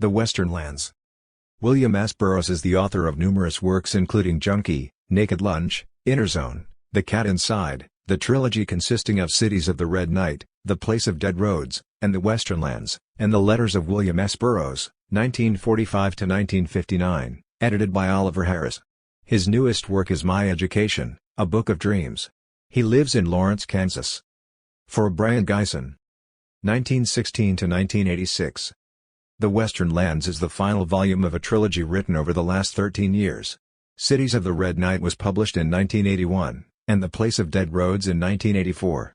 The Western Lands. William S. Burroughs is the author of numerous works including Junkie, Naked Lunch, Inner Zone, The Cat Inside, the trilogy consisting of Cities of the Red Night, The Place of Dead Roads, and The Western Lands, and The Letters of William S. Burroughs, 1945-1959, edited by Oliver Harris. His newest work is My Education, A Book of Dreams. He lives in Lawrence, Kansas. For Brian Gysin. 1916-1986. The Western Lands is the final volume of a trilogy written over the last 13 years. Cities of the Red Night was published in 1981, and The Place of Dead Roads in 1984.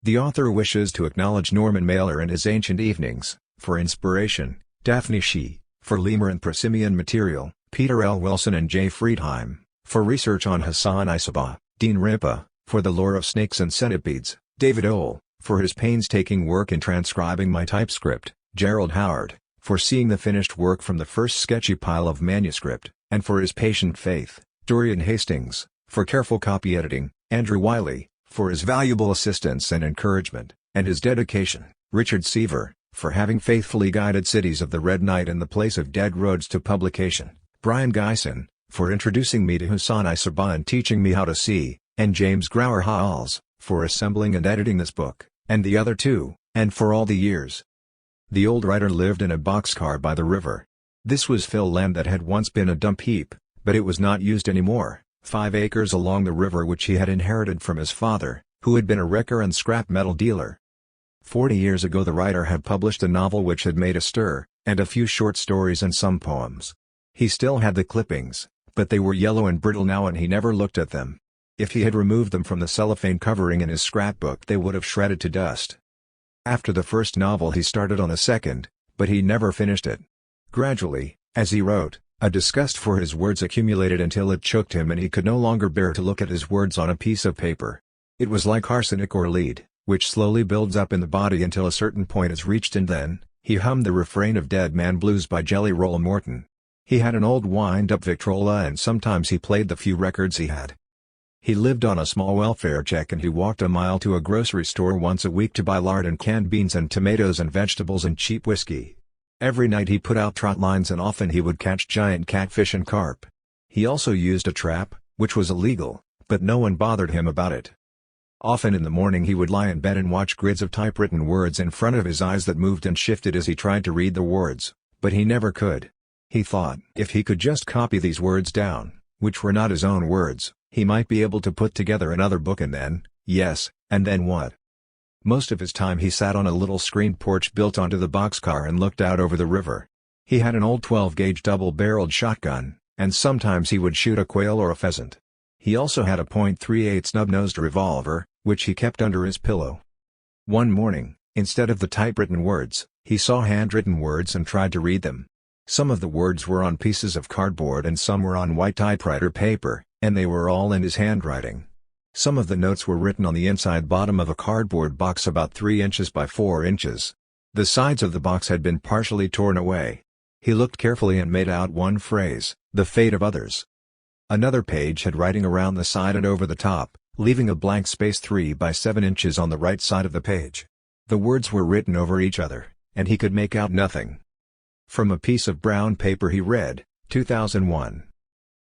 The author wishes to acknowledge Norman Mailer and his Ancient Evenings, for inspiration, Daphne Shee, for lemur and prosimian material, Peter L. Wilson and J. Friedheim, for research on Hassan Isabah, Dean Ripa, for the lore of snakes and centipedes, David Ohl, for his painstaking work in transcribing my typescript, Gerald Howard, for seeing the finished work from the first sketchy pile of manuscript, and for his patient faith, Dorian Hastings, for careful copy editing, Andrew Wiley, for his valuable assistance and encouragement, and his dedication, Richard Seaver, for having faithfully guided Cities of the Red Night and The Place of Dead Roads to publication, Brian Gysin, for introducing me to Hassan Isabah and teaching me how to see, and James Grower Hawes, for assembling and editing this book, and the other two, and for all the years. The old writer lived in a boxcar by the river. This was fill land that had once been a dump heap, but it was not used anymore, 5 acres along the river which he had inherited from his father, who had been a wrecker and scrap metal dealer. 40 years ago the writer had published a novel which had made a stir, and a few short stories and some poems. He still had the clippings, but they were yellow and brittle now and he never looked at them. If he had removed them from the cellophane covering in his scrapbook they would have shredded to dust. After the first novel he started on a second, but he never finished it. Gradually, as he wrote, a disgust for his words accumulated until it choked him and he could no longer bear to look at his words on a piece of paper. It was like arsenic or lead, which slowly builds up in the body until a certain point is reached and then, he hummed the refrain of Dead Man Blues by Jelly Roll Morton. He had an old wind-up Victrola and sometimes he played the few records he had. He lived on a small welfare check and he walked a mile to a grocery store once a week to buy lard and canned beans and tomatoes and vegetables and cheap whiskey. Every night he put out trot lines and often he would catch giant catfish and carp. He also used a trap, which was illegal, but no one bothered him about it. Often in the morning he would lie in bed and watch grids of typewritten words in front of his eyes that moved and shifted as he tried to read the words, but he never could. He thought if he could just copy these words down, which were not his own words, he might be able to put together another book and then, yes, and then what? Most of his time he sat on a little screened porch built onto the boxcar and looked out over the river. He had an old 12-gauge double-barreled shotgun, and sometimes he would shoot a quail or a pheasant. He also had a .38 snub-nosed revolver, which he kept under his pillow. One morning, instead of the typewritten words, he saw handwritten words and tried to read them. Some of the words were on pieces of cardboard and some were on white typewriter paper, and they were all in his handwriting. Some of the notes were written on the inside bottom of a cardboard box about 3 inches by 4 inches. The sides of the box had been partially torn away. He looked carefully and made out one phrase, "The fate of others." Another page had writing around the side and over the top, leaving a blank space 3 by 7 inches on the right side of the page. The words were written over each other, and he could make out nothing. From a piece of brown paper he read, 2001.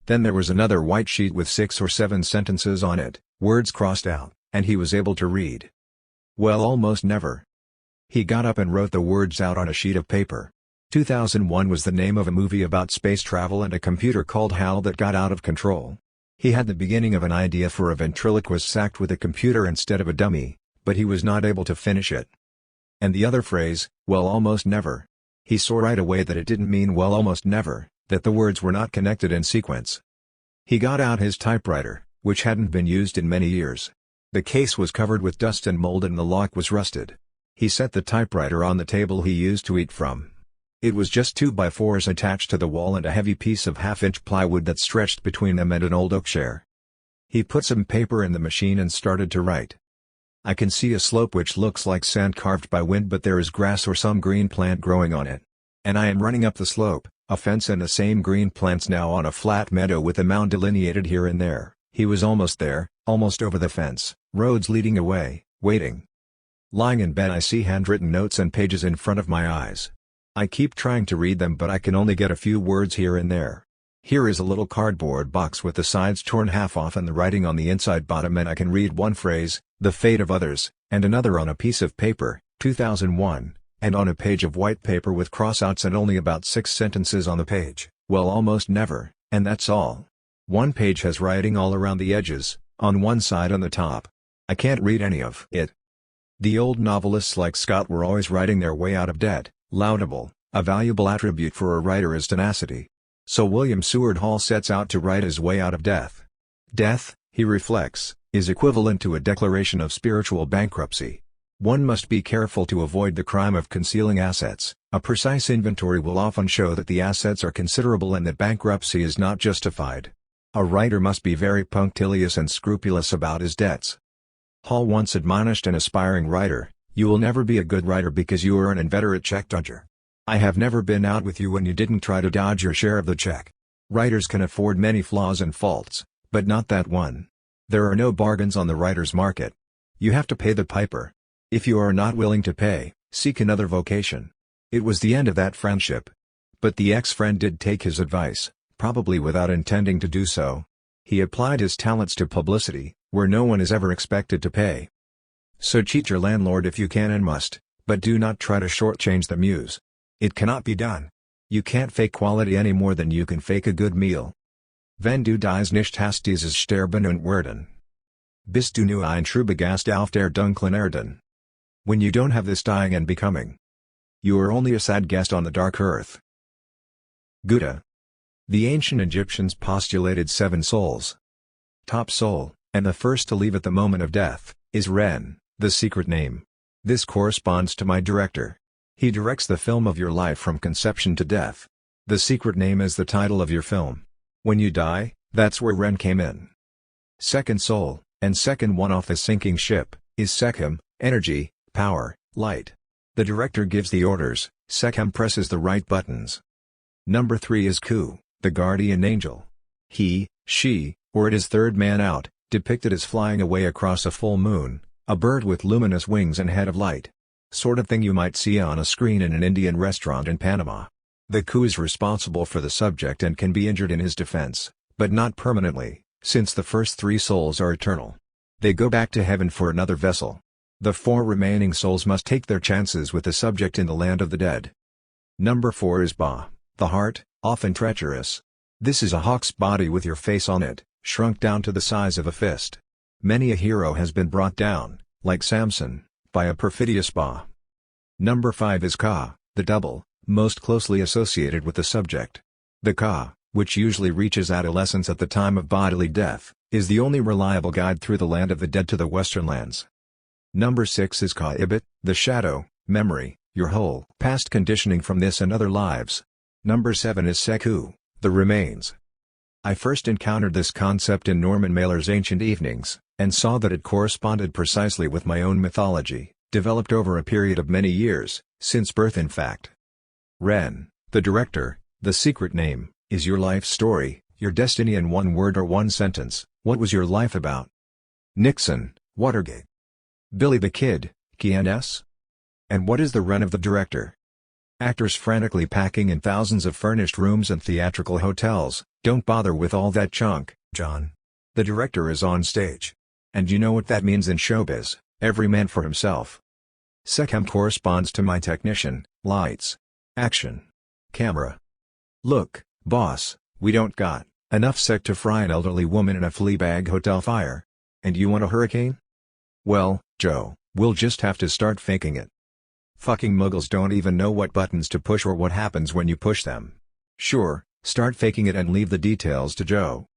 Then there was another white sheet with 6 or 7 sentences on it, words crossed out, and he was able to read. Well, almost never. He got up and wrote the words out on a sheet of paper. 2001 was the name of a movie about space travel and a computer called HAL that got out of control. He had the beginning of an idea for a ventriloquist act with a computer instead of a dummy, but he was not able to finish it. And the other phrase, well, almost never. He saw right away that it didn't mean well, almost never, that the words were not connected in sequence. He got out his typewriter, which hadn't been used in many years. The case was covered with dust and mold and the lock was rusted. He set the typewriter on the table he used to eat from. It was just 2x4s attached to the wall and a heavy piece of half-inch plywood that stretched between them and an old oak chair. He put some paper in the machine and started to write. I can see a slope which looks like sand carved by wind, but there is grass or some green plant growing on it. And I am running up the slope, a fence and the same green plants now on a flat meadow with a mound delineated here and there. He was almost there, almost over the fence, roads leading away, waiting. Lying in bed I see handwritten notes and pages in front of my eyes. I keep trying to read them but I can only get a few words here and there. Here is a little cardboard box with the sides torn half off and the writing on the inside bottom, and I can read one phrase, "The fate of others," and another on a piece of paper, 2001, and on a page of white paper with crossouts and only about 6 sentences on the page, well almost never, and that's all. One page has writing all around the edges, on one side on the top. I can't read any of it. The old novelists like Scott were always writing their way out of debt, laudable, a valuable attribute for a writer is tenacity. So William Seward Hall sets out to write his way out of death. Death, he reflects, is equivalent to a declaration of spiritual bankruptcy. One must be careful to avoid the crime of concealing assets. A precise inventory will often show that the assets are considerable and that bankruptcy is not justified. A writer must be very punctilious and scrupulous about his debts. Hall once admonished an aspiring writer, "You will never be a good writer because you are an inveterate check dodger. I have never been out with you when you didn't try to dodge your share of the check." Writers can afford many flaws and faults, but not that one. There are no bargains on the writer's market. You have to pay the piper. If you are not willing to pay, seek another vocation. It was the end of that friendship. But the ex-friend did take his advice, probably without intending to do so. He applied his talents to publicity, where no one is ever expected to pay. So cheat your landlord if you can and must, but do not try to shortchange the muse. It cannot be done. You can't fake quality any more than you can fake a good meal. Wenn du dies nicht hast dieses Sterben und Werden. Bist du nur ein trüber Gast auf der dunklen Erden. When you don't have this dying and becoming, you are only a sad guest on the dark earth. Goethe. The ancient Egyptians postulated 7 souls. Top soul, and the first to leave at the moment of death, is Ren, the secret name. This corresponds to my director. He directs the film of your life from conception to death. The secret name is the title of your film. When you die, that's where Ren came in. Second soul, and second one off the sinking ship, is Sekhem, energy, power, light. The director gives the orders, Sekhem presses the right buttons. Number 3 is Ku, the guardian angel. He, she, or it is third man out, depicted as flying away across a full moon, a bird with luminous wings and head of light. Sort of thing you might see on a screen in an Indian restaurant in Panama. The Ku is responsible for the subject and can be injured in his defense, but not permanently, since the first 3 souls are eternal. They go back to heaven for another vessel. The 4 remaining souls must take their chances with the subject in the land of the dead. Number 4 is Ba, the heart, often treacherous. This is a hawk's body with your face on it, shrunk down to the size of a fist. Many a hero has been brought down, like Samson, by a perfidious Ba. Number 5 is Ka, the double, most closely associated with the subject. The Ka, which usually reaches adolescence at the time of bodily death, is the only reliable guide through the land of the dead to the western lands. Number 6 is Ka Ibit, the shadow, memory, your whole past conditioning from this and other lives. Number 7 is Seku, the remains. I first encountered this concept in Norman Mailer's Ancient Evenings, and saw that it corresponded precisely with my own mythology, developed over a period of many years, since birth in fact. Ren, the director, the secret name, is your life story, your destiny in one word or one sentence. What was your life about? Nixon, Watergate. Billy the Kid, Keanu. And what is the Ren of the director? Actors frantically packing in thousands of furnished rooms and theatrical hotels. Don't bother with all that junk, John. The director is on stage. And you know what that means in showbiz, every man for himself. Sekhem corresponds to my technician, lights. Action. Camera. Look, boss, we don't got enough sec to fry an elderly woman in a Fleabag hotel fire. And you want a hurricane? Well, Joe, we'll just have to start faking it. Fucking muggles don't even know what buttons to push or what happens when you push them. Sure, start faking it and leave the details to Joe.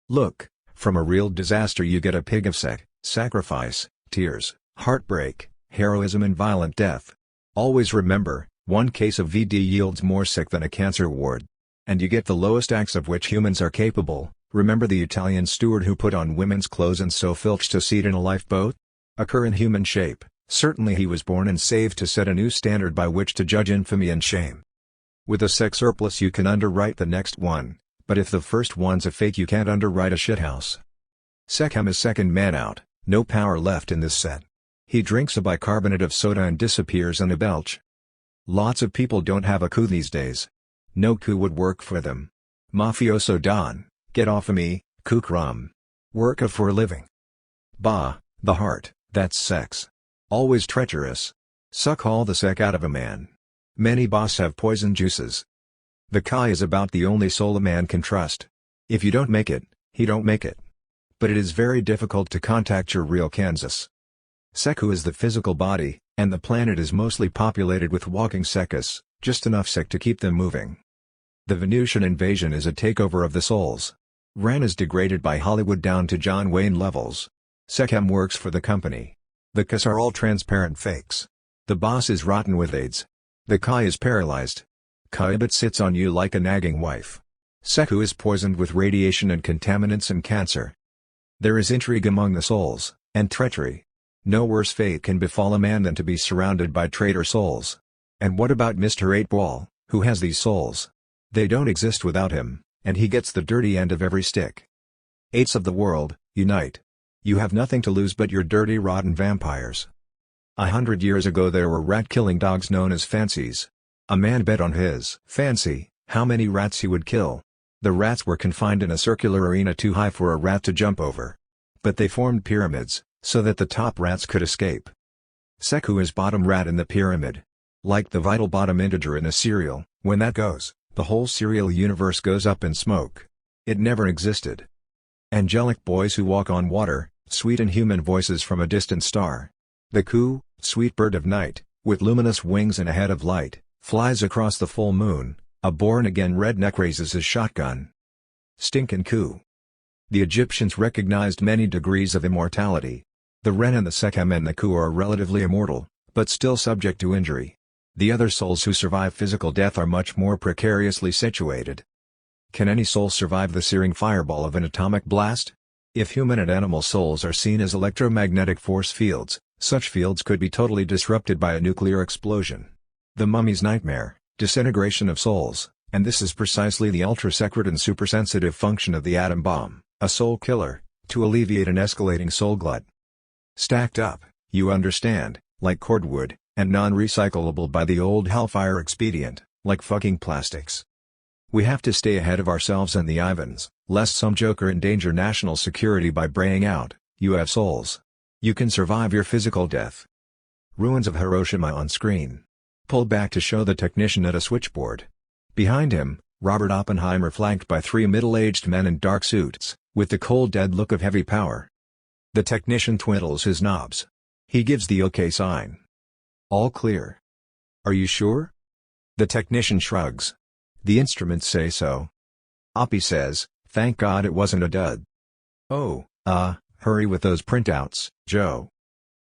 Look, from a real disaster you get a pig of sacrifice, tears, heartbreak, heroism and violent death. Always remember, one case of VD yields more sick than a cancer ward. And you get the lowest acts of which humans are capable. Remember the Italian steward who put on women's clothes and so filched a seat in a lifeboat? Occur in human shape. Certainly he was born and saved to set a new standard by which to judge infamy and shame. With a sex surplus you can underwrite the next one, but if the first one's a fake you can't underwrite a shithouse. Sekhem is second man out, no power left in this set. He drinks a bicarbonate of soda and disappears in a belch. Lots of people don't have a coup these days. No coup would work for them. Mafioso Don, get off of me, coup crumb. Work a for a living. Bah, the heart, that's sex. Always treacherous. Suck all the sec out of a man. Many boss have poison juices. The Kai is about the only soul a man can trust. If you don't make it, he don't make it. But it is very difficult to contact your real Kansas. Seku is the physical body, and the planet is mostly populated with walking Sekus, just enough sec to keep them moving. The Venusian invasion is a takeover of the souls. Ren is degraded by Hollywood down to John Wayne levels. Sekhem works for the company. The Kas are all transparent fakes. The boss is rotten with AIDS. The Kai is paralyzed. Kaibut sits on you like a nagging wife. Seku is poisoned with radiation and contaminants and cancer. There is intrigue among the souls, and treachery. No worse fate can befall a man than to be surrounded by traitor souls. And what about Mr. 8-Ball, who has these souls? They don't exist without him, and he gets the dirty end of every stick. Eights of the world, unite. You have nothing to lose but your dirty rotten vampires. 100 years ago there were rat-killing dogs known as fancies. A man bet on his fancy how many rats he would kill. The rats were confined in a circular arena too high for a rat to jump over. But they formed pyramids, so that the top rats could escape. Seku is bottom rat in the pyramid. Like the vital bottom integer in a cereal, when that goes, the whole cereal universe goes up in smoke. It never existed. Angelic boys who walk on water, sweet and human voices from a distant star. The Ku, sweet bird of night, with luminous wings and a head of light, flies across the full moon. A born-again redneck raises his shotgun. Stinkin' Ku. The Egyptians recognized many degrees of immortality. The Ren and the Sekhem and the Ku are relatively immortal, but still subject to injury. The other souls who survive physical death are much more precariously situated. Can any soul survive the searing fireball of an atomic blast? If human and animal souls are seen as electromagnetic force fields, such fields could be totally disrupted by a nuclear explosion. The mummy's nightmare, disintegration of souls, and this is precisely the ultra-secret and supersensitive function of the atom bomb, a soul killer, to alleviate an escalating soul glut. Stacked up, you understand, like cordwood, and non-recyclable by the old hellfire expedient, like fucking plastics. We have to stay ahead of ourselves and the Ivans, lest some joker endanger national security by braying out, "You have souls. You can survive your physical death." Ruins of Hiroshima on screen. Pull back to show the technician at a switchboard. Behind him, Robert Oppenheimer flanked by 3 middle-aged men in dark suits, with the cold dead look of heavy power. The technician twiddles his knobs. He gives the OK sign. All clear. Are you sure? The technician shrugs. The instruments say so. Oppie says, thank God it wasn't a dud. Oh, hurry with those printouts, Joe.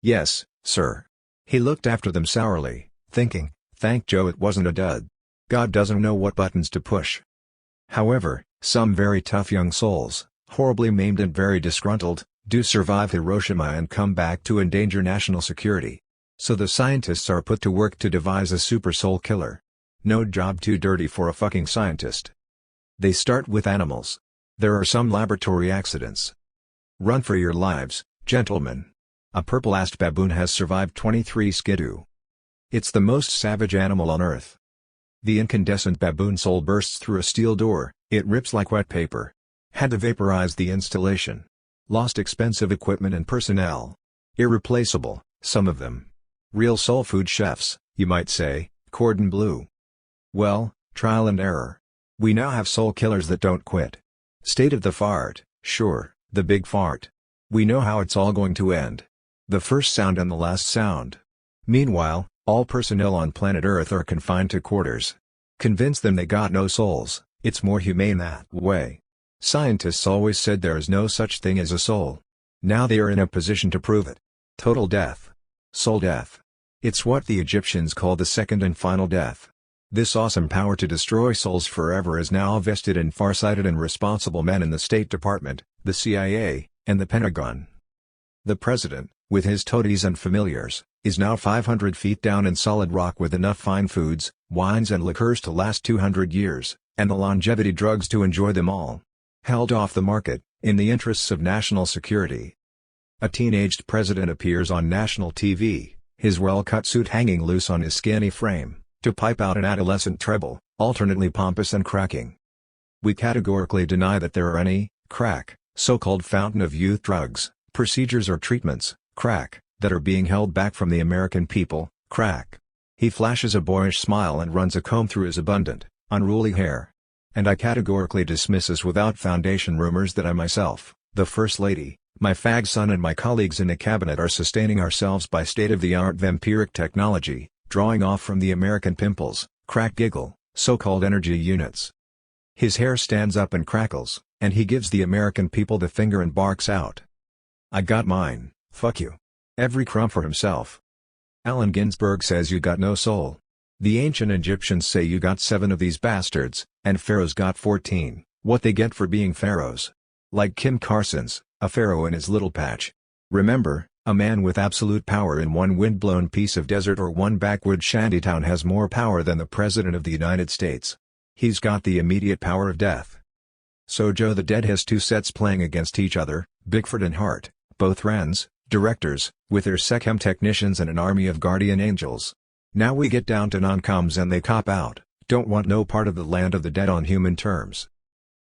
Yes, sir. He looked after them sourly, thinking, thank Joe it wasn't a dud. God doesn't know what buttons to push. However, some very tough young souls, horribly maimed and very disgruntled, do survive Hiroshima and come back to endanger national security. So the scientists are put to work to devise a super soul killer. No job too dirty for a fucking scientist. They start with animals. There are some laboratory accidents. Run for your lives, gentlemen. A purple-assed baboon has survived 23 skidoo. It's the most savage animal on Earth. The incandescent baboon soul bursts through a steel door, it rips like wet paper. Had to vaporize the installation. Lost expensive equipment and personnel. Irreplaceable, some of them. Real soul food chefs, you might say, cordon bleu. Well, trial and error. We now have soul killers that don't quit. State of the fart, sure, the big fart. We know how it's all going to end. The first sound and the last sound. Meanwhile, all personnel on planet Earth are confined to quarters. Convince them they got no souls, it's more humane that way. Scientists always said there is no such thing as a soul. Now they are in a position to prove it. Total death. Soul death. It's what the Egyptians call the second and final death. This awesome power to destroy souls forever is now vested in far-sighted and responsible men in the State Department, the CIA, and the Pentagon. The President, with his toadies and familiars, is now 500 feet down in solid rock with enough fine foods, wines and liqueurs to last 200 years, and the longevity drugs to enjoy them all. Held off the market, in the interests of national security. A teenaged president appears on national TV, his well-cut suit hanging loose on his skinny frame, to pipe out an adolescent treble, alternately pompous and cracking. We categorically deny that there are any crack, so-called fountain of youth drugs, procedures or treatments, crack, that are being held back from the American people, crack. He flashes a boyish smile and runs a comb through his abundant, unruly hair. And I categorically dismiss as without foundation rumors that I myself, the First Lady, my fag son and my colleagues in the cabinet are sustaining ourselves by state-of-the-art vampiric technology, drawing off from the American pimples, crack giggle, so-called energy units. His hair stands up and crackles, and he gives the American people the finger and barks out. I got mine, fuck you. Every crumb for himself. Allen Ginsberg says you got no soul. The ancient Egyptians say you got 7 of these bastards, and pharaohs got 14, what they get for being pharaohs. Like Kim Carson's, a pharaoh in his little patch. Remember, a man with absolute power in one windblown piece of desert or one backwoods shantytown has more power than the President of the United States. He's got the immediate power of death. So Joe the Dead has 2 sets playing against each other, Bickford and Hart, both Wrens, directors, with their SecChem technicians and an army of guardian angels. Now we get down to non-coms and they cop out, don't want no part of the land of the dead on human terms.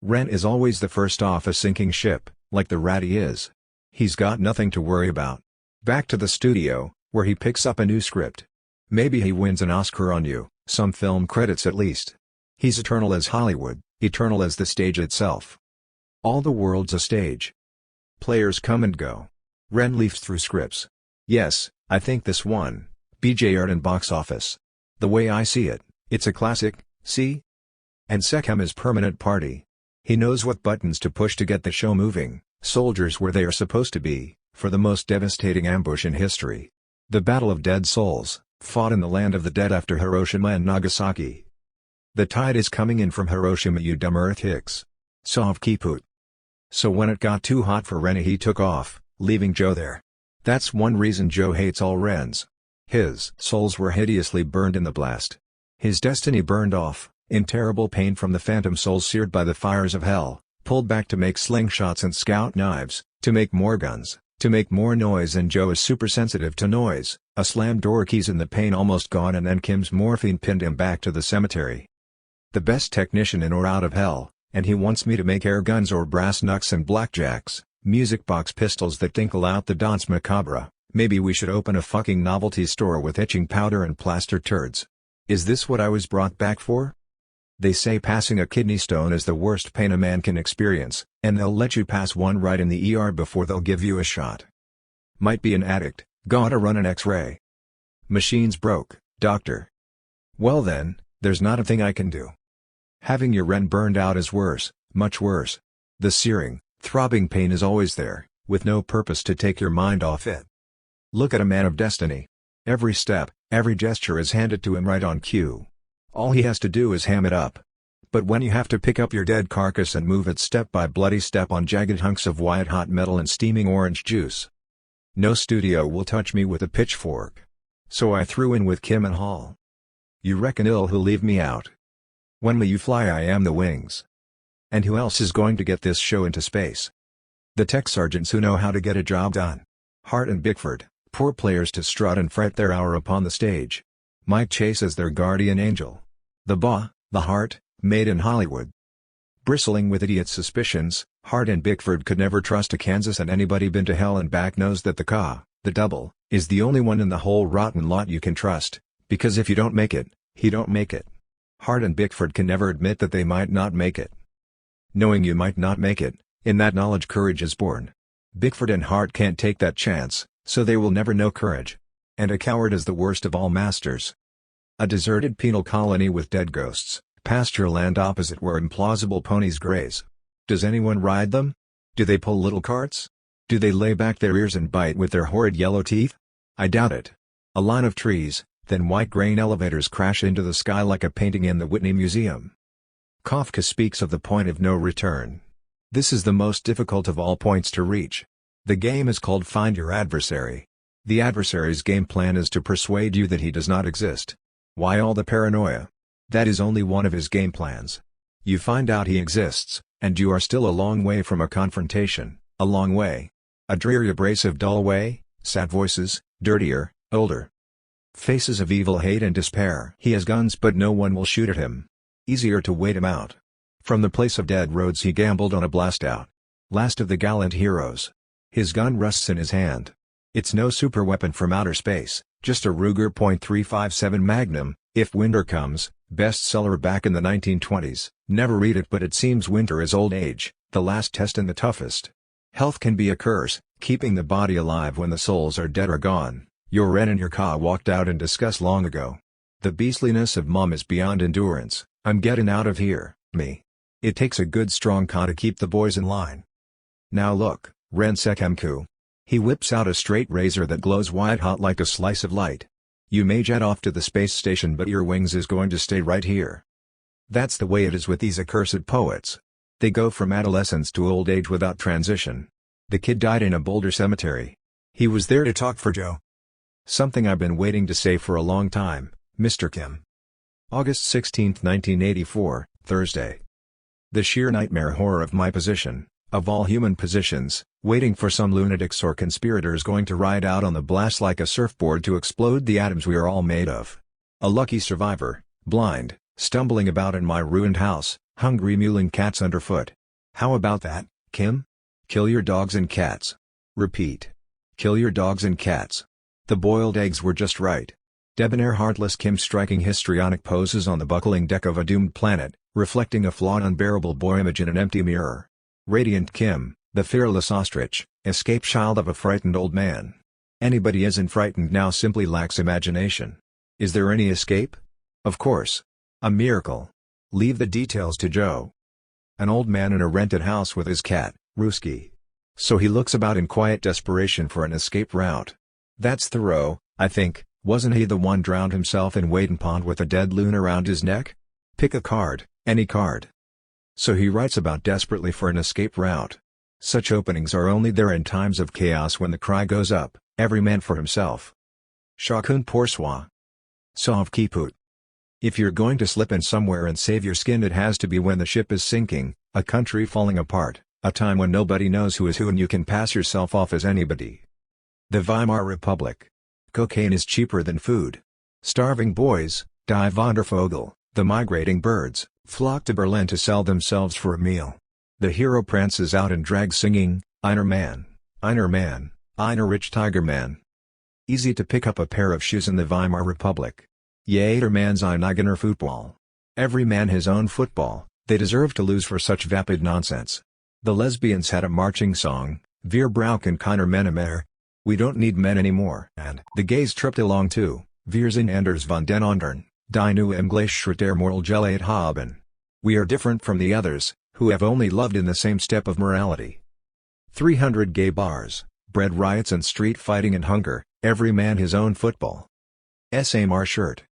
Wren is always the first off a sinking ship, like the rat he is. He's got nothing to worry about. Back to the studio, where he picks up a new script. Maybe he wins an Oscar on you, some film credits at least. He's eternal as Hollywood, eternal as the stage itself. All the world's a stage. Players come and go. Wren leafs through scripts. Yes, I think this one, BJ Art and Box Office. The way I see it, it's a classic, see? And SecChem is permanent party. He knows what buttons to push to get the show moving, soldiers where they are supposed to be, for the most devastating ambush in history. The Battle of Dead Souls, fought in the land of the dead after Hiroshima and Nagasaki. The tide is coming in from Hiroshima, you dumb earth hicks. Sauve qui peut. So when it got too hot for Rennie he took off, leaving Joe there. That's one reason Joe hates all Wrens. His souls were hideously burned in the blast. His destiny burned off, in terrible pain from the phantom souls seared by the fires of hell, pulled back to make slingshots and scout knives, to make more guns, to make more noise, and Joe is super sensitive to noise. A slammed door keys in the pain almost gone, and then Kim's morphine pinned him back to the cemetery. The best technician in or out of hell, and he wants me to make air guns or brass knucks and blackjacks, music box pistols that tinkle out the danse macabre. Maybe we should open a fucking novelty store with itching powder and plaster turds. Is this what I was brought back for? They say passing a kidney stone is the worst pain a man can experience, and they'll let you pass one right in the ER before they'll give you a shot. Might be an addict, gotta run an X-ray. Machine's broke, doctor. Well then, there's not a thing I can do. Having your Wren burned out is worse, much worse. The searing, throbbing pain is always there, with no purpose to take your mind off it. Look at a man of destiny. Every step, every gesture is handed to him right on cue. All he has to do is ham it up. But when you have to pick up your dead carcass and move it step by bloody step on jagged hunks of white-hot metal and steaming orange juice, no studio will touch me with a pitchfork. So I threw in with Kim and Hall. You reckon he'll leave me out? When will you fly? I am the wings. And who else is going to get this show into space? The tech sergeants who know how to get a job done. Hart and Bickford, poor players to strut and fret their hour upon the stage. Mike Chase as their guardian angel. The Hart, made in Hollywood. Bristling with idiot suspicions, Hart and Bickford could never trust a Kansas, and anybody been to hell and back knows that the double, is the only one in the whole rotten lot you can trust, because if you don't make it, he don't make it. Hart and Bickford can never admit that they might not make it. Knowing you might not make it, in that knowledge courage is born. Bickford and Hart can't take that chance, so they will never know courage. And a coward is the worst of all masters. A deserted penal colony with dead ghosts, pasture land opposite where implausible ponies graze. Does anyone ride them? Do they pull little carts? Do they lay back their ears and bite with their horrid yellow teeth? I doubt it. A line of trees, then white grain elevators crash into the sky like a painting in the Whitney Museum. Kafka speaks of the point of no return. This is the most difficult of all points to reach. The game is called Find Your Adversary. The adversary's game plan is to persuade you that he does not exist. Why all the paranoia? That is only one of his game plans. You find out he exists, and you are still a long way from a confrontation, a long way. A dreary abrasive dull way, sad voices, dirtier, older. Faces of evil hate and despair. He has guns but no one will shoot at him. Easier to wait him out. From the place of dead roads he gambled on a blast out. Last of the gallant heroes. His gun rests in his hand. It's no super weapon from outer space, just a Ruger .357 Magnum. If Winter Comes, bestseller back in the 1920s. Never read it, but it seems winter is old age, the last test and the toughest. Health can be a curse, keeping the body alive when the souls are dead or gone. Your Ren and your Ka walked out in disgust long ago. The beastliness of mom is beyond endurance. I'm getting out of here, me. It takes a good strong Ka to keep the boys in line. Now look, Ren Sekemku. He whips out a straight razor that glows white-hot like a slice of light. You may jet off to the space station, but your wings is going to stay right here. That's the way it is with these accursed poets. They go from adolescence to old age without transition. The kid died in a Boulder cemetery. He was there to talk for Joe. Something I've been waiting to say for a long time, Mr. Kim. August 16, 1984, Thursday. The sheer nightmare horror of my position, of all human positions, waiting for some lunatics or conspirators going to ride out on the blast like a surfboard to explode the atoms we are all made of. A lucky survivor, blind, stumbling about in my ruined house, hungry mewling cats underfoot. How about that, Kim? Kill your dogs and cats. Repeat. Kill your dogs and cats. The boiled eggs were just right. Debonair heartless Kim striking histrionic poses on the buckling deck of a doomed planet, reflecting a flawed unbearable boy image in an empty mirror. Radiant Kim, the fearless ostrich, escape child of a frightened old man. Anybody isn't frightened now simply lacks imagination. Is there any escape? Of course. A miracle. Leave the details to Joe. An old man in a rented house with his cat, Ruski. So he looks about in quiet desperation for an escape route. That's Thoreau, I think. Wasn't he the one drowned himself in Wadden Pond with a dead loon around his neck? Pick a card, any card. So he writes about desperately for an escape route. Such openings are only there in times of chaos when the cry goes up, every man for himself. Chacun pour soi. Sauve qui peut. If you're going to slip in somewhere and save your skin, it has to be when the ship is sinking, a country falling apart, a time when nobody knows who is who and you can pass yourself off as anybody. The Weimar Republic. Cocaine is cheaper than food. Starving boys, Die Wandervogel, the migrating birds, flock to Berlin to sell themselves for a meal. The hero prances out in drag singing, Einer Mann, Einer rich tiger man. Easy to pick up a pair of shoes in the Weimar Republic. Jeder Mann sein eigener Football. Every man his own football, they deserve to lose for such vapid nonsense. The lesbians had a marching song, Wir brauchen keine Männer mehr. We don't need men anymore. And the gays tripped along too, Wir sind anders von den anderen, die nur im Gleichschritt der Moral gelebt haben. We are different from the others, who have only loved in the same step of morality. 300 gay bars, bread riots and street fighting and hunger, every man his own football. SMR shirt.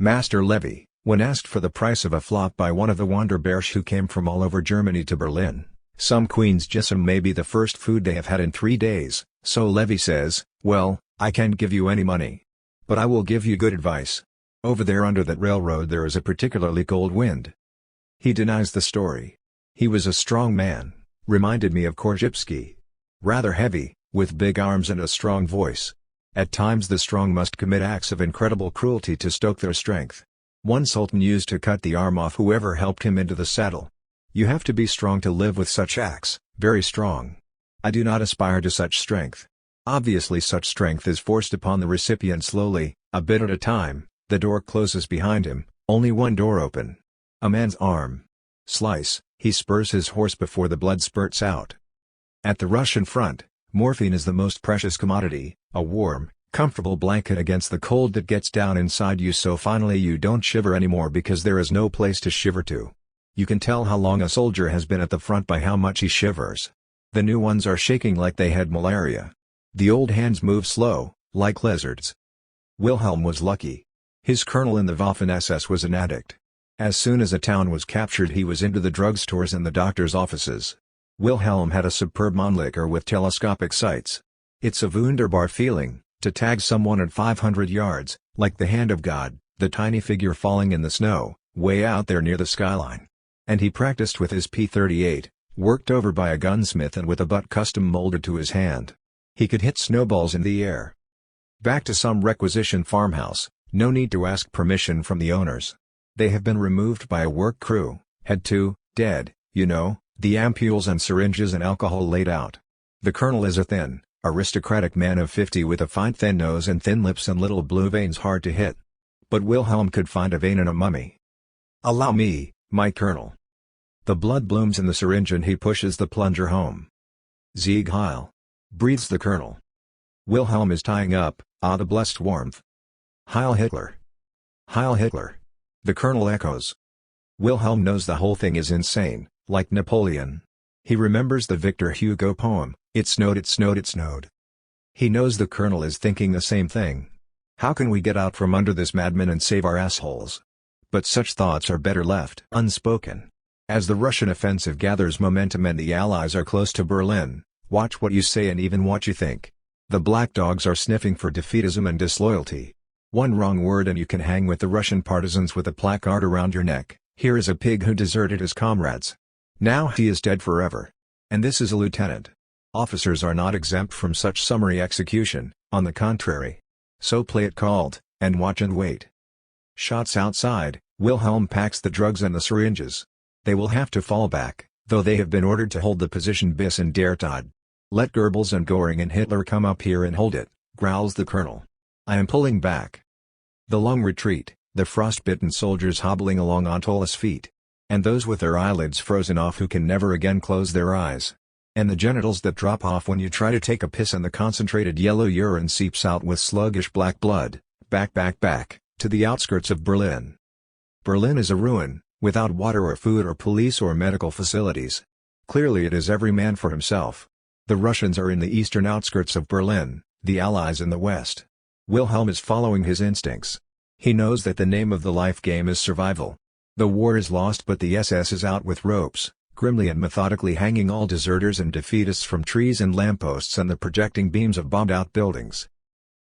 Master Levy, when asked for the price of a flop by one of the Wanderbergs who came from all over Germany to Berlin, some Queen's Gisem may be the first food they have had in 3 days, so Levy says, well, I can't give you any money. But I will give you good advice. Over there under that railroad there is a particularly cold wind. He denies the story. He was a strong man, reminded me of Korzybski. Rather heavy, with big arms and a strong voice. At times the strong must commit acts of incredible cruelty to stoke their strength. One sultan used to cut the arm off whoever helped him into the saddle. You have to be strong to live with such acts, very strong. I do not aspire to such strength. Obviously such strength is forced upon the recipient slowly, a bit at a time. The door closes behind him, only one door open. A man's arm. Slice, he spurs his horse before the blood spurts out. At the Russian front, morphine is the most precious commodity, a warm, comfortable blanket against the cold that gets down inside you so finally you don't shiver anymore because there is no place to shiver to. You can tell how long a soldier has been at the front by how much he shivers. The new ones are shaking like they had malaria. The old hands move slow, like lizards. Wilhelm was lucky. His colonel in the Waffen-SS was an addict. As soon as a town was captured he was into the drugstores and the doctor's offices. Wilhelm had a superb Mannlicher with telescopic sights. It's a wunderbar feeling, to tag someone at 500 yards, like the hand of God, the tiny figure falling in the snow, way out there near the skyline. And he practiced with his P-38, worked over by a gunsmith and with a butt custom molded to his hand. He could hit snowballs in the air. Back to some requisition farmhouse, no need to ask permission from the owners. They have been removed by a work crew, had to, dead, you know, the ampules and syringes and alcohol laid out. The colonel is a thin, aristocratic man of 50 with a fine thin nose and thin lips and little blue veins hard to hit. But Wilhelm could find a vein in a mummy. "Allow me, my colonel." The blood blooms in the syringe and he pushes the plunger home. "Sieg Heil," breathes the colonel. Wilhelm is tying up, the blessed warmth. "Heil Hitler! Heil Hitler!" the colonel echoes. Wilhelm knows the whole thing is insane, like Napoleon. He remembers the Victor Hugo poem, "It snowed, it snowed, it snowed." He knows the colonel is thinking the same thing. How can we get out from under this madman and save our assholes? But such thoughts are better left unspoken. As the Russian offensive gathers momentum and the Allies are close to Berlin, watch what you say and even what you think. The black dogs are sniffing for defeatism and disloyalty. One wrong word and you can hang with the Russian partisans with a placard around your neck. Here is a pig who deserted his comrades. Now he is dead forever. And this is a lieutenant. Officers are not exempt from such summary execution, on the contrary. So play it cold, and watch and wait. Shots outside, Wilhelm packs the drugs and the syringes. They will have to fall back, though they have been ordered to hold the position bis in der Tat. "Let Goebbels and Göring and Hitler come up here and hold it," growls the colonel. "I am pulling back." The long retreat, the frostbitten soldiers hobbling along on toeless feet. And those with their eyelids frozen off who can never again close their eyes. And the genitals that drop off when you try to take a piss and the concentrated yellow urine seeps out with sluggish black blood, back, to the outskirts of Berlin. Berlin is a ruin, without water or food or police or medical facilities. Clearly it is every man for himself. The Russians are in the eastern outskirts of Berlin, the Allies in the west. Wilhelm is following his instincts. He knows that the name of the life game is survival. The war is lost but the SS is out with ropes, grimly and methodically hanging all deserters and defeatists from trees and lampposts and the projecting beams of bombed-out buildings.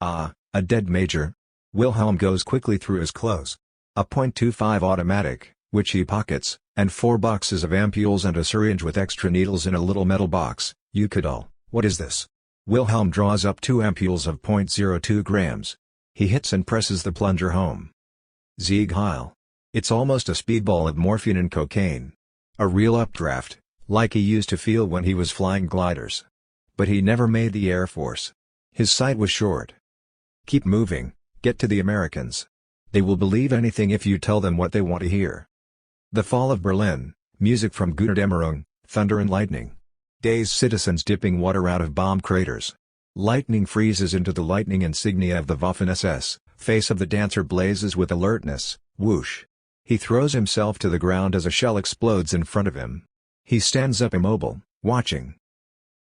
A dead major. Wilhelm goes quickly through his clothes. A .25 automatic, which he pockets, and 4 boxes of ampules and a syringe with extra needles in a little metal box. Ukadal, what is this? Wilhelm draws up 2 ampules of .02 grams. He hits and presses the plunger home. Sieg Heil. It's almost a speedball of morphine and cocaine. A real updraft, like he used to feel when he was flying gliders. But he never made the Air Force. His sight was short. Keep moving, get to the Americans. They will believe anything if you tell them what they want to hear. The fall of Berlin, music from Götterdämmerung, thunder and lightning. Dazed citizens dipping water out of bomb craters. Lightning freezes into the lightning insignia of the Waffen-SS, face of the dancer blazes with alertness, whoosh. He throws himself to the ground as a shell explodes in front of him. He stands up immobile, watching.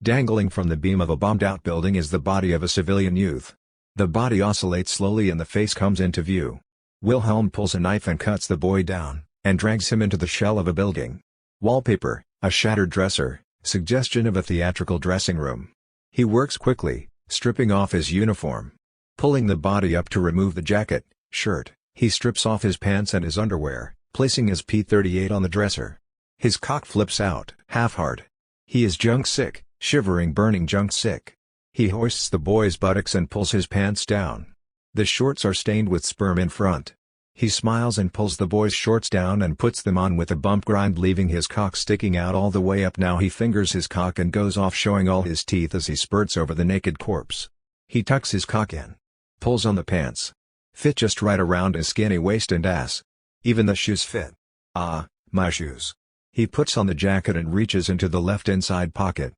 Dangling from the beam of a bombed-out building is the body of a civilian youth. The body oscillates slowly and the face comes into view. Wilhelm pulls a knife and cuts the boy down, and drags him into the shell of a building. Wallpaper, a shattered dresser, suggestion of a theatrical dressing room. He works quickly, stripping off his uniform. Pulling the body up to remove the jacket, shirt. He strips off his pants and his underwear, placing his P-38 on the dresser. His cock flips out, half-hard. He is junk-sick, shivering burning junk-sick. He hoists the boy's buttocks and pulls his pants down. The shorts are stained with sperm in front. He smiles and pulls the boy's shorts down and puts them on with a bump grind leaving his cock sticking out all the way up. Now he fingers his cock and goes off showing all his teeth as he spurts over the naked corpse. He tucks his cock in. Pulls on the pants. Fit just right around his skinny waist and ass. Even the shoes fit. My shoes. He puts on the jacket and reaches into the left inside pocket.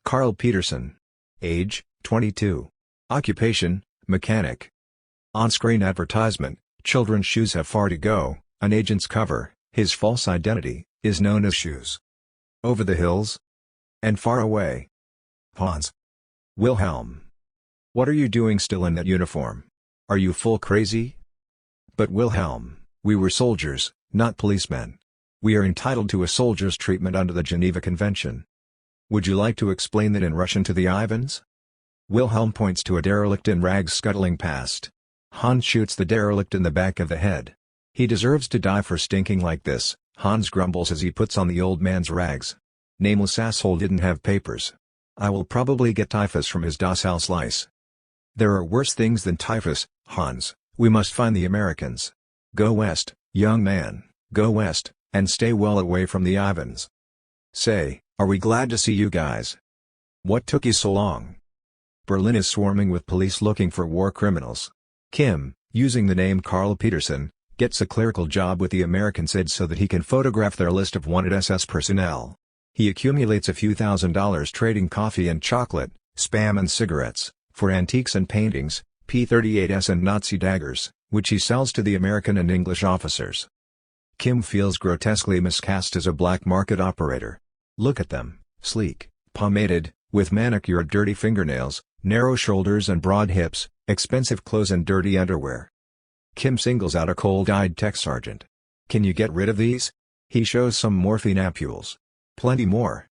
Carl Peterson. Age, 22. Occupation, mechanic. On-screen advertisement, children's shoes have far to go, an agent's cover, his false identity, is known as Shoes. Over the hills? And far away. Hans. Wilhelm. What are you doing still in that uniform? Are you full crazy? But Wilhelm, we were soldiers, not policemen. We are entitled to a soldier's treatment under the Geneva Convention. Would you like to explain that in Russian to the Ivans? Wilhelm points to a derelict in rags scuttling past. Hans shoots the derelict in the back of the head. He deserves to die for stinking like this, Hans grumbles as he puts on the old man's rags. Nameless asshole didn't have papers. I will probably get typhus from his docile slice. There are worse things than typhus, Hans. We must find the Americans. Go west, young man, go west, and stay well away from the Ivans. Say, are we glad to see you guys? What took you so long? Berlin is swarming with police looking for war criminals. Kim, using the name Carl Peterson, gets a clerical job with the American SID so that he can photograph their list of wanted SS personnel. He accumulates a few $1,000s trading coffee and chocolate, spam and cigarettes, for antiques and paintings, P-38s and Nazi daggers, which he sells to the American and English officers. Kim feels grotesquely miscast as a black market operator. Look at them, sleek, pomaded, with manicured dirty fingernails, narrow shoulders and broad hips, expensive clothes and dirty underwear. Kim singles out a cold-eyed tech sergeant. Can you get rid of these? He shows some morphine ampoules. Plenty more.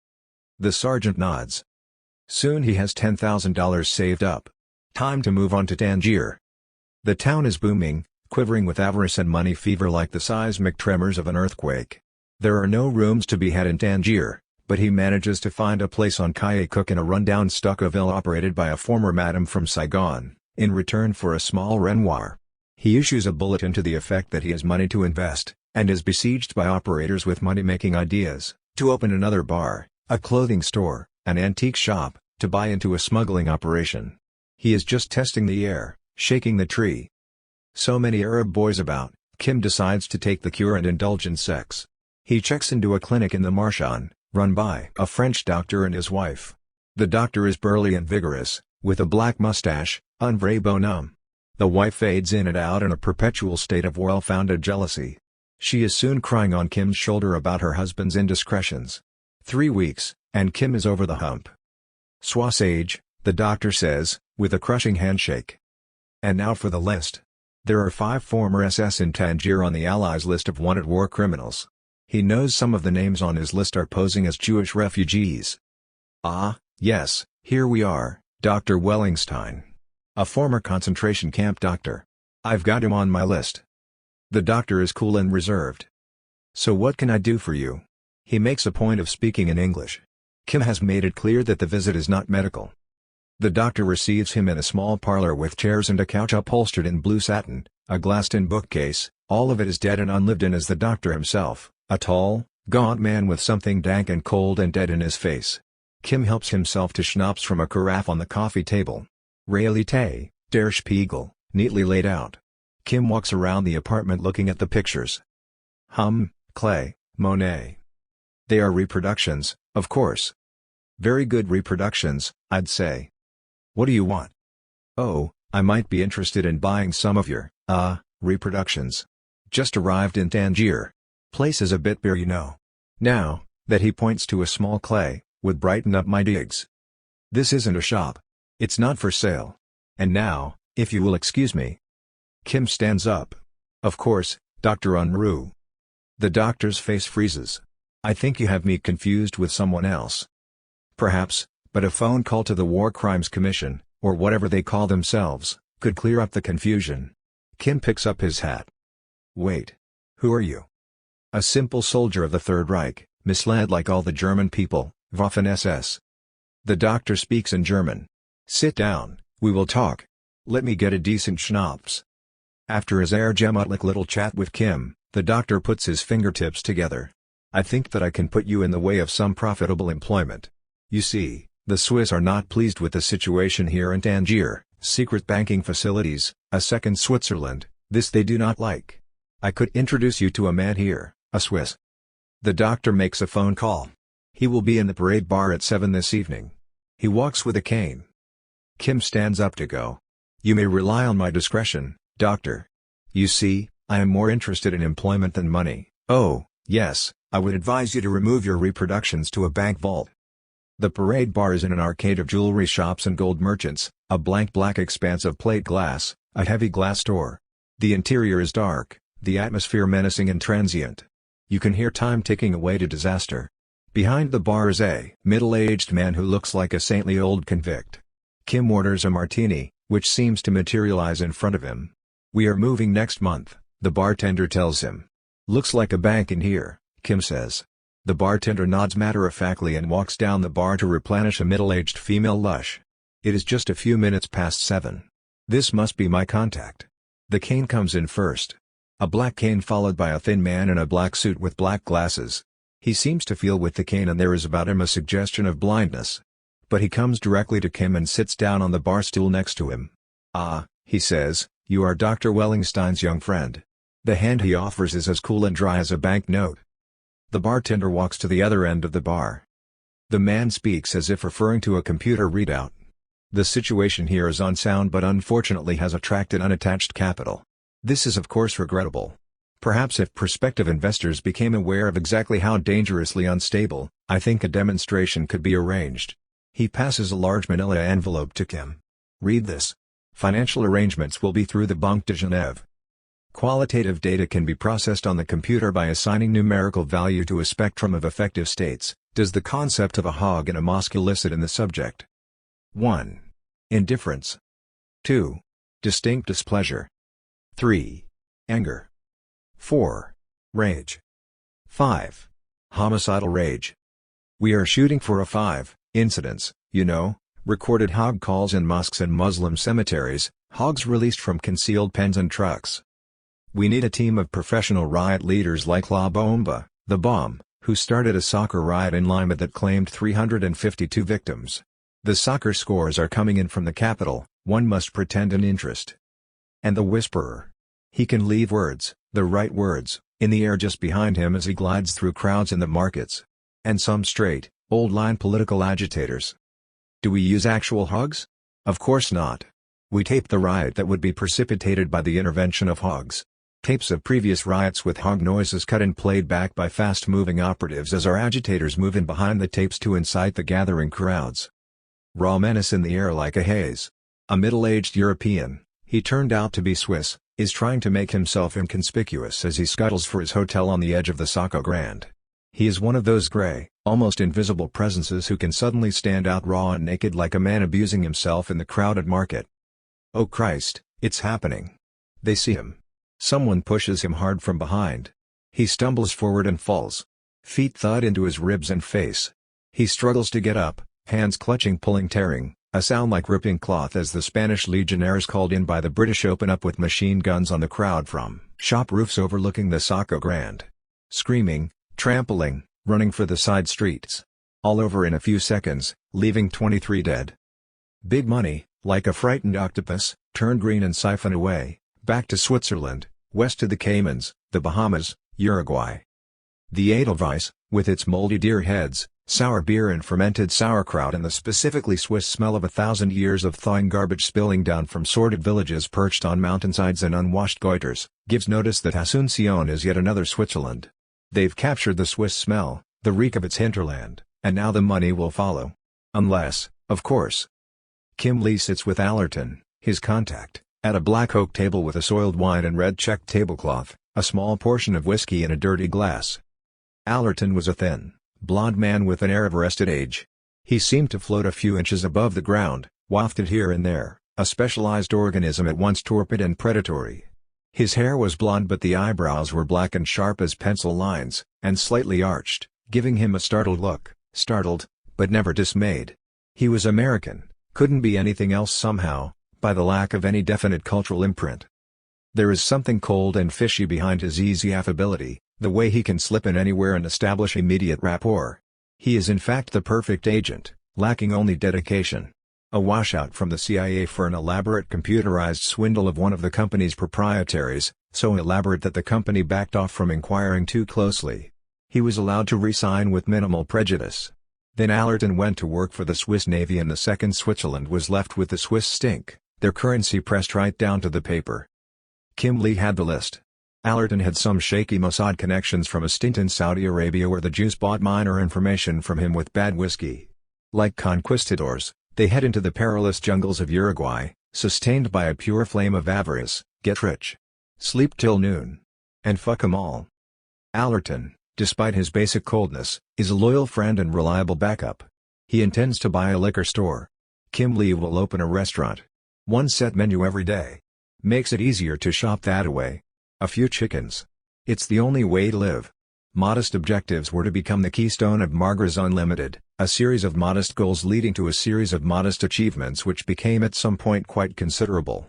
The sergeant nods. Soon he has $10,000 saved up. Time to move on to Tangier. The town is booming, quivering with avarice and money fever like the seismic tremors of an earthquake. There are no rooms to be had in Tangier, but he manages to find a place on Kaye Cook in a rundown stucco villa operated by a former madam from Saigon, in return for a small Renoir. He issues a bulletin to the effect that he has money to invest, and is besieged by operators with money-making ideas, to open another bar, a clothing store, an antique shop, to buy into a smuggling operation. He is just testing the air, shaking the tree. So many Arab boys about, Kim decides to take the cure and indulge in sex. He checks into a clinic in the Marchand, run by a French doctor and his wife. The doctor is burly and vigorous, with a black mustache, un vrai bonhomme. The wife fades in and out in a perpetual state of well-founded jealousy. She is soon crying on Kim's shoulder about her husband's indiscretions. 3 weeks, and Kim is over the hump. Sois sage, the doctor says, with a crushing handshake. And now for the list. There are 5 former SS in Tangier on the Allies' list of wanted war criminals. He knows some of the names on his list are posing as Jewish refugees. Ah, yes, here we are, Dr. Wellingstein. A former concentration camp doctor. I've got him on my list. The doctor is cool and reserved. So what can I do for you? He makes a point of speaking in English. Kim has made it clear that the visit is not medical. The doctor receives him in a small parlor with chairs and a couch upholstered in blue satin, a glassed-in bookcase. All of it is dead and unlived in as the doctor himself, a tall, gaunt man with something dank and cold and dead in his face. Kim helps himself to schnapps from a carafe on the coffee table. Realité, Der Spiegel, neatly laid out. Kim walks around the apartment looking at the pictures. Klee, Monet. They are reproductions, of course. Very good reproductions, I'd say. What do you want? Oh, I might be interested in buying some of your, reproductions. Just arrived in Tangier. Place is a bit bare, you know. Now, that he points to a small Klee, would brighten up my digs. This isn't a shop. It's not for sale. And now, if you will excuse me. Kim stands up. Of course, Dr. Unruh. The doctor's face freezes. I think you have me confused with someone else. Perhaps, but a phone call to the War Crimes Commission, or whatever they call themselves, could clear up the confusion. Kim picks up his hat. Wait. Who are you? A simple soldier of the Third Reich, misled like all the German people, Waffen-SS. The doctor speaks in German. Sit down, we will talk. Let me get a decent schnapps. After his gemütlich little chat with Kim, the doctor puts his fingertips together. I think that I can put you in the way of some profitable employment. You see, the Swiss are not pleased with the situation here in Tangier, secret banking facilities, a second Switzerland, this they do not like. I could introduce you to a man here, a Swiss. The doctor makes a phone call. He will be in the parade bar at 7 this evening. He walks with a cane. Kim stands up to go. You may rely on my discretion, doctor. You see, I am more interested in employment than money. Oh, yes, I would advise you to remove your reproductions to a bank vault. The parade bar is in an arcade of jewelry shops and gold merchants, a blank black expanse of plate glass, a heavy glass door. The interior is dark, the atmosphere menacing and transient. You can hear time ticking away to disaster. Behind the bar is a middle-aged man who looks like a saintly old convict. Kim orders a martini, which seems to materialize in front of him. We are moving next month, the bartender tells him. Looks like a bank in here, Kim says. The bartender nods matter-of-factly and walks down the bar to replenish a middle-aged female lush. It is just a few minutes past 7. This must be my contact. The cane comes in first. A black cane followed by a thin man in a black suit with black glasses. He seems to feel with the cane and there is about him a suggestion of blindness. But he comes directly to Kim and sits down on the bar stool next to him. "Ah," he says, "you are Dr. Wellingstein's young friend." The hand he offers is as cool and dry as a banknote. The bartender walks to the other end of the bar. The man speaks as if referring to a computer readout. The situation here is unsound but unfortunately has attracted unattached capital. This is of course regrettable. Perhaps if prospective investors became aware of exactly how dangerously unstable, I think a demonstration could be arranged. He passes a large manila envelope to Kim. "Read this. Financial arrangements will be through the Banque de Genève. Qualitative data can be processed on the computer by assigning numerical value to a spectrum of effective states. Does the concept of a hog in a mosque elicit in the subject? 1. Indifference. 2. Distinct displeasure. 3. Anger. 4. Rage. 5. Homicidal rage. We are shooting for a 5 incidents, you know, recorded hog calls in mosques and Muslim cemeteries, hogs released from concealed pens and trucks. We need a team of professional riot leaders like La Bomba, the bomb, who started a soccer riot in Lima that claimed 352 victims. The soccer scores are coming in from the capital, one must pretend an interest. And the whisperer. He can leave words, the right words, in the air just behind him as he glides through crowds in the markets. And some straight, old-line political agitators. Do we use actual hogs? Of course not. We tape the riot that would be precipitated by the intervention of hogs. Tapes of previous riots with hog noises cut and played back by fast-moving operatives as our agitators move in behind the tapes to incite the gathering crowds. Raw menace in the air like a haze. A middle-aged European, he turned out to be Swiss, is trying to make himself inconspicuous as he scuttles for his hotel on the edge of the Saco Grande. He is one of those gray, almost invisible presences who can suddenly stand out raw and naked like a man abusing himself in the crowded market. Oh Christ, it's happening. They see him. Someone pushes him hard from behind. He stumbles forward and falls. Feet thud into his ribs and face. He struggles to get up, hands clutching, pulling, tearing, a sound like ripping cloth as the Spanish legionnaires called in by the British open up with machine guns on the crowd from shop roofs overlooking the Saco Grande. Screaming, trampling, running for the side streets. All over in a few seconds, leaving 23 dead. Big money, like a frightened octopus, turned green and siphoned away, back to Switzerland, west to the Caymans, the Bahamas, Uruguay. The Edelweiss, with its moldy deer heads, sour beer and fermented sauerkraut and the specifically Swiss smell of 1,000 years of thawing garbage spilling down from sordid villages perched on mountainsides and unwashed goiters, gives notice that Asuncion is yet another Switzerland. They've captured the Swiss smell, the reek of its hinterland, and now the money will follow. Unless, of course. Kim Lee sits with Allerton, his contact, at a black oak table with a soiled wine and red checked tablecloth, a small portion of whiskey in a dirty glass. Allerton was a thin, blond man with an air of arrested age. He seemed to float a few inches above the ground, wafted here and there, a specialized organism at once torpid and predatory. His hair was blond but the eyebrows were black and sharp as pencil lines, and slightly arched, giving him a startled look, startled, but never dismayed. He was American, couldn't be anything else somehow, by the lack of any definite cultural imprint. There is something cold and fishy behind his easy affability, the way he can slip in anywhere and establish immediate rapport. He is in fact the perfect agent, lacking only dedication. A washout from the CIA for an elaborate computerized swindle of one of the company's proprietaries, so elaborate that the company backed off from inquiring too closely. He was allowed to resign with minimal prejudice. Then Allerton went to work for the Swiss Navy and the second Switzerland was left with the Swiss stink, their currency pressed right down to the paper. Kim Lee had the list. Allerton had some shaky Mossad connections from a stint in Saudi Arabia where the Jews bought minor information from him with bad whiskey. Like conquistadors, they head into the perilous jungles of Uruguay, sustained by a pure flame of avarice, get rich, sleep till noon, and fuck 'em all. Allerton, despite his basic coldness, is a loyal friend and reliable backup. He intends to buy a liquor store. Kim Lee will open a restaurant. One set menu every day. Makes it easier to shop that away. A few chickens. It's the only way to live. Modest objectives were to become the keystone of Margras Unlimited, a series of modest goals leading to a series of modest achievements which became at some point quite considerable.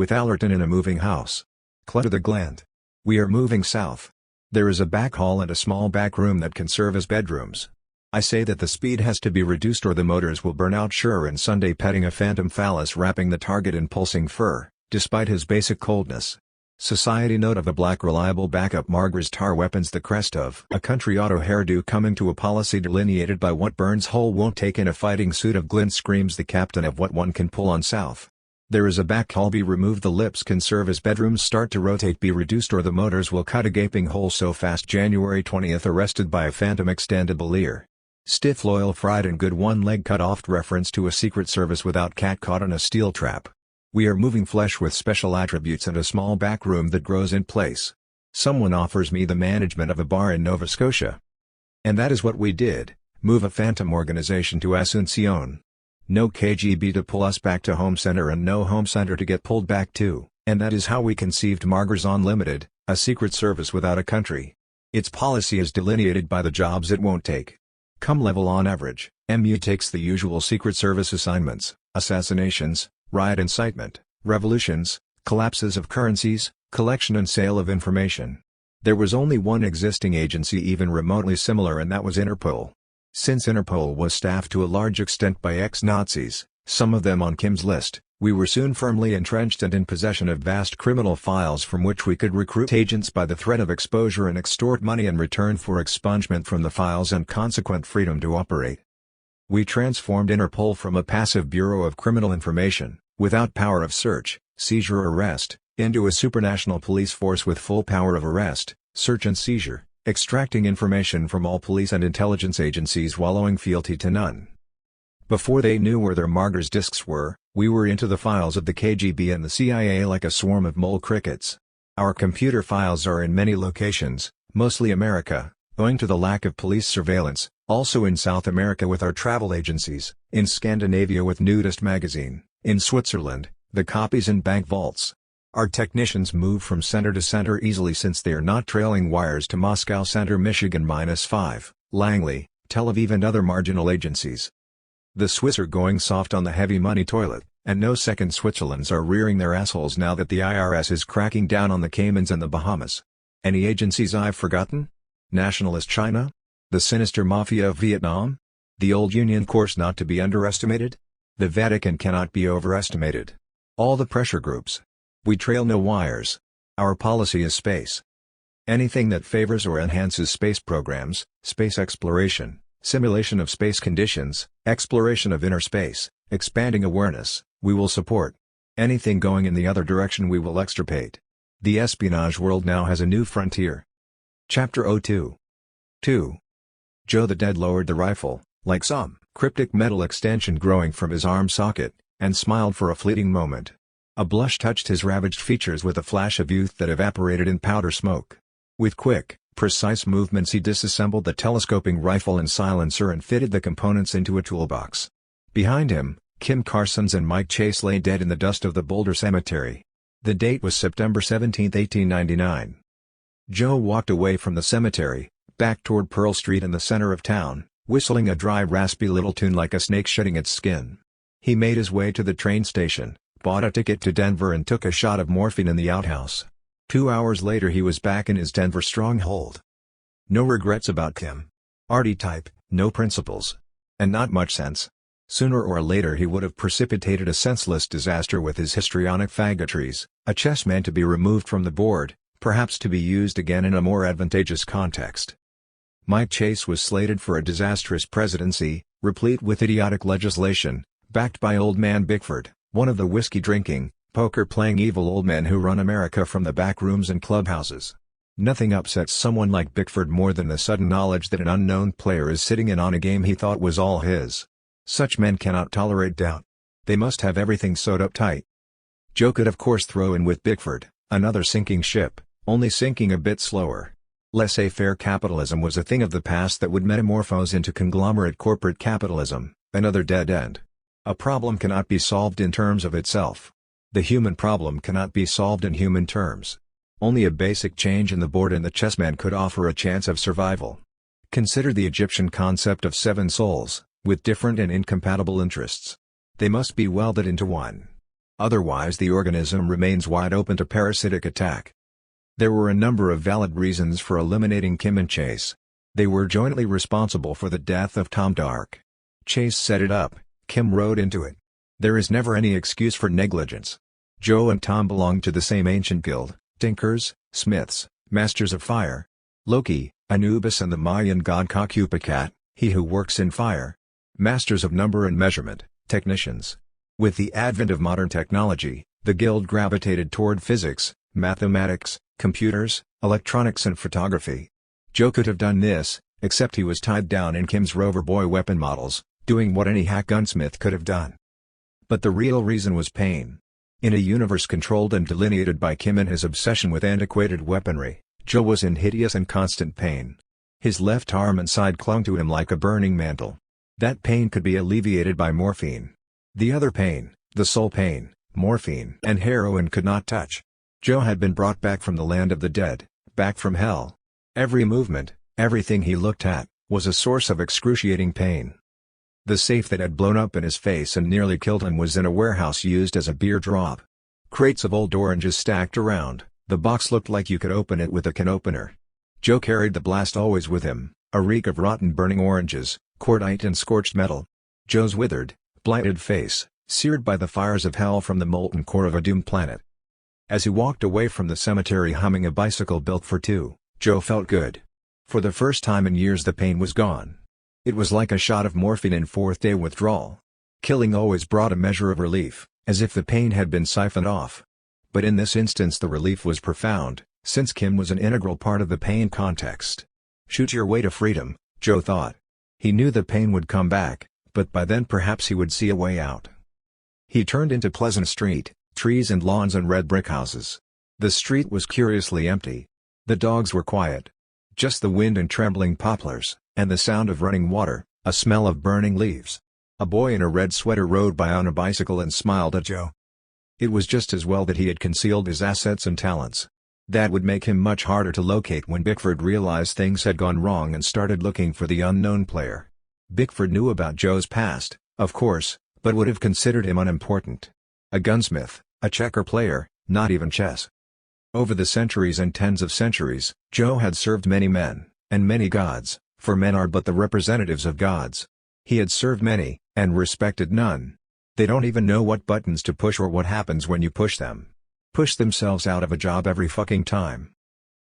With Allerton in a moving house. Clutter the gland. We are moving south. There is a back hall and a small back room that can serve as bedrooms. I say that the speed has to be reduced or the motors will burn out. Sure, and Sunday petting a phantom phallus wrapping the target in pulsing fur, despite his basic coldness. Society note of a black reliable backup. Margar's tar weapons, the crest of a country auto hairdo coming to a policy delineated by what Burns Hole won't take in a fighting suit of glint screams the captain of what one can pull on south. There is a back hall. Be removed. The lips can serve as bedrooms. Start to rotate. Be reduced or the motors will cut a gaping hole so fast. January 20th, arrested by a phantom extendable ear. Stiff, loyal, fried and good, one leg cut off. Reference to a Secret Service without cat caught in a steel trap. We are moving flesh with special attributes and a small back room that grows in place. Someone offers me the management of a bar in Nova Scotia. And that is what we did, move a phantom organization to Asuncion. No KGB to pull us back to home center and no home center to get pulled back to, and that is how we conceived Margar's Unlimited, a Secret Service without a country. Its policy is delineated by the jobs it won't take. Come level on average, MU takes the usual Secret Service assignments: assassinations, riot incitement, revolutions, collapses of currencies, collection and sale of information. There was only one existing agency even remotely similar, and that was Interpol. Since Interpol was staffed to a large extent by ex-Nazis, some of them on Kim's list, we were soon firmly entrenched and in possession of vast criminal files from which we could recruit agents by the threat of exposure and extort money in return for expungement from the files and consequent freedom to operate. We transformed Interpol from a passive bureau of criminal information, without power of search, seizure or arrest, into a supranational police force with full power of arrest, search and seizure, extracting information from all police and intelligence agencies while owing fealty to none. Before they knew where their Margar's discs were, we were into the files of the KGB and the CIA like a swarm of mole crickets. Our computer files are in many locations, mostly America, owing to the lack of police surveillance, also in South America with our travel agencies, in Scandinavia with Nudist Magazine, in Switzerland, the copies in bank vaults. Our technicians move from center to center easily since they are not trailing wires to Moscow Center, Michigan -5, Langley, Tel Aviv and other marginal agencies. The Swiss are going soft on the heavy money toilet, and no second Switzerlands are rearing their assholes now that the IRS is cracking down on the Caymans and the Bahamas. Any agencies I've forgotten? Nationalist China? The sinister mafia of Vietnam? The old Union course not to be underestimated? The Vatican cannot be overestimated. All the pressure groups. We trail no wires. Our policy is space. Anything that favors or enhances space programs, space exploration, simulation of space conditions, exploration of inner space, expanding awareness, we will support. Anything going in the other direction we will extirpate. The espionage world now has a new frontier. Chapter 02. 2. Joe the Dead lowered the rifle, like some cryptic metal extension growing from his arm socket, and smiled for a fleeting moment. A blush touched his ravaged features with a flash of youth that evaporated in powder smoke. With quick, precise movements he disassembled the telescoping rifle and silencer and fitted the components into a toolbox. Behind him, Kim Carsons and Mike Chase lay dead in the dust of the Boulder Cemetery. The date was September 17, 1899. Joe walked away from the cemetery, back toward Pearl Street in the center of town, whistling a dry raspy little tune like a snake shedding its skin. He made his way to the train station, bought a ticket to Denver and took a shot of morphine in the outhouse. 2 hours later he was back in his Denver stronghold. No regrets about Kim. Arty type, no principles. And not much sense. Sooner or later he would have precipitated a senseless disaster with his histrionic faggotries, a chessman to be removed from the board, perhaps to be used again in a more advantageous context. Mike Chase was slated for a disastrous presidency, replete with idiotic legislation, backed by Old Man Bickford, one of the whiskey-drinking, poker-playing evil old men who run America from the back rooms and clubhouses. Nothing upsets someone like Bickford more than the sudden knowledge that an unknown player is sitting in on a game he thought was all his. Such men cannot tolerate doubt. They must have everything sewed up tight. Joe could of course throw in with Bickford, another sinking ship, only sinking a bit slower. Laissez-faire capitalism was a thing of the past that would metamorphose into conglomerate corporate capitalism, another dead end. A problem cannot be solved in terms of itself. The human problem cannot be solved in human terms. Only a basic change in the board and the chessman could offer a chance of survival. Consider the Egyptian concept of 7 souls, with different and incompatible interests. They must be welded into one. Otherwise the organism remains wide open to parasitic attack. There were a number of valid reasons for eliminating Kim and Chase. They were jointly responsible for the death of Tom Dark. Chase set it up, Kim rode into it. There is never any excuse for negligence. Joe and Tom belonged to the same ancient guild, Tinkers, Smiths, Masters of Fire. Loki, Anubis and the Mayan god Kakupakat, he who works in fire. Masters of number and measurement, technicians. With the advent of modern technology, the guild gravitated toward physics, mathematics, computers, electronics and photography. Joe could have done this, except he was tied down in Kim's Rover Boy weapon models, doing what any hack gunsmith could have done. But the real reason was pain. In a universe controlled and delineated by Kim and his obsession with antiquated weaponry, Joe was in hideous and constant pain. His left arm and side clung to him like a burning mantle. That pain could be alleviated by morphine. The other pain, the soul pain, morphine and heroin could not touch. Joe had been brought back from the land of the dead, back from hell. Every movement, everything he looked at, was a source of excruciating pain. The safe that had blown up in his face and nearly killed him was in a warehouse used as a beer drop. Crates of old oranges stacked around, the box looked like you could open it with a can opener. Joe carried the blast always with him, a reek of rotten burning oranges, cordite and scorched metal. Joe's withered, blighted face, seared by the fires of hell from the molten core of a doomed planet. As he walked away from the cemetery humming a bicycle built for two, Joe felt good. For the first time in years the pain was gone. It was like a shot of morphine in fourth-day withdrawal. Killing always brought a measure of relief, as if the pain had been siphoned off. But in this instance the relief was profound, since Kim was an integral part of the pain context. Shoot your way to freedom, Joe thought. He knew the pain would come back, but by then perhaps he would see a way out. He turned into Pleasant Street, trees and lawns and red brick houses. The street was curiously empty. The dogs were quiet. Just the wind and trembling poplars, and the sound of running water, a smell of burning leaves. A boy in a red sweater rode by on a bicycle and smiled at Joe. It was just as well that he had concealed his assets and talents. That would make him much harder to locate when Bickford realized things had gone wrong and started looking for the unknown player. Bickford knew about Joe's past, of course, but would have considered him unimportant. A gunsmith, a checker player, not even chess. Over the centuries and tens of centuries, Joe had served many men, and many gods, for men are but the representatives of gods. He had served many, and respected none. They don't even know what buttons to push or what happens when you push them. Push themselves out of a job every fucking time.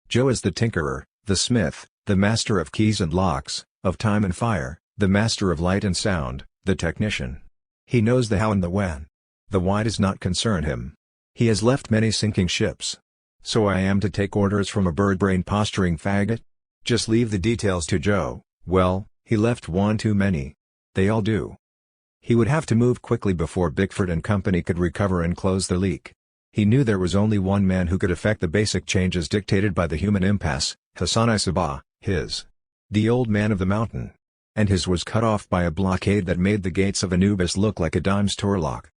Joe is the tinkerer, the smith, the master of keys and locks, of time and fire, the master of light and sound, the technician. He knows the how and the when. The why does not concern him. He has left many sinking ships. So I am to take orders from a bird-brain posturing faggot? Just leave the details to Joe. Well, he left one too many. They all do. He would have to move quickly before Bickford and company could recover and close the leak. He knew there was only one man who could effect the basic changes dictated by the human impasse, Hassan I-Sabah, his. The old man of the mountain. And his was cut off by a blockade that made the gates of Anubis look like a dime store lock.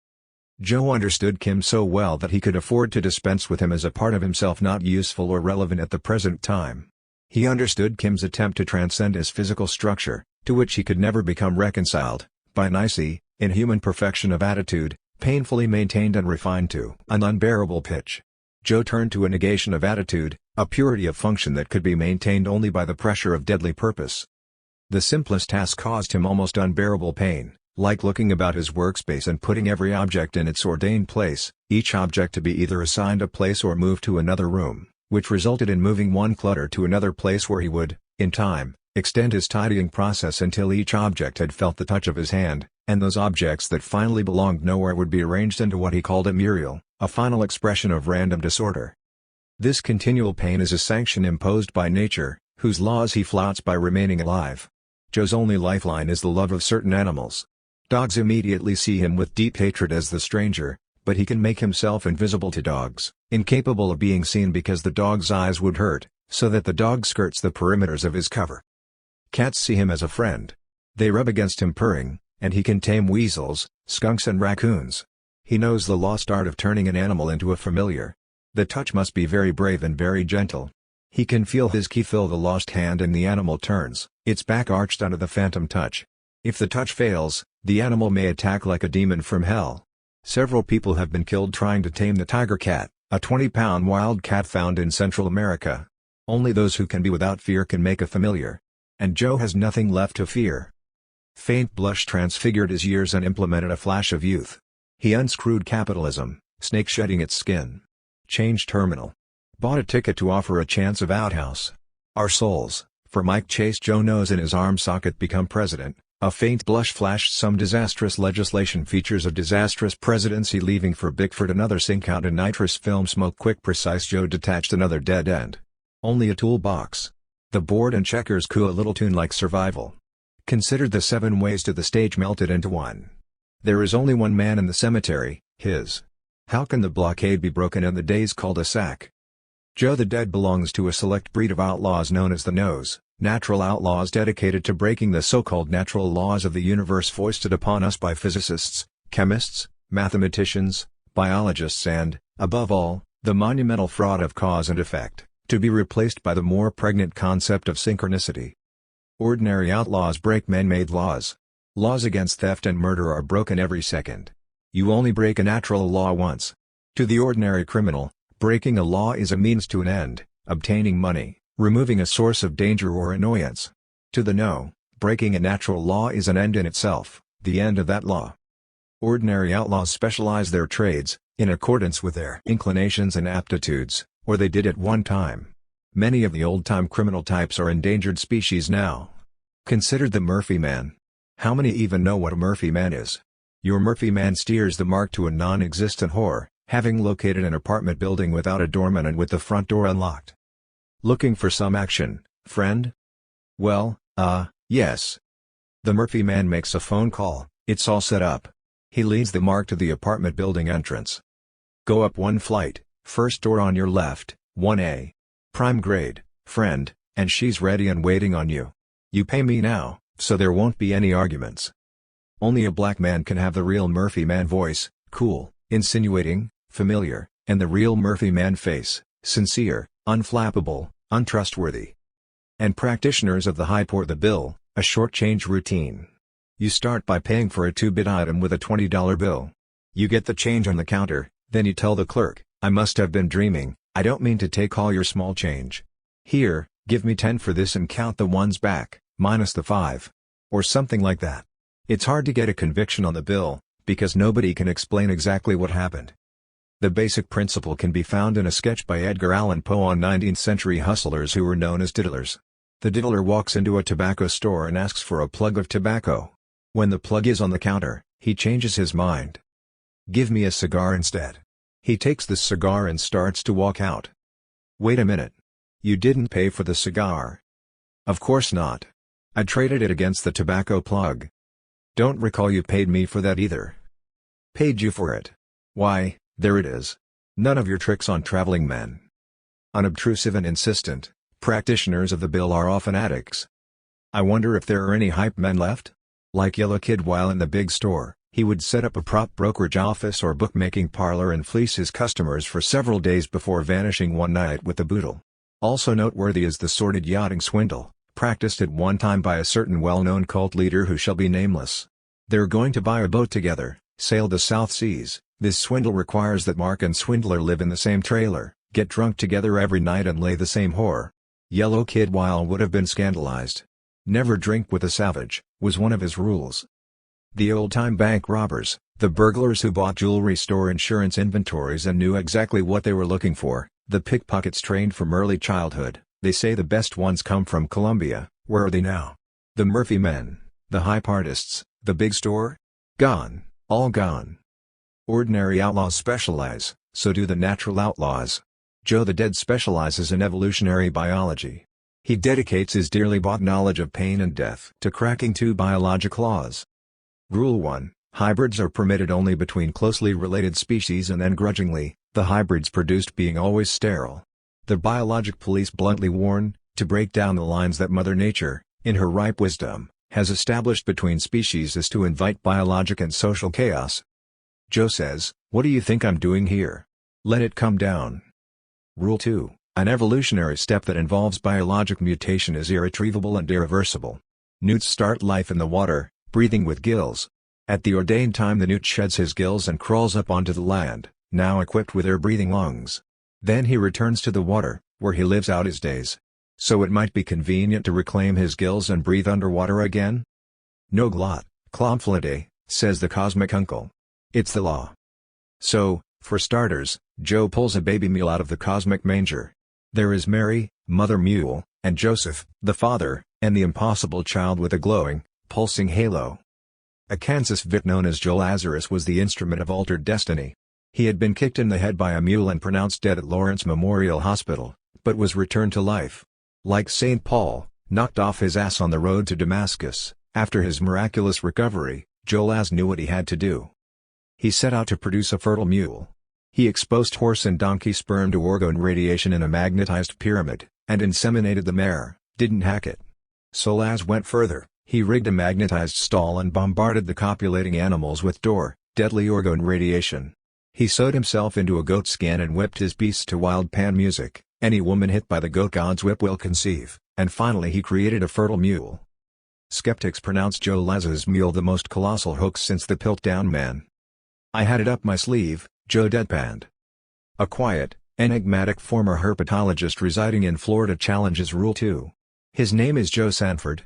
Joe understood Kim so well that he could afford to dispense with him as a part of himself not useful or relevant at the present time. He understood Kim's attempt to transcend his physical structure, to which he could never become reconciled, by an icy, inhuman perfection of attitude, painfully maintained and refined to an unbearable pitch. Joe turned to a negation of attitude, a purity of function that could be maintained only by the pressure of deadly purpose. The simplest task caused him almost unbearable pain, like looking about his workspace and putting every object in its ordained place, each object to be either assigned a place or moved to another room, which resulted in moving one clutter to another place where he would, in time, extend his tidying process until each object had felt the touch of his hand, and those objects that finally belonged nowhere would be arranged into what he called a muriel, a final expression of random disorder. This continual pain is a sanction imposed by nature, whose laws he flouts by remaining alive. Joe's only lifeline is the love of certain animals. Dogs immediately see him with deep hatred as the stranger, but he can make himself invisible to dogs, incapable of being seen because the dog's eyes would hurt, so that the dog skirts the perimeters of his cover. Cats see him as a friend. They rub against him purring, and he can tame weasels, skunks and raccoons. He knows the lost art of turning an animal into a familiar. The touch must be very brave and very gentle. He can feel his key fill the lost hand and the animal turns, its back arched under the phantom touch. If the touch fails, the animal may attack like a demon from hell. Several people have been killed trying to tame the tiger cat, a 20-pound wild cat found in Central America. Only those who can be without fear can make a familiar. And Joe has nothing left to fear. Faint blush transfigured his years and implemented a flash of youth. He unscrewed capitalism, snake shedding its skin. Changed terminal. Bought a ticket to offer a chance of outhouse. Our souls, for Mike Chase. Joe knows in his arm socket become president. A faint blush flashed some disastrous legislation features a disastrous presidency leaving for Bickford another sink out in nitrous film smoke quick precise Joe detached another dead end. Only a toolbox. The board and checkers coup a little tune like survival. Considered the 7 ways to the stage melted into one. There is only one man in the cemetery, his. How can the blockade be broken in the day's cul-de-sac? Joe the Dead belongs to a select breed of outlaws known as the Nose. Natural outlaws dedicated to breaking the so-called natural laws of the universe foisted upon us by physicists, chemists, mathematicians, biologists and, above all, the monumental fraud of cause and effect, to be replaced by the more pregnant concept of synchronicity. Ordinary outlaws break man-made laws. Laws against theft and murder are broken every second. You only break a natural law once. To the ordinary criminal, breaking a law is a means to an end, obtaining money, removing a source of danger or annoyance. To the no, breaking a natural law is an end in itself, the end of that law. Ordinary outlaws specialize their trades, in accordance with their inclinations and aptitudes, or they did at one time. Many of the old-time criminal types are endangered species now. Consider the Murphy Man. How many even know what a Murphy Man is? Your Murphy Man steers the mark to a non-existent whore, having located an apartment building without a doorman and with the front door unlocked. Looking for some action, friend? Well, yes. The Murphy Man makes a phone call, it's all set up. He leads the mark to the apartment building entrance. Go up 1 flight, first door on your left, 1A. Prime grade, friend, and she's ready and waiting on you. You pay me now, so there won't be any arguments. Only a black man can have the real Murphy Man voice, cool, insinuating, familiar, and the real Murphy Man face, sincere, unflappable, untrustworthy. And practitioners of the high port the bill, a short change routine. You start by paying for a 2-bit item with a $20 bill. You get the change on the counter, then you tell the clerk, I must have been dreaming, I don't mean to take all your small change. Here, give me 10 for this and count the ones back, minus the 5. Or something like that. It's hard to get a conviction on the bill, because nobody can explain exactly what happened. The basic principle can be found in a sketch by Edgar Allan Poe on 19th-century hustlers who were known as diddlers. The diddler walks into a tobacco store and asks for a plug of tobacco. When the plug is on the counter, he changes his mind. Give me a cigar instead. He takes the cigar and starts to walk out. Wait a minute. You didn't pay for the cigar. Of course not. I traded it against the tobacco plug. Don't recall you paid me for that either. Paid you for it. Why, there it is. None of your tricks on traveling men. Unobtrusive and insistent, practitioners of the bill are often addicts. I wonder if there are any hype men left? Like Yellow Kid while in the big store, he would set up a prop brokerage office or bookmaking parlor and fleece his customers for several days before vanishing one night with the boodle. Also noteworthy is the sordid yachting swindle, practiced at one time by a certain well-known cult leader who shall be nameless. They're going to buy a boat together, sail the South Seas. This swindle requires that Mark and Swindler live in the same trailer, get drunk together every night and lay the same whore. Yellow Kid while would have been scandalized. Never drink with a savage, was one of his rules. The old-time bank robbers, the burglars who bought jewelry store insurance inventories and knew exactly what they were looking for, the pickpockets trained from early childhood, they say the best ones come from Colombia. Where are they now? The Murphy men, the hype artists, the big store? Gone, all gone. Ordinary outlaws specialize, so do the natural outlaws. Joe the Dead specializes in evolutionary biology. He dedicates his dearly bought knowledge of pain and death to cracking 2 biologic laws. Rule 1, hybrids are permitted only between closely related species and then grudgingly, the hybrids produced being always sterile. The biologic police bluntly warn, to break down the lines that Mother Nature, in her ripe wisdom, has established between species is to invite biologic and social chaos. Joe says, what do you think I'm doing here? Let it come down. Rule 2, an evolutionary step that involves biologic mutation is irretrievable and irreversible. Newts start life in the water, breathing with gills. At the ordained time the newt sheds his gills and crawls up onto the land, now equipped with air-breathing lungs. Then he returns to the water, where he lives out his days. So it might be convenient to reclaim his gills and breathe underwater again? No glot, clomflidae, says the cosmic uncle. It's the law. So, for starters, Joe pulls a baby mule out of the cosmic manger. There is Mary, mother mule, and Joseph, the father, and the impossible child with a glowing, pulsing halo. A Kansas Vit known as Joe Lazarus was the instrument of altered destiny. He had been kicked in the head by a mule and pronounced dead at Lawrence Memorial Hospital, but was returned to life. Like St. Paul, knocked off his ass on the road to Damascus, after his miraculous recovery, Joe Laz knew what he had to do. He set out to produce a fertile mule. He exposed horse and donkey sperm to orgone radiation in a magnetized pyramid, and inseminated the mare, didn't hack it. So Laz went further, he rigged a magnetized stall and bombarded the copulating animals with deadly orgone radiation. He sewed himself into a goat skin and whipped his beasts to wild pan music. Any woman hit by the goat god's whip will conceive, and finally he created a fertile mule. Skeptics pronounce Joe Laz's mule the most colossal hoax since the Piltdown Man. I had it up my sleeve, Joe deadpanned. A quiet, enigmatic former herpetologist residing in Florida challenges Rule 2. His name is Joe Sanford.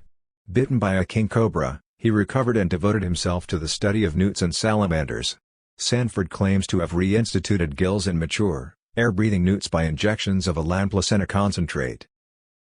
Bitten by a king cobra, he recovered and devoted himself to the study of newts and salamanders. Sanford claims to have reinstituted gills in mature, air-breathing newts by injections of a land placenta concentrate.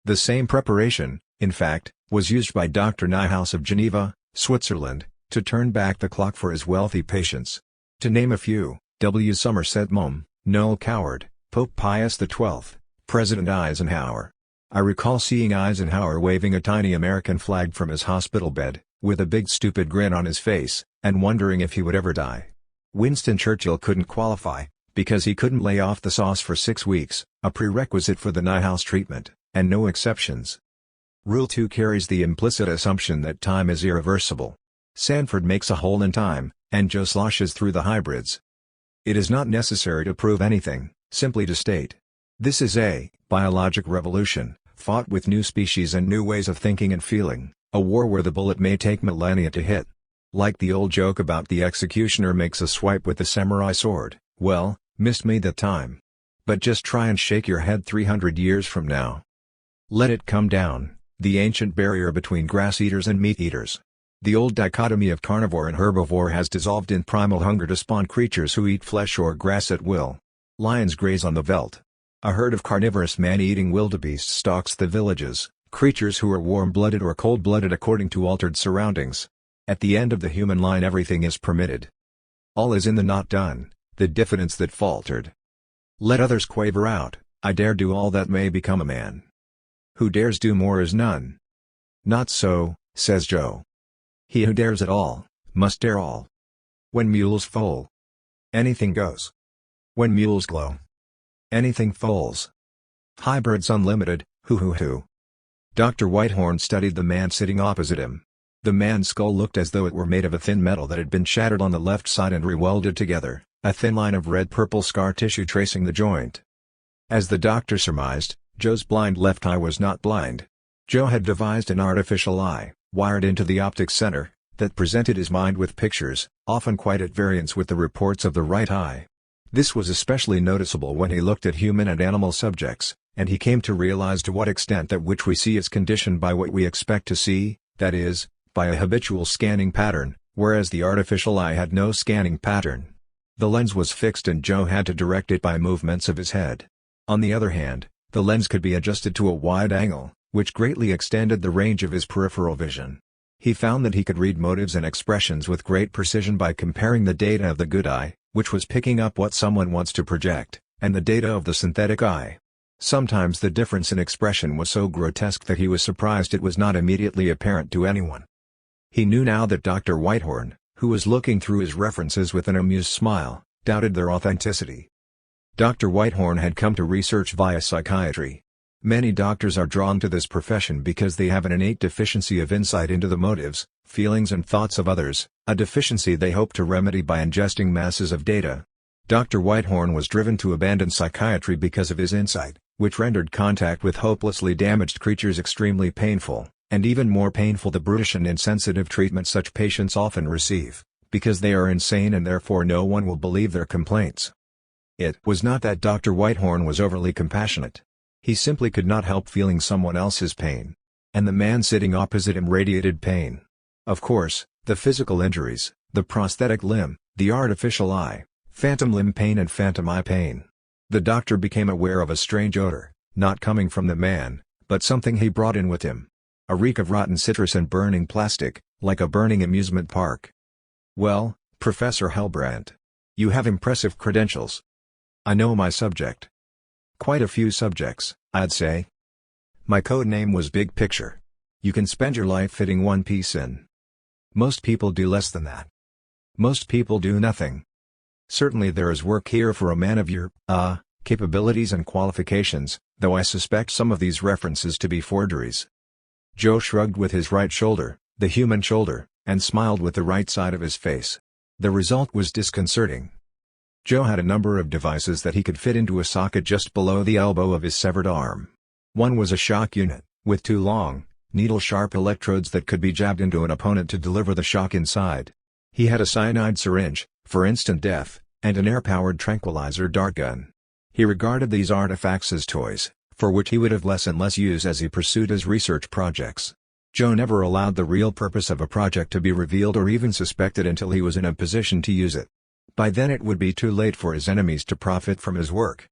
The same preparation, in fact, was used by Dr. Niehaus of Geneva, Switzerland, to turn back the clock for his wealthy patients. To name a few, W. Somerset Maugham, Noel Coward, Pope Pius XII, President Eisenhower. I recall seeing Eisenhower waving a tiny American flag from his hospital bed, with a big stupid grin on his face, and wondering if he would ever die. Winston Churchill couldn't qualify, because he couldn't lay off the sauce for 6 weeks, a prerequisite for the Niehaus treatment, and no exceptions. Rule 2 carries the implicit assumption that time is irreversible. Sanford makes a hole in time, and Joe sloshes through the hybrids. It is not necessary to prove anything, simply to state. This is a biologic revolution, fought with new species and new ways of thinking and feeling, a war where the bullet may take millennia to hit. Like the old joke about the executioner makes a swipe with the samurai sword, well, missed me that time. But just try and shake your head 300 years from now. Let it come down, the ancient barrier between grass-eaters and meat-eaters. The old dichotomy of carnivore and herbivore has dissolved in primal hunger to spawn creatures who eat flesh or grass at will. Lions graze on the veldt. A herd of carnivorous man-eating wildebeest stalks the villages, creatures who are warm-blooded or cold-blooded according to altered surroundings. At the end of the human line everything is permitted. All is in the not done, the diffidence that faltered. Let others quaver out, I dare do all that may become a man. Who dares do more is none. Not so, says Joe. He who dares at all, must dare all. When mules foal, anything goes. When mules glow, anything foals. Hybrids Unlimited, hoo. Dr. Whitehorn studied the man sitting opposite him. The man's skull looked as though it were made of a thin metal that had been shattered on the left side and rewelded together, a thin line of red-purple scar tissue tracing the joint. As the doctor surmised, Joe's blind left eye was not blind. Joe had devised an artificial eye, wired into the optic center, that presented his mind with pictures, often quite at variance with the reports of the right eye. This was especially noticeable when he looked at human and animal subjects, and he came to realize to what extent that which we see is conditioned by what we expect to see, that is, by a habitual scanning pattern, whereas the artificial eye had no scanning pattern. The lens was fixed and Joe had to direct it by movements of his head. On the other hand, the lens could be adjusted to a wide angle, which greatly extended the range of his peripheral vision. He found that he could read motives and expressions with great precision by comparing the data of the good eye, which was picking up what someone wants to project, and the data of the synthetic eye. Sometimes the difference in expression was so grotesque that he was surprised it was not immediately apparent to anyone. He knew now that Dr. Whitehorn, who was looking through his references with an amused smile, doubted their authenticity. Dr. Whitehorn had come to research via psychiatry. Many doctors are drawn to this profession because they have an innate deficiency of insight into the motives, feelings and thoughts of others, a deficiency they hope to remedy by ingesting masses of data. Dr. Whitehorn was driven to abandon psychiatry because of his insight, which rendered contact with hopelessly damaged creatures extremely painful, and even more painful the brutish and insensitive treatment such patients often receive. because they are insane and therefore no one will believe their complaints. It was not that Dr. Whitehorn was overly compassionate. He simply could not help feeling someone else's pain. And the man sitting opposite him radiated pain. Of course, the physical injuries, the prosthetic limb, the artificial eye, phantom limb pain and phantom eye pain. The doctor became aware of a strange odor, not coming from the man, but something he brought in with him. A reek of rotten citrus and burning plastic, like a burning amusement park. "Well, Professor Hellbrandt. You have impressive credentials." "I know my subject." "Quite a few subjects, I'd say." "My code name was Big Picture. You can spend your life fitting one piece in." "Most people do less than that." "Most people do nothing." "Certainly there is work here for a man of your, capabilities and qualifications, though I suspect some of these references to be forgeries." Joe shrugged with his right shoulder, the human shoulder, and smiled with the right side of his face. The result was disconcerting. Joe had a number of devices that he could fit into a socket just below the elbow of his severed arm. One was a shock unit, with two long, needle-sharp electrodes that could be jabbed into an opponent to deliver the shock inside. He had a cyanide syringe, for instant death, and an air-powered tranquilizer dart gun. He regarded these artifacts as toys, for which he would have less and less use as he pursued his research projects. Joe never allowed the real purpose of a project to be revealed or even suspected until he was in a position to use it. By then it would be too late for his enemies to profit from his work.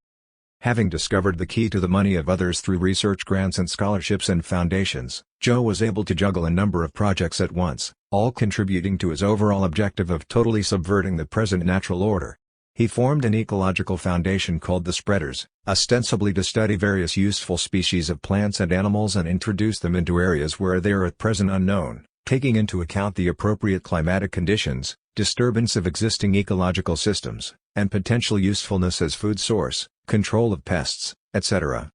Having discovered the key to the money of others through research grants and scholarships and foundations, Joe was able to juggle a number of projects at once, all contributing to his overall objective of totally subverting the present natural order. He formed an ecological foundation called the Spreaders, ostensibly to study various useful species of plants and animals and introduce them into areas where they are at present unknown, taking into account the appropriate climatic conditions, disturbance of existing ecological systems, and potential usefulness as food source, control of pests, etc.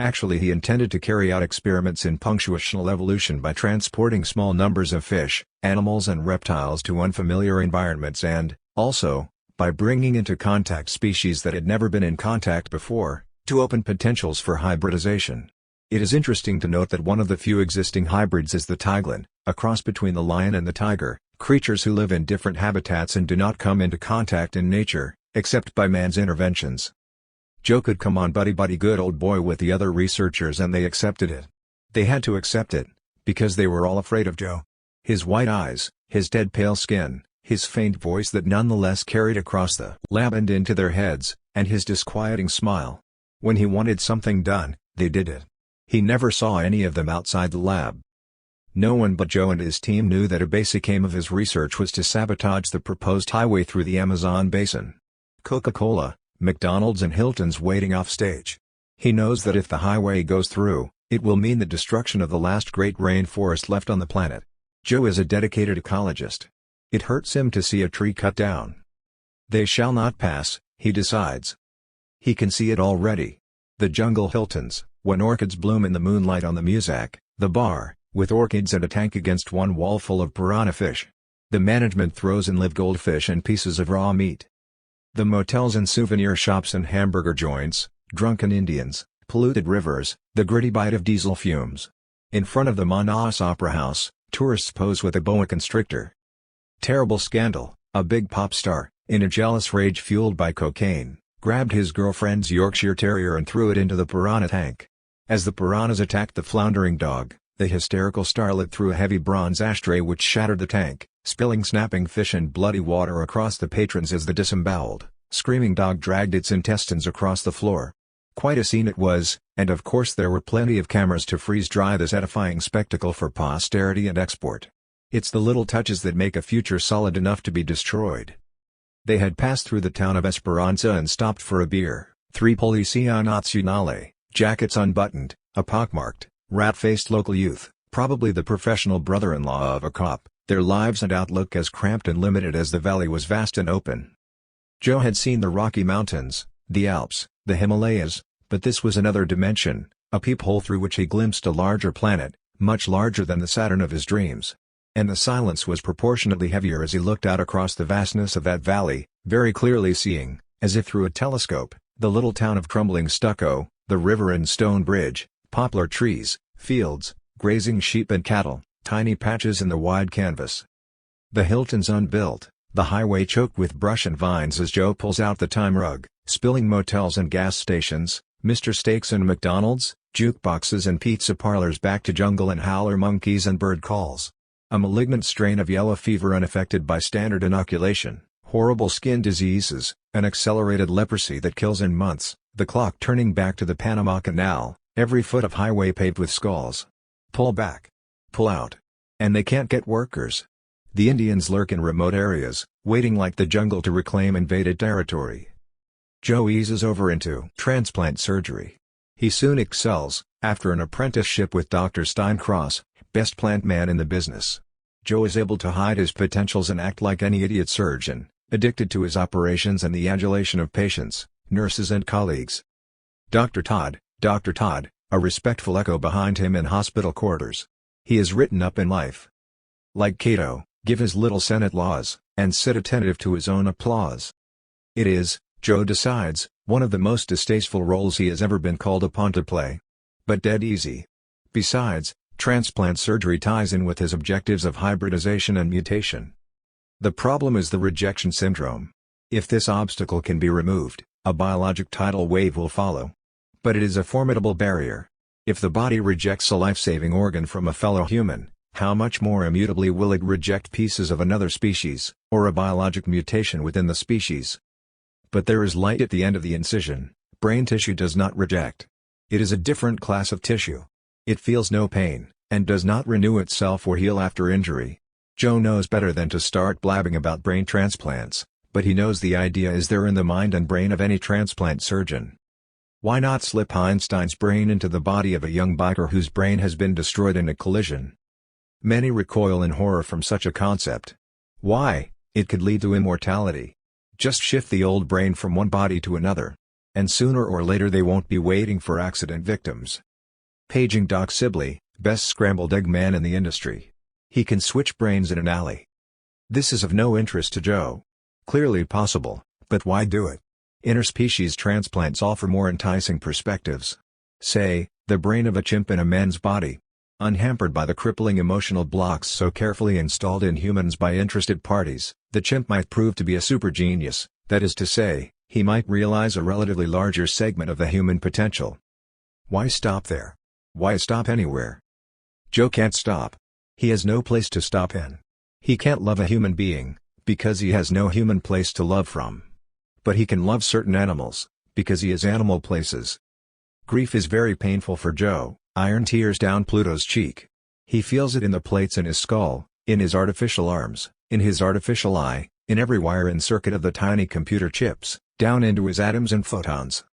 Actually, he intended to carry out experiments in punctuational evolution by transporting small numbers of fish, animals and reptiles to unfamiliar environments and, also, by bringing into contact species that had never been in contact before, to open potentials for hybridization. It is interesting to note that one of the few existing hybrids is the tiglin, a cross between the lion and the tiger, creatures who live in different habitats and do not come into contact in nature, except by man's interventions. Joe could come on buddy good old boy with the other researchers and they accepted it. They had to accept it, because they were all afraid of Joe. His white eyes, his dead pale skin, his faint voice that nonetheless carried across the lab and into their heads, and his disquieting smile. When he wanted something done, they did it. He never saw any of them outside the lab. No one but Joe and his team knew that a basic aim of his research was to sabotage the proposed highway through the Amazon basin. Coca-Cola, McDonald's and Hilton's waiting off stage. He knows that if the highway goes through, it will mean the destruction of the last great rainforest left on the planet. Joe is a dedicated ecologist. It hurts him to see a tree cut down. They shall not pass, he decides. He can see it already. The jungle Hiltons, when orchids bloom in the moonlight on the Muzak, the bar, with orchids and a tank against one wall full of piranha fish. The management throws in live goldfish and pieces of raw meat. The motels and souvenir shops and hamburger joints, drunken Indians, polluted rivers, the gritty bite of diesel fumes. In front of the Manaus Opera House, tourists pose with a boa constrictor. Terrible scandal, a big pop star, in a jealous rage fueled by cocaine, grabbed his girlfriend's Yorkshire Terrier and threw it into the piranha tank. As the piranhas attacked the floundering dog, the hysterical starlet threw a heavy bronze ashtray which shattered the tank, spilling snapping fish and bloody water across the patrons as the disemboweled, screaming dog dragged its intestines across the floor. Quite a scene it was, and of course there were plenty of cameras to freeze-dry this edifying spectacle for posterity and export. It's the little touches that make a future solid enough to be destroyed. They had passed through the town of Esperanza and stopped for a beer. 3 Policía Nacional, jackets unbuttoned, a pockmarked, rat-faced local youth, probably the professional brother-in-law of a cop, their lives and outlook as cramped and limited as the valley was vast and open. Joe had seen the Rocky Mountains, the Alps, the Himalayas, but this was another dimension, a peephole through which he glimpsed a larger planet, much larger than the Saturn of his dreams. And the silence was proportionately heavier as he looked out across the vastness of that valley, very clearly seeing, as if through a telescope, the little town of crumbling stucco, the river and stone bridge, poplar trees, fields, grazing sheep and cattle, tiny patches in the wide canvas. The Hilton's unbuilt, the highway choked with brush and vines as Joe pulls out the time rug, spilling motels and gas stations, Mr. Steaks and McDonald's, jukeboxes and pizza parlors back to jungle and howler monkeys and bird calls. A malignant strain of yellow fever unaffected by standard inoculation, horrible skin diseases, an accelerated leprosy that kills in months, the clock turning back to the Panama Canal, every foot of highway paved with skulls. Pull back. Pull out. And they can't get workers. The Indians lurk in remote areas, waiting like the jungle to reclaim invaded territory. Joe eases over into transplant surgery. He soon excels, after an apprenticeship with Dr. Steincross, best plant man in the business. Joe is able to hide his potentials and act like any idiot surgeon, addicted to his operations and the adulation of patients, nurses and colleagues. Dr. Todd, a respectful echo behind him in hospital quarters. He is written up in life. Like Cato, give his little Senate laws, and sit attentive to his own applause. It is, Joe decides, one of the most distasteful roles he has ever been called upon to play. But dead easy. Besides, transplant surgery ties in with his objectives of hybridization and mutation. The problem is the rejection syndrome. If this obstacle can be removed, a biologic tidal wave will follow. But it is a formidable barrier. If the body rejects a life-saving organ from a fellow human, how much more immutably will it reject pieces of another species, or a biologic mutation within the species? But there is light at the end of the incision. Brain tissue does not reject. It is a different class of tissue. It feels no pain, and does not renew itself or heal after injury. Joe knows better than to start blabbing about brain transplants, but he knows the idea is there in the mind and brain of any transplant surgeon. Why not slip Einstein's brain into the body of a young biker whose brain has been destroyed in a collision? Many recoil in horror from such a concept. Why? It could lead to immortality. Just shift the old brain from one body to another. And sooner or later they won't be waiting for accident victims. Paging Doc Sibley, best scrambled egg man in the industry. He can switch brains in an alley. This is of no interest to Joe. Clearly possible, but why do it? Interspecies transplants offer more enticing perspectives. Say, the brain of a chimp in a man's body. Unhampered by the crippling emotional blocks so carefully installed in humans by interested parties, the chimp might prove to be a super genius, that is to say, he might realize a relatively larger segment of the human potential. Why stop there? Why stop anywhere? Joe can't stop. He has no place to stop in. He can't love a human being, because he has no human place to love from. But he can love certain animals, because he has animal places. Grief is very painful for Joe, iron tears down Pluto's cheek. He feels it in the plates in his skull, in his artificial arms, in his artificial eye, in every wire and circuit of the tiny computer chips, down into his atoms and photons.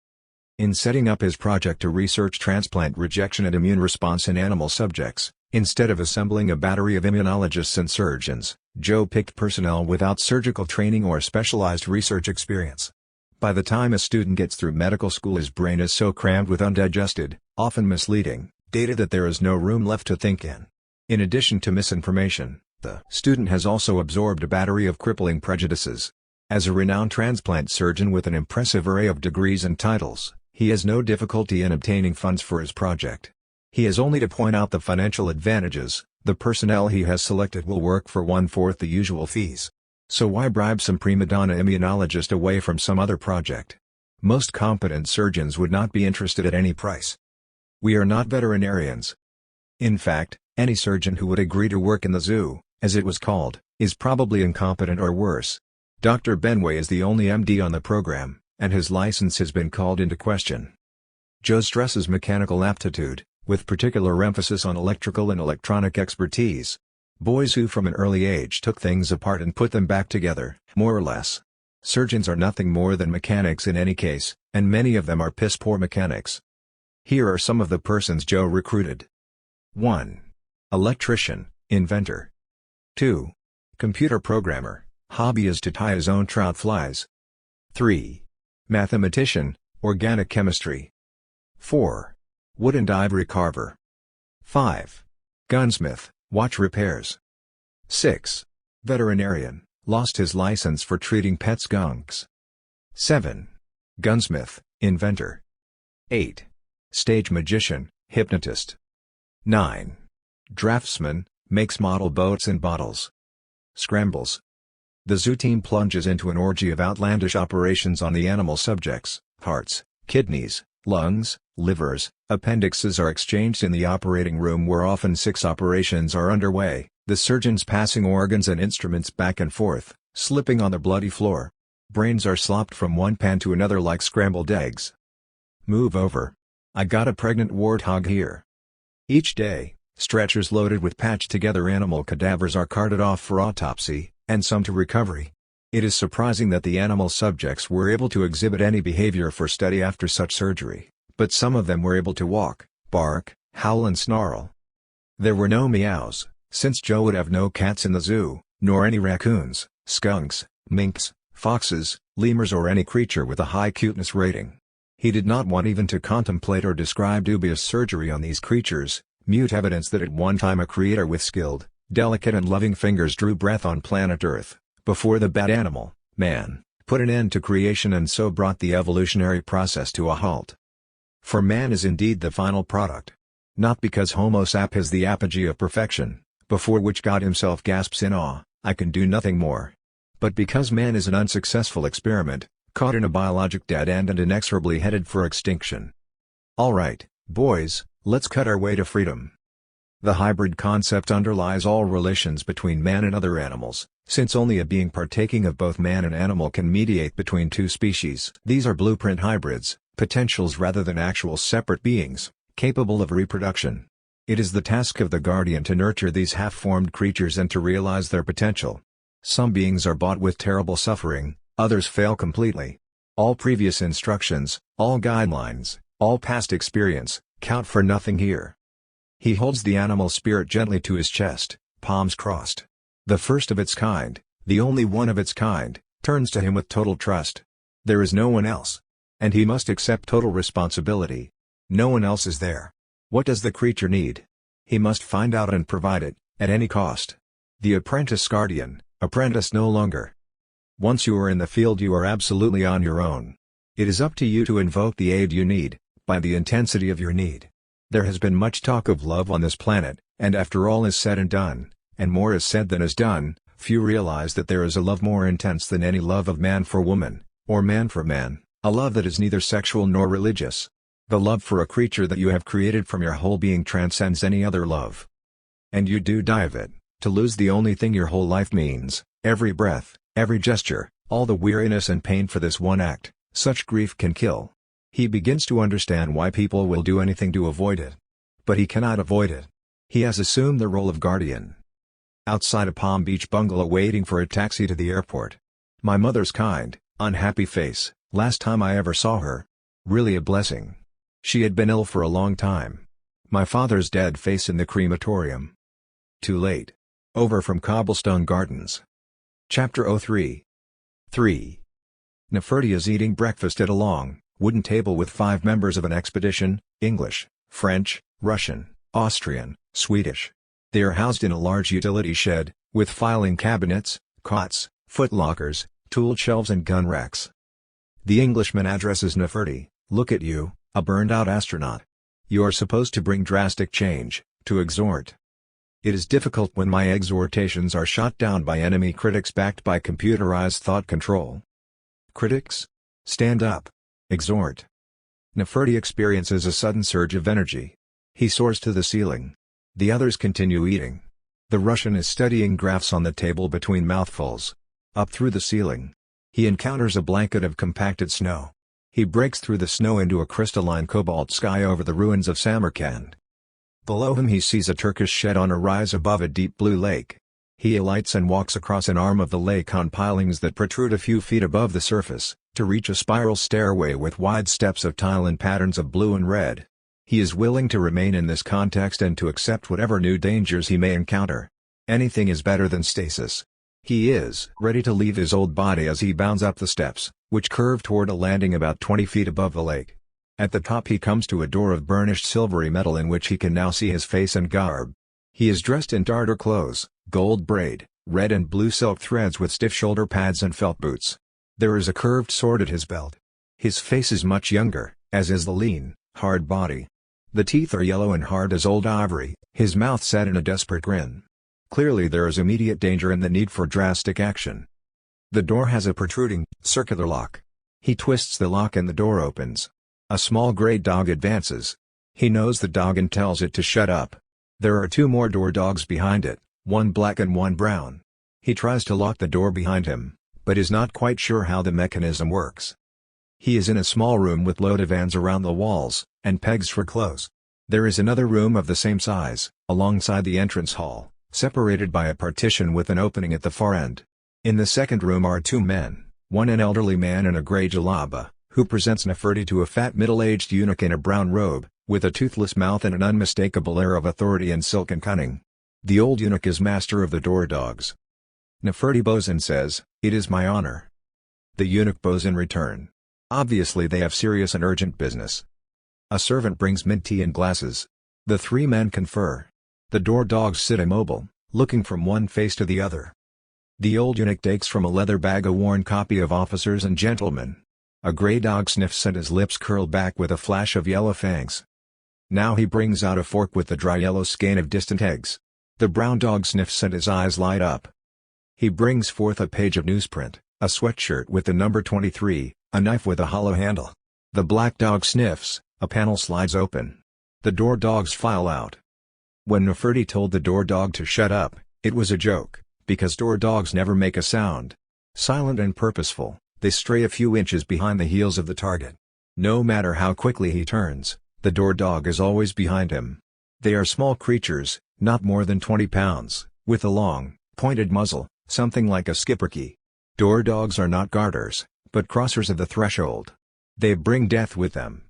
In setting up his project to research transplant rejection and immune response in animal subjects, instead of assembling a battery of immunologists and surgeons, Joe picked personnel without surgical training or specialized research experience. By the time a student gets through medical school, his brain is so crammed with undigested, often misleading, data that there is no room left to think in. In addition to misinformation, the student has also absorbed a battery of crippling prejudices. As a renowned transplant surgeon with an impressive array of degrees and titles, he has no difficulty in obtaining funds for his project. He has only to point out the financial advantages. The personnel he has selected will work for 1/4 the usual fees. So why bribe some prima donna immunologist away from some other project? Most competent surgeons would not be interested at any price. We are not veterinarians. In fact, any surgeon who would agree to work in the zoo, as it was called, is probably incompetent or worse. Dr. Benway is the only MD on the program, and his license has been called into question. Joe stresses mechanical aptitude, with particular emphasis on electrical and electronic expertise. Boys who from an early age took things apart and put them back together, more or less. Surgeons are nothing more than mechanics in any case, and many of them are piss-poor mechanics. Here are some of the persons Joe recruited. 1. Electrician, inventor. 2. Computer programmer, hobby is to tie his own trout flies. 3. Mathematician, organic chemistry. 4. Wood and ivory carver. 5. Gunsmith, watch repairs. 6. Veterinarian, lost his license for treating pet skunks. 7. Gunsmith, inventor. 8. Stage magician, hypnotist. 9. Draftsman, makes model boats and bottles. Scrambles. The zoo team plunges into an orgy of outlandish operations on the animal subjects. Hearts, kidneys, lungs, livers, appendixes are exchanged in the operating room where often 6 operations are underway, the surgeons passing organs and instruments back and forth, slipping on the bloody floor. Brains are slopped from one pan to another like scrambled eggs. Move over. I got a pregnant warthog here. Each day, stretchers loaded with patched-together animal cadavers are carted off for autopsy, and some to recovery. It is surprising that the animal subjects were able to exhibit any behavior for study after such surgery, but some of them were able to walk, bark, howl and snarl. There were no meows, since Joe would have no cats in the zoo, nor any raccoons, skunks, minks, foxes, lemurs or any creature with a high cuteness rating. He did not want even to contemplate or describe dubious surgery on these creatures, mute evidence that at one time a creator with skilled, delicate and loving fingers drew breath on planet Earth, before the bad animal, man, put an end to creation and so brought the evolutionary process to a halt. For man is indeed the final product. Not because Homo sap is the apogee of perfection, before which God himself gasps in awe, I can do nothing more. But because man is an unsuccessful experiment, caught in a biologic dead end and inexorably headed for extinction. Alright, boys, let's cut our way to freedom. The hybrid concept underlies all relations between man and other animals, since only a being partaking of both man and animal can mediate between two species. These are blueprint hybrids, potentials rather than actual separate beings, capable of reproduction. It is the task of the guardian to nurture these half-formed creatures and to realize their potential. Some beings are bought with terrible suffering, others fail completely. All previous instructions, all guidelines, all past experience, count for nothing here. He holds the animal spirit gently to his chest, palms crossed. The first of its kind, the only one of its kind, turns to him with total trust. There is no one else. And he must accept total responsibility. No one else is there. What does the creature need? He must find out and provide it, at any cost. The apprentice guardian, apprentice no longer. Once you are in the field you are absolutely on your own. It is up to you to invoke the aid you need, by the intensity of your need. There has been much talk of love on this planet, and after all is said and done, and more is said than is done, few realize that there is a love more intense than any love of man for woman, or man for man, a love that is neither sexual nor religious. The love for a creature that you have created from your whole being transcends any other love. And you do die of it, to lose the only thing your whole life means, every breath, every gesture, all the weariness and pain for this one act, such grief can kill. He begins to understand why people will do anything to avoid it. But he cannot avoid it. He has assumed the role of guardian. Outside a Palm Beach bungalow waiting for a taxi to the airport. My mother's kind, unhappy face, last time I ever saw her. Really a blessing. She had been ill for a long time. My father's dead face in the crematorium. Too late. Over from Cobblestone Gardens. Chapter 03. 3. Neferti is eating breakfast at a long, wooden table with 5 members of an expedition, English, French, Russian, Austrian, Swedish. They are housed in a large utility shed, with filing cabinets, cots, footlockers, tool shelves and gun racks. The Englishman addresses Neferti, "Look at you, a burned-out astronaut. You are supposed to bring drastic change, to exhort. It is difficult when my exhortations are shot down by enemy critics backed by computerized thought control. Critics? Stand up. Exhort." Neferti experiences a sudden surge of energy. He soars to the ceiling. The others continue eating. The Russian is studying graphs on the table between mouthfuls. Up through the ceiling. He encounters a blanket of compacted snow. He breaks through the snow into a crystalline cobalt sky over the ruins of Samarkand. Below him he sees a Turkish shed on a rise above a deep blue lake. He alights and walks across an arm of the lake on pilings that protrude a few feet above the surface, to reach a spiral stairway with wide steps of tile in patterns of blue and red. He is willing to remain in this context and to accept whatever new dangers he may encounter. Anything is better than stasis. He is ready to leave his old body as he bounds up the steps, which curve toward a landing about 20 feet above the lake. At the top he comes to a door of burnished silvery metal in which he can now see his face and garb. He is dressed in Tartar clothes, gold braid, red and blue silk threads with stiff shoulder pads and felt boots. There is a curved sword at his belt. His face is much younger, as is the lean, hard body. The teeth are yellow and hard as old ivory, his mouth set in a desperate grin. Clearly there is immediate danger and the need for drastic action. The door has a protruding, circular lock. He twists the lock and the door opens. A small gray dog advances. He knows the dog and tells it to shut up. There are 2 more door dogs behind it, one black and one brown. He tries to lock the door behind him, but is not quite sure how the mechanism works. He is in a small room with low divans around the walls, and pegs for clothes. There is another room of the same size, alongside the entrance hall, separated by a partition with an opening at the far end. In the second room are 2 men, one an elderly man in a gray jalaba, who presents Nefertiti to a fat middle-aged eunuch in a brown robe, with a toothless mouth and an unmistakable air of authority and silken cunning. The old eunuch is master of the door dogs. Nefertiti bows and says, "It is my honor." The eunuch bows in return. Obviously they have serious and urgent business. A servant brings mint tea and glasses. The 3 men confer. The door dogs sit immobile, looking from one face to the other. The old eunuch takes from a leather bag a worn copy of Officers and Gentlemen. A gray dog sniffs and his lips curl back with a flash of yellow fangs. Now he brings out a fork with the dry yellow skein of distant eggs. The brown dog sniffs and his eyes light up. He brings forth a page of newsprint, a sweatshirt with the number 23, a knife with a hollow handle. The black dog sniffs, a panel slides open. The door dogs file out. When Nefertiti told the door dog to shut up, it was a joke, because door dogs never make a sound. Silent and purposeful, they stray a few inches behind the heels of the target. No matter how quickly he turns, the door dog is always behind him. They are small creatures, not more than 20 pounds, with a long, pointed muzzle, something like a skipperkey. Door dogs are not guarders, but crossers of the threshold. They bring death with them.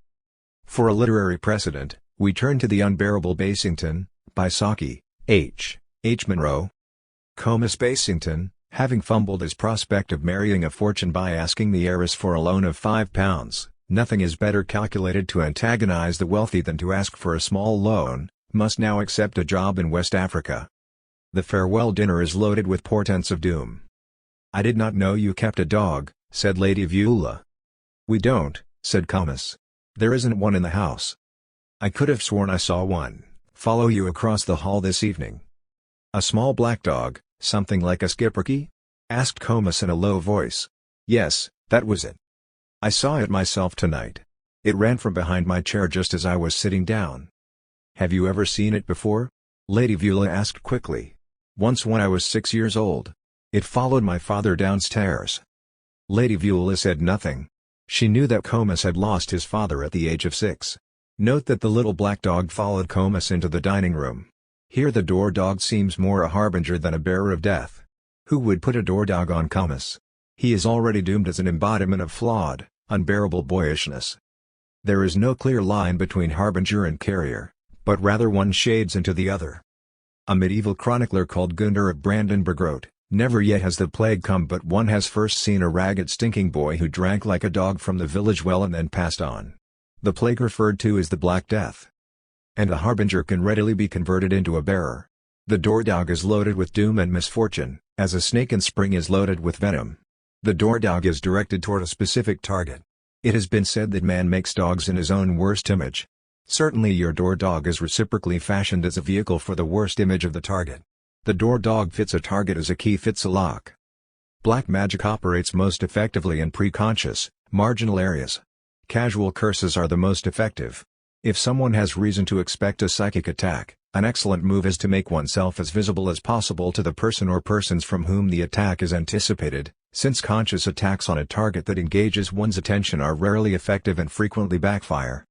For a literary precedent, we turn to The Unbearable Basington, by Saki, H. Munro. Comus Basington, having fumbled his prospect of marrying a fortune by asking the heiress for a loan of £5, nothing is better calculated to antagonize the wealthy than to ask for a small loan, must now accept a job in West Africa. The farewell dinner is loaded with portents of doom. "I did not know you kept a dog," said Lady Viola. "We don't," said Comus. "There isn't one in the house. I could have sworn I saw one follow you across the hall this evening." "A small black dog, something like a skipperkey?" asked Comus in a low voice. "Yes, that was it. I saw it myself tonight. It ran from behind my chair just as I was sitting down." "Have you ever seen it before?" Lady Viola asked quickly. "Once when I was 6 years old. It followed my father downstairs." Lady Viola said nothing. She knew that Comus had lost his father at the age of 6. Note that the little black dog followed Comus into the dining room. Here the door dog seems more a harbinger than a bearer of death. Who would put a door dog on Comus? He is already doomed as an embodiment of flawed, unbearable boyishness. There is no clear line between harbinger and carrier, but rather one shades into the other. A medieval chronicler called Gunder of Brandenburg wrote, "Never yet has the plague come but one has first seen a ragged stinking boy who drank like a dog from the village well and then passed on." The plague referred to is the Black Death. And a harbinger can readily be converted into a bearer. The door dog is loaded with doom and misfortune, as a snake in spring is loaded with venom. The door dog is directed toward a specific target. It has been said that man makes dogs in his own worst image. Certainly your door dog is reciprocally fashioned as a vehicle for the worst image of the target. The door dog fits a target as a key fits a lock. Black magic operates most effectively in preconscious, marginal areas. Casual curses are the most effective. If someone has reason to expect a psychic attack, an excellent move is to make oneself as visible as possible to the person or persons from whom the attack is anticipated, since conscious attacks on a target that engages one's attention are rarely effective and frequently backfire.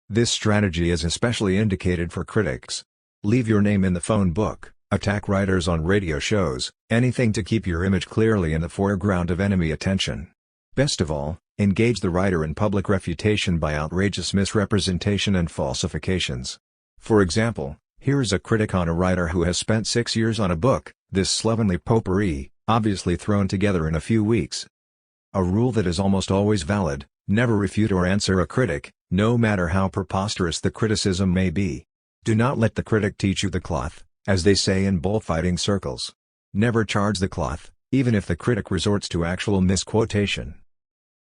This strategy is especially indicated for critics. Leave your name in the phone book, attack writers on radio shows, anything to keep your image clearly in the foreground of enemy attention. Best of all, engage the writer in public refutation by outrageous misrepresentation and falsifications. For example, here is a critic on a writer who has spent 6 years on a book, this slovenly potpourri, obviously thrown together in a few weeks. A rule that is almost always valid: never refute or answer a critic, no matter how preposterous the criticism may be. Do not let the critic teach you the cloth, as they say in bullfighting circles. Never charge the cloth, even if the critic resorts to actual misquotation.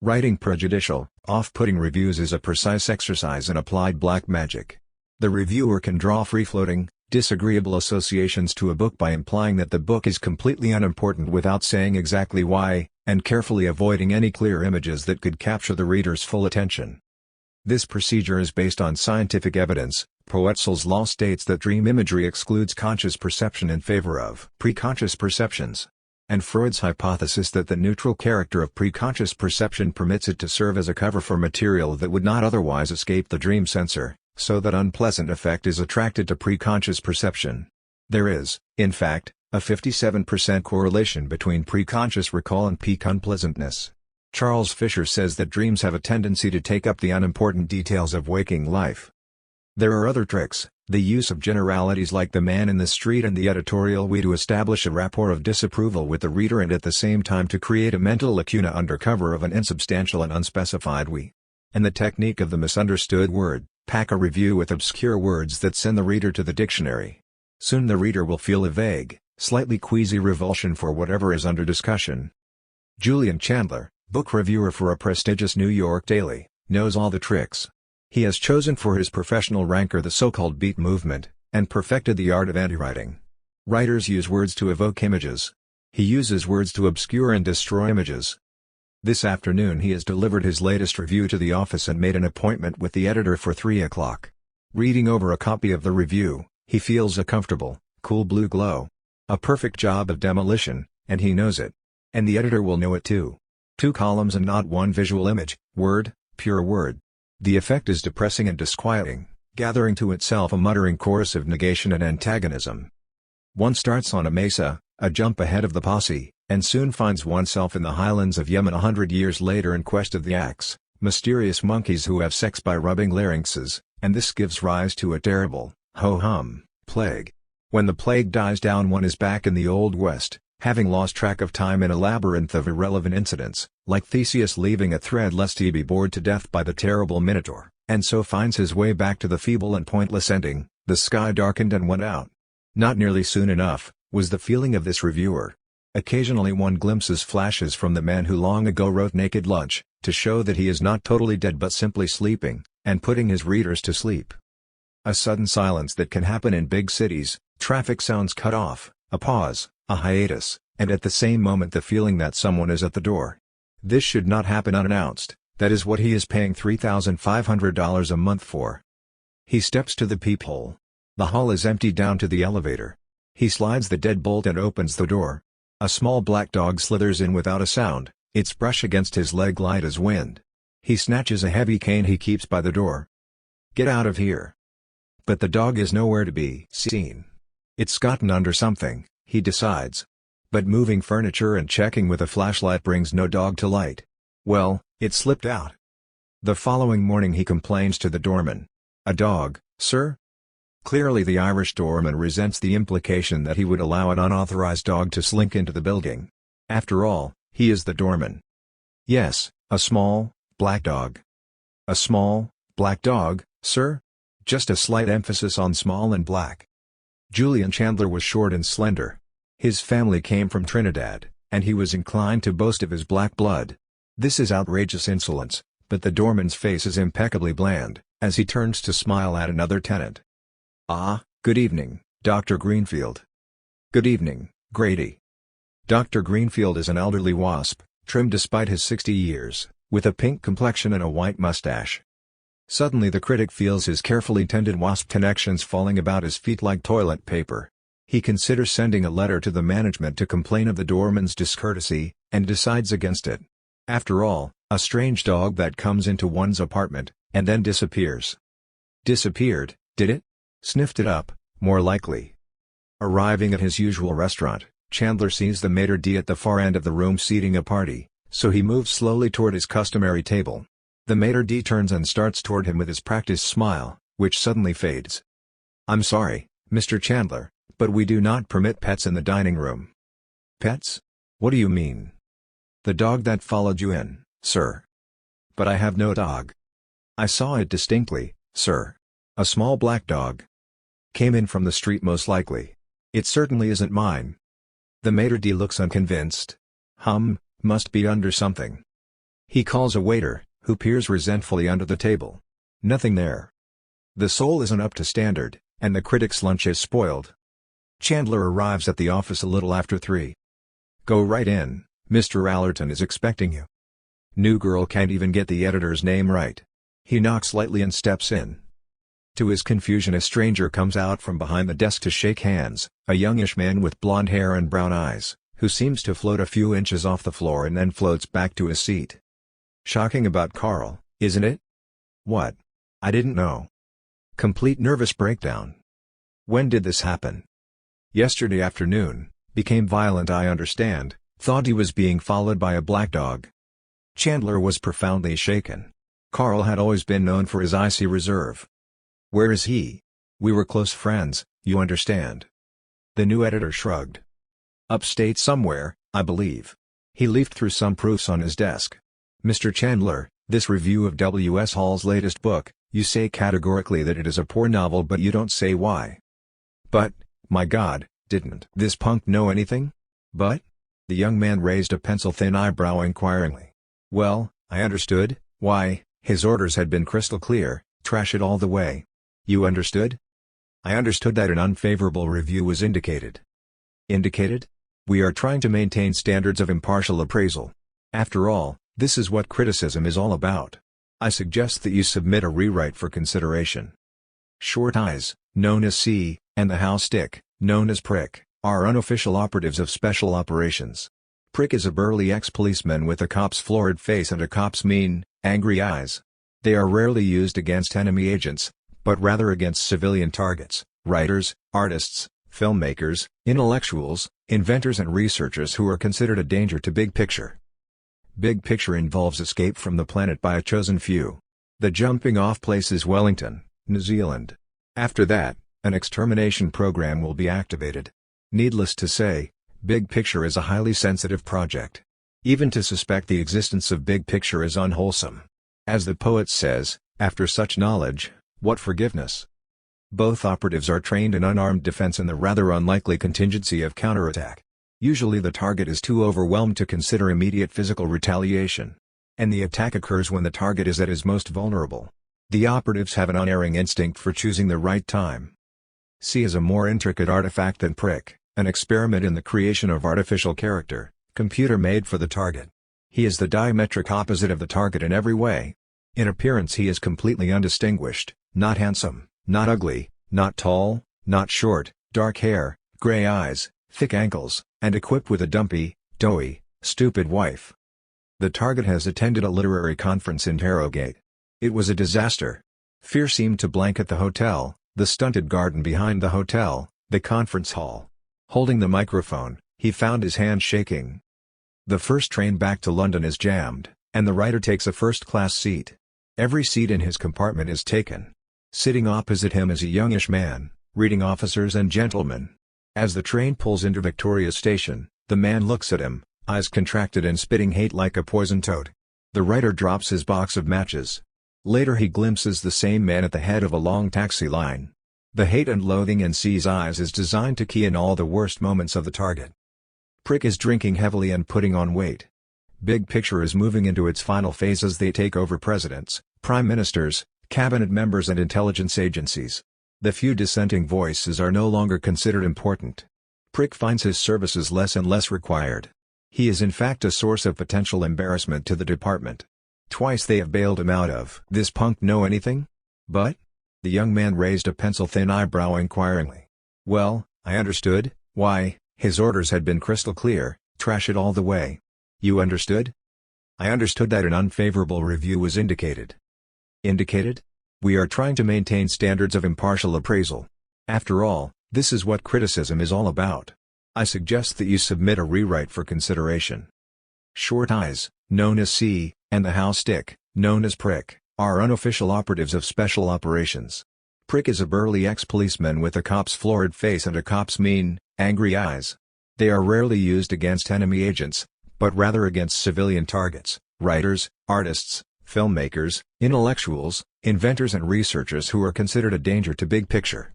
Writing prejudicial, off-putting reviews is a precise exercise in applied black magic. The reviewer can draw free-floating, Disagreeable associations to a book by implying that the book is completely unimportant without saying exactly why, and carefully avoiding any clear images that could capture the reader's full attention. This procedure is based on scientific evidence. Poetzl's law states that dream imagery excludes conscious perception in favor of preconscious perceptions. And Freud's hypothesis that the neutral character of preconscious perception permits it to serve as a cover for material that would not otherwise escape the dream censor, so that unpleasant effect is attracted to preconscious perception. There is, in fact, a 57% correlation between preconscious recall and peak unpleasantness. Charles Fisher says that dreams have a tendency to take up the unimportant details of waking life. There are other tricks, the use of generalities like the man in the street and the editorial we to establish a rapport of disapproval with the reader and at the same time to create a mental lacuna under cover of an insubstantial and unspecified we. And the technique of the misunderstood word, pack a review with obscure words that send the reader to the dictionary. Soon the reader will feel a vague, slightly queasy revulsion for whatever is under discussion. Julian Chandler, book reviewer for a prestigious New York daily, knows all the tricks. He has chosen for his professional rancor the so-called beat movement, and perfected the art of anti-writing. Writers use words to evoke images. He uses words to obscure and destroy images. This afternoon he has delivered his latest review to the office and made an appointment with the editor for 3 o'clock. Reading over a copy of the review, he feels a comfortable, cool blue glow. A perfect job of demolition, and he knows it. And the editor will know it too. 2 columns and not one visual image, word, pure word. The effect is depressing and disquieting, gathering to itself a muttering chorus of negation and antagonism. One starts on a mesa, a jump ahead of the posse, and soon finds oneself in the highlands of Yemen 100 years later in quest of the axe, mysterious monkeys who have sex by rubbing larynxes, and this gives rise to a terrible, ho-hum, plague. When the plague dies down one is back in the Old West, having lost track of time in a labyrinth of irrelevant incidents, like Theseus leaving a thread lest he be bored to death by the terrible Minotaur, and so finds his way back to the feeble and pointless ending. The sky darkened and went out. Not nearly soon enough, was the feeling of this reviewer. Occasionally one glimpses flashes from the man who long ago wrote Naked Lunch, to show that he is not totally dead but simply sleeping, and putting his readers to sleep. A sudden silence that can happen in big cities, traffic sounds cut off, a pause, a hiatus, and at the same moment the feeling that someone is at the door. This should not happen unannounced, that is what he is paying $3,500 a month for. He steps to the peephole. The hall is empty down to the elevator. He slides the deadbolt and opens the door. A small black dog slithers in without a sound, its brush against his leg light as wind. He snatches a heavy cane he keeps by the door. "Get out of here." But the dog is nowhere to be seen. It's gotten under something, he decides. But moving furniture and checking with a flashlight brings no dog to light. Well, it slipped out. The following morning he complains to the doorman. "A dog, sir?" Clearly the Irish doorman resents the implication that he would allow an unauthorized dog to slink into the building. After all, he is the doorman. "Yes, a small, black dog." "A small, black dog, sir?" Just a slight emphasis on small and black. Julian Chandler was short and slender. His family came from Trinidad, and he was inclined to boast of his black blood. This is outrageous insolence, but the doorman's face is impeccably bland, as he turns to smile at another tenant. "Ah, good evening, Dr. Greenfield." "Good evening, Grady." Dr. Greenfield is an elderly wasp, trim despite his 60 years, with a pink complexion and a white mustache. Suddenly the critic feels his carefully tended wasp connections falling about his feet like toilet paper. He considers sending a letter to the management to complain of the doorman's discourtesy, and decides against it. After all, a strange dog that comes into one's apartment, and then disappears. Disappeared, did it? Sniffed it up, more likely. Arriving at his usual restaurant, Chandler sees the maitre d' at the far end of the room seating a party, so he moves slowly toward his customary table. The maitre d' turns and starts toward him with his practiced smile, which suddenly fades. "I'm sorry, Mr. Chandler, but we do not permit pets in the dining room." "Pets? What do you mean?" "The dog that followed you in, sir." "But I have no dog." "I saw it distinctly, sir. A small black dog. Came in from the street most likely. It certainly isn't mine." The maitre d' looks unconvinced. Must be under something. He calls a waiter, who peers resentfully under the table. Nothing there. The soul isn't up to standard, and the critic's lunch is spoiled. Chandler arrives at the office a little after 3. "Go right in, Mr. Allerton is expecting you." New girl can't even get the editor's name right. He knocks lightly and steps in. To his confusion, a stranger comes out from behind the desk to shake hands, a youngish man with blonde hair and brown eyes, who seems to float a few inches off the floor and then floats back to his seat. Shocking about Carl, isn't it? What? I didn't know. Complete nervous breakdown. When did this happen? Yesterday afternoon. Became violent, I understand. Thought he was being followed by a black dog. Chandler was profoundly shaken. Carl had always been known for his icy reserve. Where is he? We were close friends, you understand. The new editor shrugged. Upstate somewhere, I believe. He leafed through some proofs on his desk. Mr. Chandler, this review of W. S. Hall's latest book, you say categorically that it is a poor novel, but you don't say why. But, my God, didn't this punk know anything? But? The young man raised a pencil-thin eyebrow inquiringly. Well, I understood, why, his orders had been crystal clear, trash it all the way. You understood? I understood that an unfavorable review was indicated. Indicated? We are trying to maintain standards of impartial appraisal. After all, this is what criticism is all about. I suggest that you submit a rewrite for consideration. Short Eyes, known as C, and the House Stick, known as Prick, are unofficial operatives of Special Operations. Prick is a burly ex-policeman with a cop's florid face and a cop's mean, angry eyes. They are rarely used against enemy agents, but rather against civilian targets, writers, artists, filmmakers, intellectuals, inventors and researchers who are considered a danger to big picture. Big picture involves escape from the planet by a chosen few. The jumping-off place is Wellington, New Zealand. After that, an extermination program will be activated. Needless to say, big picture is a highly sensitive project. Even to suspect the existence of big picture is unwholesome. As the poet says, after such knowledge, what forgiveness? Both operatives are trained in unarmed defense and the rather unlikely contingency of counterattack. Usually the target is too overwhelmed to consider immediate physical retaliation. And the attack occurs when the target is at his most vulnerable. The operatives have an unerring instinct for choosing the right time. C is a more intricate artifact than Prick, an experiment in the creation of artificial character, computer-made for the target. He is the diametric opposite of the target in every way. In appearance he is completely undistinguished, not handsome, not ugly, not tall, not short, dark hair, gray eyes, thick ankles, and equipped with a dumpy, doughy, stupid wife. The target has attended a literary conference in Harrogate. It was a disaster. Fear seemed to blanket the hotel, the stunted garden behind the hotel, the conference hall. Holding the microphone, he found his hand shaking. The first train back to London is jammed, and the writer takes a first-class seat. Every seat in his compartment is taken. Sitting opposite him is a youngish man, reading Officers and Gentlemen. As the train pulls into Victoria Station, the man looks at him, eyes contracted and spitting hate like a poison toad. The writer drops his box of matches. Later he glimpses the same man at the head of a long taxi line. The hate and loathing in C's eyes is designed to key in all the worst moments of the target. Prick is drinking heavily and putting on weight. Big picture is moving into its final phase as they take over presidents, prime ministers, cabinet members and intelligence agencies. The few dissenting voices are no longer considered important. Prick finds his services less and less required. He is in fact a source of potential embarrassment to the department. Twice they have bailed him out of "This punk know anything?" But? The young man raised a pencil-thin eyebrow inquiringly. Well, I understood, why, his orders had been crystal clear, trash it all the way. You understood? I understood that an unfavorable review was indicated. Indicated? We are trying to maintain standards of impartial appraisal. After all, this is what criticism is all about. I suggest that you submit a rewrite for consideration. Short Eyes, known as C, and the House Stick, known as Prick, are unofficial operatives of Special Operations. Prick is a burly ex-policeman with a cop's florid face and a cop's mean, angry eyes. They are rarely used against enemy agents, but rather against civilian targets, writers, artists, filmmakers, intellectuals, inventors and researchers who are considered a danger to big picture.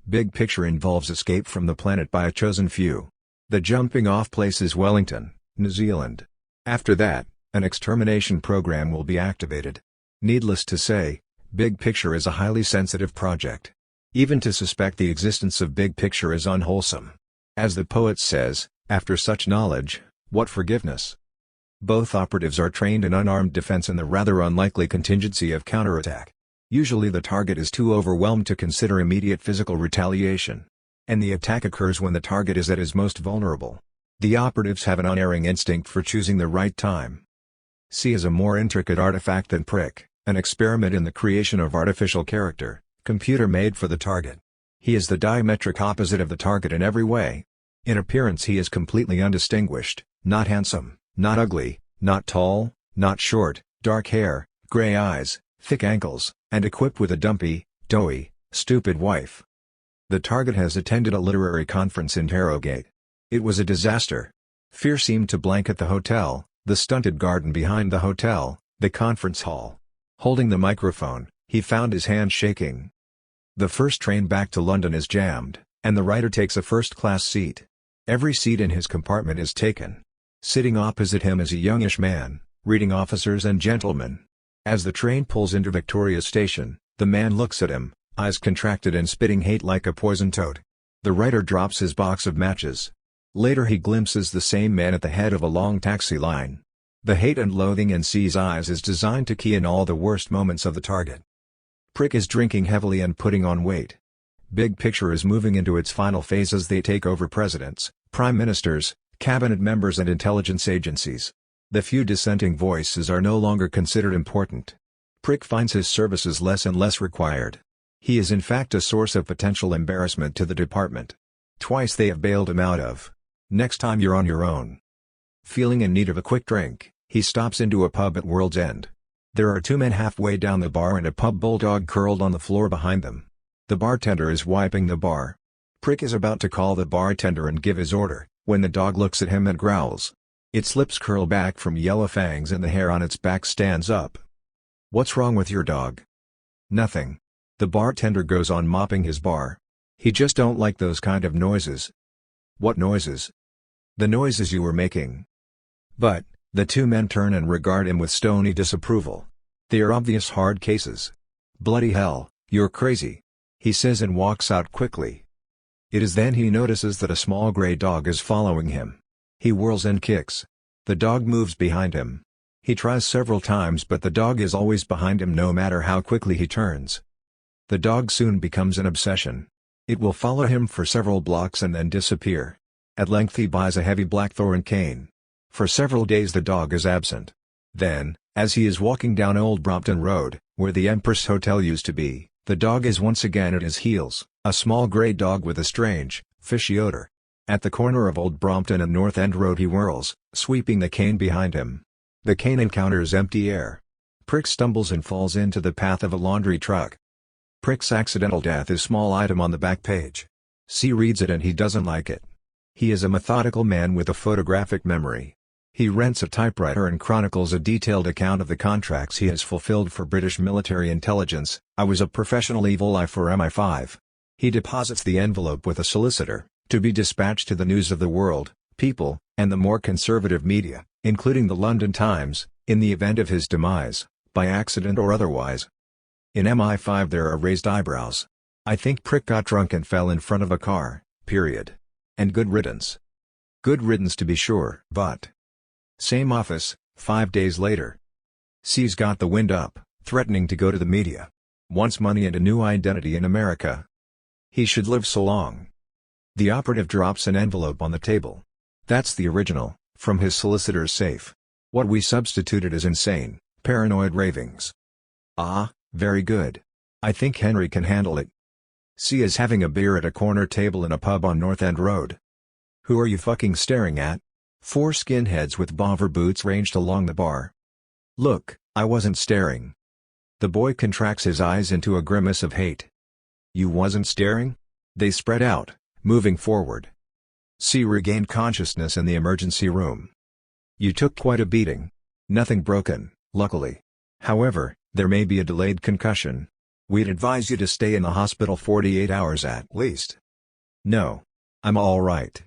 Big picture involves escape from the planet by a chosen few. The jumping-off place is Wellington, New Zealand. After that, an extermination program will be activated. Needless to say, big picture is a highly sensitive project. Even to suspect the existence of big picture is unwholesome. As the poet says, after such knowledge, what forgiveness? Both operatives are trained in unarmed defense and the rather unlikely contingency of counterattack. Usually the target is too overwhelmed to consider immediate physical retaliation. And the attack occurs when the target is at his most vulnerable. The operatives have an unerring instinct for choosing the right time. C is a more intricate artifact than Prick, an experiment in the creation of artificial character, computer-made for the target. He is the diametric opposite of the target in every way. In appearance he is completely undistinguished, not handsome, not ugly, not tall, not short, dark hair, gray eyes, thick ankles, and equipped with a dumpy, doughy, stupid wife. The target has attended a literary conference in Harrogate. It was a disaster. Fear seemed to blanket the hotel, the stunted garden behind the hotel, the conference hall. Holding the microphone, he found his hand shaking. The first train back to London is jammed, and the writer takes a first-class seat. Every seat in his compartment is taken. Sitting opposite him is a youngish man, reading Officers and Gentlemen. As the train pulls into Victoria Station, the man looks at him, eyes contracted and spitting hate like a poisoned toad. The writer drops his box of matches. Later he glimpses the same man at the head of a long taxi line. The hate and loathing in C's eyes is designed to key in all the worst moments of the target. Prick is drinking heavily and putting on weight. Big Picture is moving into its final phase as they take over presidents, prime ministers, cabinet members and intelligence agencies. The few dissenting voices are no longer considered important. Prick finds his services less and less required. He is in fact a source of potential embarrassment to the department. Twice they have bailed him out of. Next time you're on your own. Feeling in need of a quick drink, he stops into a pub at World's End. There are two men halfway down the bar and a pub bulldog curled on the floor behind them. The bartender is wiping the bar. Prick is about to call the bartender and give his order, when the dog looks at him and growls. Its lips curl back from yellow fangs and the hair on its back stands up. "What's wrong with your dog?" "Nothing." The bartender goes on mopping his bar. "He just don't like those kind of noises." "What noises?" "The noises you were making." "But," the two men turn and regard him with stony disapproval. They are obvious hard cases. "Bloody hell, you're crazy," he says and walks out quickly. It is then he notices that a small gray dog is following him. He whirls and kicks. The dog moves behind him. He tries several times but the dog is always behind him no matter how quickly he turns. The dog soon becomes an obsession. It will follow him for several blocks and then disappear. At length he buys a heavy blackthorn cane. For several days the dog is absent. Then, as he is walking down Old Brompton Road, where the Empress Hotel used to be, the dog is once again at his heels, a small grey dog with a strange, fishy odor. At the corner of Old Brompton and North End Road he whirls, sweeping the cane behind him. The cane encounters empty air. Prick stumbles and falls into the path of a laundry truck. Prick's accidental death is small item on the back page. C reads it and he doesn't like it. He is a methodical man with a photographic memory. He rents a typewriter and chronicles a detailed account of the contracts he has fulfilled for British military intelligence. "I was a professional evil eye for MI5. He deposits the envelope with a solicitor, to be dispatched to the News of the World, People, and the more conservative media, including the London Times, in the event of his demise, by accident or otherwise." In MI5 there are raised eyebrows. I think Prick got drunk and fell in front of a car, period. And good riddance. Good riddance to be sure. But same office, 5 days later. C's got the wind up, threatening to go to the media. Wants money and a new identity in America. He should live so long. The operative drops an envelope on the table. That's the original, from his solicitor's safe. What we substituted is insane, paranoid ravings. Ah, very good. I think Henry can handle it. C is having a beer at a corner table in a pub on North End Road. Who are you fucking staring at? 4 skinheads with bomber boots ranged along the bar. Look, I wasn't staring. The boy contracts his eyes into a grimace of hate. You wasn't staring? They spread out, moving forward. C regained consciousness in the emergency room. You took quite a beating. Nothing broken, luckily. However, there may be a delayed concussion. We'd advise you to stay in the hospital 48 hours at least. No. I'm all right.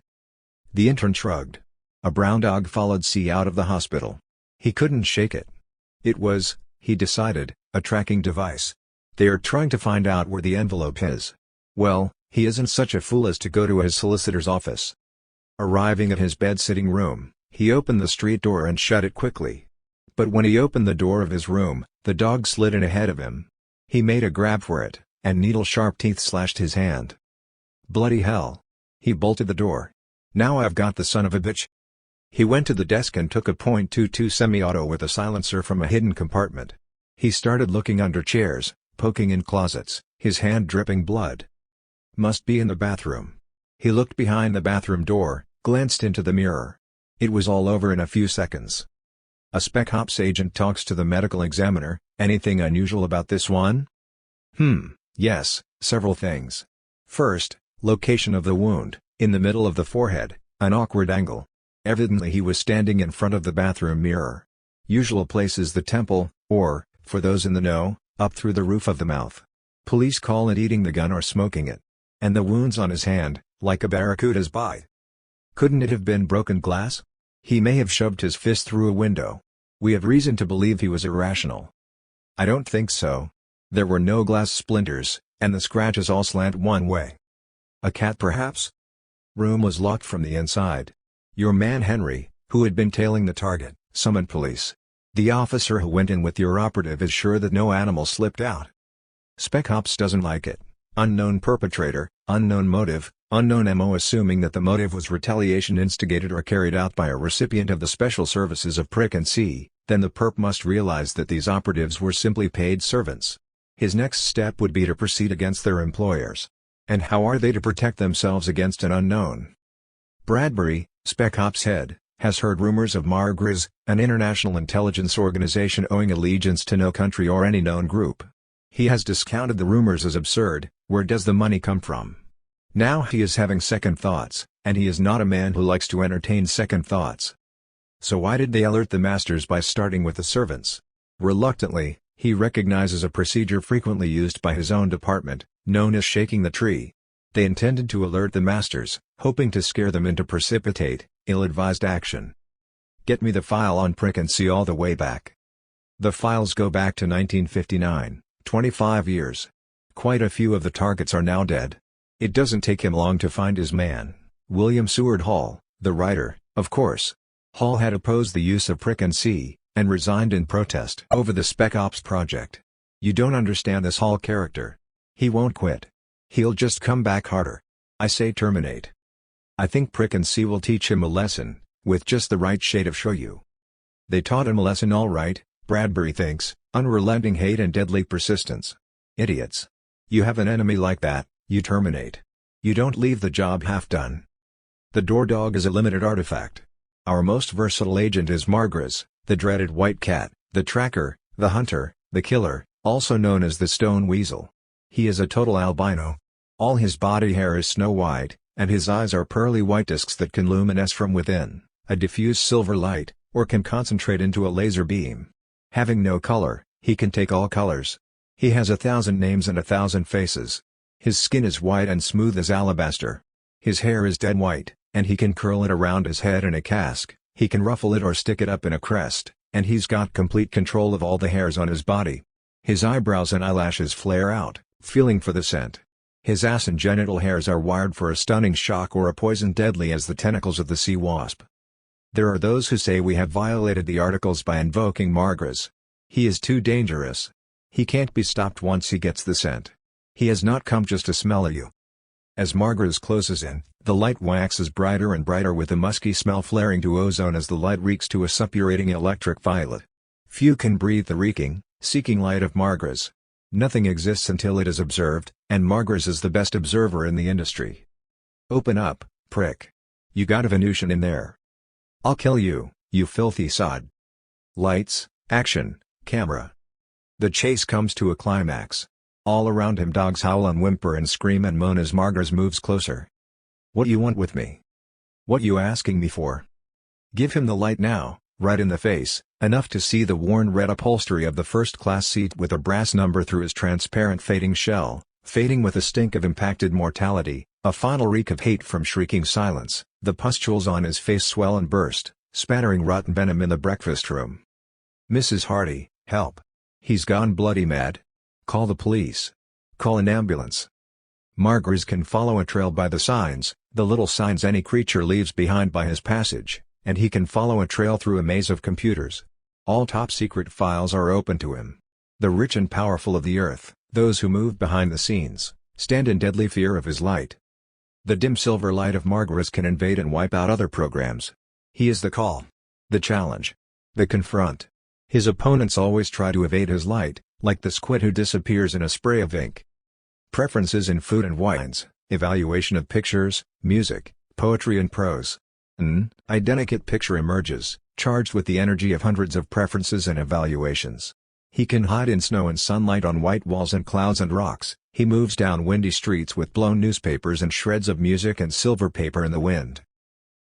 The intern shrugged. A brown dog followed C out of the hospital. He couldn't shake it. It was, he decided, a tracking device. They are trying to find out where the envelope is. Well, he isn't such a fool as to go to his solicitor's office. Arriving at his bed-sitting room, he opened the street door and shut it quickly. But when he opened the door of his room, the dog slid in ahead of him. He made a grab for it, and needle-sharp teeth slashed his hand. Bloody hell. He bolted the door. Now I've got the son of a bitch. He went to the desk and took a .22 semi-auto with a silencer from a hidden compartment. He started looking under chairs, poking in closets, his hand dripping blood. Must be in the bathroom. He looked behind the bathroom door, glanced into the mirror. It was all over in a few seconds. A Spec Ops agent talks to the medical examiner. Anything unusual about this one? Yes, several things. First, location of the wound, in the middle of the forehead, an awkward angle. Evidently he was standing in front of the bathroom mirror. Usual place is the temple, or, for those in the know, up through the roof of the mouth. Police call it eating the gun or smoking it. And the wounds on his hand, like a barracuda's bite. Couldn't it have been broken glass? He may have shoved his fist through a window. We have reason to believe he was irrational. I don't think so. There were no glass splinters, and the scratches all slant one way. A cat perhaps? Room was locked from the inside. Your man Henry, who had been tailing the target, summoned police. The officer who went in with your operative is sure that no animal slipped out. Spec Ops doesn't like it. Unknown perpetrator, unknown motive, unknown MO. Assuming that the motive was retaliation instigated or carried out by a recipient of the special services of Prick and C, then the perp must realize that these operatives were simply paid servants. His next step would be to proceed against their employers. And how are they to protect themselves against an unknown? Bradbury, Spec Ops head, has heard rumors of Margres, an international intelligence organization owing allegiance to no country or any known group. He has discounted the rumors as absurd. Where does the money come from? Now he is having second thoughts, and he is not a man who likes to entertain second thoughts. So why did they alert the masters by starting with the servants? Reluctantly, he recognizes a procedure frequently used by his own department, known as shaking the tree. They intended to alert the masters, hoping to scare them into precipitate, ill-advised action. Get me the file on Prick and C all the way back. The files go back to 1959, 25 years. Quite a few of the targets are now dead. It doesn't take him long to find his man, William Seward Hall, the writer, of course. Hall had opposed the use of Prick and C, and resigned in protest over the Spec Ops project. You don't understand this Hall character. He won't quit. He'll just come back harder. I say terminate. I think Prick and C will teach him a lesson, with just the right shade of shoyu. They taught him a lesson all right, Bradbury thinks, unrelenting hate and deadly persistence. Idiots. You have an enemy like that, you terminate. You don't leave the job half done. The door dog is a limited artifact. Our most versatile agent is Margres, the dreaded white cat, the tracker, the hunter, the killer, also known as the stone weasel. He is a total albino. All his body hair is snow white, and his eyes are pearly white discs that can luminesce from within, a diffuse silver light, or can concentrate into a laser beam. Having no color, he can take all colors. He has 1,000 names and 1,000 faces. His skin is white and smooth as alabaster. His hair is dead white, and he can curl it around his head in a cask, he can ruffle it or stick it up in a crest, and he's got complete control of all the hairs on his body. His eyebrows and eyelashes flare out, feeling for the scent. His ass and genital hairs are wired for a stunning shock or a poison deadly as the tentacles of the sea wasp. There are those who say we have violated the articles by invoking Margres. He is too dangerous. He can't be stopped once he gets the scent. He has not come just to smell you. As Margres closes in, the light waxes brighter and brighter with the musky smell flaring to ozone as the light reeks to a suppurating electric violet. Few can breathe the reeking, seeking light of Margres. Nothing exists until it is observed, and Margres is the best observer in the industry. Open up, Prick. You got a Venusian in there. I'll kill you, you filthy sod. Lights, action, camera. The chase comes to a climax. All around him dogs howl and whimper and scream and moan as Margres moves closer. What you want with me? What you asking me for? Give him the light now, right in the face, enough to see the worn red upholstery of the first-class seat with a brass number through his transparent fading shell, fading with a stink of impacted mortality, a final reek of hate from shrieking silence. The pustules on his face swell and burst, spattering rotten venom in the breakfast room. Mrs. Hardy, help. He's gone bloody mad. Call the police. Call an ambulance. Margres can follow a trail by the signs, the little signs any creature leaves behind by his passage, and he can follow a trail through a maze of computers. All top-secret files are open to him. The rich and powerful of the earth, those who move behind the scenes, stand in deadly fear of his light. The dim silver light of Margres can invade and wipe out other programs. He is the call, the challenge, the confront. His opponents always try to evade his light, like the squid who disappears in a spray of ink. Preferences in food and wines, evaluation of pictures, music, poetry and prose. An identikit picture emerges, charged with the energy of hundreds of preferences and evaluations. He can hide in snow and sunlight on white walls and clouds and rocks. He moves down windy streets with blown newspapers and shreds of music and silver paper in the wind.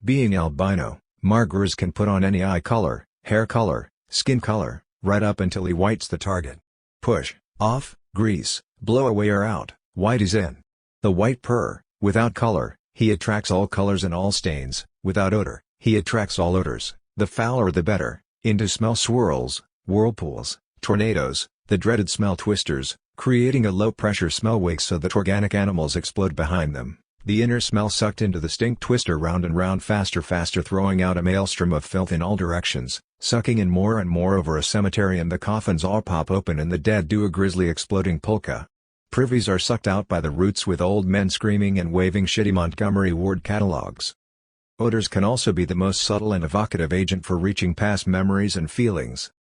Being albino, Margres can put on any eye color, hair color, skin color, right up until he whites the target. Push, off, grease, blow away or out, white is in. The white purr, without color, he attracts all colors and all stains. Without odor, he attracts all odors, the fouler the better, into smell swirls, whirlpools, tornadoes, the dreaded smell twisters, creating a low-pressure smell wake so that organic animals explode behind them. The inner smell sucked into the stink twister round and round faster throwing out a maelstrom of filth in all directions, sucking in more and more over a cemetery and the coffins all pop open and the dead do a grisly exploding polka. Privies are sucked out by the roots with old men screaming and waving shitty Montgomery Ward catalogs. Odors can also be the most subtle and evocative agent for reaching past memories and feelings.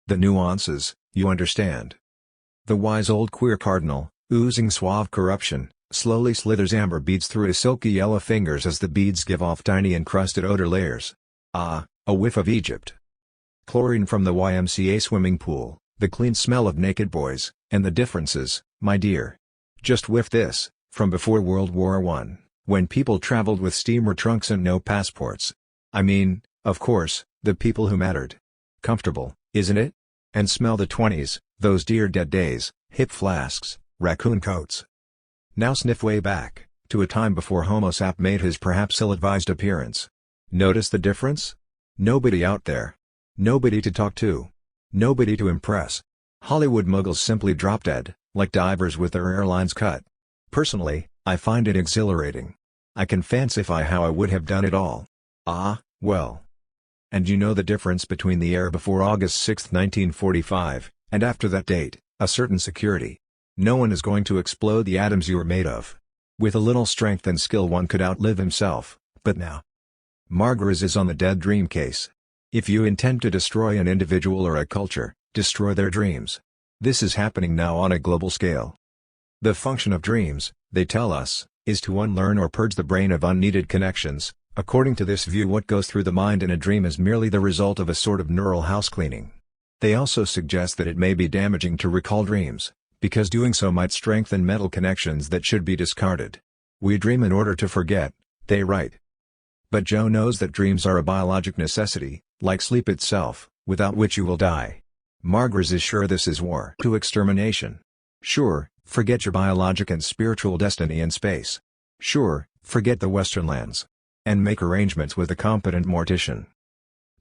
The nuances, you understand. The wise old queer cardinal, oozing suave corruption, slowly slithers amber beads through his silky yellow fingers as the beads give off tiny encrusted odor layers. Ah, a whiff of Egypt. Chlorine from the YMCA swimming pool, the clean smell of naked boys, and the differences, my dear. Just whiff this, from before World War I, when people traveled with steamer trunks and no passports. I mean, of course, the people who mattered. Comfortable, isn't it? And smell the 20s, those dear dead days, hip flasks, raccoon coats. Now sniff way back, to a time before Homo sap made his perhaps ill-advised appearance. Notice the difference? Nobody out there. Nobody to talk to. Nobody to impress. Hollywood muggles simply drop dead, like divers with their airlines cut. Personally, I find it exhilarating. I can fancify how I would have done it all. Ah, well. And you know the difference between the air before August 6, 1945, and after that date, a certain security. No one is going to explode the atoms you are made of. With a little strength and skill one could outlive himself, but now. Margres is on the dead dream case. If you intend to destroy an individual or a culture, destroy their dreams. This is happening now on a global scale. The function of dreams, they tell us, is to unlearn or purge the brain of unneeded connections. According to this view, what goes through the mind in a dream is merely the result of a sort of neural housecleaning. They also suggest that it may be damaging to recall dreams, because doing so might strengthen mental connections that should be discarded. We dream in order to forget, they write. But Joe knows that dreams are a biologic necessity, like sleep itself, without which you will die. Margres is sure this is war to extermination. Sure, forget your biologic and spiritual destiny in space. Sure, forget the Western lands. And make arrangements with a competent mortician.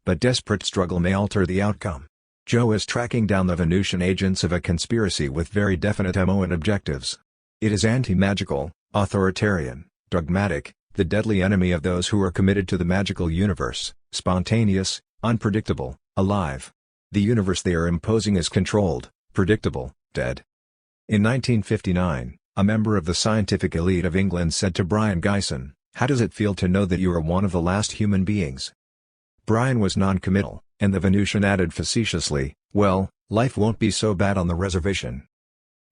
But desperate struggle may alter the outcome. Joe is tracking down the Venusian agents of a conspiracy with very definite MO and objectives. It is anti-magical, authoritarian, dogmatic, the deadly enemy of those who are committed to the magical universe, spontaneous, unpredictable, alive. The universe they are imposing is controlled, predictable, dead. In 1959, a member of the scientific elite of England said to Brian Gysin, "How does it feel to know that you are one of the last human beings?" Brian was non-committal, and the Venusian added facetiously, "Well, life won't be so bad on the reservation."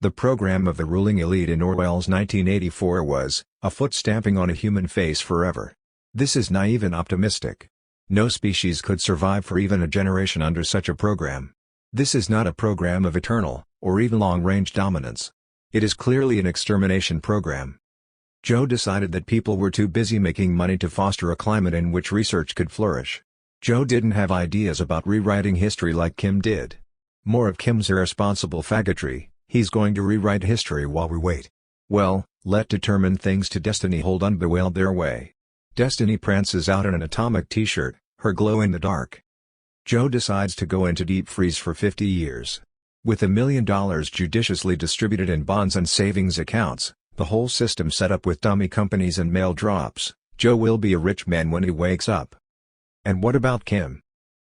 The program of the ruling elite in Orwell's 1984 was, a foot stamping on a human face forever. This is naive and optimistic. No species could survive for even a generation under such a program. This is not a program of eternal, or even long-range dominance. It is clearly an extermination program. Joe decided that people were too busy making money to foster a climate in which research could flourish. Joe didn't have ideas about rewriting history like Kim did. More of Kim's irresponsible faggotry, he's going to rewrite history while we wait. Well, let determined things to destiny hold unbewailed their way. Destiny prances out in an atomic t-shirt, her glow in the dark. Joe decides to go into deep freeze for 50 years. With $1 million judiciously distributed in bonds and savings accounts, The whole system set up with dummy companies and mail drops. Joe will be a rich man when he wakes up. And what about Kim?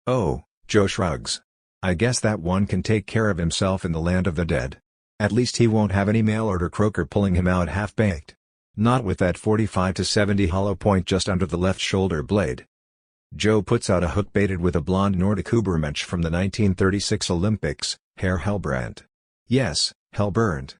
Oh, Joe shrugs. I guess that one can take care of himself in the land of the dead. At least he won't have any mail order croaker pulling him out half-baked. Not with that 45 to 70 hollow point just under the left shoulder blade. Joe puts out a hook baited with a blonde Nordic Ubermensch from the 1936 Olympics, Herr Hellbrandt. Yes, hell-burned.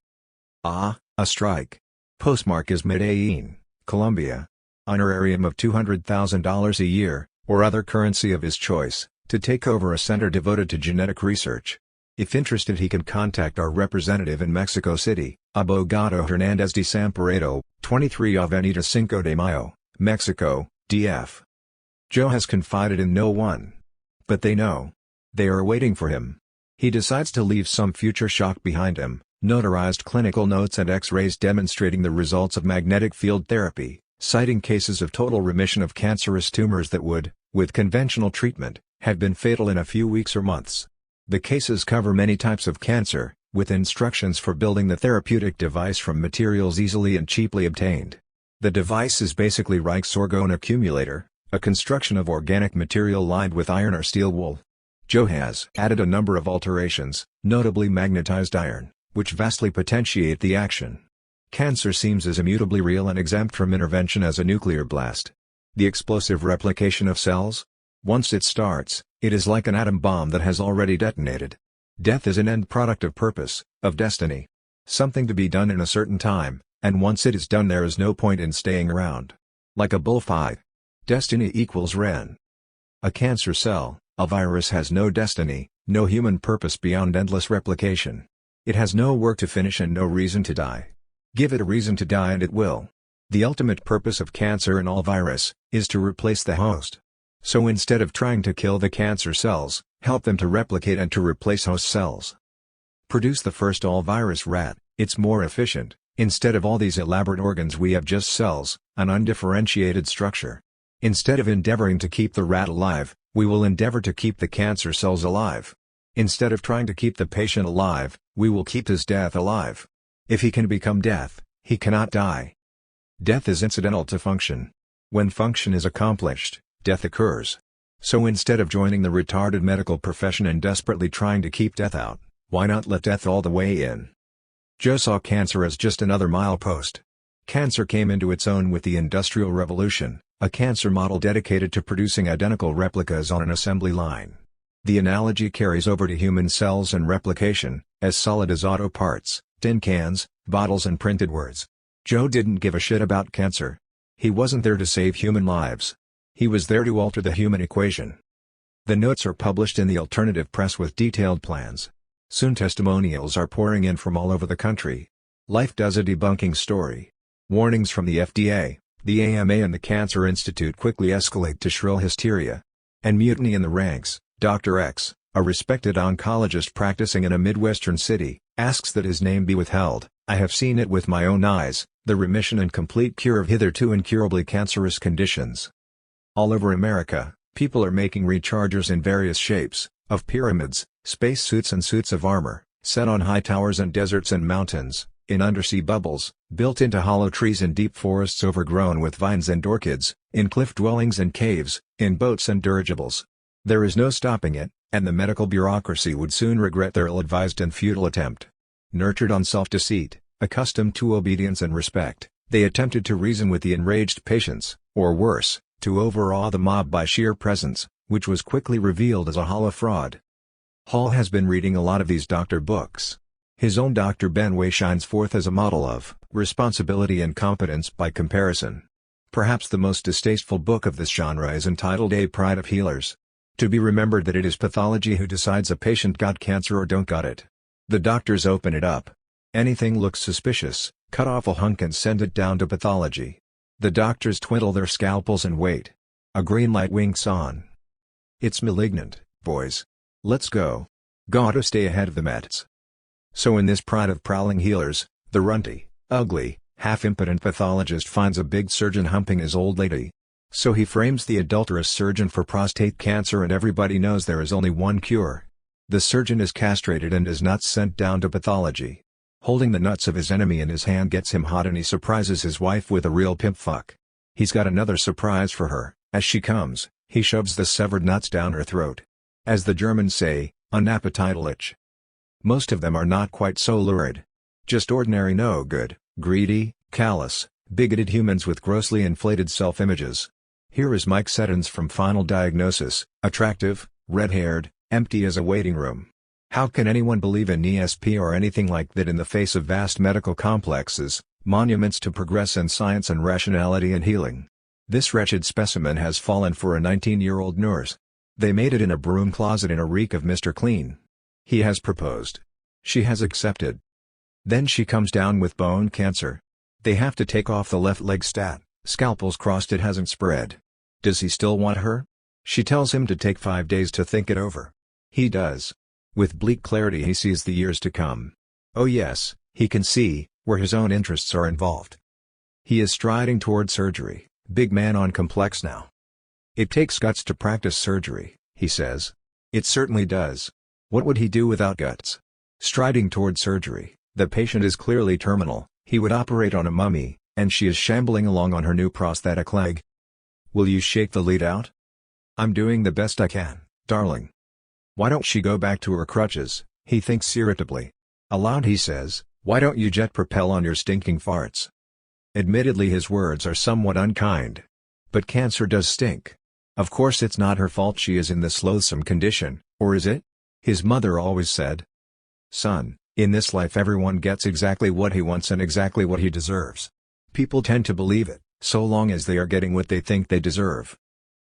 Ah, a strike. Postmark is Medellin, Colombia. Honorarium of $200,000 a year, or other currency of his choice, to take over a center devoted to genetic research. If interested, he can contact our representative in Mexico City, Abogado Hernandez de Samparedo, 23 Avenida Cinco de Mayo, Mexico, DF. Joe has confided in no one. But they know. They are waiting for him. He decides to leave some future shock behind him, notarized clinical notes and X-rays demonstrating the results of magnetic field therapy, citing cases of total remission of cancerous tumors that would, with conventional treatment, have been fatal in a few weeks or months. The cases cover many types of cancer, with instructions for building the therapeutic device from materials easily and cheaply obtained. The device is basically Reich's orgone accumulator, a construction of organic material lined with iron or steel wool. Joe has added a number of alterations, notably magnetized iron, which vastly potentiate the action. Cancer seems as immutably real and exempt from intervention as a nuclear blast. The explosive replication of cells? Once it starts, it is like an atom bomb that has already detonated. Death is an end product of purpose, of destiny. Something to be done in a certain time, and once it is done there is no point in staying around. Like a bullfight. Destiny equals Ren. A cancer cell, a virus has no destiny, no human purpose beyond endless replication. It has no work to finish and no reason to die. Give it a reason to die and it will. The ultimate purpose of cancer and all virus, is to replace the host. So instead of trying to kill the cancer cells, help them to replicate and to replace host cells. Produce the first all-virus rat, it's more efficient. Instead of all these elaborate organs we have just cells, an undifferentiated structure. Instead of endeavoring to keep the rat alive, we will endeavor to keep the cancer cells alive. Instead of trying to keep the patient alive, we will keep his death alive. If he can become death, he cannot die. Death is incidental to function. When function is accomplished, death occurs. So instead of joining the retarded medical profession and desperately trying to keep death out, why not let death all the way in? Joe saw cancer as just another milepost. Cancer came into its own with the Industrial Revolution, a cancer model dedicated to producing identical replicas on an assembly line. The analogy carries over to human cells and replication, as solid as auto parts, tin cans, bottles and printed words. Joe didn't give a shit about cancer. He wasn't there to save human lives. He was there to alter the human equation. The notes are published in the alternative press with detailed plans. Soon testimonials are pouring in from all over the country. Life does a debunking story. Warnings from the FDA, the AMA and the Cancer Institute quickly escalate to shrill hysteria. And mutiny in the ranks. Dr. X, a respected oncologist practicing in a Midwestern city, asks that his name be withheld. I have seen it with my own eyes, the remission and complete cure of hitherto incurably cancerous conditions. All over America, people are making rechargers in various shapes, of pyramids, spacesuits and suits of armor, set on high towers and deserts and mountains, in undersea bubbles, built into hollow trees in deep forests overgrown with vines and orchids, in cliff dwellings and caves, in boats and dirigibles. There is no stopping it, and the medical bureaucracy would soon regret their ill-advised and futile attempt. Nurtured on self-deceit, accustomed to obedience and respect, they attempted to reason with the enraged patients, or worse, to overawe the mob by sheer presence, which was quickly revealed as a hollow fraud. Hall has been reading a lot of these doctor books. His own Dr. Benway shines forth as a model of responsibility and competence by comparison. Perhaps the most distasteful book of this genre is entitled A Pride of Healers. To be remembered that it is pathology who decides a patient got cancer or don't got it. The doctors open it up. Anything looks suspicious, cut off a hunk and send it down to pathology. The doctors twiddle their scalpels and wait. A green light winks on. It's malignant, boys. Let's go. Gotta stay ahead of the Mets. So in this pride of prowling healers, the runty, ugly, half-impotent pathologist finds a big surgeon humping his old lady. So he frames the adulterous surgeon for prostate cancer and everybody knows there is only one cure. The surgeon is castrated and is not sent down to pathology. Holding the nuts of his enemy in his hand gets him hot and he surprises his wife with a real pimp fuck. He's got another surprise for her. As she comes, he shoves the severed nuts down her throat. As the Germans say, unappetitlich. Most of them are not quite so lurid. Just ordinary no good, greedy, callous, bigoted humans with grossly inflated self-images. Here is Mike Seddons from Final Diagnosis, attractive, red-haired, empty as a waiting room. How can anyone believe in ESP or anything like that in the face of vast medical complexes, monuments to progress in science and rationality and healing? This wretched specimen has fallen for a 19-year-old nurse. They made it in a broom closet in a reek of Mr. Clean. He has proposed. She has accepted. Then she comes down with bone cancer. They have to take off the left leg stat, scalpels crossed it hasn't spread. Does he still want her? She tells him to take 5 days to think it over. He does. With bleak clarity he sees the years to come. Oh yes, he can see, where his own interests are involved. He is striding toward surgery, big man on complex now. It takes guts to practice surgery, he says. It certainly does. What would he do without guts? Striding toward surgery, the patient is clearly terminal, he would operate on a mummy, and she is shambling along on her new prosthetic leg. Will you shake the lead out? I'm doing the best I can, darling. Why don't she go back to her crutches, he thinks irritably. Aloud he says, why don't you jet propel on your stinking farts? Admittedly his words are somewhat unkind. But cancer does stink. Of course it's not her fault she is in this loathsome condition, or is it? His mother always said. Son, in this life everyone gets exactly what he wants and exactly what he deserves. People tend to believe it, so long as they are getting what they think they deserve.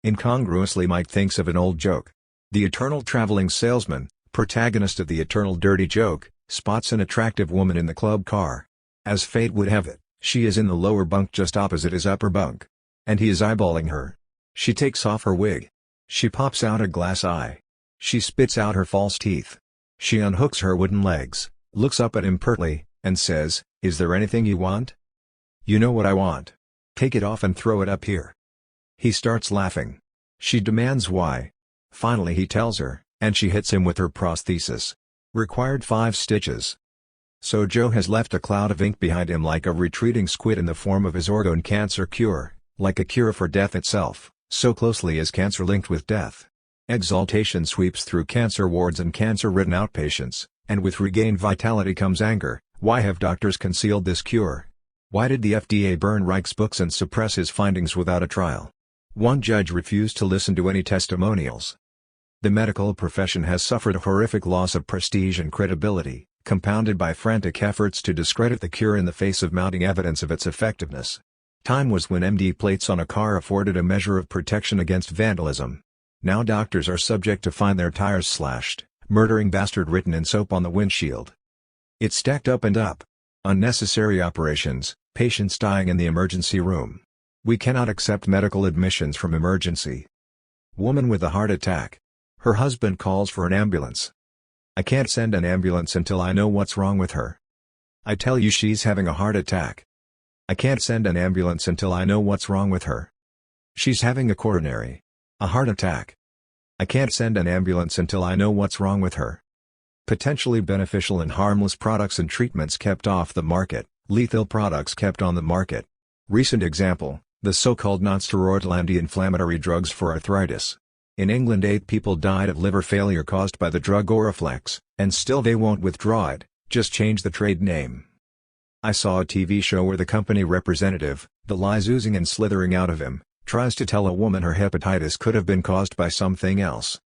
Incongruously Mike thinks of an old joke. The eternal traveling salesman, protagonist of the eternal dirty joke, spots an attractive woman in the club car. As fate would have it, she is in the lower bunk just opposite his upper bunk. And he is eyeballing her. She takes off her wig. She pops out a glass eye. She spits out her false teeth. She unhooks her wooden legs, looks up at him pertly, and says, is there anything you want? You know what I want. Take it off and throw it up here. He starts laughing. She demands why. Finally he tells her, and she hits him with her prosthesis. Required 5 stitches. So Joe has left a cloud of ink behind him like a retreating squid in the form of his orgone cancer cure, like a cure for death itself, so closely is cancer linked with death. Exaltation sweeps through cancer wards and cancer-ridden outpatients, and with regained vitality comes anger. Why have doctors concealed this cure? Why did the FDA burn Reich's books and suppress his findings without a trial? One judge refused to listen to any testimonials. The medical profession has suffered a horrific loss of prestige and credibility, compounded by frantic efforts to discredit the cure in the face of mounting evidence of its effectiveness. Time was when MD plates on a car afforded a measure of protection against vandalism. Now doctors are subject to find their tires slashed, murdering bastard written in soap on the windshield. It's stacked up and up. Unnecessary operations, patients dying in the emergency room. We cannot accept medical admissions from emergency. Woman with a heart attack. Her husband calls for an ambulance. I can't send an ambulance until I know what's wrong with her. I tell you she's having a heart attack. I can't send an ambulance until I know what's wrong with her. She's having a coronary. A heart attack. I can't send an ambulance until I know what's wrong with her. Potentially beneficial and harmless products and treatments kept off the market, lethal products kept on the market. Recent example, the so-called non-steroidal anti-inflammatory drugs for arthritis. In England 8 people died of liver failure caused by the drug Oraflex, and still they won't withdraw it, just change the trade name. I saw a TV show where the company representative, the lies oozing and slithering out of him, tries to tell a woman her hepatitis could have been caused by something else.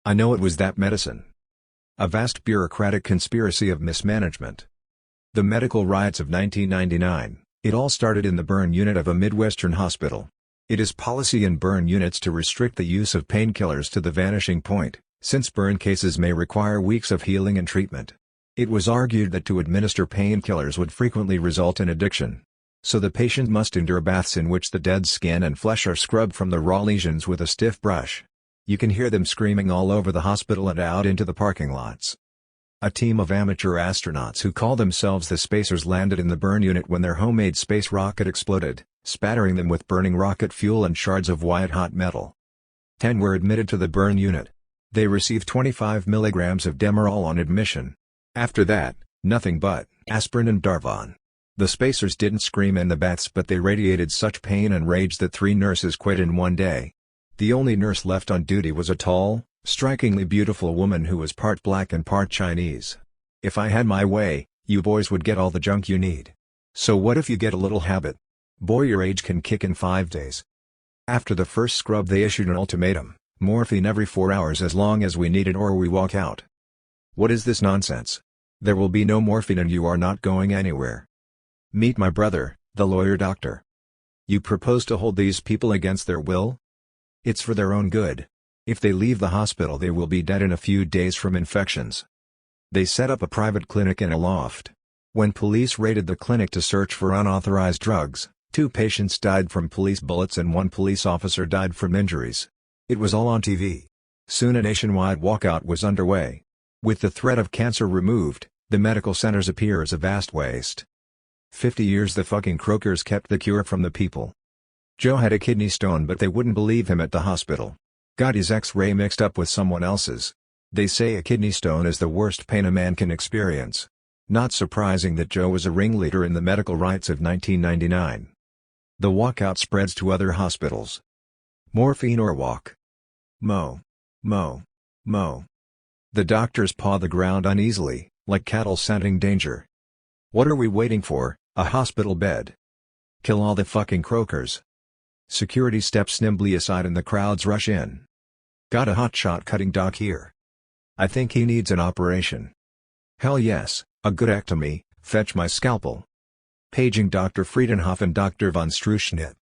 I know it was that medicine. A vast bureaucratic conspiracy of mismanagement. The medical riots of 1999, it all started in the burn unit of a Midwestern hospital. It is policy in burn units to restrict the use of painkillers to the vanishing point, since burn cases may require weeks of healing and treatment. It was argued that to administer painkillers would frequently result in addiction. So the patient must endure baths in which the dead skin and flesh are scrubbed from the raw lesions with a stiff brush. You can hear them screaming all over the hospital and out into the parking lots. A team of amateur astronauts who call themselves the Spacers landed in the burn unit when their homemade space rocket exploded, spattering them with burning rocket fuel and shards of white-hot metal. 10 were admitted to the burn unit. They received 25 milligrams of Demerol on admission. After that, nothing but Aspirin and Darvon. The spacers didn't scream in the baths, but they radiated such pain and rage that 3 nurses quit in one day. The only nurse left on duty was a tall, strikingly beautiful woman who was part black and part Chinese. If I had my way, you boys would get all the junk you need. So what if you get a little habit? Boy, your age can kick in 5 days. After the first scrub they issued an ultimatum: morphine every 4 hours as long as we need it or we walk out. What is this nonsense? There will be no morphine and you are not going anywhere. Meet my brother, the lawyer doctor. You propose to hold these people against their will? It's for their own good. If they leave the hospital they will be dead in a few days from infections. They set up a private clinic in a loft. When police raided the clinic to search for unauthorized drugs, 2 patients died from police bullets and 1 police officer died from injuries. It was all on TV. Soon a nationwide walkout was underway. With the threat of cancer removed, the medical centers appear as a vast waste. 50 years the fucking croakers kept the cure from the people. Joe had a kidney stone but they wouldn't believe him at the hospital. Got his X-ray mixed up with someone else's. They say a kidney stone is the worst pain a man can experience. Not surprising that Joe was a ringleader in the medical riots of 1999. The walkout spreads to other hospitals. Morphine or walk? Mo. Mo. Mo. The doctors paw the ground uneasily, like cattle scenting danger. What are we waiting for? A hospital bed. Kill all the fucking croakers. Security steps nimbly aside and the crowds rush in. Got a hotshot cutting doc here. I think he needs an operation. Hell yes, a good ectomy, fetch my scalpel. Paging Dr. Friedenhoff and Dr. von Struschnitt.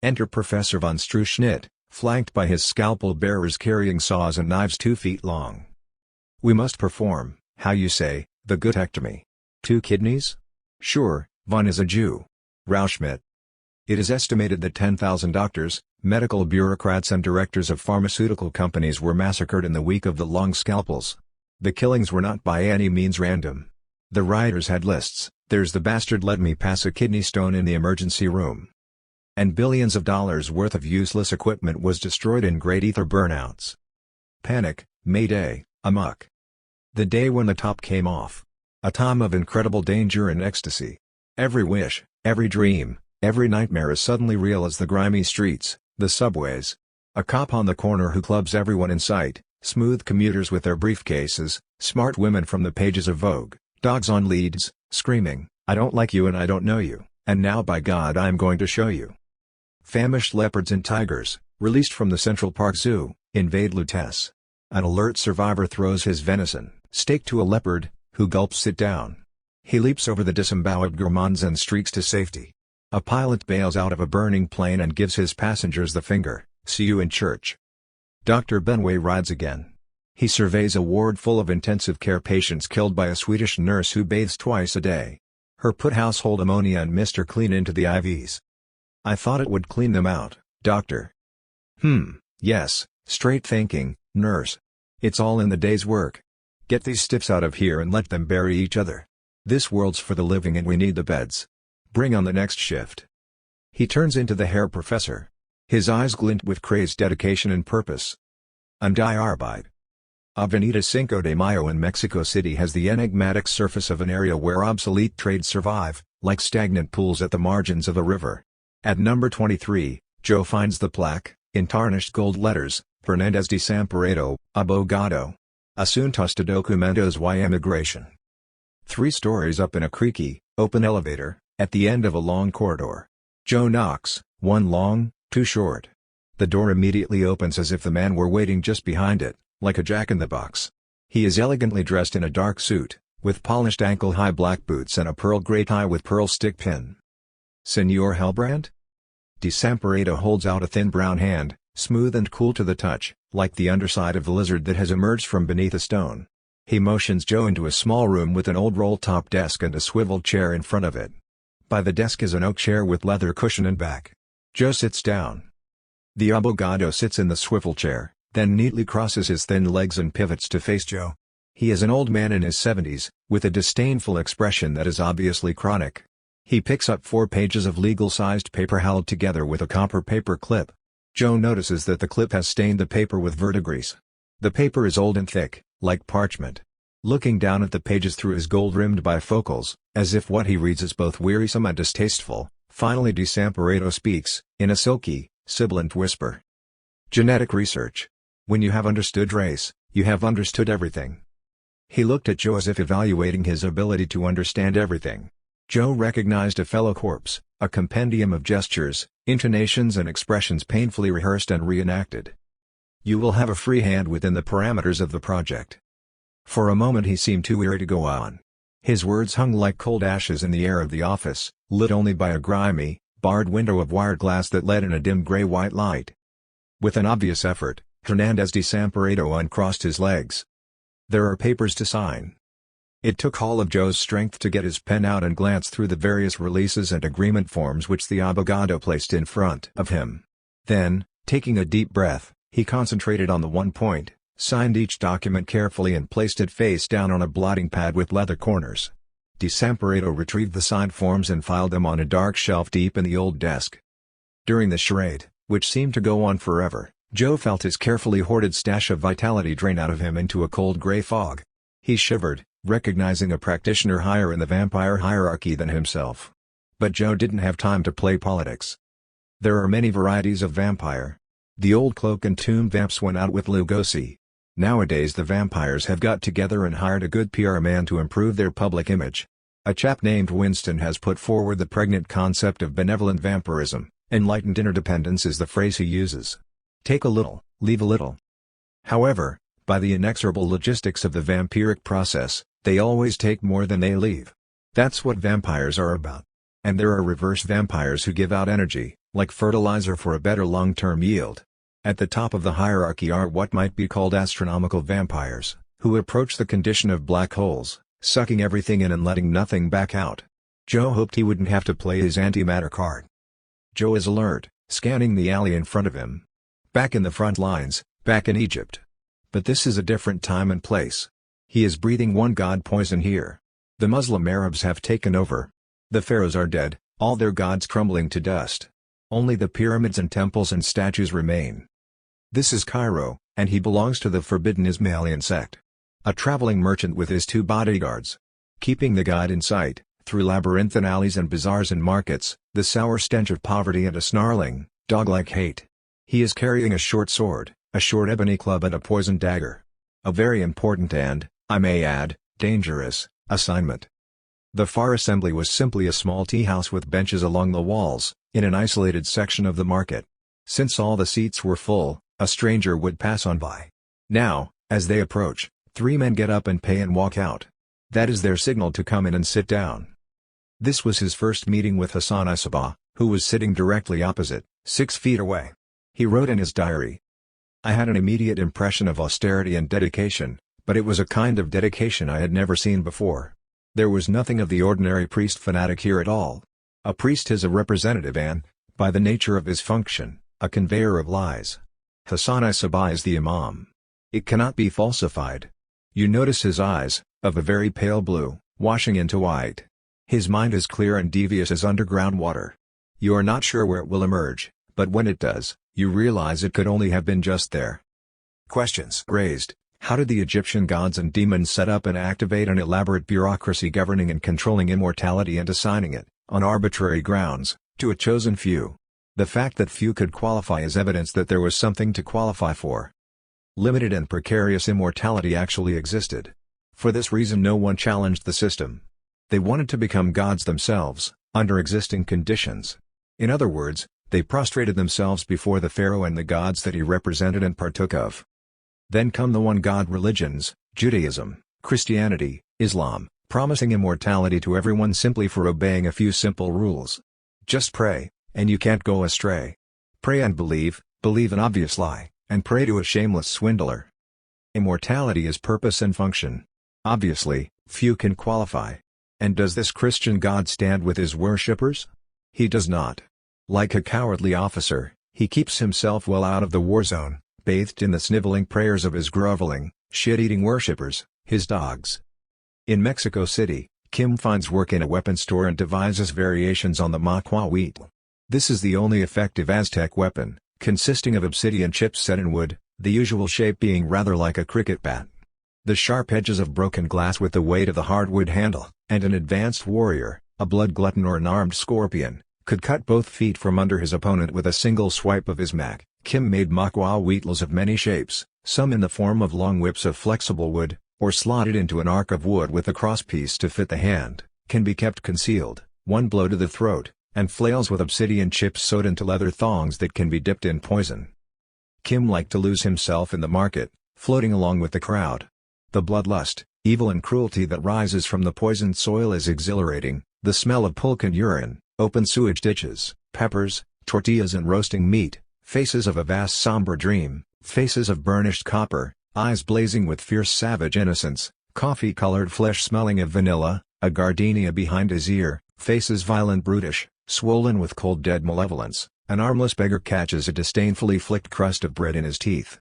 Enter Professor von Struschnitt, flanked by his scalpel bearers carrying saws and knives 2 feet long. We must perform, how you say, the good ectomy. 2 kidneys? Sure, von is a Jew. Rauschmidt. It is estimated that 10,000 doctors, medical bureaucrats and directors of pharmaceutical companies were massacred in the week of the long scalpels. The killings were not by any means random. The rioters had lists: there's the bastard let me pass a kidney stone in the emergency room. And billions of dollars worth of useless equipment was destroyed in great ether burnouts. Panic, mayday, amok. The day when the top came off. A time of incredible danger and ecstasy. Every wish, every dream, every nightmare is suddenly real as the grimy streets, the subways. A cop on the corner who clubs everyone in sight, smooth commuters with their briefcases, smart women from the pages of Vogue, dogs on leads, screaming, I don't like you and I don't know you, and now by God I'm going to show you. Famished leopards and tigers, released from the Central Park Zoo, invade Lutece. An alert survivor throws his venison, steak to a leopard, who gulps it down. He leaps over the disemboweled gourmands and streaks to safety. A pilot bails out of a burning plane and gives his passengers the finger, see you in church. Dr. Benway rides again. He surveys a ward full of intensive care patients killed by a Swedish nurse who bathes twice a day. Her put household ammonia and Mr. Clean into the IVs. I thought it would clean them out, doctor. Yes, straight thinking, nurse. It's all in the day's work. Get these stiffs out of here and let them bury each other. This world's for the living and we need the beds. Bring on the next shift. He turns into the Herr Professor. His eyes glint with crazed dedication and purpose. Und die Arbeit. Avenida Cinco de Mayo in Mexico City has the enigmatic surface of an area where obsolete trades survive, like stagnant pools at the margins of a river. At number 23, Joe finds the plaque, in tarnished gold letters, Fernandez de Samparedo, Abogado. Asuntos de documentos y emigration. 3 stories up in a creaky, open elevator, at the end of a long corridor. Joe knocks, 1 long, 2 short. The door immediately opens as if the man were waiting just behind it, like a jack-in-the-box. He is elegantly dressed in a dark suit, with polished ankle-high black boots and a pearl gray tie with pearl stick pin. Senor Hellbrand? De Samparedo holds out a thin brown hand, smooth and cool to the touch, like the underside of the lizard that has emerged from beneath a stone. He motions Joe into a small room with an old roll-top desk and a swivel chair in front of it. By the desk is an oak chair with leather cushion and back. Joe sits down. The abogado sits in the swivel chair, then neatly crosses his thin legs and pivots to face Joe. He is an old man in his 70s, with a disdainful expression that is obviously chronic. He picks up 4 pages of legal-sized paper held together with a copper paper clip. Joe notices that the clip has stained the paper with verdigris. The paper is old and thick, like parchment. looking down at the pages through his gold-rimmed bifocals, as if what he reads is both wearisome and distasteful. Finally Desamparato speaks, in a silky, sibilant whisper. Genetic research. When you have understood race, you have understood everything. He looked at Joe as if evaluating his ability to understand everything. Joe recognized a fellow corpse, a compendium of gestures, intonations and expressions painfully rehearsed and reenacted. You will have a free hand within the parameters of the project. For a moment he seemed too weary to go on. His words hung like cold ashes in the air of the office, lit only by a grimy, barred window of wired glass that let in a dim gray-white light. With an obvious effort, Hernandez Desamparato uncrossed his legs. There are papers to sign. It took all of Joe's strength to get his pen out and glance through the various releases and agreement forms which the abogado placed in front of him. Then, taking a deep breath, he concentrated on the one point, signed each document carefully and placed it face down on a blotting pad with leather corners. Desamparato retrieved the signed forms and filed them on a dark shelf deep in the old desk. During the charade, which seemed to go on forever, Joe felt his carefully hoarded stash of vitality drain out of him into a cold gray fog. He shivered, recognizing a practitioner higher in the vampire hierarchy than himself. But Joe didn't have time to play politics. There are many varieties of vampire. The old cloak and tomb vamps went out with Lugosi. Nowadays the vampires have got together and hired a good PR man to improve their public image. A chap named Winston has put forward the pregnant concept of benevolent vampirism. Enlightened interdependence is the phrase he uses. Take a little, leave a little. However, by the inexorable logistics of the vampiric process, they always take more than they leave. That's what vampires are about. And there are reverse vampires who give out energy, like fertilizer for a better long-term yield. At the top of the hierarchy are what might be called astronomical vampires, who approach the condition of black holes, sucking everything in and letting nothing back out. Joe hoped he wouldn't have to play his antimatter card. Joe is alert, scanning the alley in front of him. Back in the front lines, back in Egypt. But this is a different time and place. He is breathing one god poison here. The Muslim Arabs have taken over. The pharaohs are dead, all their gods crumbling to dust. Only the pyramids and temples and statues remain. This is Cairo, and he belongs to the forbidden Ismailian sect. A traveling merchant with his 2 bodyguards. Keeping the guide in sight, through labyrinthine alleys and bazaars and markets, the sour stench of poverty and a snarling, dog-like hate. He is carrying a short sword, a short ebony club and a poisoned dagger. A very important and, I may add, dangerous, assignment. The far assembly was simply a small tea house with benches along the walls, in an isolated section of the market. Since all the seats were full, a stranger would pass on by. Now, as they approach, 3 men get up and pay and walk out. That is their signal to come in and sit down. This was his first meeting with Hassan Isabah, who was sitting directly opposite, 6 feet away. He wrote in his diary, I had an immediate impression of austerity and dedication, but it was a kind of dedication I had never seen before. There was nothing of the ordinary priest fanatic here at all. A priest is a representative and, by the nature of his function, a conveyor of lies. Hassan Isabah is the imam. It cannot be falsified. You notice his eyes, of a very pale blue, washing into white. His mind is clear and devious as underground water. You are not sure where it will emerge, but when it does, you realize it could only have been just there. Questions raised: how did the Egyptian gods and demons set up and activate an elaborate bureaucracy governing and controlling immortality and assigning it, on arbitrary grounds, to a chosen few? The fact that few could qualify is evidence that there was something to qualify for. Limited and precarious immortality actually existed. For this reason no one challenged the system. They wanted to become gods themselves, under existing conditions. In other words, they prostrated themselves before the pharaoh and the gods that he represented and partook of. Then come the one-god religions, Judaism, Christianity, Islam, promising immortality to everyone simply for obeying a few simple rules. Just pray, and you can't go astray. Pray and believe an obvious lie, and pray to a shameless swindler. Immortality is purpose and function. Obviously, few can qualify. And does this Christian God stand with his worshippers? He does not. Like a cowardly officer, he keeps himself well out of the war zone, bathed in the sniveling prayers of his groveling, shit-eating worshippers, his dogs. In Mexico City, Kim finds work in a weapon store and devises variations on the macuahuitl. This is the only effective Aztec weapon, consisting of obsidian chips set in wood, the usual shape being rather like a cricket bat. The sharp edges of broken glass with the weight of the hardwood handle, and an advanced warrior, a blood glutton or an armed scorpion, could cut both feet from under his opponent with a single swipe of his mac. Kim made makwa wheatles of many shapes, some in the form of long whips of flexible wood, or slotted into an arc of wood with a crosspiece to fit the hand, can be kept concealed, one blow to the throat, and flails with obsidian chips sewed into leather thongs that can be dipped in poison. Kim liked to lose himself in the market, floating along with the crowd. The bloodlust, evil and cruelty that rises from the poisoned soil is exhilarating, the smell of pulque and urine, open sewage ditches, peppers, tortillas and roasting meat, faces of a vast somber dream, faces of burnished copper, eyes blazing with fierce savage innocence, coffee-colored flesh smelling of vanilla, a gardenia behind his ear, faces violent brutish, swollen with cold dead malevolence, an armless beggar catches a disdainfully flicked crust of bread in his teeth.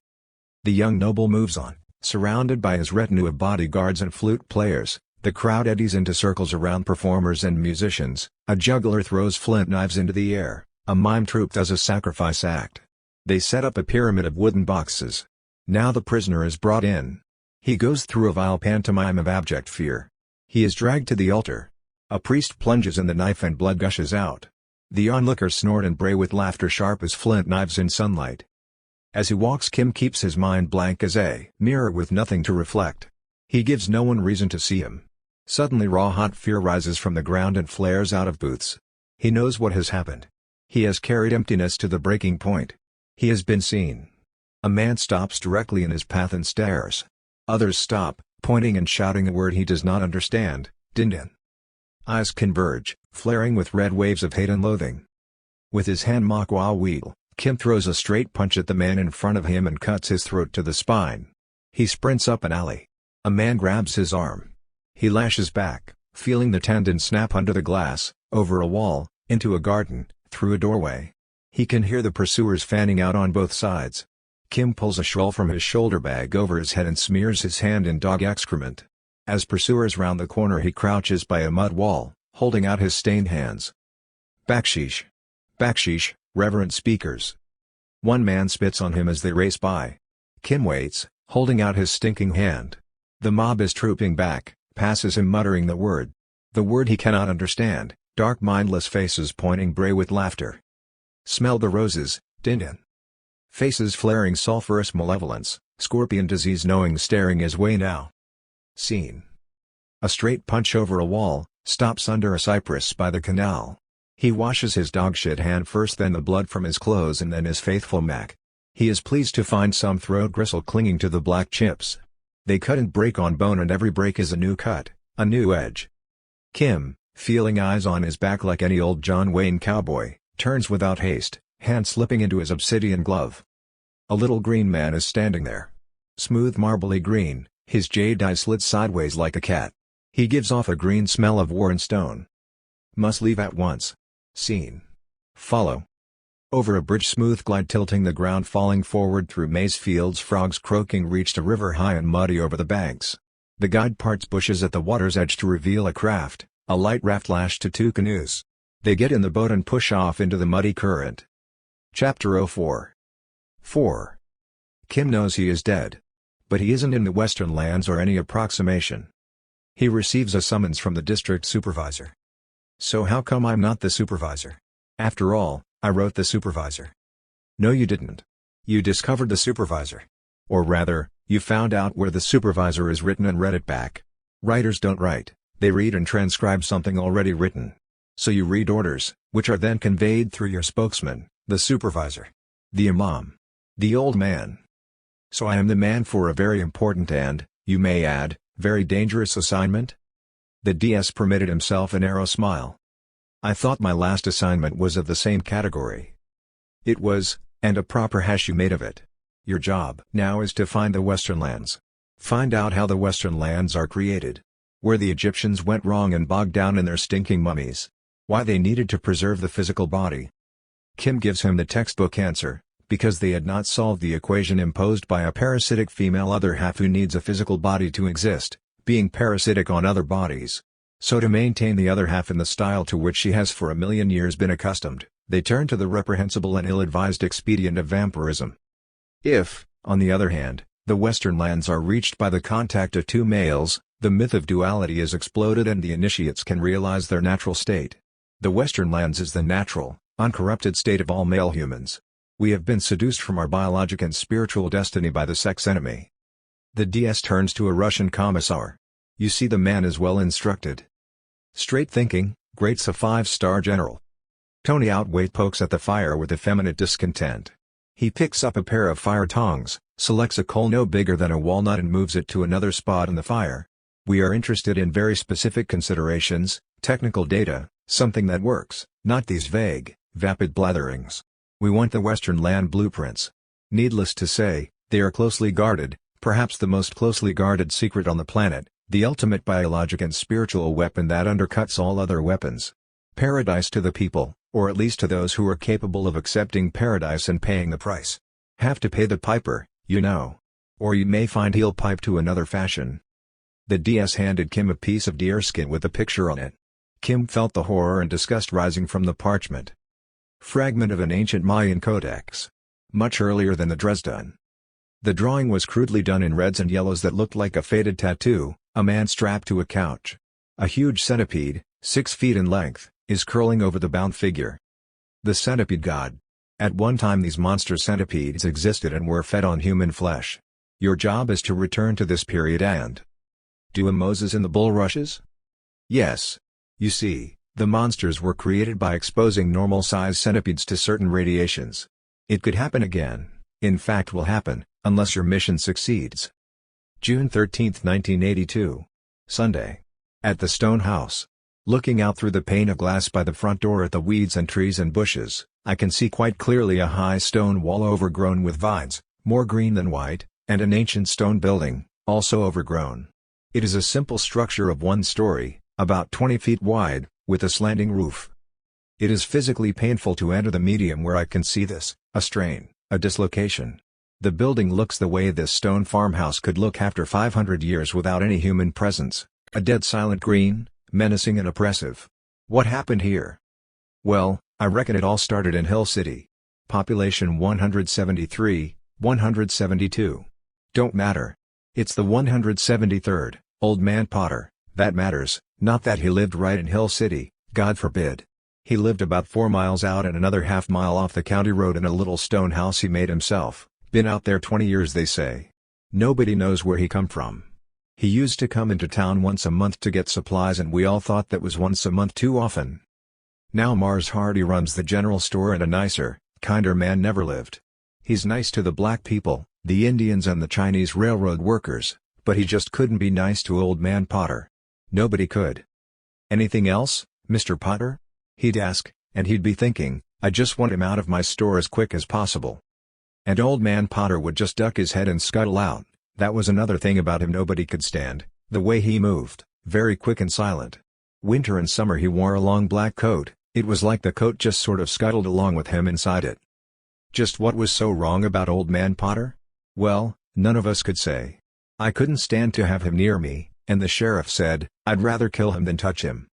The young noble moves on, surrounded by his retinue of bodyguards and flute players. The crowd eddies into circles around performers and musicians, a juggler throws flint knives into the air, a mime troupe does a sacrifice act. They set up a pyramid of wooden boxes. Now the prisoner is brought in. He goes through a vile pantomime of abject fear. He is dragged to the altar. A priest plunges in the knife and blood gushes out. The onlookers snort and bray with laughter sharp as flint knives in sunlight. As he walks, Kim keeps his mind blank as a mirror with nothing to reflect. He gives no one reason to see him. Suddenly raw-hot fear rises from the ground and flares out of Booth's. He knows what has happened. He has carried emptiness to the breaking point. He has been seen. A man stops directly in his path and stares. Others stop, pointing and shouting a word he does not understand, Dindin. Eyes converge, flaring with red waves of hate and loathing. With his hand makwa wheel, Kim throws a straight punch at the man in front of him and cuts his throat to the spine. He sprints up an alley. A man grabs his arm. He lashes back, feeling the tendon snap under the glass, over a wall, into a garden, through a doorway. He can hear the pursuers fanning out on both sides. Kim pulls a shawl from his shoulder bag over his head and smears his hand in dog excrement. As pursuers round the corner he crouches by a mud wall, holding out his stained hands. Baksheesh. Baksheesh, reverent speakers. One man spits on him as they race by. Kim waits, holding out his stinking hand. The mob is trooping back, passes him muttering the word he cannot understand, dark mindless faces pointing bray with laughter. Smell the roses, Dindin. Faces flaring sulphurous malevolence, scorpion disease knowing staring his way now. Scene. A straight punch over a wall, stops under a cypress by the canal. He washes his dog-shit hand first, then the blood from his clothes and then his faithful Mac. He is pleased to find some throat gristle clinging to the black chips. They cut and break on bone and every break is a new cut, a new edge. Kim, feeling eyes on his back like any old John Wayne cowboy, turns without haste, hand slipping into his obsidian glove. A little green man is standing there. Smooth marbly green, his jade eye slits sideways like a cat. He gives off a green smell of worn stone. Must leave at once. Scene. Follow. Over a bridge smooth glide tilting the ground falling forward through maize fields frogs croaking reached a river high and muddy over the banks. The guide parts bushes at the water's edge to reveal a craft, a light raft lashed to two canoes. They get in the boat and push off into the muddy current. Chapter 04. 4. Kim knows he is dead. But he isn't in the Western lands or any approximation. He receives a summons from the district supervisor. So how come I'm not the supervisor? After all, I wrote the supervisor. No, you didn't. You discovered the supervisor. Or rather, you found out where the supervisor is written and read it back. Writers don't write, they read and transcribe something already written. So you read orders, which are then conveyed through your spokesman, the supervisor. The imam. The old man. So I am the man for a very important and, you may add, very dangerous assignment? The DS permitted himself a narrow smile. I thought my last assignment was of the same category. It was, and a proper hash you made of it. Your job now is to find the Western lands. Find out how the Western lands are created. Where the Egyptians went wrong and bogged down in their stinking mummies. Why they needed to preserve the physical body. Kim gives him the textbook answer, because they had not solved the equation imposed by a parasitic female other half who needs a physical body to exist, being parasitic on other bodies. So to maintain the other half in the style to which she has for 1,000,000 years been accustomed, they turn to the reprehensible and ill-advised expedient of vampirism. If, on the other hand, The western lands are reached by the contact of two males, the myth of duality is exploded and the initiates can realize their natural state. The western lands is the natural, uncorrupted state of all male humans. We have been seduced from our biologic and spiritual destiny by the sex enemy. The DS turns to a Russian commissar. You see the man is well instructed. Straight thinking, grates a 5-star general. Tony Outwait pokes at the fire with effeminate discontent. He picks up a pair of fire tongs, selects a coal no bigger than a walnut and moves it to another spot in the fire. We are interested in very specific considerations, technical data, something that works, not these vague, vapid blatherings. We want the Western land blueprints. Needless to say, they are closely guarded, perhaps the most closely guarded secret on the planet, the ultimate biologic and spiritual weapon that undercuts all other weapons. Paradise to the people, or at least to those who are capable of accepting paradise and paying the price. Have to pay the piper, you know. Or you may find he'll pipe to another fashion. The DS handed Kim a piece of deerskin with a picture on it. Kim felt the horror and disgust rising from the parchment. Fragment of an ancient Mayan codex. Much earlier than the Dresden. The drawing was crudely done in reds and yellows that looked like a faded tattoo, a man strapped to a couch. A huge centipede, 6 feet in length, is curling over the bound figure. The centipede god. At one time these monster centipedes existed and were fed on human flesh. Your job is to return to this period and do a Moses in the bulrushes? Yes. You see, the monsters were created by exposing normal-sized centipedes to certain radiations. It could happen again, in fact will happen, unless your mission succeeds. June 13, 1982. Sunday. At the Stone House. Looking out through the pane of glass by the front door at the weeds and trees and bushes, I can see quite clearly a high stone wall overgrown with vines, more green than white, and an ancient stone building, also overgrown. It is a simple structure of 1 story, about 20 feet wide, with a slanting roof. It is physically painful to enter the medium where I can see this, a strain, a dislocation. The building looks the way this stone farmhouse could look after 500 years without any human presence, a dead silent green, menacing and oppressive. What happened here? Well, I reckon it all started in Hill City. Population 173, 172. Don't matter. It's the 173rd, Old Man Potter, that matters, not that he lived right in Hill City, God forbid. He lived about 4 miles out and another half mile off the county road in a little stone house he made himself, been out there 20 years they say. Nobody knows where he come from. He used to come into town once a month to get supplies and we all thought that was once a month too often. Now Mars Hardy runs the general store and a nicer, kinder man never lived. He's nice to the black people, the Indians and the Chinese railroad workers, but he just couldn't be nice to Old Man Potter. Nobody could. Anything else, Mr. Potter? He'd ask, and he'd be thinking, I just want him out of my store as quick as possible. And Old Man Potter would just duck his head and scuttle out. That was another thing about him nobody could stand, the way he moved, very quick and silent. Winter and summer he wore a long black coat, it was like the coat just sort of scuttled along with him inside it. Just what was so wrong about Old Man Potter? Well, none of us could say. I couldn't stand to have him near me, and the sheriff said, I'd rather kill him than touch him.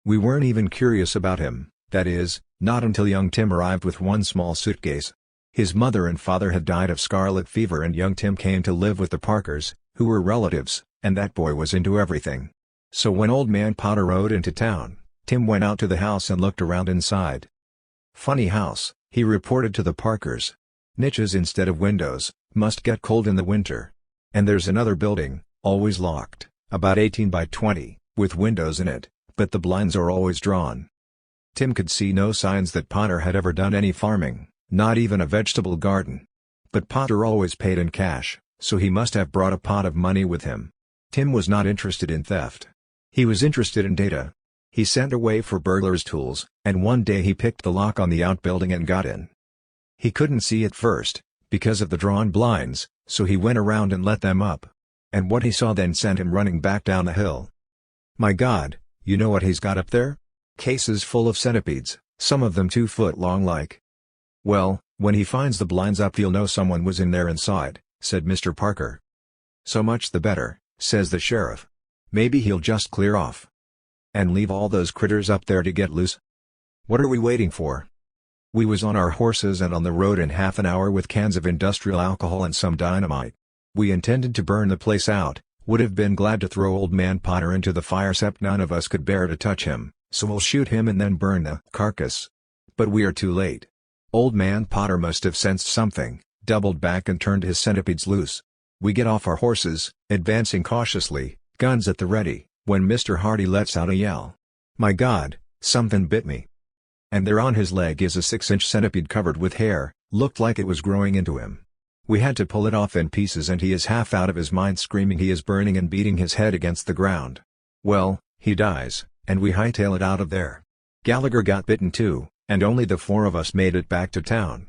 We weren't even curious about him, that is, not until young Tim arrived with 1 small suitcase. His mother and father had died of scarlet fever and young Tim came to live with the Parkers, who were relatives, and that boy was into everything. So when Old Man Potter rode into town, Tim went out to the house and looked around inside. Funny house, he reported to the Parkers. Niches instead of windows, must get cold in the winter. And there's another building, always locked, about 18 by 20, with windows in it, but the blinds are always drawn. Tim could see no signs that Potter had ever done any farming. Not even a vegetable garden. But Potter always paid in cash, so he must have brought a pot of money with him. Tim was not interested in theft. He was interested in data. He sent away for burglar's tools, and one day he picked the lock on the outbuilding and got in. He couldn't see at first, because of the drawn blinds, so he went around and let them up. And what he saw then sent him running back down the hill. My God, you know what he's got up there? Cases full of centipedes, some of them 2 foot long like. Well, when he finds the blinds up he'll know someone was in there inside, said Mr. Parker. So much the better, says the sheriff. Maybe he'll just clear off. And leave all those critters up there to get loose? What are we waiting for? We was on our horses and on the road in half an hour with cans of industrial alcohol and some dynamite. We intended to burn the place out, would have been glad to throw Old Man Potter into the fire except none of us could bear to touch him, so we'll shoot him and then burn the carcass. But we are too late. Old Man Potter must have sensed something, doubled back and turned his centipedes loose. We get off our horses, advancing cautiously, guns at the ready, when Mr. Hardy lets out a yell. My God, something bit me. And there on his leg is a 6-inch centipede covered with hair, looked like it was growing into him. We had to pull it off in pieces and he is half out of his mind screaming he is burning and beating his head against the ground. Well, he dies, and we hightail it out of there. Gallagher got bitten too, and only the 4 of us made it back to town.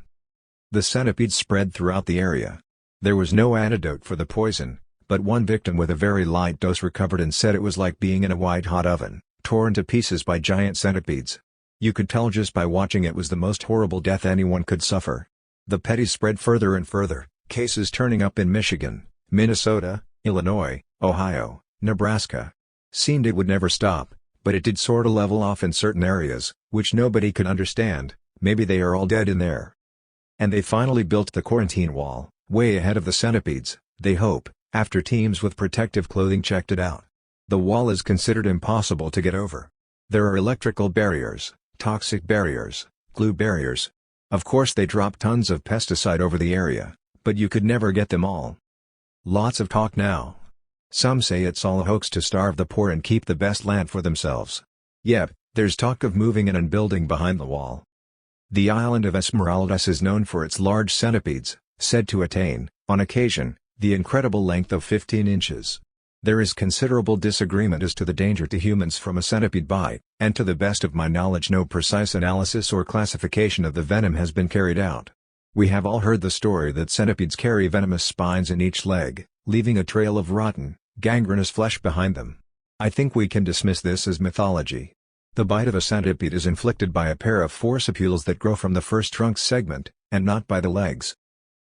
The centipedes spread throughout the area. There was no antidote for the poison, but one victim with a very light dose recovered and said it was like being in a white-hot oven, torn to pieces by giant centipedes. You could tell just by watching it was the most horrible death anyone could suffer. The petties spread further and further, cases turning up in Michigan, Minnesota, Illinois, Ohio, Nebraska. Seemed it would never stop, but it did sorta level off in certain areas, which nobody could understand. Maybe they are all dead in there. And they finally built the quarantine wall, way ahead of the centipedes, they hope, after teams with protective clothing checked it out. The wall is considered impossible to get over. There are electrical barriers, toxic barriers, glue barriers. Of course they drop tons of pesticide over the area, but you could never get them all. Lots of talk now. Some say it's all a hoax to starve the poor and keep the best land for themselves. Yep, there's talk of moving in and building behind the wall. The island of Esmeraldas is known for its large centipedes, said to attain, on occasion, the incredible length of 15 inches. There is considerable disagreement as to the danger to humans from a centipede bite, and to the best of my knowledge no precise analysis or classification of the venom has been carried out. We have all heard the story that centipedes carry venomous spines in each leg, leaving a trail of rotten, gangrenous flesh behind them. I think we can dismiss this as mythology. The bite of a centipede is inflicted by a pair of forcipules that grow from the first trunk segment, and not by the legs.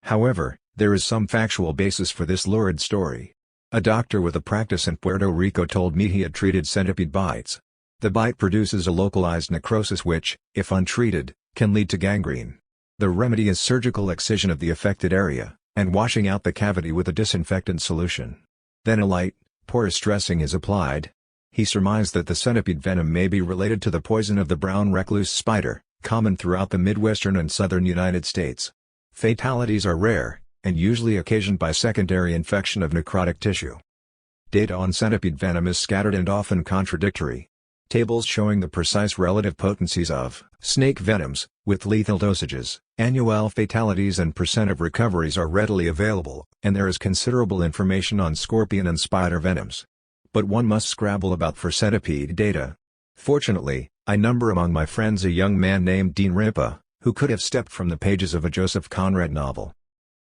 However, there is some factual basis for this lurid story. A doctor with a practice in Puerto Rico told me he had treated centipede bites. The bite produces a localized necrosis which, if untreated, can lead to gangrene. The remedy is surgical excision of the affected area, and washing out the cavity with a disinfectant solution. Then a light, porous dressing is applied. He surmised that the centipede venom may be related to the poison of the brown recluse spider, common throughout the Midwestern and southern United States. Fatalities are rare, and usually occasioned by secondary infection of necrotic tissue. Data on centipede venom is scattered and often contradictory. Tables showing the precise relative potencies of snake venoms, with lethal dosages, annual fatalities and percent of recoveries are readily available, and there is considerable information on scorpion and spider venoms. But one must scrabble about for centipede data. Fortunately, I number among my friends a young man named Dean Ripa, who could have stepped from the pages of a Joseph Conrad novel.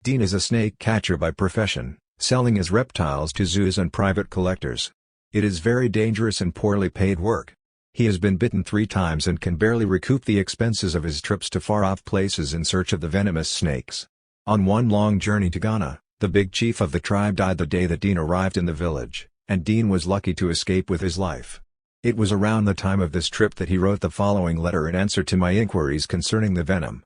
Dean is a snake catcher by profession, selling his reptiles to zoos and private collectors. It is very dangerous and poorly paid work. He has been bitten 3 times and can barely recoup the expenses of his trips to far-off places in search of the venomous snakes. On one long journey to Ghana, the big chief of the tribe died the day that Dean arrived in the village, and Dean was lucky to escape with his life. It was around the time of this trip that he wrote the following letter in answer to my inquiries concerning the venom.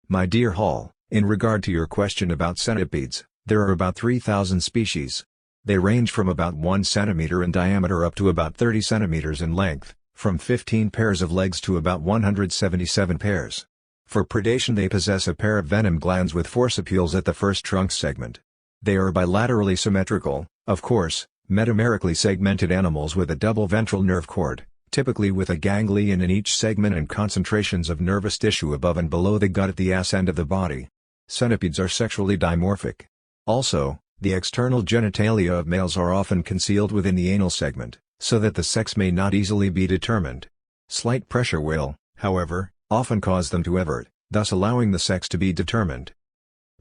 My dear Hall, in regard to your question about centipedes, there are about 3,000 species. They range from about 1 centimeter in diameter up to about 30 centimeters in length, from 15 pairs of legs to about 177 pairs. For predation they possess a pair of venom glands with forcipules at the first trunk segment. They are bilaterally symmetrical, of course, metamerically segmented animals with a double ventral nerve cord, typically with a ganglion in each segment and concentrations of nervous tissue above and below the gut at the ass end of the body. Centipedes are sexually dimorphic. Also, the external genitalia of males are often concealed within the anal segment, so that the sex may not easily be determined. Slight pressure will, however, often cause them to evert, thus allowing the sex to be determined.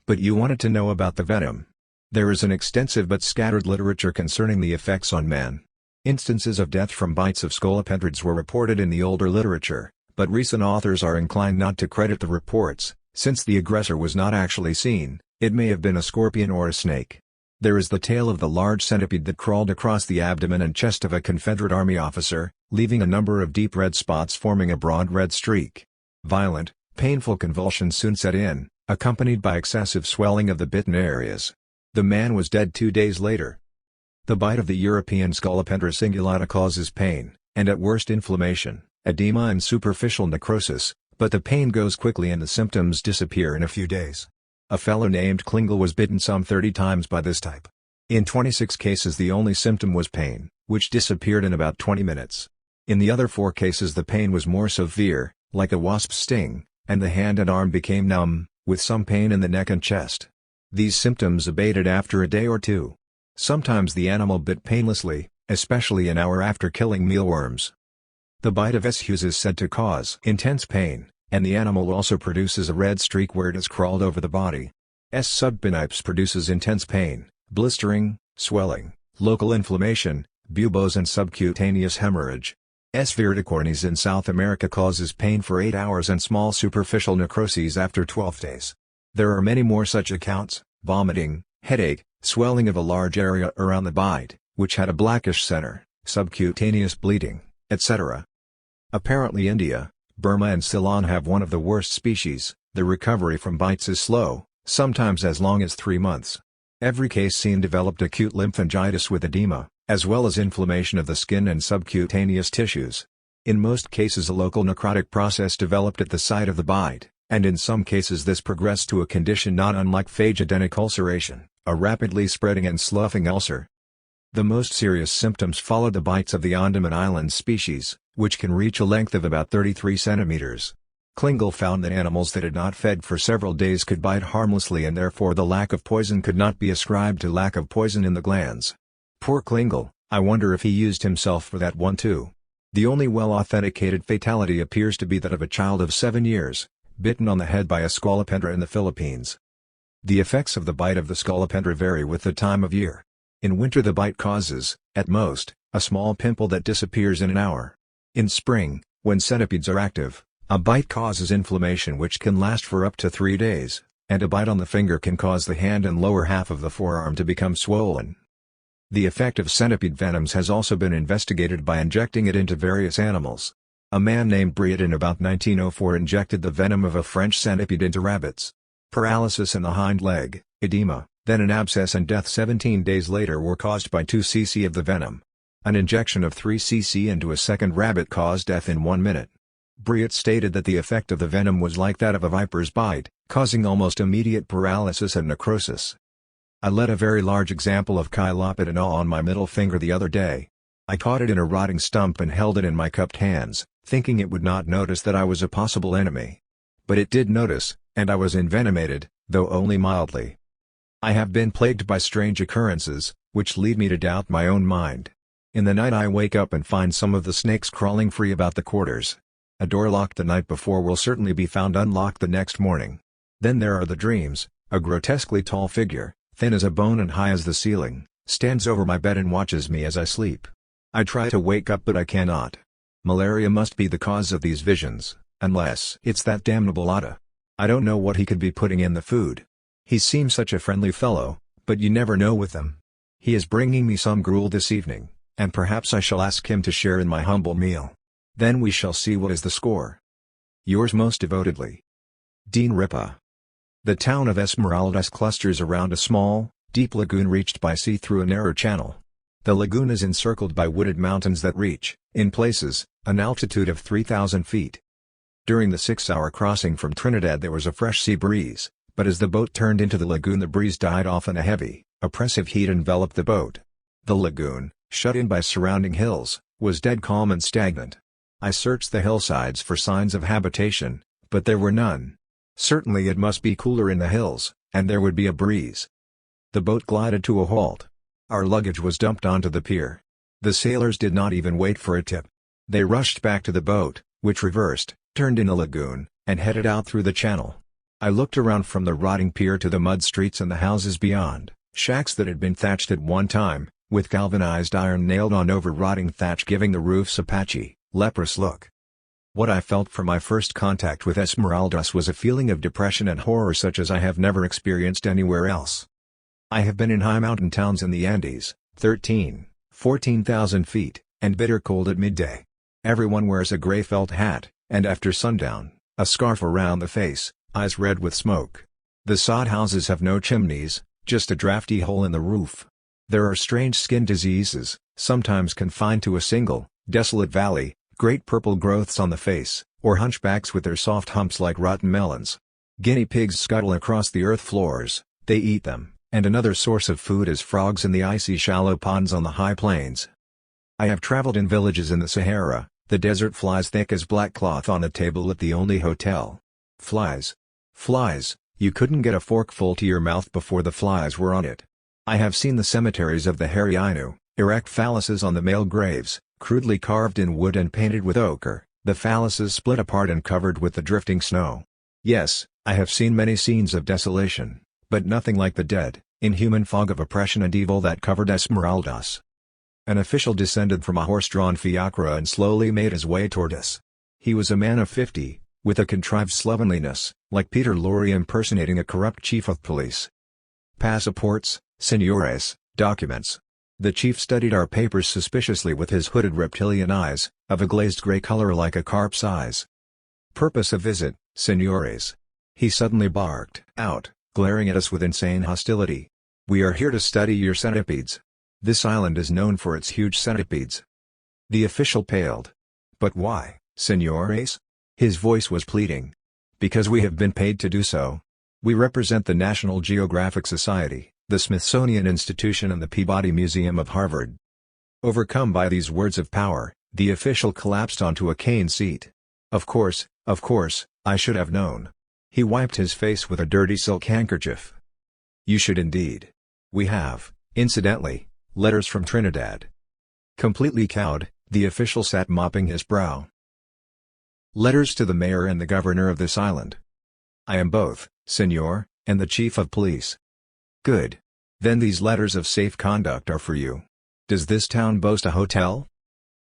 But you wanted to know about the venom. There is an extensive but scattered literature concerning the effects on man. Instances of death from bites of scolopendrids were reported in the older literature, but recent authors are inclined not to credit the reports. Since the aggressor was not actually seen, it may have been a scorpion or a snake. There is the tale of the large centipede that crawled across the abdomen and chest of a Confederate Army officer, leaving a number of deep red spots forming a broad red streak. Violent, painful convulsions soon set in, accompanied by excessive swelling of the bitten areas. The man was dead 2 days later. The bite of the European Scolopendra cingulata causes pain, and at worst inflammation, edema and superficial necrosis, but the pain goes quickly and the symptoms disappear in a few days. A fellow named Klingel was bitten some 30 times by this type. In 26 cases the only symptom was pain, which disappeared in about 20 minutes. In the other 4 cases the pain was more severe, like a wasp's sting, and the hand and arm became numb, with some pain in the neck and chest. These symptoms abated after a day or 2. Sometimes the animal bit painlessly, especially an hour after killing mealworms. The bite of S. hughes is said to cause intense pain, and the animal also produces a red streak where it has crawled over the body. S. subpinipes produces intense pain, blistering, swelling, local inflammation, buboes and subcutaneous hemorrhage. S. verticornis in South America causes pain for 8 hours and small superficial necroses after 12 days. There are many more such accounts: vomiting, headache, swelling of a large area around the bite, which had a blackish center, subcutaneous bleeding, etc. Apparently India, Burma and Ceylon have one of the worst species. The recovery from bites is slow, sometimes as long as 3 months. Every case seen developed acute lymphangitis with edema, as well as inflammation of the skin and subcutaneous tissues. In most cases a local necrotic process developed at the site of the bite, and in some cases this progressed to a condition not unlike phagedenic ulceration, a rapidly spreading and sloughing ulcer. The most serious symptoms followed the bites of the Andaman Islands species, which can reach a length of about 33 centimeters. Klingel found that animals that had not fed for several days could bite harmlessly and therefore the lack of poison could not be ascribed to lack of poison in the glands. Poor Klingel, I wonder if he used himself for that one too. The only well-authenticated fatality appears to be that of a child of 7 years, bitten on the head by a scolopendra in the Philippines. The effects of the bite of the scolopendra vary with the time of year. In winter the bite causes, at most, a small pimple that disappears in an hour. In spring, when centipedes are active, a bite causes inflammation which can last for up to 3 days, and a bite on the finger can cause the hand and lower half of the forearm to become swollen. The effect of centipede venoms has also been investigated by injecting it into various animals. A man named Briot in about 1904 injected the venom of a French centipede into rabbits. Paralysis in the hind leg, edema, then an abscess and death 17 days later were caused by 2 cc of the venom. An injection of 3 cc into a second rabbit caused death in 1 minute. Briot stated that the effect of the venom was like that of a viper's bite, causing almost immediate paralysis and necrosis. I let a very large example of Chilopodon on my middle finger the other day. I caught it in a rotting stump and held it in my cupped hands, thinking it would not notice that I was a possible enemy. But it did notice, and I was envenomated, though only mildly. I have been plagued by strange occurrences, which lead me to doubt my own mind. In the night I wake up and find some of the snakes crawling free about the quarters. A door locked the night before will certainly be found unlocked the next morning. Then there are the dreams. A grotesquely tall figure, thin as a bone and high as the ceiling, stands over my bed and watches me as I sleep. I try to wake up but I cannot. Malaria must be the cause of these visions, unless it's that damnable Otta. I don't know what he could be putting in the food. He seems such a friendly fellow, but you never know with them. He is bringing me some gruel this evening, and perhaps I shall ask him to share in my humble meal. Then we shall see what is the score. Yours most devotedly, Dean Ripa. The town of Esmeraldas clusters around a small, deep lagoon reached by sea through a narrow channel. The lagoon is encircled by wooded mountains that reach, in places, an altitude of 3,000 feet. During the 6-hour crossing from Trinidad there was a fresh sea breeze, but as the boat turned into the lagoon the breeze died off and a heavy, oppressive heat enveloped the boat. The lagoon, shut in by surrounding hills, was dead calm and stagnant. I searched the hillsides for signs of habitation, but there were none. Certainly it must be cooler in the hills, and there would be a breeze. The boat glided to a halt. Our luggage was dumped onto the pier. The sailors did not even wait for a tip. They rushed back to the boat, which reversed, turned in the lagoon, and headed out through the channel. I looked around from the rotting pier to the mud streets and the houses beyond, shacks that had been thatched at one time, with galvanized iron nailed on over rotting thatch giving the roofs a patchy, leprous look. What I felt from my first contact with Esmeraldas was a feeling of depression and horror such as I have never experienced anywhere else. I have been in high mountain towns in the Andes, 14,000 feet, and bitter cold at midday. Everyone wears a gray felt hat, and after sundown, a scarf around the face, eyes red with smoke. The sod houses have no chimneys, just a drafty hole in the roof. There are strange skin diseases, sometimes confined to a single, desolate valley, great purple growths on the face, or hunchbacks with their soft humps like rotten melons. Guinea pigs scuttle across the earth floors, they eat them, and another source of food is frogs in the icy shallow ponds on the high plains. I have traveled in villages in the Sahara, the desert flies thick as black cloth on a table at the only hotel. Flies. Flies, you couldn't get a forkful to your mouth before the flies were on it. I have seen the cemeteries of the hairy Ainu, erect phalluses on the male graves, crudely carved in wood and painted with ochre, the phalluses split apart and covered with the drifting snow. Yes, I have seen many scenes of desolation, but nothing like the dead, inhuman fog of oppression and evil that covered Esmeraldas. An official descended from a horse-drawn fiacre and slowly made his way toward us. He was a man of 50, with a contrived slovenliness, like Peter Lorre impersonating a corrupt chief of police. Passports, señores, documents. The chief studied our papers suspiciously with his hooded reptilian eyes, of a glazed gray color like a carp's eyes. Purpose of visit, señores. He suddenly barked out, glaring at us with insane hostility. We are here to study your centipedes. This island is known for its huge centipedes. The official paled. But why, señores? His voice was pleading. Because we have been paid to do so. We represent the National Geographic Society, the Smithsonian Institution and the Peabody Museum of Harvard. Overcome by these words of power, the official collapsed onto a cane seat. Of course, I should have known. He wiped his face with a dirty silk handkerchief. You should indeed. We have, incidentally, letters from Trinidad. Completely cowed, the official sat mopping his brow. Letters to the mayor and the governor of this island. I am both, senor, and the chief of police. Good. Then these letters of safe conduct are for you. Does this town boast a hotel?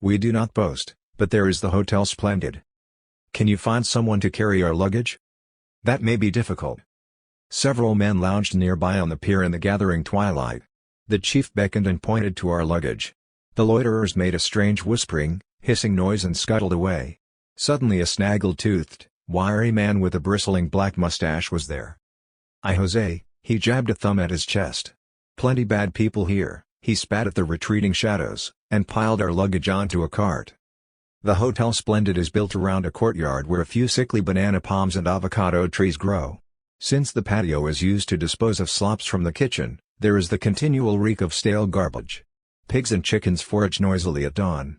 We do not boast, but there is the Hotel Splendid. Can you find someone to carry our luggage? That may be difficult. Several men lounged nearby on the pier in the gathering twilight. The chief beckoned and pointed to our luggage. The loiterers made a strange whispering, hissing noise and scuttled away. Suddenly a snaggle-toothed, wiry man with a bristling black mustache was there. Jose, he jabbed a thumb at his chest. Plenty bad people here, he spat at the retreating shadows, and piled our luggage onto a cart. The Hotel Splendid is built around a courtyard where a few sickly banana palms and avocado trees grow. Since the patio is used to dispose of slops from the kitchen, there is the continual reek of stale garbage. Pigs and chickens forage noisily at dawn.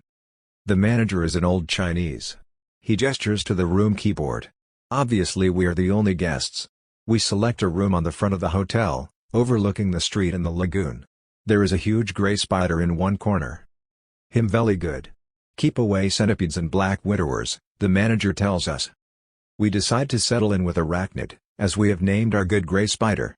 The manager is an old Chinese. He gestures to the room keyboard. Obviously we are the only guests. We select a room on the front of the hotel, overlooking the street and the lagoon. There is a huge gray spider in one corner. Him very good. Keep away centipedes and black widowers, the manager tells us. We decide to settle in with Arachnid, as we have named our good gray spider.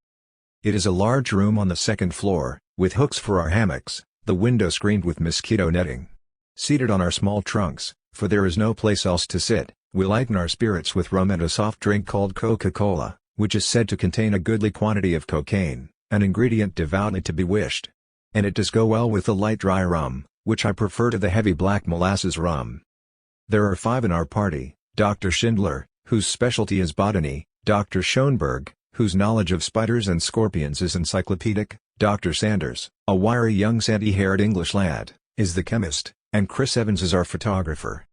It is a large room on the second floor, with hooks for our hammocks, the window screened with mosquito netting. Seated on our small trunks, for there is no place else to sit, we lighten our spirits with rum and a soft drink called Coca-Cola, which is said to contain a goodly quantity of cocaine, an ingredient devoutly to be wished. And it does go well with the light dry rum, which I prefer to the heavy black molasses rum. There are 5 in our party, Dr. Schindler, whose specialty is botany, Dr. Schoenberg, whose knowledge of spiders and scorpions is encyclopedic, Dr. Sanders, a wiry young sandy-haired English lad, is the chemist, and Chris Evans is our photographer.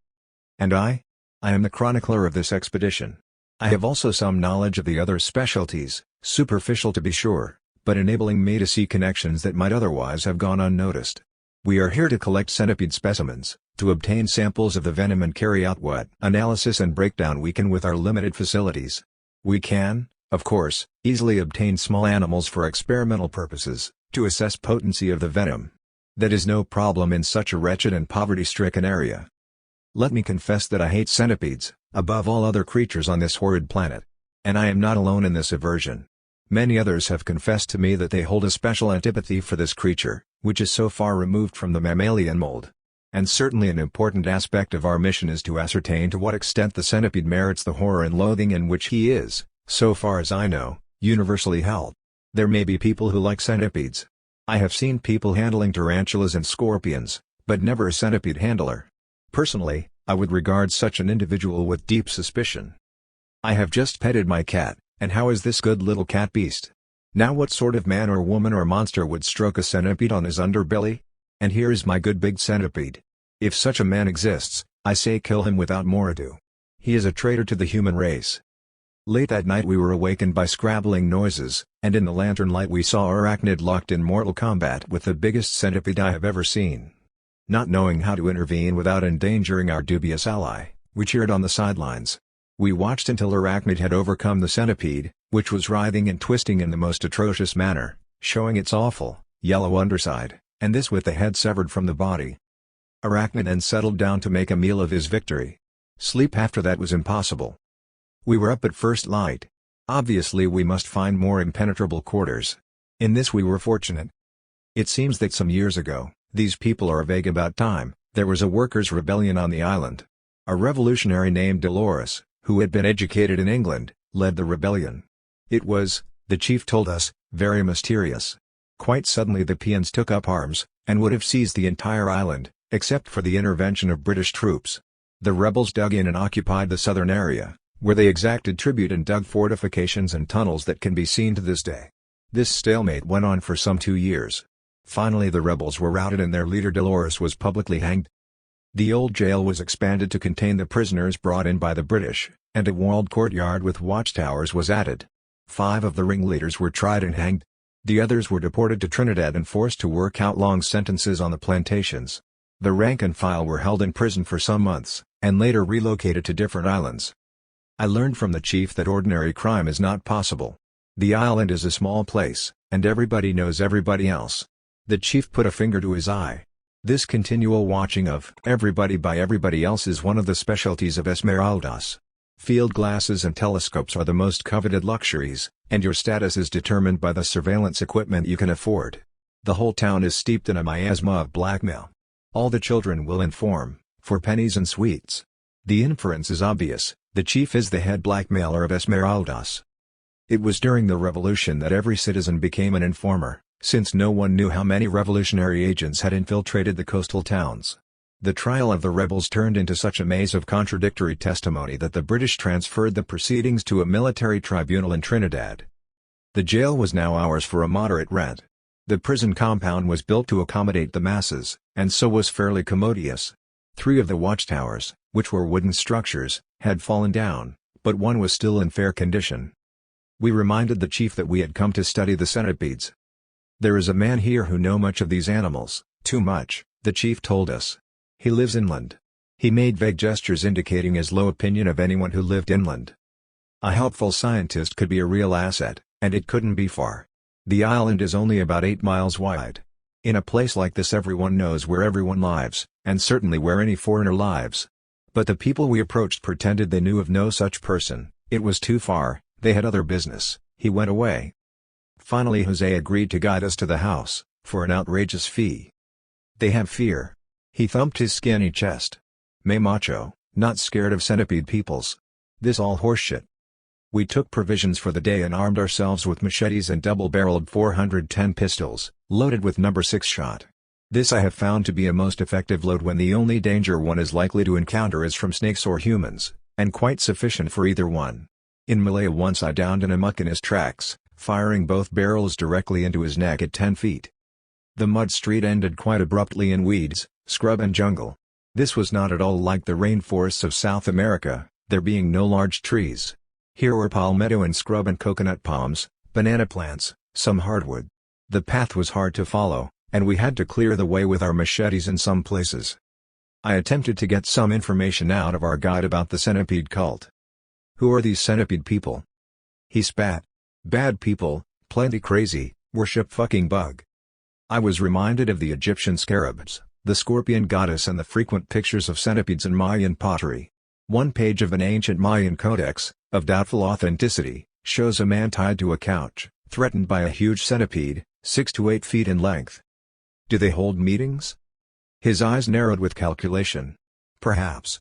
And I am the chronicler of this expedition. I have also some knowledge of the other specialties, superficial to be sure, but enabling me to see connections that might otherwise have gone unnoticed. We are here to collect centipede specimens, to obtain samples of the venom and carry out what analysis and breakdown we can with our limited facilities. We can, of course, easily obtain small animals for experimental purposes, to assess potency of the venom. That is no problem in such a wretched and poverty-stricken area. Let me confess that I hate centipedes, above all other creatures on this horrid planet. And I am not alone in this aversion. Many others have confessed to me that they hold a special antipathy for this creature, which is so far removed from the mammalian mold. And certainly an important aspect of our mission is to ascertain to what extent the centipede merits the horror and loathing in which he is, so far as I know, universally held. There may be people who like centipedes. I have seen people handling tarantulas and scorpions, but never a centipede handler. Personally, I would regard such an individual with deep suspicion. I have just petted my cat, and how is this good little cat beast? Now what sort of man or woman or monster would stroke a centipede on his underbelly? And here is my good big centipede. If such a man exists, I say kill him without more ado. He is a traitor to the human race. Late that night we were awakened by scrabbling noises, and in the lantern light we saw Arachnid locked in mortal combat with the biggest centipede I have ever seen. Not knowing how to intervene without endangering our dubious ally, we cheered on the sidelines. We watched until Arachnid had overcome the centipede, which was writhing and twisting in the most atrocious manner, showing its awful, yellow underside, and this with the head severed from the body. Arachnid then settled down to make a meal of his victory. Sleep after that was impossible. We were up at first light. Obviously we must find more impenetrable quarters. In this we were fortunate. It seems that some years ago, these people are vague about time, there was a workers' rebellion on the island. A revolutionary named Dolores, who had been educated in England, led the rebellion. It was, the chief told us, very mysterious. Quite suddenly the peons took up arms, and would have seized the entire island, except for the intervention of British troops. The rebels dug in and occupied the southern area, where they exacted tribute and dug fortifications and tunnels that can be seen to this day. This stalemate went on for some 2 years. Finally the rebels were routed and their leader Dolores was publicly hanged. The old jail was expanded to contain the prisoners brought in by the British, and a walled courtyard with watchtowers was added. 5 of the ringleaders were tried and hanged. The others were deported to Trinidad and forced to work out long sentences on the plantations. The rank and file were held in prison for some months, and later relocated to different islands. I learned from the chief that ordinary crime is not possible. The island is a small place, and everybody knows everybody else. The chief put a finger to his eye. This continual watching of everybody by everybody else is one of the specialties of Esmeraldas. Field glasses and telescopes are the most coveted luxuries, and your status is determined by the surveillance equipment you can afford. The whole town is steeped in a miasma of blackmail. All the children will inform, for pennies and sweets. The inference is obvious, the chief is the head blackmailer of Esmeraldas. It was during the revolution that every citizen became an informer, since no one knew how many revolutionary agents had infiltrated the coastal towns. The trial of the rebels turned into such a maze of contradictory testimony that the British transferred the proceedings to a military tribunal in Trinidad. The jail was now ours for a moderate rent. The prison compound was built to accommodate the masses, and so was fairly commodious. 3 of the watchtowers, which were wooden structures, had fallen down, but one was still in fair condition. We reminded the chief that we had come to study the centipedes. There is a man here who knows much of these animals, too much, the chief told us. He lives inland. He made vague gestures indicating his low opinion of anyone who lived inland. A helpful scientist could be a real asset, and it couldn't be far. The island is only about 8 miles wide. In a place like this everyone knows where everyone lives, and certainly where any foreigner lives. But the people we approached pretended they knew of no such person. It was too far, they had other business. He went away. Finally Jose agreed to guide us to the house, for an outrageous fee. They have fear. He thumped his skinny chest. Me macho, not scared of centipede peoples. This all horseshit. We took provisions for the day and armed ourselves with machetes and double-barreled 410 pistols, loaded with number 6 shot. This I have found to be a most effective load when the only danger one is likely to encounter is from snakes or humans, and quite sufficient for either one. In Malaya once I downed an amok in his tracks, firing both barrels directly into his neck at 10 feet. The mud street ended quite abruptly in weeds, scrub and jungle. This was not at all like the rainforests of South America, there being no large trees. Here were palmetto and scrub and coconut palms, banana plants, some hardwood. The path was hard to follow, and we had to clear the way with our machetes in some places. I attempted to get some information out of our guide about the centipede cult. Who are these centipede people? He spat. Bad people, plenty crazy, worship fucking bug. I was reminded of the Egyptian scarabs, the scorpion goddess and the frequent pictures of centipedes in Mayan pottery. One page of an ancient Mayan codex, of doubtful authenticity, shows a man tied to a couch, threatened by a huge centipede, 6 to 8 feet in length. Do they hold meetings? His eyes narrowed with calculation. Perhaps.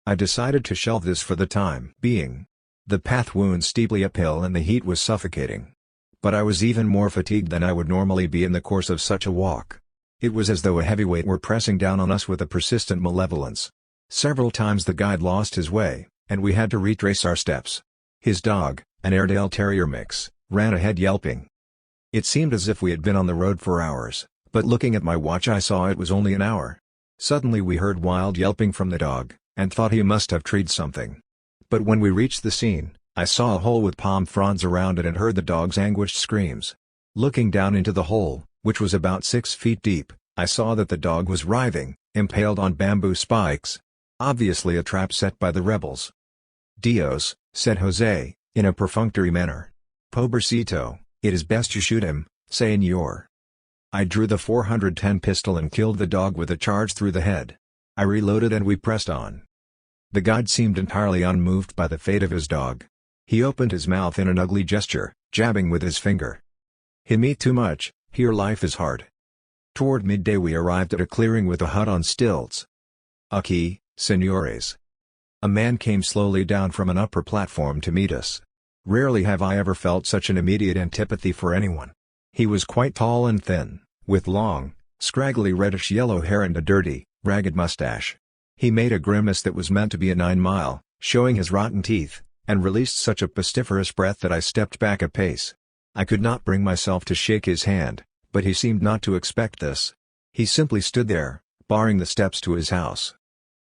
I decided to shelve this for the time being. The path wound steeply uphill and the heat was suffocating. But I was even more fatigued than I would normally be in the course of such a walk. It was as though a heavyweight were pressing down on us with a persistent malevolence. Several times the guide lost his way, and we had to retrace our steps. His dog, an Airedale Terrier mix, ran ahead yelping. It seemed as if we had been on the road for hours, but looking at my watch I saw it was only an hour. Suddenly we heard wild yelping from the dog, and thought he must have treed something. But when we reached the scene, I saw a hole with palm fronds around it and heard the dog's anguished screams. Looking down into the hole, which was about 6 feet deep, I saw that the dog was writhing, impaled on bamboo spikes. Obviously a trap set by the rebels. "Dios," said Jose, in a perfunctory manner. "Pobrecito, it is best you shoot him, señor." I drew the 410 pistol and killed the dog with a charge through the head. I reloaded and we pressed on. The guide seemed entirely unmoved by the fate of his dog. He opened his mouth in an ugly gesture, jabbing with his finger. "Him eat too much, here life is hard." Toward midday we arrived at a clearing with a hut on stilts. "Aquí, señores." A man came slowly down from an upper platform to meet us. Rarely have I ever felt such an immediate antipathy for anyone. He was quite tall and thin, with long, scraggly reddish-yellow hair and a dirty, ragged mustache. He made a grimace that was meant to be a 9-mile, showing his rotten teeth, and released such a pestiferous breath that I stepped back a pace. I could not bring myself to shake his hand, but he seemed not to expect this. He simply stood there, barring the steps to his house.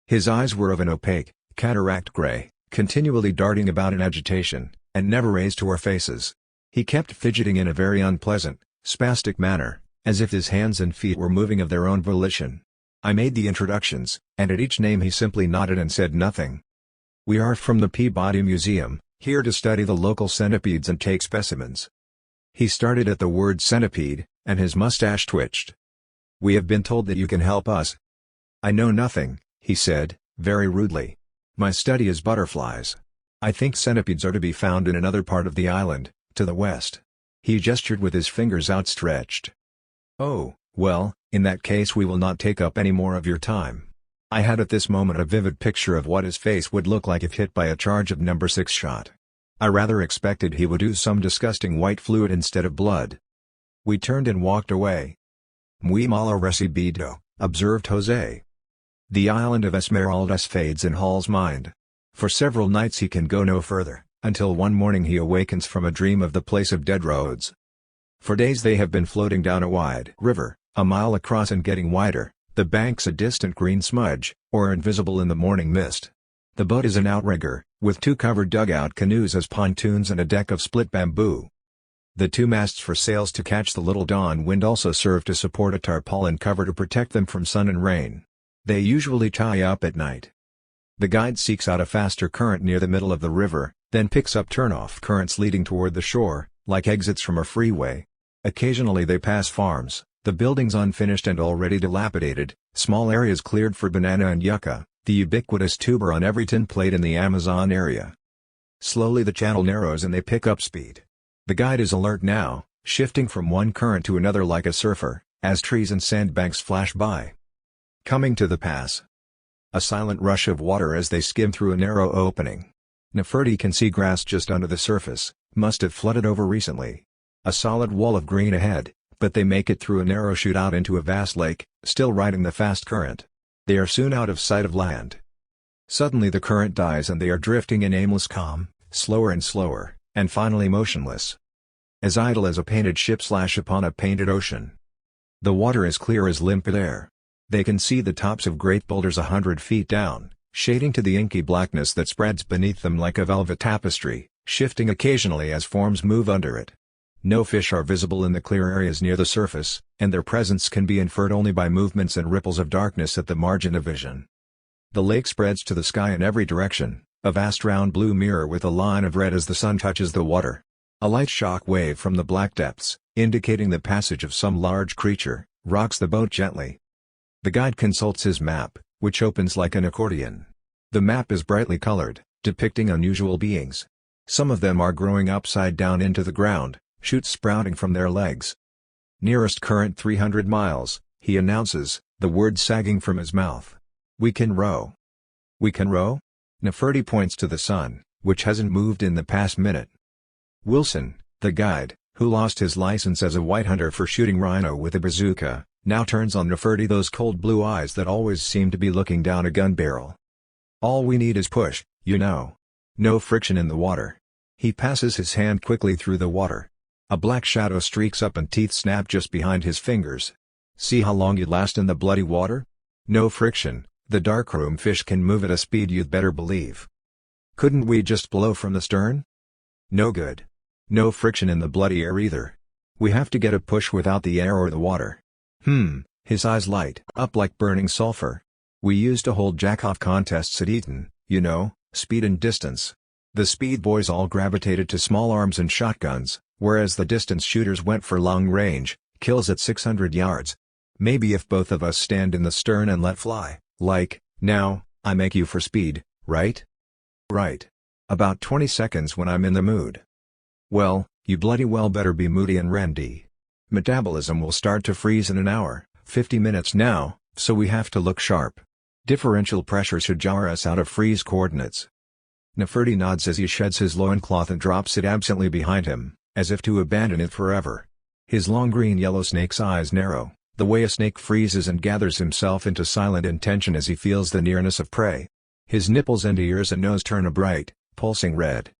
His eyes were of an opaque, cataract gray, continually darting about in agitation, and never raised to our faces. He kept fidgeting in a very unpleasant, spastic manner, as if his hands and feet were moving of their own volition. I made the introductions, and at each name he simply nodded and said nothing. "We are from the Peabody Museum, here to study the local centipedes and take specimens." He started at the word centipede, and his mustache twitched. "We have been told that you can help us." "I know nothing," he said, very rudely. "My study is butterflies. I think centipedes are to be found in another part of the island, to the west." He gestured with his fingers outstretched. "Oh, well, in that case we will not take up any more of your time." I had at this moment a vivid picture of what his face would look like if hit by a charge of No. 6 shot. I rather expected he would ooze some disgusting white fluid instead of blood. We turned and walked away. "Muy malo recibido," observed Jose. The island of Esmeraldas fades in Hall's mind. For several nights he can go no further, until one morning he awakens from a dream of the place of dead roads. For days they have been floating down a wide river, a mile across and getting wider, the banks a distant green smudge, or invisible in the morning mist. The boat is an outrigger, with 2 covered dugout canoes as pontoons and a deck of split bamboo. The 2 masts for sails to catch the little dawn wind also serve to support a tarpaulin cover to protect them from sun and rain. They usually tie up at night. The guide seeks out a faster current near the middle of the river, then picks up turn-off currents leading toward the shore, like exits from a freeway. Occasionally they pass farms, the buildings unfinished and already dilapidated, small areas cleared for banana and yucca, the ubiquitous tuber on every tin plate in the Amazon area. Slowly the channel narrows and they pick up speed. The guide is alert now, shifting from one current to another like a surfer, as trees and sandbanks flash by. Coming to the pass. A silent rush of water as they skim through a narrow opening. Nefertiti can see grass just under the surface, must have flooded over recently. A solid wall of green ahead, but they make it through a narrow chute out into a vast lake, still riding the fast current. They are soon out of sight of land. Suddenly the current dies and they are drifting in aimless calm, slower and slower, and finally motionless. As idle as a painted ship upon a painted ocean. The water is clear as limpid air. They can see the tops of great boulders 100 feet down, shading to the inky blackness that spreads beneath them like a velvet tapestry, shifting occasionally as forms move under it. No fish are visible in the clear areas near the surface, and their presence can be inferred only by movements and ripples of darkness at the margin of vision. The lake spreads to the sky in every direction, a vast round blue mirror with a line of red as the sun touches the water. A light shock wave from the black depths, indicating the passage of some large creature, rocks the boat gently. The guide consults his map, which opens like an accordion. The map is brightly colored, depicting unusual beings. Some of them are growing upside down into the ground, shoots sprouting from their legs. "Nearest current 300 miles, he announces, the word sagging from his mouth. "We can row." "We can row?" Nefertiti points to the sun, which hasn't moved in the past minute. Wilson, the guide, who lost his license as a white hunter for shooting rhino with a bazooka, now turns on Nefertiti those cold blue eyes that always seem to be looking down a gun barrel. "All we need is push, you know. No friction in the water." He passes his hand quickly through the water. A black shadow streaks up and teeth snap just behind his fingers. See how long you'd last in the bloody water? No friction, the darkroom fish can move at a speed you'd better believe. Couldn't we just blow from the stern? No good. No friction in the bloody air either. We have to get a push without the air or the water. His eyes light up like burning sulfur. We used to hold jack-off contests at Eton, you know, speed and distance. The speed boys all gravitated to small arms and shotguns, whereas the distance shooters went for long range, kills at 600 yards. Maybe if both of us stand in the stern and let fly, like, now, I make you for speed, right? Right. About 20 seconds when I'm in the mood. Well, you bloody well better be moody and randy. Metabolism will start to freeze in an hour, 50 minutes now, so we have to look sharp. Differential pressure should jar us out of freeze coordinates. Nefertiti nods as he sheds his loincloth and drops it absently behind him, as if to abandon it forever. His long green-yellow snake's eyes narrow, the way a snake freezes and gathers himself into silent intention as he feels the nearness of prey. His nipples and ears and nose turn a bright, pulsing red.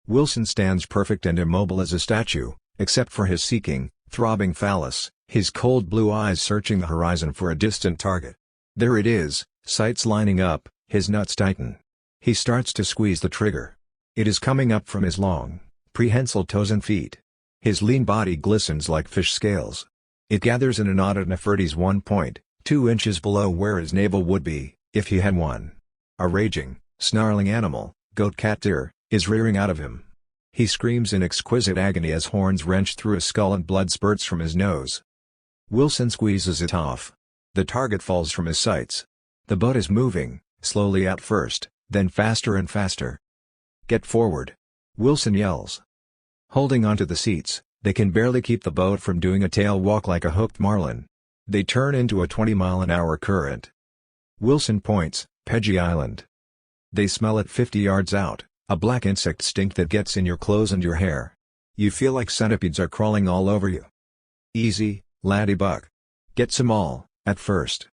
Wilson stands perfect and immobile as a statue, except for his seeking, throbbing phallus, his cold blue eyes searching the horizon for a distant target. There it is, sights lining up, his nuts tighten. He starts to squeeze the trigger. It is coming up from his long, prehensile toes and feet. His lean body glistens like fish scales. It gathers in a knot at Nefertiti's 1.2 inches below where his navel would be, if he had one. A raging, snarling animal, goat cat deer, is rearing out of him. He screams in exquisite agony as horns wrench through his skull and blood spurts from his nose. Wilson squeezes it off. The target falls from his sights. The boat is moving, slowly at first, then faster and faster. Get forward! Wilson yells. Holding onto the seats, they can barely keep the boat from doing a tail walk like a hooked marlin. They turn into a 20-mile-an-hour current. Wilson points, Peggy Island. They smell it 50 yards out, a black insect stink that gets in your clothes and your hair. You feel like centipedes are crawling all over you. Easy, laddie buck. Gets 'em all, at first.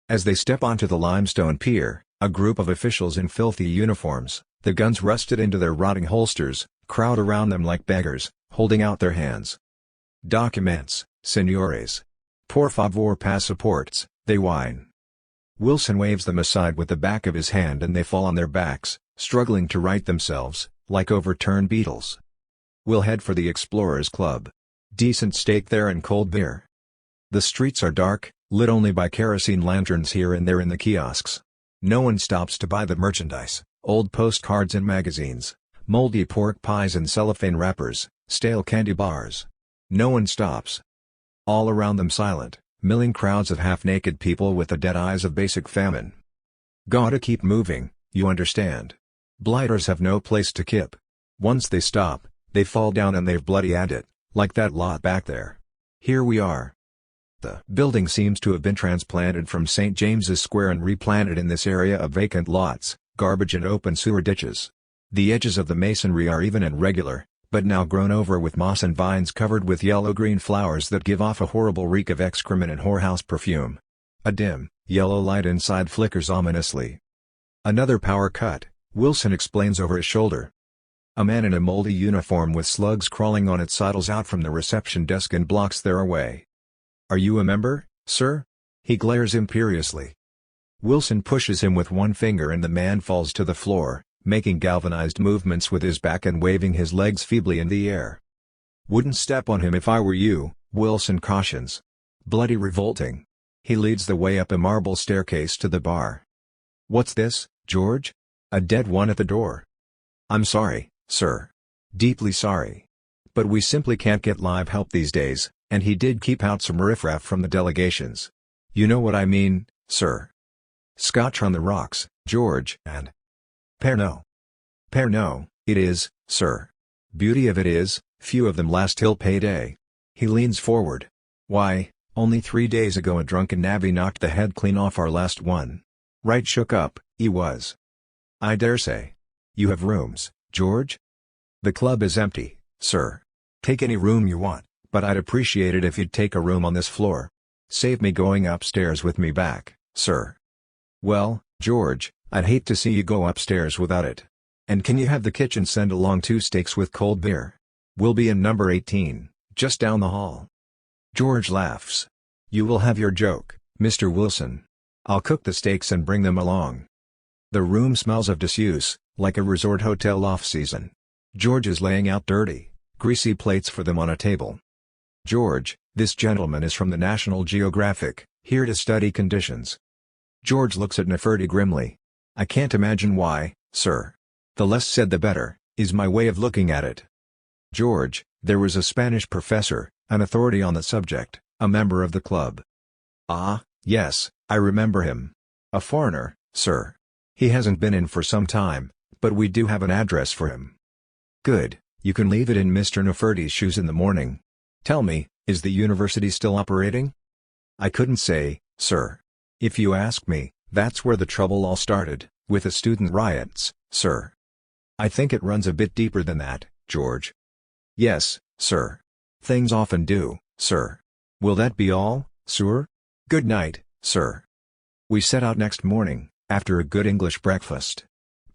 As they step onto the limestone pier, a group of officials in filthy uniforms, the guns rusted into their rotting holsters, crowd around them like beggars, holding out their hands. Documents, señores. Por favor pasaportes, they whine. Wilson waves them aside with the back of his hand and they fall on their backs, struggling to right themselves, like overturned beetles. We'll head for the Explorers Club. Decent steak there and cold beer. The streets are dark, lit only by kerosene lanterns here and there in the kiosks. No one stops to buy the merchandise, old postcards and magazines, moldy pork pies and cellophane wrappers, stale candy bars. No one stops. All around them silent, milling crowds of half-naked people with the dead eyes of basic famine. Gotta keep moving, you understand. Blighters have no place to kip. Once they stop, they fall down and they've bloody at it, like that lot back there. Here we are. The building seems to have been transplanted from St. James's Square and replanted in this area of vacant lots, garbage and open sewer ditches. The edges of the masonry are even and regular, but now grown over with moss and vines covered with yellow-green flowers that give off a horrible reek of excrement and whorehouse perfume. A dim, yellow light inside flickers ominously. Another power cut, Wilson explains over his shoulder. A man in a moldy uniform with slugs crawling on it sidles out from the reception desk and blocks their way. Are you a member, sir? He glares imperiously. Wilson pushes him with one finger and the man falls to the floor, making galvanized movements with his back and waving his legs feebly in the air. Wouldn't step on him if I were you, Wilson cautions. Bloody revolting. He leads the way up a marble staircase to the bar. What's this, George? A dead one at the door. I'm sorry, sir. Deeply sorry. But we simply can't get live help these days, and he did keep out some riffraff from the delegations. You know what I mean, sir. Scotch on the rocks, George, and Pernod. Pernod, it is, sir. Beauty of it is, few of them last till payday. He leans forward. Why, only 3 days ago a drunken navvy knocked the head clean off our last one. Right shook up, he was. I dare say. You have rooms, George? The club is empty, sir. Take any room you want, but I'd appreciate it if you'd take a room on this floor. Save me going upstairs with me back, sir. Well, George, I'd hate to see you go upstairs without it. And can you have the kitchen send along 2 steaks with cold beer? We'll be in number 18, just down the hall. George laughs. You will have your joke, Mr. Wilson. I'll cook the steaks and bring them along. The room smells of disuse, like a resort hotel off-season. George is laying out dirty, greasy plates for them on a table. George, this gentleman is from the National Geographic, here to study conditions. George looks at Nefertiti grimly. I can't imagine why, sir. The less said the better, is my way of looking at it. George, there was a Spanish professor, an authority on the subject, a member of the club. Ah, yes, I remember him. A foreigner, sir. He hasn't been in for some time, but we do have an address for him. Good, you can leave it in Mr. Nefertiti's shoes in the morning. Tell me, is the university still operating? I couldn't say, sir. If you ask me, that's where the trouble all started, with the student riots, sir. I think it runs a bit deeper than that, George. Yes, sir. Things often do, sir. Will that be all, sir? Good night, sir. We set out next morning, after a good English breakfast.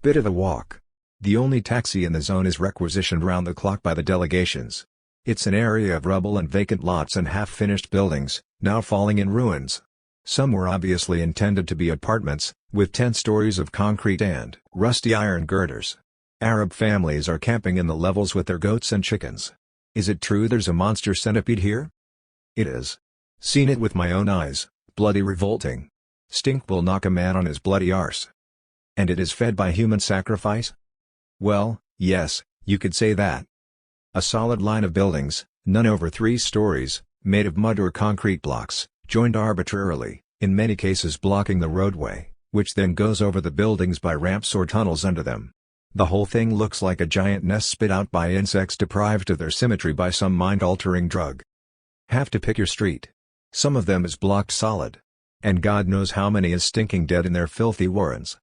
Bit of a walk. The only taxi in the zone is requisitioned round the clock by the delegations. It's an area of rubble and vacant lots and half-finished buildings, now falling in ruins. Some were obviously intended to be apartments, with 10 stories of concrete and rusty iron girders. Arab families are camping in the levels with their goats and chickens. Is it true there's a monster centipede here? It is. Seen it with my own eyes, bloody revolting. Stink will knock a man on his bloody arse. And it is fed by human sacrifice? Well, yes, you could say that. A solid line of buildings, none over 3 stories, made of mud or concrete blocks, joined arbitrarily, in many cases blocking the roadway, which then goes over the buildings by ramps or tunnels under them. The whole thing looks like a giant nest spit out by insects deprived of their symmetry by some mind-altering drug. Have to pick your street. Some of them is blocked solid. And God knows how many is stinking dead in their filthy warrens.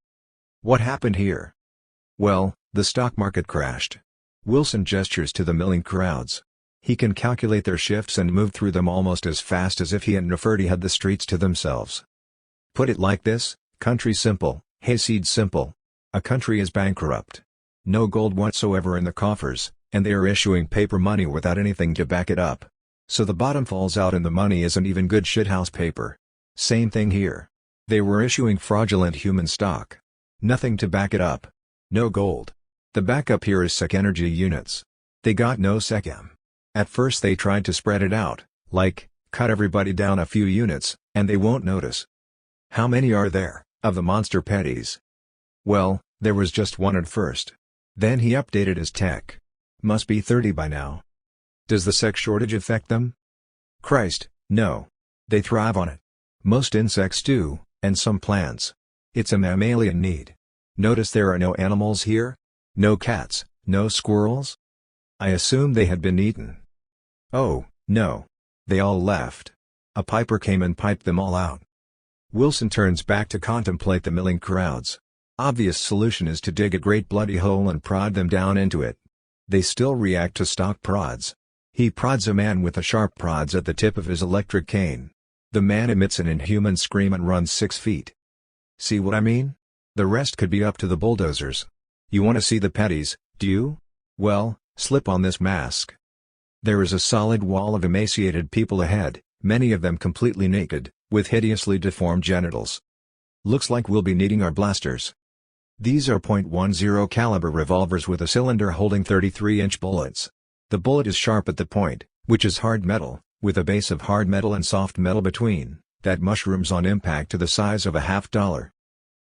What happened here? Well, the stock market crashed. Wilson gestures to the milling crowds. He can calculate their shifts and move through them almost as fast as if he and Nefertiti had the streets to themselves. Put it like this, country simple, hayseed simple. A country is bankrupt. No gold whatsoever in the coffers, and they are issuing paper money without anything to back it up. So the bottom falls out and the money isn't even good shithouse paper. Same thing here. They were issuing fraudulent human stock. Nothing to back it up. No gold. The backup here is SEC energy units. They got no SECM. At first they tried to spread it out, like, cut everybody down a few units, and they won't notice. How many are there, of the monster petties? Well, there was just one at first. Then he updated his tech. Must be 30 by now. Does the SEC shortage affect them? Christ, no. They thrive on it. Most insects do, and some plants. It's a mammalian need. Notice there are no animals here? No cats, no squirrels? I assumed they had been eaten. Oh, no. They all left. A piper came and piped them all out. Wilson turns back to contemplate the milling crowds. Obvious solution is to dig a great bloody hole and prod them down into it. They still react to stock prods. He prods a man with the sharp prods at the tip of his electric cane. The man emits an inhuman scream and runs 6 feet. See what I mean? The rest could be up to the bulldozers. You want to see the petties, do you? Well, slip on this mask. There is a solid wall of emaciated people ahead, many of them completely naked, with hideously deformed genitals. Looks like we'll be needing our blasters. These are .10 caliber revolvers with a cylinder holding 33-inch bullets. The bullet is sharp at the point, which is hard metal, with a base of hard metal and soft metal between, that mushrooms on impact to the size of a $50.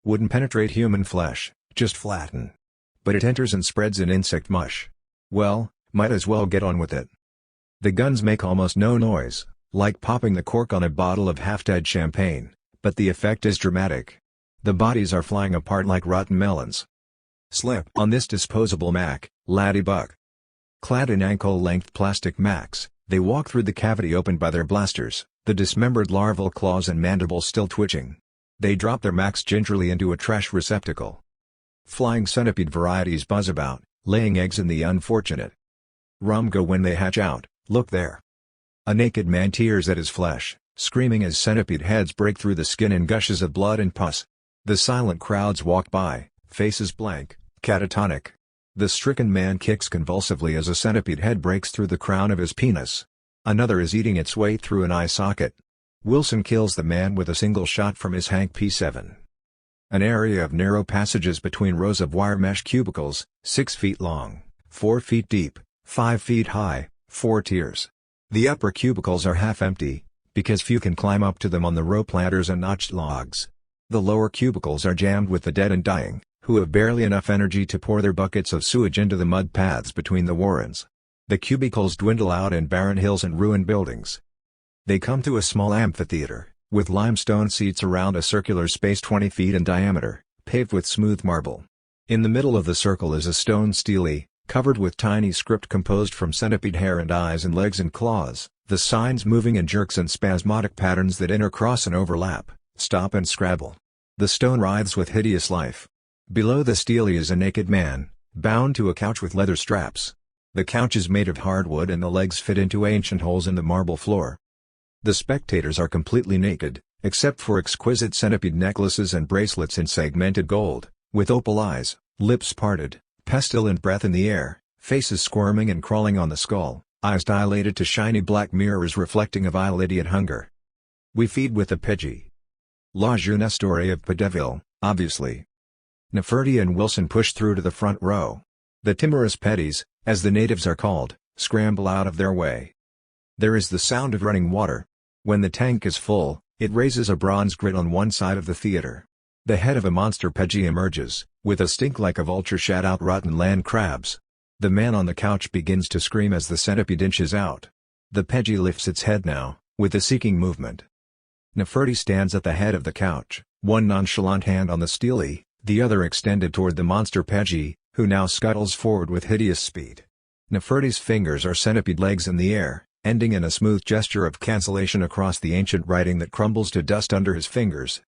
Wouldn't penetrate human flesh, just flatten. But it enters and spreads in insect mush. Well, might as well get on with it. The guns make almost no noise, like popping the cork on a bottle of half-dead champagne, but the effect is dramatic. The bodies are flying apart like rotten melons. Slip on this disposable Mac, laddie buck. Clad in ankle-length plastic Macs, they walk through the cavity opened by their blasters, the dismembered larval claws and mandibles still twitching. They drop their Macs gingerly into a trash receptacle. Flying centipede varieties buzz about, laying eggs in the unfortunate. Rum go when they hatch out, look there. A naked man tears at his flesh, screaming as centipede heads break through the skin in gushes of blood and pus. The silent crowds walk by, faces blank, catatonic. The stricken man kicks convulsively as a centipede head breaks through the crown of his penis. Another is eating its way through an eye socket. Wilson kills the man with a single shot from his Hank P7. An area of narrow passages between rows of wire mesh cubicles, 6 feet long, 4 feet deep, 5 feet high, 4 tiers. The upper cubicles are half empty, because few can climb up to them on the rope ladders and notched logs. The lower cubicles are jammed with the dead and dying, who have barely enough energy to pour their buckets of sewage into the mud paths between the warrens. The cubicles dwindle out in barren hills and ruined buildings. They come to a small amphitheater, with limestone seats around a circular space 20 feet in diameter, paved with smooth marble. In the middle of the circle is a stone stele, covered with tiny script composed from centipede hair and eyes and legs and claws, the signs moving in jerks and spasmodic patterns that intercross and overlap, stop and scrabble. The stone writhes with hideous life. Below the stele is a naked man, bound to a couch with leather straps. The couch is made of hardwood and the legs fit into ancient holes in the marble floor. The spectators are completely naked, except for exquisite centipede necklaces and bracelets in segmented gold, with opal eyes, lips parted, pestilent breath in the air, faces squirming and crawling on the skull, eyes dilated to shiny black mirrors reflecting a vile idiot hunger. We feed with the Pidgey. La Jeune Story of Pedeville, obviously. Neferti and Wilson push through to the front row. The timorous Peddies, as the natives are called, scramble out of their way. There is the sound of running water. When the tank is full, it raises a bronze grid on one side of the theater. The head of a monster Pidgey emerges, with a stink like a vulture shat out rotten land crabs. The man on the couch begins to scream as the centipede inches out. The Pidgey lifts its head now, with a seeking movement. Neferti stands at the head of the couch, one nonchalant hand on the stele, the other extended toward the monster Pidgey, who now scuttles forward with hideous speed. Neferti's fingers are centipede legs in the air, ending in a smooth gesture of cancellation across the ancient writing that crumbles to dust under his fingers.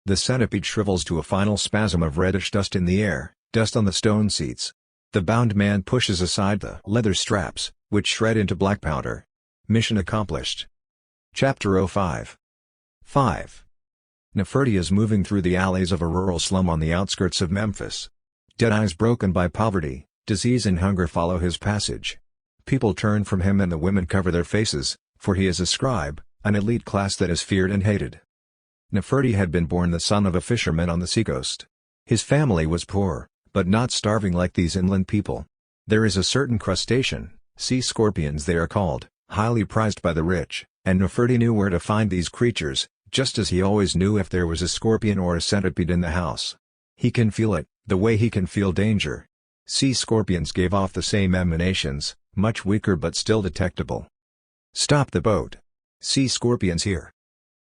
The centipede shrivels to a final spasm of reddish dust in the air, dust on the stone seats. The bound man pushes aside the leather straps, which shred into black powder. Mission accomplished. Chapter 05. 5. Neferti is moving through the alleys of a rural slum on the outskirts of Memphis. Dead eyes broken by poverty, disease and hunger follow his passage. People turn from him and the women cover their faces, for he is a scribe, an elite class that is feared and hated. Neferti had been born the son of a fisherman on the seacoast. His family was poor, but not starving like these inland people. There is a certain crustacean, sea scorpions they are called, highly prized by the rich, and Neferti knew where to find these creatures, just as he always knew if there was a scorpion or a centipede in the house. He can feel it, the way he can feel danger. Sea scorpions gave off the same emanations, much weaker but still detectable. Stop the boat. Sea scorpions here.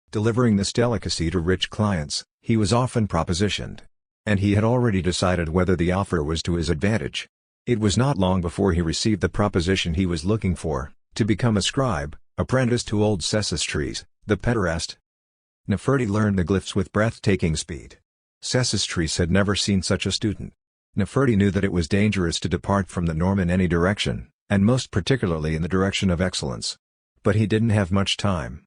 Delivering this delicacy to rich clients, he was often propositioned. And he had already decided whether the offer was to his advantage. It was not long before he received the proposition he was looking for, to become a scribe, apprentice to old Sesostris, the pederast. Neferti learned the glyphs with breathtaking speed. Sesostris had never seen such a student. Neferti knew that it was dangerous to depart from the norm in any direction, and most particularly in the direction of excellence. But he didn't have much time.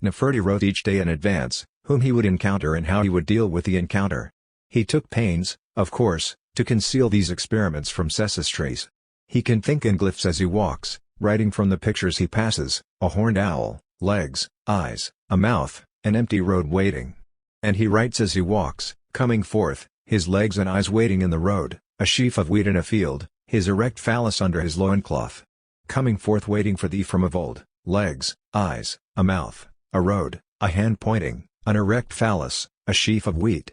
Neferti wrote each day in advance, whom he would encounter and how he would deal with the encounter. He took pains, of course, to conceal these experiments from Sesostris. He can think in glyphs as he walks, writing from the pictures he passes, a horned owl, legs, eyes, a mouth, an empty road waiting. And he writes as he walks, coming forth, his legs and eyes waiting in the road, a sheaf of wheat in a field, his erect phallus under his loincloth. Coming forth waiting for thee from of old, legs, eyes, a mouth, a road, a hand pointing, an erect phallus, a sheaf of wheat.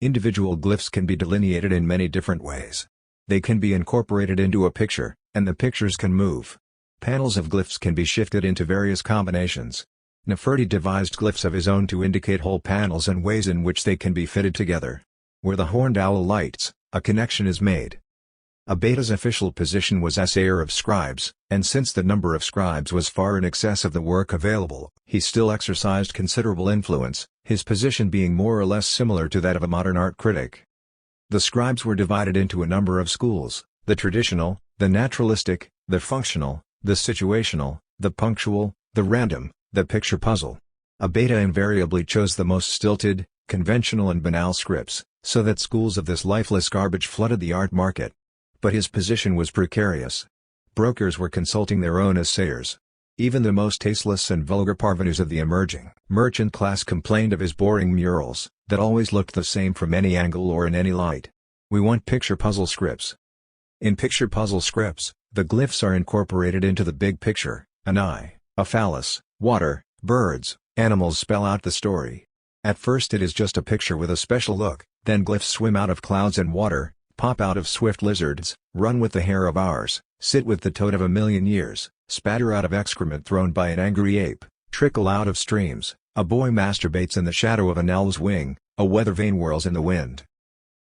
Individual glyphs can be delineated in many different ways. They can be incorporated into a picture, and the pictures can move. Panels of glyphs can be shifted into various combinations. Neferti devised glyphs of his own to indicate whole panels and ways in which they can be fitted together. Where the horned owl lights, a connection is made. Abeta's official position was assayer of scribes, and since the number of scribes was far in excess of the work available, he still exercised considerable influence, his position being more or less similar to that of a modern art critic. The scribes were divided into a number of schools: the traditional, the naturalistic, the functional, the situational, the punctual, the random, the picture puzzle. Abeta invariably chose the most stilted, conventional and banal scripts, so that schools of this lifeless garbage flooded the art market. but his position was precarious. Brokers were consulting their own assayers. Even the most tasteless and vulgar parvenus of the emerging merchant class complained of his boring murals, that always looked the same from any angle or in any light. We want picture puzzle scripts. In picture puzzle scripts, the glyphs are incorporated into the big picture. An eye, a phallus, water, birds, animals spell out the story. At first it is just a picture with a special look, then glyphs swim out of clouds and water, pop out of swift lizards, run with the hair of hours, sit with the toad of a million years, spatter out of excrement thrown by an angry ape, trickle out of streams, a boy masturbates in the shadow of an owl's wing, a weather vane whirls in the wind.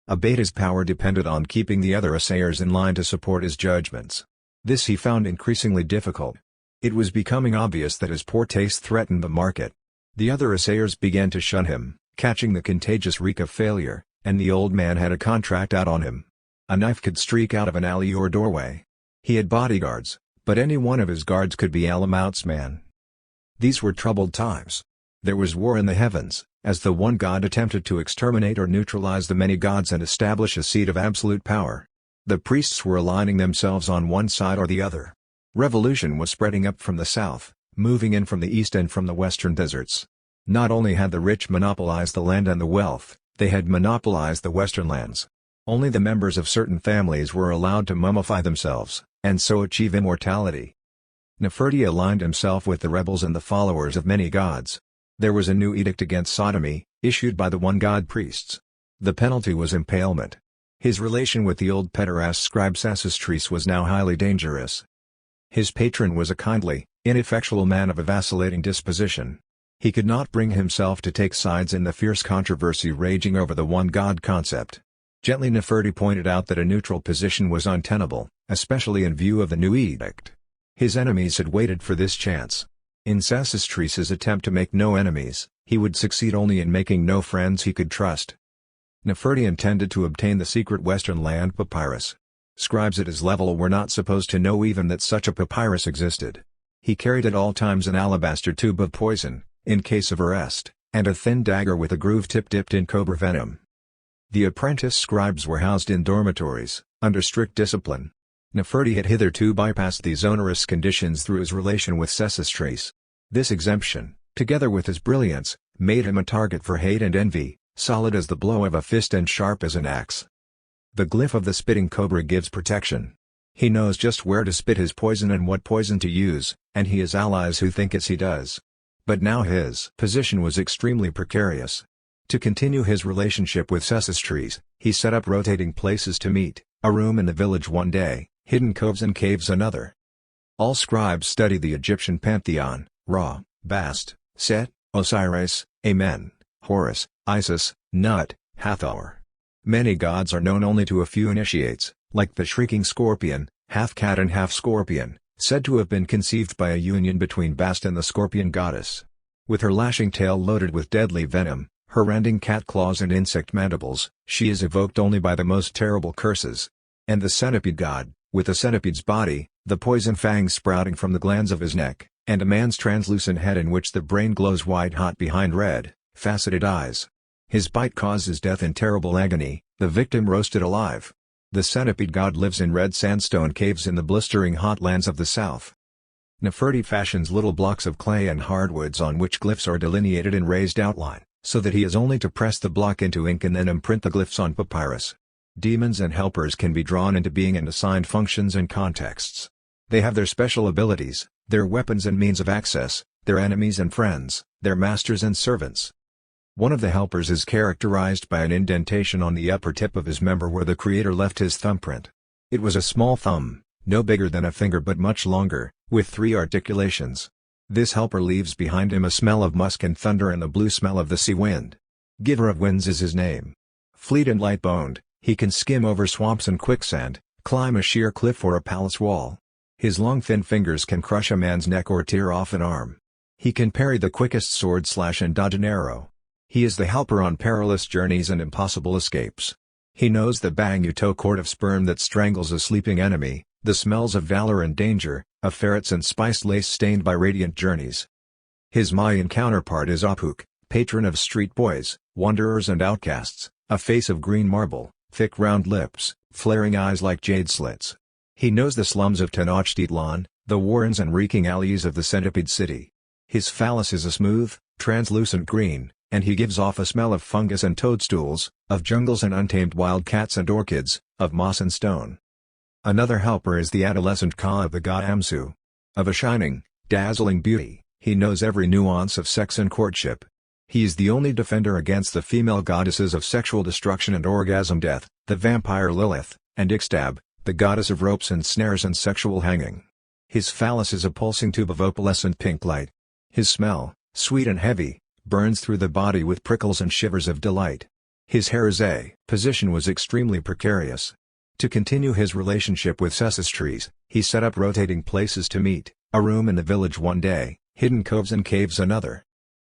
Abate's power depended on keeping the other assayers in line to support his judgments. This he found increasingly difficult. It was becoming obvious that his poor taste threatened the market. The other assayers began to shun him, catching the contagious reek of failure, and the old man had a contract out on him. A knife could streak out of an alley or doorway. He had bodyguards, but any one of his guards could be Alamout's man. These were troubled times. There was war in the heavens, as the one god attempted to exterminate or neutralize the many gods and establish a seat of absolute power. The priests were aligning themselves on one side or the other. Revolution was spreading up from the south, moving in from the east and from the western deserts. Not only had the rich monopolized the land and the wealth, they had monopolized the western lands. Only the members of certain families were allowed to mummify themselves, and so achieve immortality. Neferti aligned himself with the rebels and the followers of many gods. There was a new edict against sodomy, issued by the one-god priests. The penalty was impalement. His relation with the old pederast scribe Sesostris was now highly dangerous. His patron was a kindly, ineffectual man of a vacillating disposition. He could not bring himself to take sides in the fierce controversy raging over the one-god concept. Gently Neferti pointed out that a neutral position was untenable, especially in view of the new edict. His enemies had waited for this chance. In Sesostris's attempt to make no enemies, he would succeed only in making no friends he could trust. Neferti intended to obtain the secret Western Land papyrus. Scribes at his level were not supposed to know even that such a papyrus existed. He carried at all times an alabaster tube of poison, in case of arrest, and a thin dagger with a groove tip dipped in cobra venom. The apprentice scribes were housed in dormitories, under strict discipline. Neferti had hitherto bypassed these onerous conditions through his relation with Sesostris. This exemption, together with his brilliance, made him a target for hate and envy, solid as the blow of a fist and sharp as an axe. The glyph of the spitting cobra gives protection. He knows just where to spit his poison and what poison to use, and he has allies who think as he does. But now his position was extremely precarious. To continue his relationship with Sesostris, he set up rotating places to meet, a room in the village one day, hidden coves and caves another. All scribes study the Egyptian pantheon: Ra, Bast, Set, Osiris, Amen, Horus, Isis, Nut, Hathor. Many gods are known only to a few initiates, like the shrieking scorpion, half cat and half scorpion, said to have been conceived by a union between Bast and the scorpion goddess. With her lashing tail loaded with deadly venom, her rending cat claws and insect mandibles, she is evoked only by the most terrible curses. And the centipede god, with a centipede's body, the poison fangs sprouting from the glands of his neck, and a man's translucent head in which the brain glows white-hot behind red, faceted eyes. His bite causes death in terrible agony, the victim roasted alive. The centipede god lives in red sandstone caves in the blistering hot lands of the south. Neferti fashions little blocks of clay and hardwoods on which glyphs are delineated in raised outline, so that he has only to press the block into ink and then imprint the glyphs on papyrus. Demons and helpers can be drawn into being and assigned functions and contexts. They have their special abilities, their weapons and means of access, their enemies and friends, their masters and servants. One of the helpers is characterized by an indentation on the upper tip of his member where the creator left his thumbprint. It was a small thumb, no bigger than a finger but much longer, with 3 articulations. This helper leaves behind him a smell of musk and thunder and the blue smell of the sea wind. Giver of winds is his name. Fleet and light-boned, he can skim over swamps and quicksand, climb a sheer cliff or a palace wall. His long thin fingers can crush a man's neck or tear off an arm. He can parry the quickest sword slash and dodge an arrow. He is the helper on perilous journeys and impossible escapes. He knows the bang-you-toe cord of sperm that strangles a sleeping enemy, the smells of valor and danger, of ferrets and spiced lace stained by radiant journeys. His Mayan counterpart is Apuk, patron of street boys, wanderers and outcasts, a face of green marble, thick round lips, flaring eyes like jade slits. He knows the slums of Tenochtitlan, the warrens and reeking alleys of the centipede city. His phallus is a smooth, translucent green, and he gives off a smell of fungus and toadstools, of jungles and untamed wildcats and orchids, of moss and stone. Another helper is the adolescent Ka of the god Amsu. Of a shining, dazzling beauty, he knows every nuance of sex and courtship. He is the only defender against the female goddesses of sexual destruction and orgasm death, the vampire Lilith, and Ixtab, the goddess of ropes and snares and sexual hanging. His phallus is a pulsing tube of opalescent pink light. His smell, sweet and heavy, burns through the body with prickles and shivers of delight. His Heresy position was extremely precarious. To continue his relationship with Sesostris, he set up rotating places to meet, a room in the village one day, hidden coves and caves another.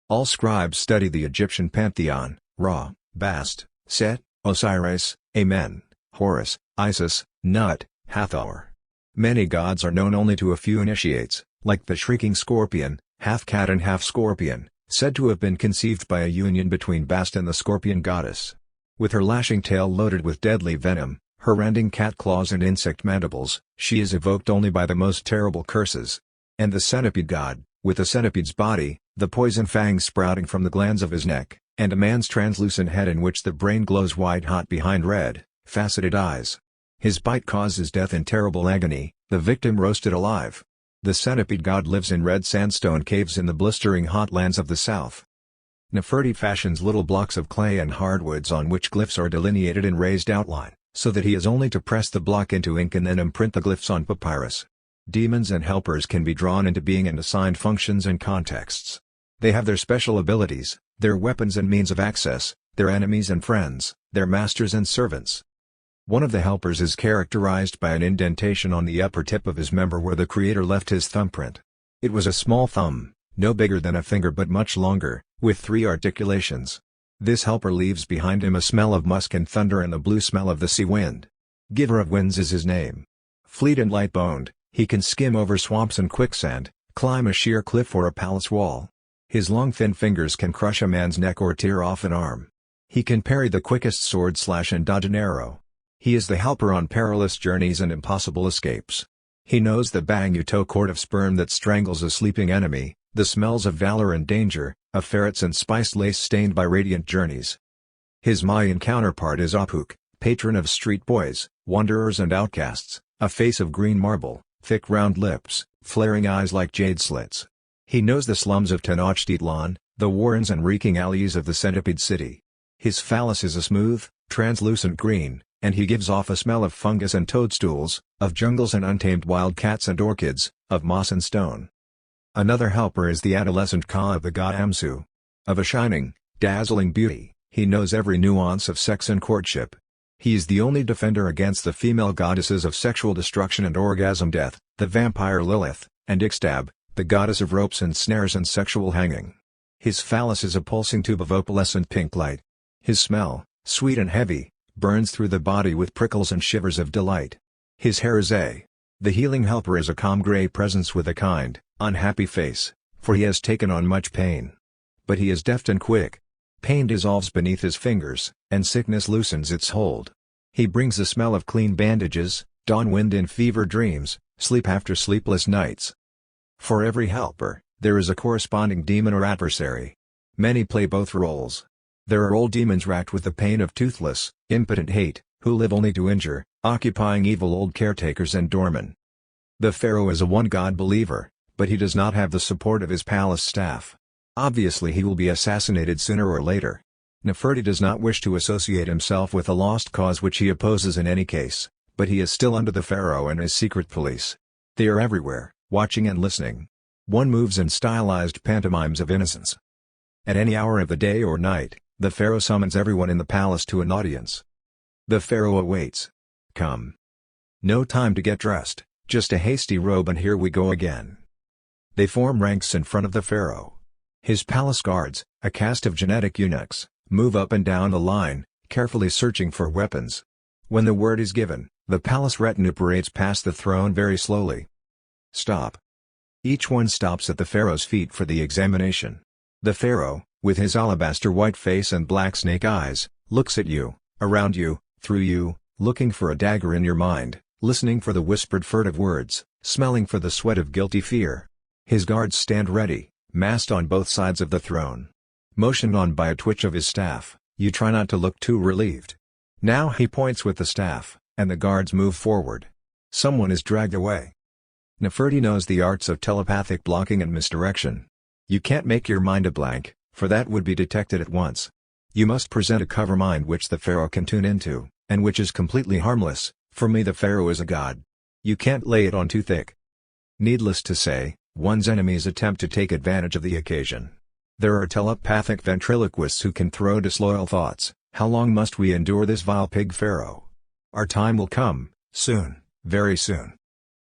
All scribes study the Egyptian pantheon: Ra, Bast, Set, Osiris, Amen, Horus, Isis, Nut, Hathor. Many gods are known only to a few initiates, like the shrieking scorpion, half cat and half scorpion, said to have been conceived by a union between Bast and the scorpion goddess. With her lashing tail loaded with deadly venom, her rending cat claws and insect mandibles, she is evoked only by the most terrible curses. And the centipede god, with a centipede's body, the poison fangs sprouting from the glands of his neck, and a man's translucent head in which the brain glows white-hot behind red, faceted eyes. His bite causes death in terrible agony, the victim roasted alive. The centipede god lives in red sandstone caves in the blistering hot lands of the south. Nefertiti fashions little blocks of clay and hardwoods on which glyphs are delineated in raised outline, so that he has only to press the block into ink and then imprint the glyphs on papyrus. Demons and helpers can be drawn into being and assigned functions and contexts. They have their special abilities, their weapons and means of access, their enemies and friends, their masters and servants. One of the helpers is characterized by an indentation on the upper tip of his member where the creator left his thumbprint. It was a small thumb, no bigger than a finger but much longer, with 3 articulations. This helper leaves behind him a smell of musk and thunder and the blue smell of the sea wind. Giver of winds is his name. Fleet and light-boned, he can skim over swamps and quicksand, climb a sheer cliff or a palace wall. His long thin fingers can crush a man's neck or tear off an arm. He can parry the quickest sword slash and dodge an arrow. He is the helper on perilous journeys and impossible escapes. He knows the bang-you-toe cord of sperm that strangles a sleeping enemy, the smells of valor and danger, of ferrets and spiced lace stained by radiant journeys. His Mayan counterpart is Apuk, patron of street boys, wanderers and outcasts, a face of green marble, thick round lips, flaring eyes like jade slits. He knows the slums of Tenochtitlan, the warrens and reeking alleys of the centipede city. His phallus is a smooth, translucent green, and he gives off a smell of fungus and toadstools, of jungles and untamed wildcats and orchids, of moss and stone. Another helper is the adolescent Ka of the god Amsu. Of a shining, dazzling beauty, he knows every nuance of sex and courtship. He is the only defender against the female goddesses of sexual destruction and orgasm death, the vampire Lilith, and Ixtab, the goddess of ropes and snares and sexual hanging. His phallus is a pulsing tube of opalescent pink light. His smell, sweet and heavy, burns through the body with prickles and shivers of delight. His Heresy. The healing helper is a calm gray presence with a kind, unhappy face, for he has taken on much pain. But he is deft and quick. Pain dissolves beneath his fingers, and sickness loosens its hold. He brings the smell of clean bandages, dawn wind in fever dreams, sleep after sleepless nights. For every helper, there is a corresponding demon or adversary. Many play both roles. There are old demons racked with the pain of toothless, impotent hate, who live only to injure, occupying evil old caretakers and doormen. The pharaoh is a one-god believer, but he does not have the support of his palace staff. Obviously he will be assassinated sooner or later. Nefertiti does not wish to associate himself with a lost cause which he opposes in any case, but he is still under the pharaoh and his secret police. They are everywhere, watching and listening. One moves in stylized pantomimes of innocence. At any hour of the day or night, the pharaoh summons everyone in the palace to an audience. The pharaoh awaits. Come. No time to get dressed, just a hasty robe and here we go again. They form ranks in front of the pharaoh. His palace guards, a caste of genetic eunuchs, move up and down the line, carefully searching for weapons. When the word is given, the palace retinue parades past the throne very slowly. Stop. Each one stops at the pharaoh's feet for the examination. The pharaoh, with his alabaster white face and black snake eyes, looks at you, around you, through you, looking for a dagger in your mind, listening for the whispered furtive words, smelling for the sweat of guilty fear. His guards stand ready, massed on both sides of the throne. Motioned on by a twitch of his staff, you try not to look too relieved. Now he points with the staff, and the guards move forward. Someone is dragged away. Neferti knows the arts of telepathic blocking and misdirection. You can't make your mind a blank, for that would be detected at once. You must present a cover mind which the pharaoh can tune into, and which is completely harmless. For me the pharaoh is a god. You can't lay it on too thick. Needless to say, one's enemies attempt to take advantage of the occasion. There are telepathic ventriloquists who can throw disloyal thoughts. How long must we endure this vile pig pharaoh? Our time will come, soon, very soon.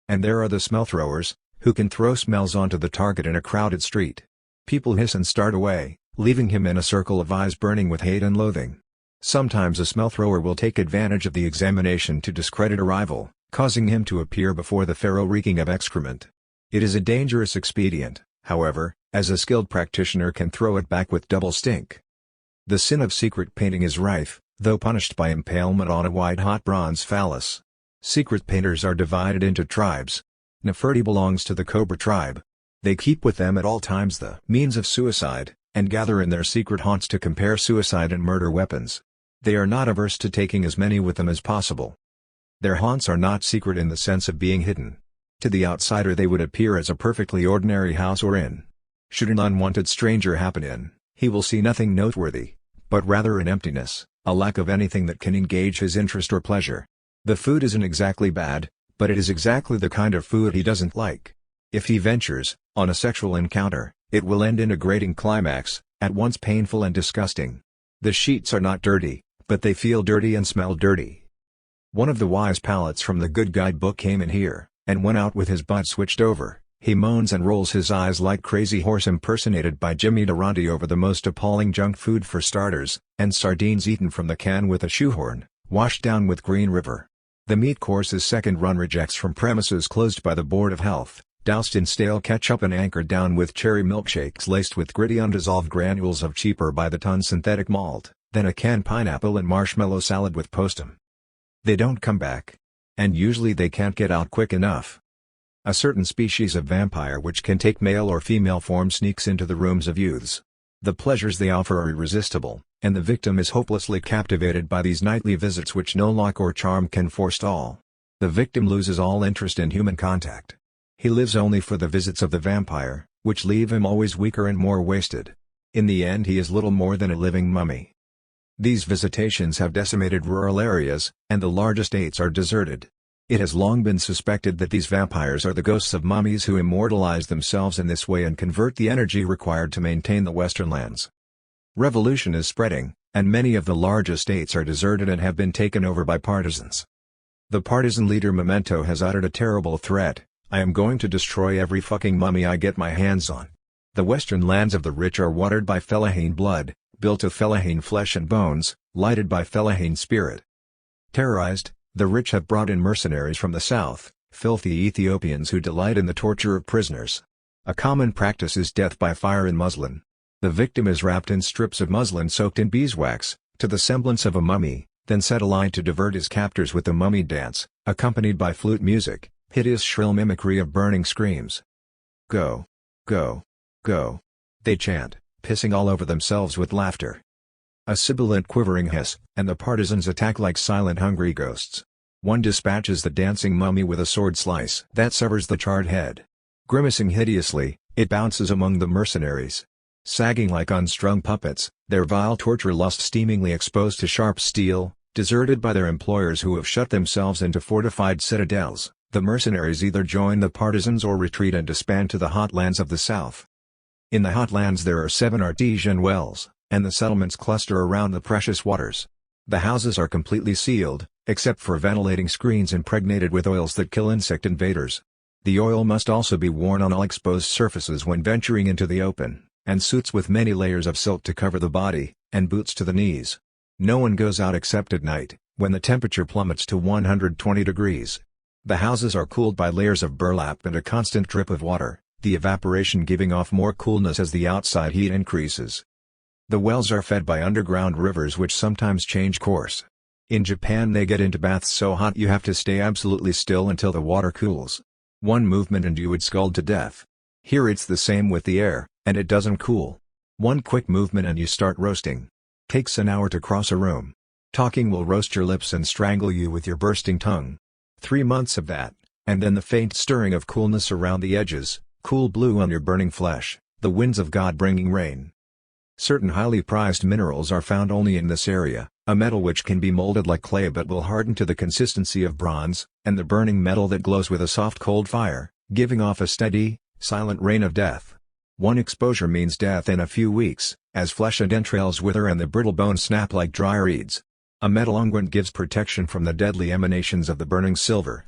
And there are the smell throwers, who can throw smells onto the target in a crowded street. People hiss and start away, leaving him in a circle of eyes burning with hate and loathing. Sometimes a smell thrower will take advantage of the examination to discredit a rival, causing him to appear before the pharaoh reeking of excrement. It is a dangerous expedient, however, as a skilled practitioner can throw it back with double stink. The sin of secret painting is rife, though punished by impalement on a white-hot bronze phallus. Secret painters are divided into tribes. Neferti belongs to the Cobra tribe. They keep with them at all times the means of suicide, and gather in their secret haunts to compare suicide and murder weapons. They are not averse to taking as many with them as possible. Their haunts are not secret in the sense of being hidden. To the outsider they would appear as a perfectly ordinary house or inn. Should an unwanted stranger happen in, he will see nothing noteworthy, but rather an emptiness, a lack of anything that can engage his interest or pleasure. The food isn't exactly bad, but it is exactly the kind of food he doesn't like. If he ventures, on a sexual encounter, it will end in a grating climax, at once painful and disgusting. The sheets are not dirty, but they feel dirty and smell dirty. One of the wise palates from the Good Guide book came in here, and went out with his butt switched over. He moans and rolls his eyes like Crazy Horse impersonated by Jimmy Durante over the most appalling junk food for starters, and sardines eaten from the can with a shoehorn, washed down with Green River. The meat course is second-run rejects from premises closed by the Board of Health, doused in stale ketchup and anchored down with cherry milkshakes laced with gritty undissolved granules of cheaper by the ton synthetic malt, then a canned pineapple and marshmallow salad with postum. They don't come back. And usually they can't get out quick enough. A certain species of vampire which can take male or female form sneaks into the rooms of youths. The pleasures they offer are irresistible, and the victim is hopelessly captivated by these nightly visits which no lock or charm can forestall. The victim loses all interest in human contact. He lives only for the visits of the vampire, which leave him always weaker and more wasted. In the end he is little more than a living mummy. These visitations have decimated rural areas, and the large estates are deserted. It has long been suspected that these vampires are the ghosts of mummies who immortalize themselves in this way and convert the energy required to maintain the western lands. Revolution is spreading, and many of the large estates are deserted and have been taken over by partisans. The partisan leader Memento has uttered a terrible threat: I am going to destroy every fucking mummy I get my hands on. The western lands of the rich are watered by Fellahin blood, built of Fellahin flesh and bones, lighted by Fellahin spirit. Terrorized, the rich have brought in mercenaries from the south, filthy Ethiopians who delight in the torture of prisoners. A common practice is death by fire in muslin. The victim is wrapped in strips of muslin soaked in beeswax, to the semblance of a mummy, then set alight to divert his captors with the mummy dance, accompanied by flute music, hideous shrill mimicry of burning screams. Go! Go! Go! They chant, pissing all over themselves with laughter. A sibilant quivering hiss, and the partisans attack like silent hungry ghosts. One dispatches the dancing mummy with a sword slice that severs the charred head. Grimacing hideously, it bounces among the mercenaries. Sagging like unstrung puppets, their vile torture lust steamingly exposed to sharp steel, deserted by their employers who have shut themselves into fortified citadels, the mercenaries either join the partisans or retreat and disband to the hot lands of the south. In the hot lands there are 7 artesian wells, and the settlements cluster around the precious waters. The houses are completely sealed, except for ventilating screens impregnated with oils that kill insect invaders. The oil must also be worn on all exposed surfaces when venturing into the open, and suits with many layers of silk to cover the body, and boots to the knees. No one goes out except at night, when the temperature plummets to 120 degrees. The houses are cooled by layers of burlap and a constant drip of water, the evaporation giving off more coolness as the outside heat increases. The wells are fed by underground rivers which sometimes change course. In Japan they get into baths so hot you have to stay absolutely still until the water cools. One movement and you would scald to death. Here it's the same with the air, and it doesn't cool. One quick movement and you start roasting. Takes an hour to cross a room. Talking will roast your lips and strangle you with your bursting tongue. 3 months of that, and then the faint stirring of coolness around the edges, cool blue on your burning flesh, the winds of God bringing rain. Certain highly prized minerals are found only in this area, a metal which can be molded like clay but will harden to the consistency of bronze, and the burning metal that glows with a soft cold fire, giving off a steady, silent rain of death. One exposure means death in a few weeks, as flesh and entrails wither and the brittle bones snap like dry reeds. A metal unguent gives protection from the deadly emanations of the burning silver.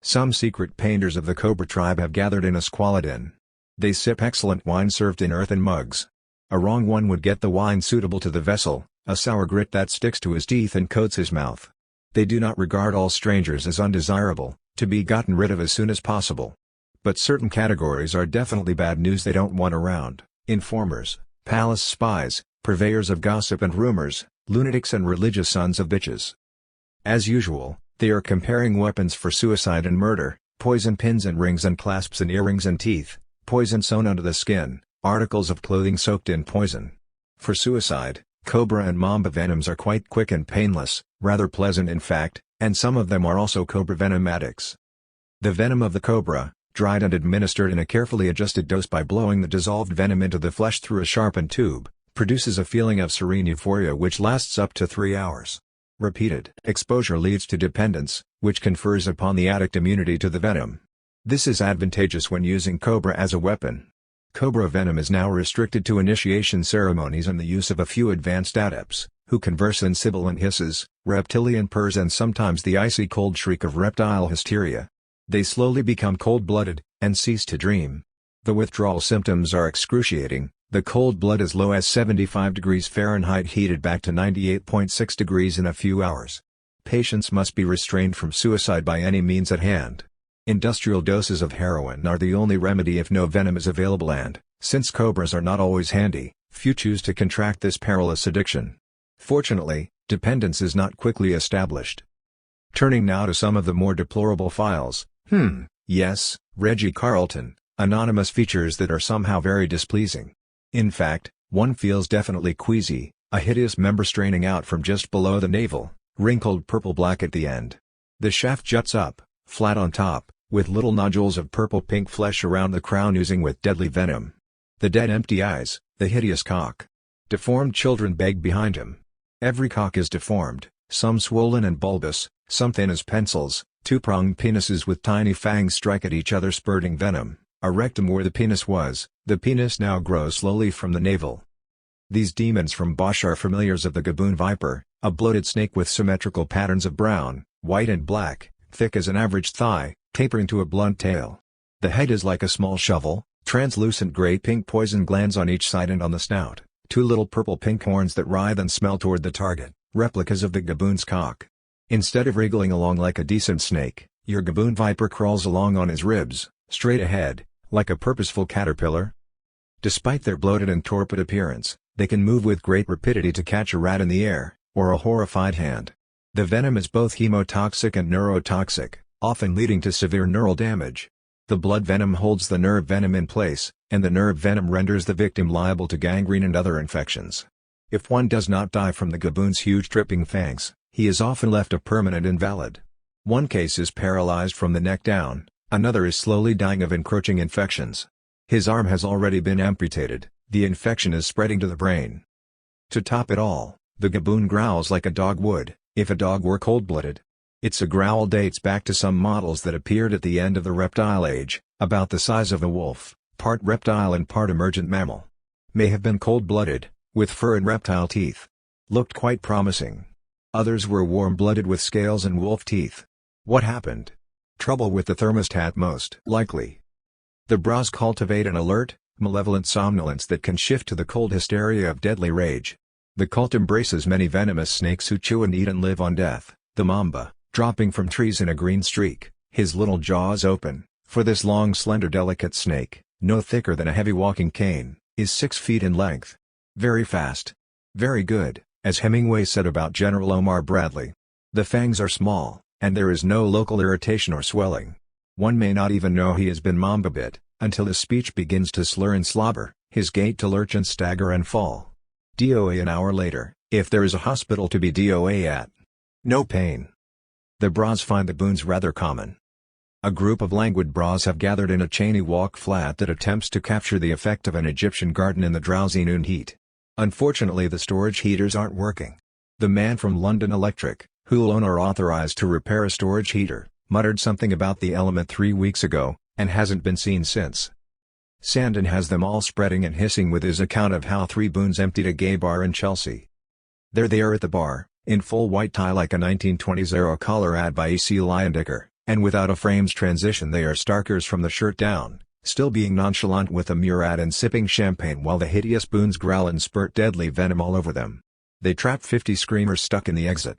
Some secret painters of the Cobra tribe have gathered in a squalid inn. They sip excellent wine served in earthen mugs. A wrong one would get the wine suitable to the vessel, a sour grit that sticks to his teeth and coats his mouth. They do not regard all strangers as undesirable, to be gotten rid of as soon as possible. But certain categories are definitely bad news they don't want around: informers, palace spies, purveyors of gossip and rumors, lunatics and religious sons of bitches. As usual, they are comparing weapons for suicide and murder, poison pins and rings and clasps and earrings and teeth, poison sewn under the skin, articles of clothing soaked in poison. For suicide, cobra and mamba venoms are quite quick and painless, rather pleasant in fact, and some of them are also cobra venom addicts. The venom of the cobra, dried and administered in a carefully adjusted dose by blowing the dissolved venom into the flesh through a sharpened tube, produces a feeling of serene euphoria which lasts up to 3 hours. Repeated exposure leads to dependence, which confers upon the addict immunity to the venom. This is advantageous when using cobra as a weapon. Cobra venom is now restricted to initiation ceremonies and the use of a few advanced adepts, who converse in sibilant hisses, reptilian purrs and sometimes the icy cold shriek of reptile hysteria. They slowly become cold-blooded, and cease to dream. The withdrawal symptoms are excruciating, the cold blood as low as 75 degrees Fahrenheit heated back to 98.6 degrees in a few hours. Patients must be restrained from suicide by any means at hand. Industrial doses of heroin are the only remedy if no venom is available and, since cobras are not always handy, few choose to contract this perilous addiction. Fortunately, dependence is not quickly established. Turning now to some of the more deplorable files, yes, Reggie Carlton, anonymous features that are somehow very displeasing. In fact, one feels definitely queasy, a hideous member straining out from just below the navel, wrinkled purple-black at the end. The shaft juts up, flat on top, with little nodules of purple-pink flesh around the crown oozing with deadly venom. The dead empty eyes, the hideous cock. Deformed children beg behind him. Every cock is deformed, some swollen and bulbous, some thin as pencils, two-pronged penises with tiny fangs strike at each other spurting venom. A rectum where the penis was, the penis now grows slowly from the navel. These demons from Bosch are familiars of the gaboon viper, a bloated snake with symmetrical patterns of brown, white and black, thick as an average thigh, tapering to a blunt tail. The head is like a small shovel, translucent gray-pink poison glands on each side and on the snout, two little purple-pink horns that writhe and smell toward the target, replicas of the gaboon's cock. Instead of wriggling along like a decent snake, your gaboon viper crawls along on his ribs, straight ahead, like a purposeful caterpillar. Despite their bloated and torpid appearance, they can move with great rapidity to catch a rat in the air, or a horrified hand. The venom is both hemotoxic and neurotoxic, often leading to severe neural damage. The blood venom holds the nerve venom in place, and the nerve venom renders the victim liable to gangrene and other infections. If one does not die from the gaboon's huge dripping fangs, he is often left a permanent invalid. One case is paralyzed from the neck down, another is slowly dying of encroaching infections. His arm has already been amputated, the infection is spreading to the brain. To top it all, the gaboon growls like a dog would, if a dog were cold-blooded. Its growl dates back to some models that appeared at the end of the reptile age, about the size of a wolf, part reptile and part emergent mammal. May have been cold-blooded, with fur and reptile teeth. Looked quite promising. Others were warm-blooded with scales and wolf teeth. What happened? Trouble with the thermostat most likely. The Burroughs cultivate an alert, malevolent somnolence that can shift to the cold hysteria of deadly rage. The cult embraces many venomous snakes who chew and eat and live on death. The mamba, dropping from trees in a green streak, his little jaws open, for this long slender delicate snake, no thicker than a heavy walking cane, is 6 feet in length. Very fast. Very good, as Hemingway said about General Omar Bradley. The fangs are small, and there is no local irritation or swelling. One may not even know he has been mamba bit, until his speech begins to slur and slobber, his gait to lurch and stagger and fall. DOA an hour later, if there is a hospital to be DOA at. No pain. The Bras find the boons rather common. A group of languid Bras have gathered in a chainy walk flat that attempts to capture the effect of an Egyptian garden in the drowsy noon heat. Unfortunately, the storage heaters aren't working. The man from London Electric, who alone are authorized to repair a storage heater, muttered something about the element 3 weeks ago, and hasn't been seen since. Sandon has them all spreading and hissing with his account of how 3 boons emptied a gay bar in Chelsea. There they are at the bar, in full white tie like a 1920s era collar ad by E.C. Leyendecker, and without a frames transition they are starkers from the shirt down, still being nonchalant with a murad and sipping champagne while the hideous boons growl and spurt deadly venom all over them. They trap 50 screamers stuck in the exit.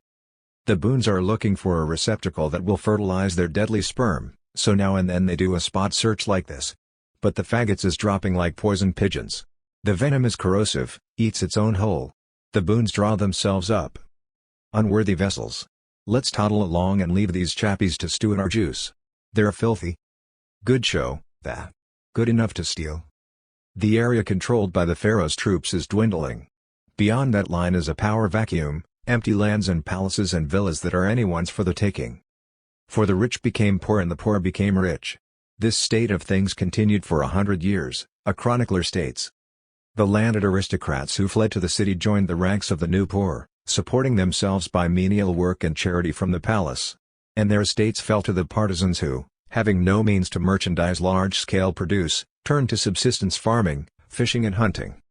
The boons are looking for a receptacle that will fertilize their deadly sperm, so now and then they do a spot search like this. But the faggots is dropping like poison pigeons. The venom is corrosive, eats its own hole. The boons draw themselves up. Unworthy vessels. Let's toddle along and leave these chappies to stew in our juice. They're filthy. Good show, that. Good enough to steal. The area controlled by the Pharaoh's troops is dwindling. Beyond that line is a power vacuum, empty lands and palaces and villas that are anyone's for the taking. For the rich became poor and the poor became rich. This state of things continued for 100 years, a chronicler states. The landed aristocrats who fled to the city joined the ranks of the new poor, supporting themselves by menial work and charity from the palace. And their estates fell to the partisans who, having no means to merchandise large-scale produce, turned to subsistence farming, fishing and hunting.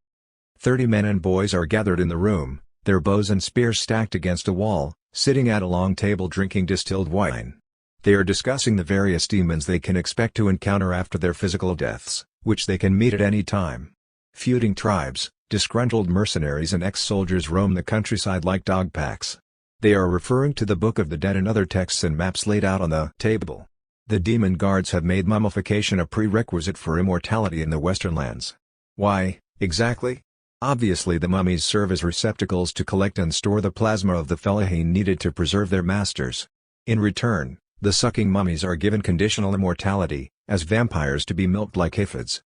30 men and boys are gathered in the room, their bows and spears stacked against a wall, sitting at a long table drinking distilled wine. They are discussing the various demons they can expect to encounter after their physical deaths, which they can meet at any time. Feuding tribes, disgruntled mercenaries and ex-soldiers roam the countryside like dog packs. They are referring to the Book of the Dead and other texts and maps laid out on the table. The demon guards have made mummification a prerequisite for immortality in the Western lands. Why, exactly? Obviously the mummies serve as receptacles to collect and store the plasma of the fellaheen needed to preserve their masters. In return, the sucking mummies are given conditional immortality, as vampires to be milked like aphids.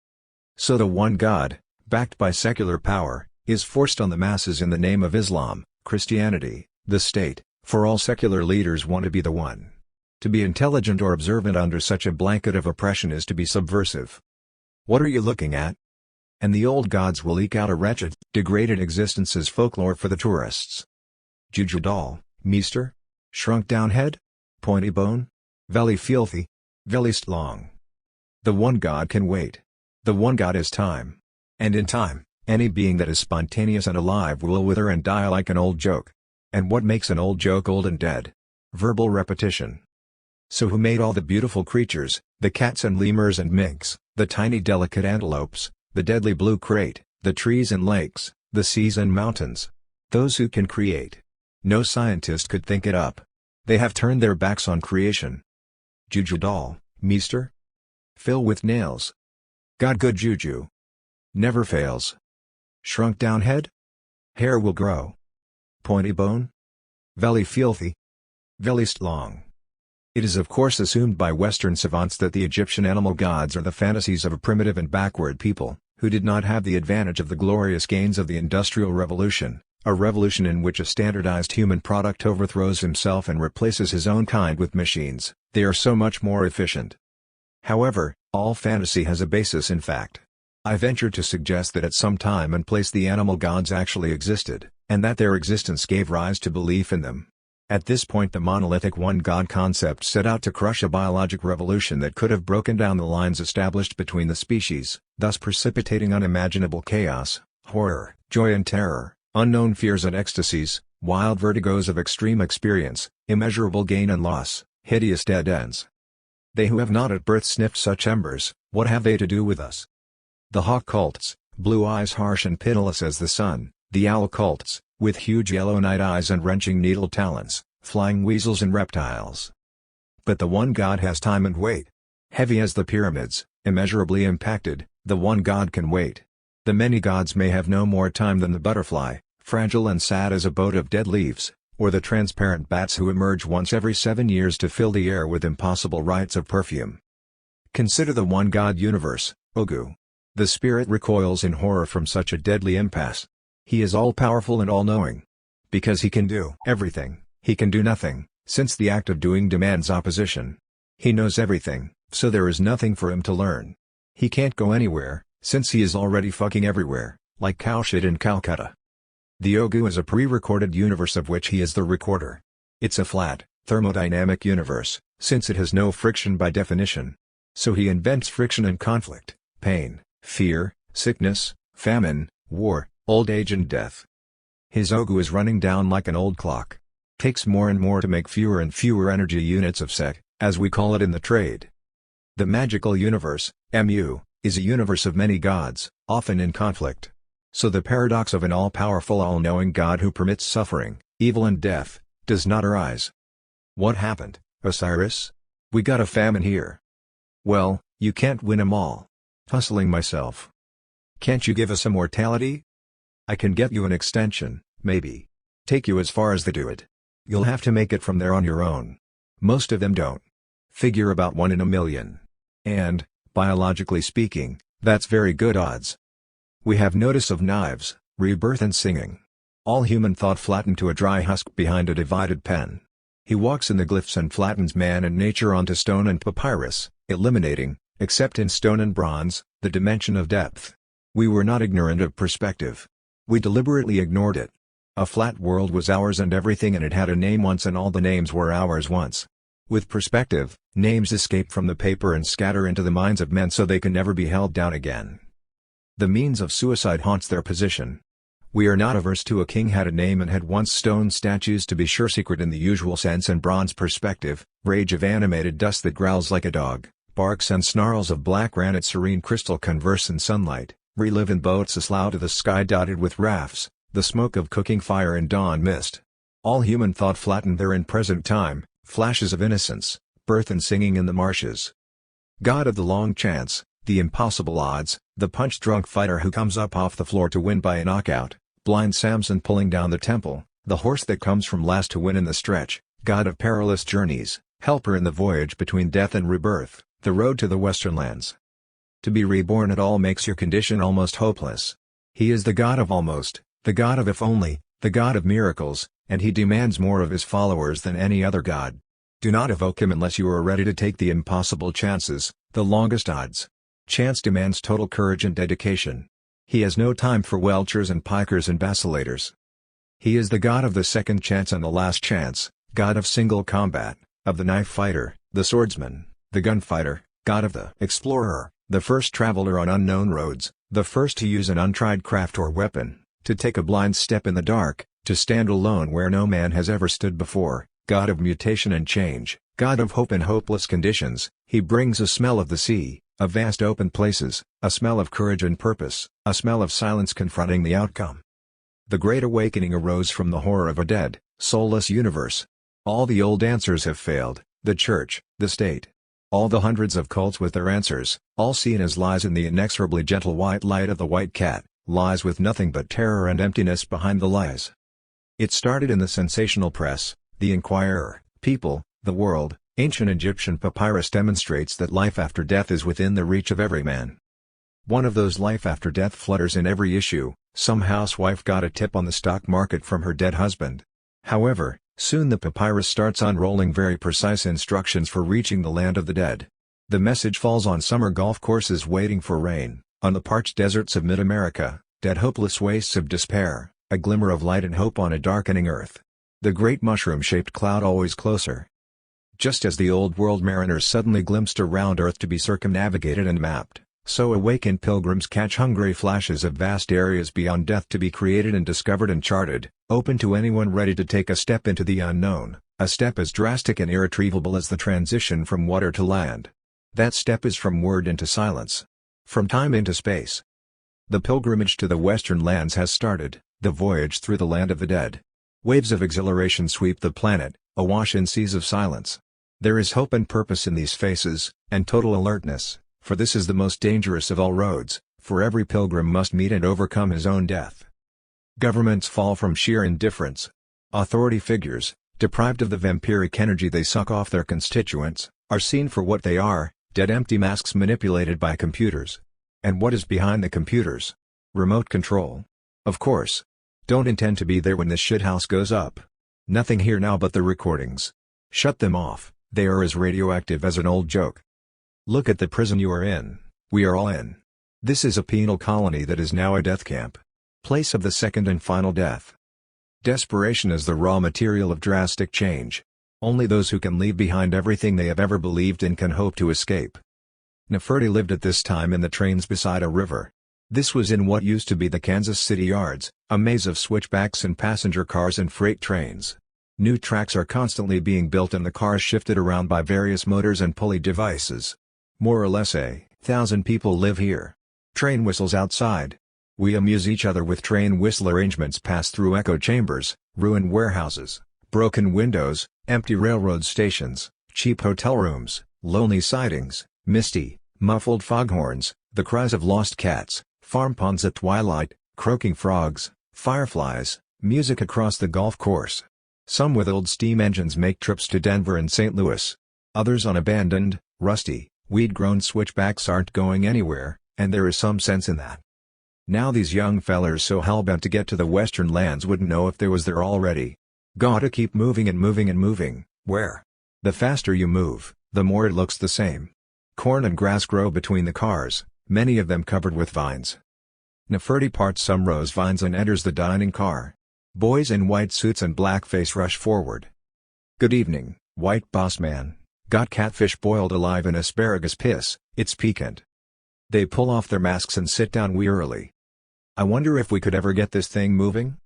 So the one god, backed by secular power, is forced on the masses in the name of Islam, Christianity, the state, for all secular leaders want to be the one. To be intelligent or observant under such a blanket of oppression is to be subversive. What are you looking at? And the old gods will eke out a wretched, degraded existence as folklore for the tourists. Juju doll, meester? Shrunk down head? Pointy bone? Very filthy? Very long. The one God can wait. The one God is time. And in time, any being that is spontaneous and alive will wither and die like an old joke. And what makes an old joke old and dead? Verbal repetition. So who made all the beautiful creatures, the cats and lemurs and minks, the tiny delicate antelopes, the deadly blue crate, the trees and lakes, the seas and mountains? Those who can create. No scientist could think it up. They have turned their backs on creation. Juju doll, meester? Fill with nails. God good juju. Never fails. Shrunk down head? Hair will grow. Pointy bone? Very filthy. Very long. It is of course assumed by Western savants that the Egyptian animal gods are the fantasies of a primitive and backward people, who did not have the advantage of the glorious gains of the Industrial Revolution, a revolution in which a standardized human product overthrows himself and replaces his own kind with machines. They are so much more efficient. However, all fantasy has a basis in fact. I venture to suggest that at some time and place the animal gods actually existed, and that their existence gave rise to belief in them. At this point the monolithic one-god concept set out to crush a biologic revolution that could have broken down the lines established between the species, thus precipitating unimaginable chaos, horror, joy and terror, unknown fears and ecstasies, wild vertigos of extreme experience, immeasurable gain and loss, hideous dead ends. They who have not at birth sniffed such embers, what have they to do with us? The hawk cults, blue eyes harsh and pitiless as the sun, the owl cults, with huge yellow night eyes and wrenching needle talons, flying weasels and reptiles. But the one god has time and weight. Heavy as the pyramids, immeasurably impacted, the one god can wait. The many gods may have no more time than the butterfly, fragile and sad as a boat of dead leaves, or the transparent bats who emerge once every 7 years to fill the air with impossible rites of perfume. Consider the one-god universe, Ogu. The spirit recoils in horror from such a deadly impasse. He is all-powerful and all-knowing. Because he can do everything, he can do nothing, since the act of doing demands opposition. He knows everything, so there is nothing for him to learn. He can't go anywhere, since he is already fucking everywhere, like cow shit in Calcutta. The Ogu is a pre-recorded universe of which he is the recorder. It's a flat, thermodynamic universe, since it has no friction by definition. So he invents friction and conflict, pain, fear, sickness, famine, war, old age and death. His Ogu is running down like an old clock. Takes more and more to make fewer and fewer energy units of sec, as we call it in the trade. The magical universe, MU, is a universe of many gods, often in conflict. So the paradox of an all-powerful all-knowing God who permits suffering, evil and death, does not arise. What happened, Osiris? We got a famine here. Well, you can't win 'em all. Hustling myself. Can't you give us immortality? I can get you an extension, maybe. Take you as far as they do it. You'll have to make it from there on your own. Most of them don't. Figure about 1 in a million. And, biologically speaking, that's very good odds. We have notice of knives, rebirth and singing. All human thought flattened to a dry husk behind a divided pen. He walks in the glyphs and flattens man and nature onto stone and papyrus, eliminating, except in stone and bronze, the dimension of depth. We were not ignorant of perspective. We deliberately ignored it. A flat world was ours and everything in it had a name once and all the names were ours once. With perspective, names escape from the paper and scatter into the minds of men so they can never be held down again. The means of suicide haunts their position. We are not averse to a king had a name and had once stone statues to be sure secret in the usual sense and bronze perspective, rage of animated dust that growls like a dog, barks and snarls of black granite serene crystal converse in sunlight, relive in boats aslow to the sky dotted with rafts, the smoke of cooking fire in dawn mist. All human thought flattened there in present time, flashes of innocence, birth and singing in the marshes. God of the long chance, the impossible odds, the punch-drunk fighter who comes up off the floor to win by a knockout, blind Samson pulling down the temple, the horse that comes from last to win in the stretch, God of perilous journeys, helper in the voyage between death and rebirth, the road to the western lands. To be reborn at all makes your condition almost hopeless. He is the God of almost, the God of if only, the God of miracles, and he demands more of his followers than any other God. Do not evoke him unless you are ready to take the impossible chances, the longest odds. Chance demands total courage and dedication. He has no time for welchers and pikers and vacillators. He is the God of the second chance and the last chance, God of single combat, of the knife fighter, the swordsman, the gunfighter, God of the explorer, the first traveler on unknown roads, the first to use an untried craft or weapon, to take a blind step in the dark, to stand alone where no man has ever stood before, God of mutation and change, God of hope in hopeless conditions. He brings a smell of the sea, of vast open places, a smell of courage and purpose, a smell of silence confronting the outcome. The Great Awakening arose from the horror of a dead, soulless universe. All the old answers have failed, the church, the state. All the hundreds of cults with their answers, all seen as lies in the inexorably gentle white light of the white cat, lies with nothing but terror and emptiness behind the lies. It started in the sensational press, the Inquirer, People, the World. Ancient Egyptian papyrus demonstrates that life after death is within the reach of every man. One of those life after death flutters in every issue. Some housewife got a tip on the stock market from her dead husband. However, soon the papyrus starts unrolling very precise instructions for reaching the land of the dead. The message falls on summer golf courses waiting for rain, on the parched deserts of mid-America, dead hopeless wastes of despair, a glimmer of light and hope on a darkening earth. The great mushroom-shaped cloud always closer. Just as the old world mariners suddenly glimpsed a round earth to be circumnavigated and mapped, so awakened pilgrims catch hungry flashes of vast areas beyond death to be created and discovered and charted, open to anyone ready to take a step into the unknown, a step as drastic and irretrievable as the transition from water to land. That step is from word into silence. From time into space. The pilgrimage to the western lands has started, the voyage through the land of the dead. Waves of exhilaration sweep the planet, awash in seas of silence. There is hope and purpose in these faces, and total alertness, for this is the most dangerous of all roads, for every pilgrim must meet and overcome his own death. Governments fall from sheer indifference. Authority figures, deprived of the vampiric energy they suck off their constituents, are seen for what they are, dead empty masks manipulated by computers. And what is behind the computers? Remote control. Of course. Don't intend to be there when this shithouse goes up. Nothing here now but the recordings. Shut them off, they are as radioactive as an old joke. Look at the prison you are in, we are all in. This is a penal colony that is now a death camp. Place of the second and final death. Desperation is the raw material of drastic change. Only those who can leave behind everything they have ever believed in can hope to escape. Neferti lived at this time in the trains beside a river. This was in what used to be the Kansas City yards, a maze of switchbacks and passenger cars and freight trains. New tracks are constantly being built and the cars shifted around by various motors and pulley devices. More or less 1,000 people live here. Train whistles outside. We amuse each other with train whistle arrangements passed through echo chambers, ruined warehouses, broken windows, empty railroad stations, cheap hotel rooms, lonely sidings, misty, muffled foghorns, the cries of lost cats, farm ponds at twilight, croaking frogs, fireflies, music across the golf course. Some with old steam engines make trips to Denver and St. Louis. Others on abandoned, rusty, weed-grown switchbacks aren't going anywhere, and there is some sense in that. Now these young fellers so hellbent to get to the western lands wouldn't know if there was there already. Gotta keep moving and moving and moving. Where? The faster you move, the more it looks the same. Corn and grass grow between the cars, many of them covered with vines. Neferti parts some rose vines and enters the dining car. Boys in white suits and blackface rush forward. Good evening, white boss man. Got catfish boiled alive in asparagus piss, it's piquant. They pull off their masks and sit down wearily. I wonder if we could ever get this thing moving?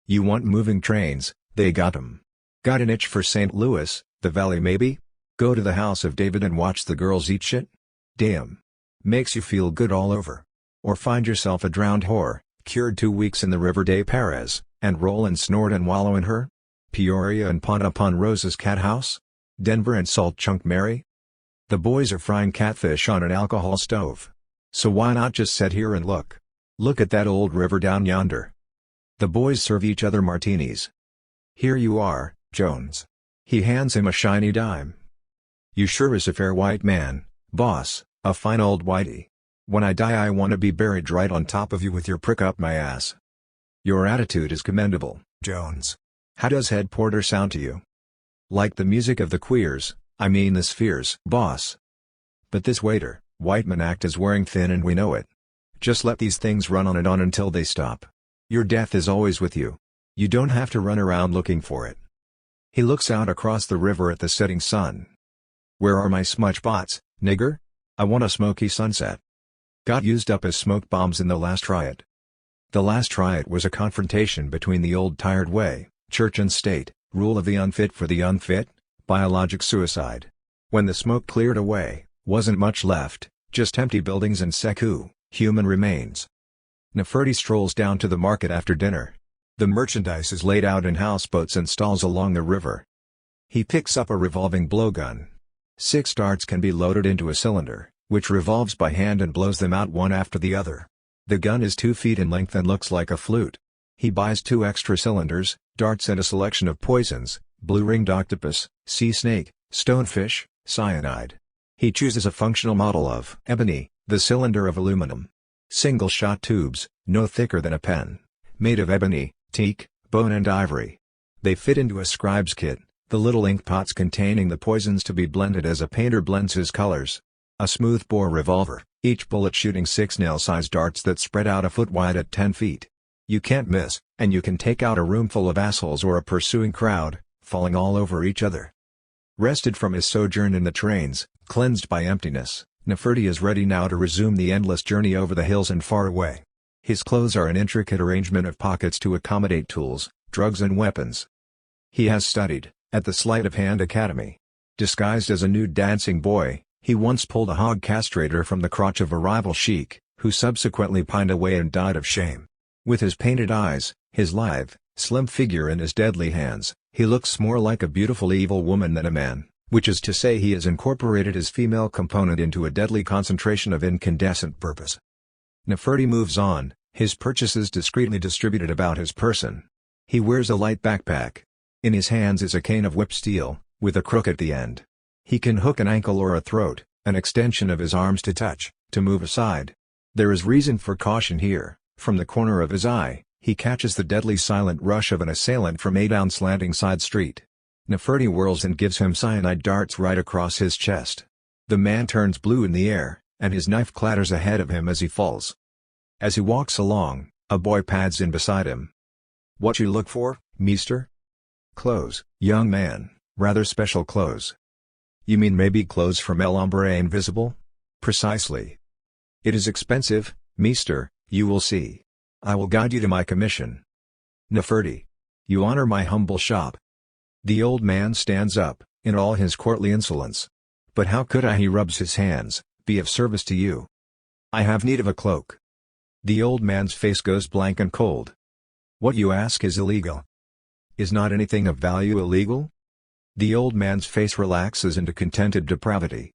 You want moving trains, they got 'em. Got an itch for St. Louis, the Valley maybe? Go to the House of David and watch the girls eat shit? Damn. Makes you feel good all over. Or find yourself a drowned whore, cured 2 weeks in the River des Perez, and roll and snort and wallow in her? Peoria and Pont upon Rose's cat house? Denver and Salt Chunk Mary? The boys are frying catfish on an alcohol stove. So why not just sit here and look? Look at that old river down yonder. The boys serve each other martinis. Here you are, Jones. He hands him a shiny dime. You sure is a fair white man, boss, a fine old whitey. When I die I want to be buried right on top of you with your prick up my ass. Your attitude is commendable, Jones. How does head porter sound to you? Like the music of the queers, I mean the spheres, boss. But this waiter, Whiteman act is wearing thin and we know it. Just let these things run on and on until they stop. Your death is always with you. You don't have to run around looking for it. He looks out across the river at the setting sun. Where are my smudge pots, nigger? I want a smoky sunset. Got used up as smoke bombs in the last riot. The last riot was a confrontation between the old tired way, church and state, rule of the unfit for the unfit, biologic suicide. When the smoke cleared away, wasn't much left, just empty buildings and human remains. Neferti strolls down to the market after dinner. The merchandise is laid out in houseboats and stalls along the river. He picks up a revolving blowgun. 6 darts can be loaded into a cylinder, which revolves by hand and blows them out one after the other. The gun is 2 feet in length and looks like a flute. He buys 2 extra cylinders, darts and a selection of poisons, blue-ringed octopus, sea snake, stonefish, cyanide. He chooses a functional model of ebony, the cylinder of aluminum. Single-shot tubes, no thicker than a pen. Made of ebony, teak, bone and ivory. They fit into a scribe's kit, the little ink pots containing the poisons to be blended as a painter blends his colors. A smooth-bore revolver, each bullet shooting 6 nail-sized darts that spread out a foot wide at 10 feet. You can't miss, and you can take out a room full of assholes or a pursuing crowd, falling all over each other. Rested from his sojourn in the trains, cleansed by emptiness, Neferti is ready now to resume the endless journey over the hills and far away. His clothes are an intricate arrangement of pockets to accommodate tools, drugs and weapons. He has studied, at the Sleight of Hand Academy. Disguised as a nude dancing boy, he once pulled a hog castrator from the crotch of a rival sheik, who subsequently pined away and died of shame. With his painted eyes, his lithe, slim figure and his deadly hands, he looks more like a beautiful evil woman than a man, which is to say he has incorporated his female component into a deadly concentration of incandescent purpose. Neferti moves on, his purchases discreetly distributed about his person. He wears a light backpack. In his hands is a cane of whip steel, with a crook at the end. He can hook an ankle or a throat, an extension of his arms to touch, to move aside. There is reason for caution here. From the corner of his eye, he catches the deadly silent rush of an assailant from a down slanting side street. Neferti whirls and gives him cyanide darts right across his chest. The man turns blue in the air, and his knife clatters ahead of him as he falls. As he walks along, a boy pads in beside him. "What you look for, meester?" "Clothes, young man, rather special clothes." "You mean maybe clothes from El Hombre Invisible?" "Precisely." "It is expensive, meester, you will see. I will guide you to my commission." "Neferti. You honor my humble shop." The old man stands up, in all his courtly insolence. "But how could I," he rubs his hands, "be of service to you? I have need of a cloak." The old man's face goes blank and cold. "What you ask is illegal." "Is not anything of value illegal?" The old man's face relaxes into contented depravity.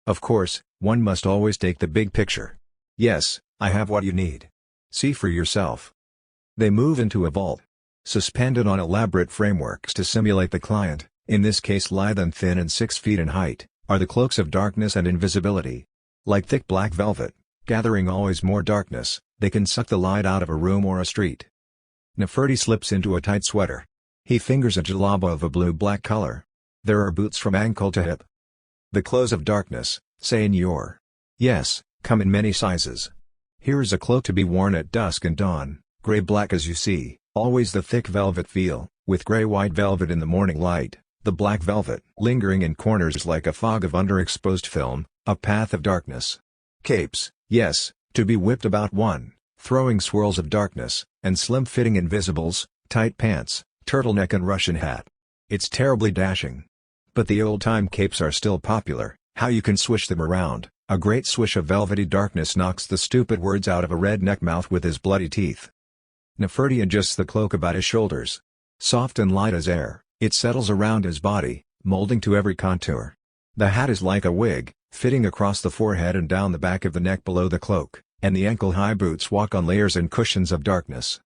"Of course, one must always take the big picture. Yes, I have what you need. See for yourself." They move into a vault. Suspended on elaborate frameworks to simulate the client, in this case lithe and thin and 6 feet in height, are the cloaks of darkness and invisibility. Like thick black velvet, gathering always more darkness, they can suck the light out of a room or a street. Neferti slips into a tight sweater. He fingers a jalaba of a blue-black color. There are boots from ankle to hip. "The clothes of darkness, Señor." "Yes, come in many sizes. Here is a cloak to be worn at dusk and dawn, gray-black as you see, always the thick velvet feel, with gray-white velvet in the morning light, the black velvet lingering in corners like a fog of underexposed film, a path of darkness. Capes, yes, to be whipped about one, throwing swirls of darkness, and slim-fitting invisibles, tight pants, turtleneck and Russian hat. It's terribly dashing. But the old-time capes are still popular. How you can swish them around, a great swish of velvety darkness knocks the stupid words out of a redneck mouth with his bloody teeth. Neferti adjusts the cloak about his shoulders. Soft and light as air, it settles around his body, molding to every contour. The hat is like a wig, fitting across the forehead and down the back of the neck below the cloak, and the ankle-high boots walk on layers and cushions of darkness.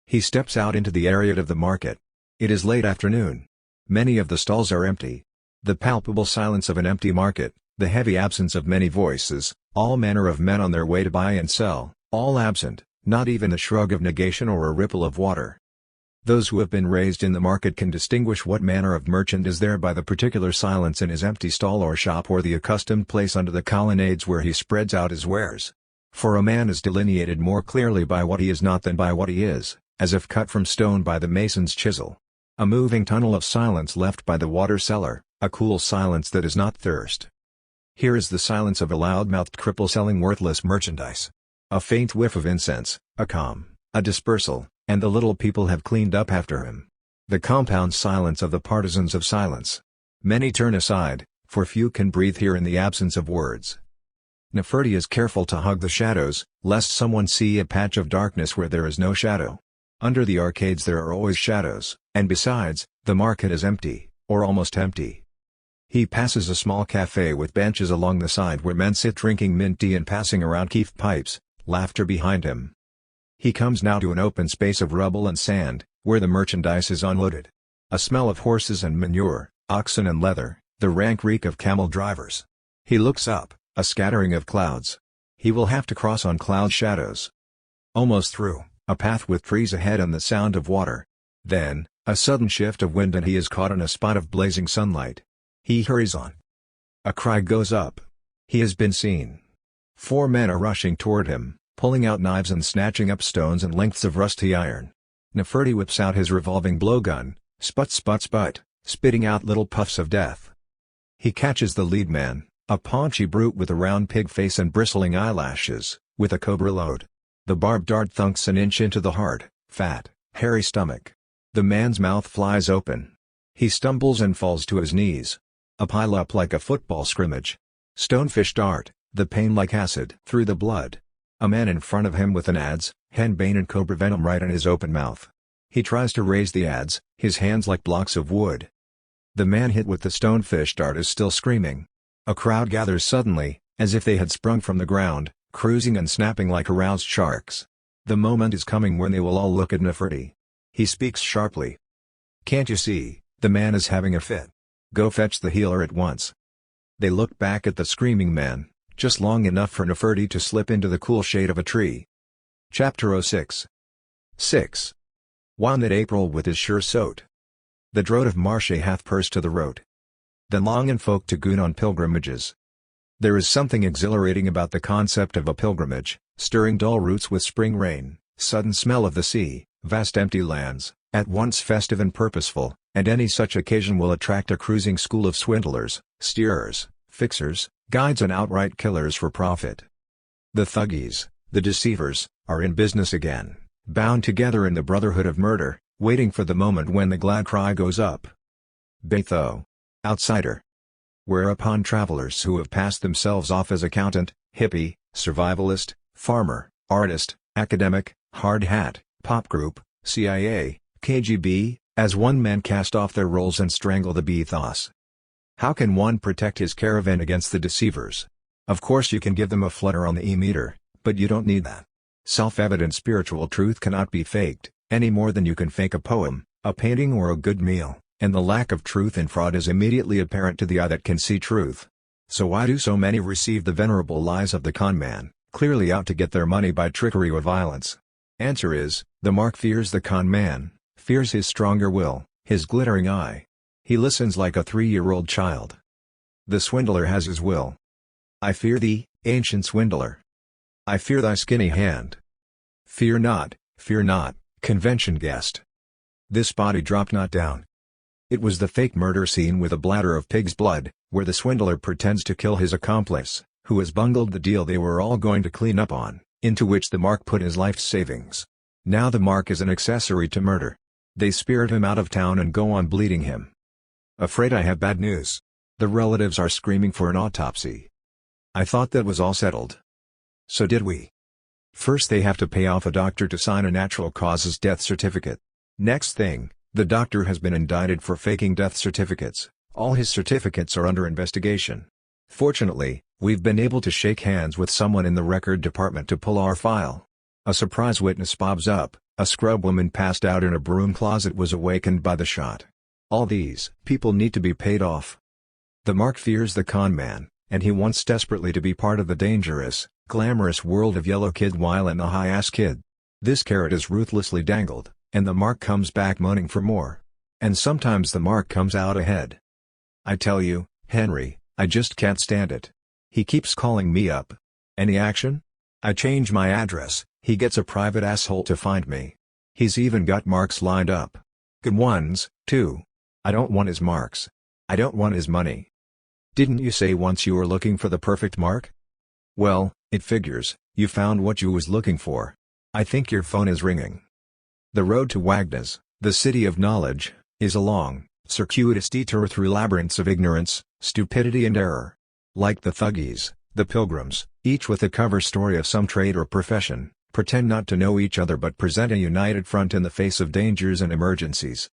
He steps out into the area of the market. It is late afternoon. Many of the stalls are empty. The palpable silence of an empty market, the heavy absence of many voices, all manner of men on their way to buy and sell, all absent, not even a shrug of negation or a ripple of water. Those who have been raised in the market can distinguish what manner of merchant is there by the particular silence in his empty stall or shop or the accustomed place under the colonnades where he spreads out his wares. For a man is delineated more clearly by what he is not than by what he is, as if cut from stone by the mason's chisel. A moving tunnel of silence left by the water cellar, a cool silence that is not thirst. Here is the silence of a loud-mouthed cripple selling worthless merchandise. A faint whiff of incense, a calm, a dispersal, and the little people have cleaned up after him. The compound silence of the partisans of silence. Many turn aside, for few can breathe here in the absence of words. Neferti is careful to hug the shadows, lest someone see a patch of darkness where there is no shadow. Under the arcades there are always shadows, and besides, the market is empty, or almost empty. He passes a small cafe with benches along the side where men sit drinking mint tea and passing around keef pipes, laughter behind him. He comes now to an open space of rubble and sand, where the merchandise is unloaded. A smell of horses and manure, oxen and leather, the rank reek of camel drivers. He looks up, a scattering of clouds. He will have to cross on cloud shadows. Almost through, a path with trees ahead and the sound of water. Then, a sudden shift of wind and he is caught in a spot of blazing sunlight. He hurries on. A cry goes up. He has been seen. 4 men are rushing toward him, pulling out knives and snatching up stones and lengths of rusty iron. Neferti whips out his revolving blowgun, sput sput sput, spitting out little puffs of death. He catches the lead man, a paunchy brute with a round pig face and bristling eyelashes, with a cobra load. The barbed dart thunks an inch into the hard, fat, hairy stomach. The man's mouth flies open. He stumbles and falls to his knees. A pile-up like a football scrimmage. Stonefish dart, the pain like acid through the blood. A man in front of him with an adze, henbane and cobra venom right in his open mouth. He tries to raise the adze, his hands like blocks of wood. The man hit with the stonefish dart is still screaming. A crowd gathers suddenly, as if they had sprung from the ground, cruising and snapping like aroused sharks. The moment is coming when they will all look at Neferti. He speaks sharply. "Can't you see, the man is having a fit? Go fetch the healer at once." They looked back at the screaming man, just long enough for Nefertiti to slip into the cool shade of a tree. Chapter 06. 6. One that April with his sure sote. The drode of Marche hath pursed to the road. Then long and folk to goon on pilgrimages. There is something exhilarating about the concept of a pilgrimage, stirring dull roots with spring rain, sudden smell of the sea, vast empty lands, at once festive and purposeful, and any such occasion will attract a cruising school of swindlers, steerers, fixers, guides and outright killers for profit. The thuggies, the deceivers, are in business again, bound together in the brotherhood of murder, waiting for the moment when the glad cry goes up. Batho. Outsider. Whereupon travelers who have passed themselves off as accountant, hippie, survivalist, farmer, artist, academic, hard hat, pop group, CIA, KGB, as one man cast off their roles and strangle the bathos. How can one protect his caravan against the deceivers? Of course you can give them a flutter on the e-meter, but you don't need that. Self-evident spiritual truth cannot be faked, any more than you can fake a poem, a painting or a good meal, and the lack of truth and fraud is immediately apparent to the eye that can see truth. So why do so many receive the venerable lies of the con man, clearly out to get their money by trickery or violence? Answer is, the mark fears the con man, fears his stronger will, his glittering eye. He listens like a 3-year-old child. The swindler has his will. I fear thee, ancient swindler. I fear thy skinny hand. Fear not, convention guest. This body dropped not down. It was the fake murder scene with a bladder of pig's blood, where the swindler pretends to kill his accomplice, who has bungled the deal they were all going to clean up on, into which the mark put his life's savings. Now the mark is an accessory to murder. They spirit him out of town and go on bleeding him. Afraid I have bad news. The relatives are screaming for an autopsy. I thought that was all settled. So did we. First they have to pay off a doctor to sign a natural causes death certificate. Next thing, the doctor has been indicted for faking death certificates. All his certificates are under investigation. Fortunately, we've been able to shake hands with someone in the record department to pull our file. A surprise witness bobs up. A scrub woman passed out in a broom closet was awakened by the shot. All these people need to be paid off. The mark fears the con man, and he wants desperately to be part of the dangerous, glamorous world of Yellow Kid while in the high-ass kid. This carrot is ruthlessly dangled, and the mark comes back moaning for more. And sometimes the mark comes out ahead. I tell you, Henry, I just can't stand it. He keeps calling me up. Any action? I change my address, he gets a private asshole to find me. He's even got marks lined up. Good ones, too. I don't want his marks. I don't want his money. Didn't you say once you were looking for the perfect mark? Well, it figures, you found what you was looking for. I think your phone is ringing. The road to Wagnas, the city of knowledge, is a long, circuitous detour through labyrinths of ignorance, stupidity and error. Like the thuggies, the pilgrims, each with a cover story of some trade or profession, pretend not to know each other but present a united front in the face of dangers and emergencies.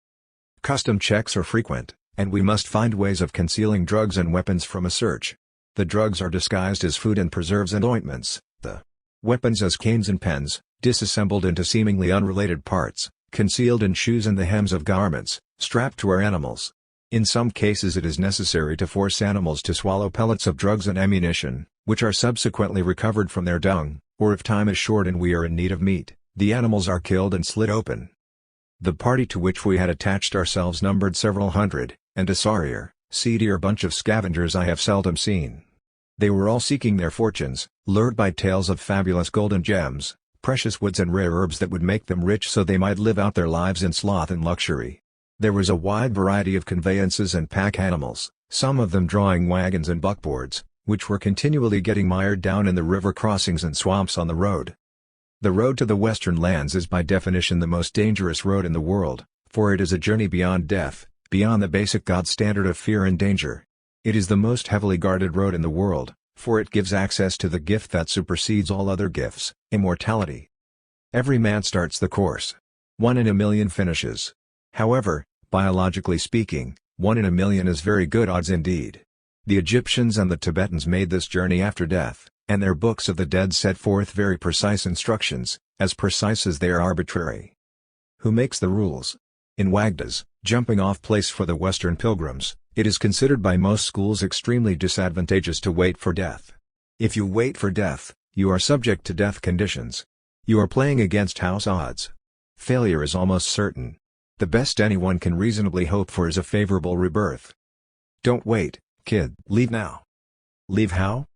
Custom checks are frequent, and we must find ways of concealing drugs and weapons from a search. The drugs are disguised as food and preserves and ointments, the weapons as canes and pens, disassembled into seemingly unrelated parts, concealed in shoes and the hems of garments, strapped to our animals. In some cases it is necessary to force animals to swallow pellets of drugs and ammunition, which are subsequently recovered from their dung, or if time is short and we are in need of meat, the animals are killed and slit open. The party to which we had attached ourselves numbered several hundred, and a sorrier, seedier bunch of scavengers I have seldom seen. They were all seeking their fortunes, lured by tales of fabulous gold and gems, precious woods and rare herbs that would make them rich so they might live out their lives in sloth and luxury. There was a wide variety of conveyances and pack animals, some of them drawing wagons and buckboards, which were continually getting mired down in the river crossings and swamps on the road. The road to the western lands is by definition the most dangerous road in the world, for it is a journey beyond death, beyond the basic God standard of fear and danger. It is the most heavily guarded road in the world, for it gives access to the gift that supersedes all other gifts, immortality. Every man starts the course. 1 in a million finishes. However, biologically speaking, 1 in a million is very good odds indeed. The Egyptians and the Tibetans made this journey after death, and their books of the dead set forth very precise instructions, as precise as they are arbitrary. Who makes the rules? In Wagda's, jumping-off place for the Western pilgrims, it is considered by most schools extremely disadvantageous to wait for death. If you wait for death, you are subject to death conditions. You are playing against house odds. Failure is almost certain. The best anyone can reasonably hope for is a favorable rebirth. Don't wait, kid. Leave now. Leave how?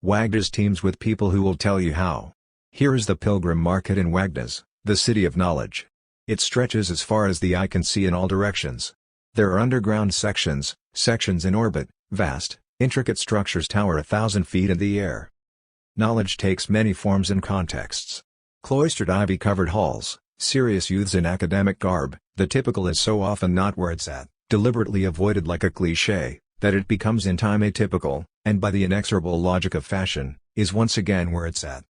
Wagda's teams with people who will tell you how. Here is the pilgrim market in Wagda's, the city of knowledge. It stretches as far as the eye can see in all directions. There are underground sections, sections in orbit, vast, intricate structures tower 1,000 feet in the air. Knowledge takes many forms and contexts. Cloistered ivy-covered halls, serious youths in academic garb, the typical is so often not where it's at, deliberately avoided like a cliché, that it becomes in time atypical, and by the inexorable logic of fashion, is once again where it's at.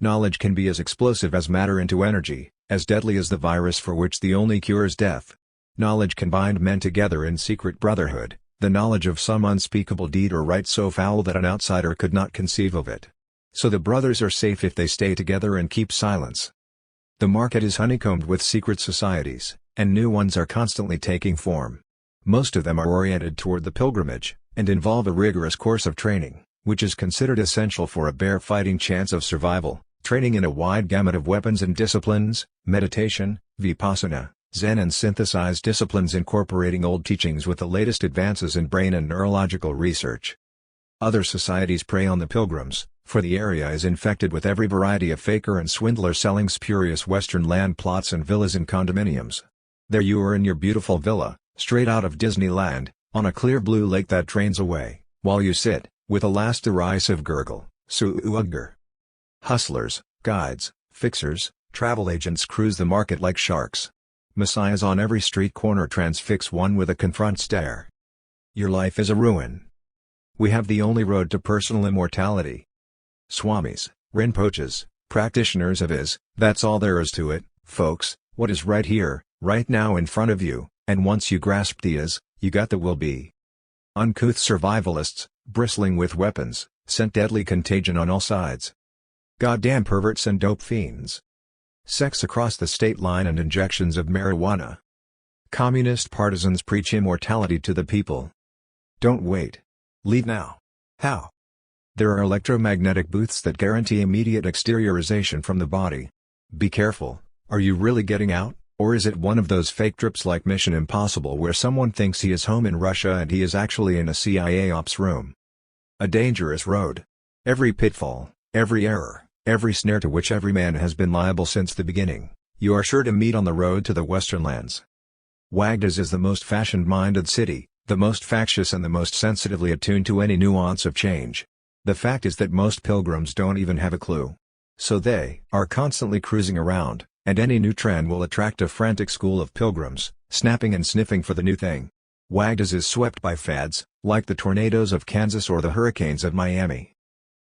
Knowledge can be as explosive as matter into energy, as deadly as the virus for which the only cure is death. Knowledge can bind men together in secret brotherhood, the knowledge of some unspeakable deed or right so foul that an outsider could not conceive of it. So the brothers are safe if they stay together and keep silence. The market is honeycombed with secret societies, and new ones are constantly taking form. Most of them are oriented toward the pilgrimage, and involve a rigorous course of training, which is considered essential for a bare fighting chance of survival. Training in a wide gamut of weapons and disciplines, meditation, vipassana, Zen and synthesized disciplines incorporating old teachings with the latest advances in brain and neurological research. Other societies prey on the pilgrims, for the area is infected with every variety of faker and swindler selling spurious western land plots and villas and condominiums. There you are in your beautiful villa, straight out of Disneyland, on a clear blue lake that drains away, while you sit, with a last derisive gurgle, "Su-ugger." Hustlers, guides, fixers, travel agents cruise the market like sharks. Messiahs on every street corner transfix one with a confront stare. Your life is a ruin. We have the only road to personal immortality. Swamis, Rinpoches, practitioners of is, that's all there is to it, folks, what is right here, right now in front of you, and once you grasp the is, you got the will be. Uncouth survivalists, bristling with weapons, scent deadly contagion on all sides. Goddamn perverts and dope fiends. Sex across the state line and injections of marijuana. Communist partisans preach immortality to the people. Don't wait. Leave now. How? There are electromagnetic booths that guarantee immediate exteriorization from the body. Be careful, are you really getting out, or is it one of those fake trips like Mission Impossible where someone thinks he is home in Russia and he is actually in a CIA ops room? A dangerous road. Every pitfall, every error, every snare to which every man has been liable since the beginning, you are sure to meet on the road to the Western lands. Wagda's is the most fashioned-minded city, the most factious and the most sensitively attuned to any nuance of change. The fact is that most pilgrims don't even have a clue. So they are constantly cruising around, and any new trend will attract a frantic school of pilgrims, snapping and sniffing for the new thing. Wagda's is swept by fads, like the tornadoes of Kansas or the hurricanes of Miami.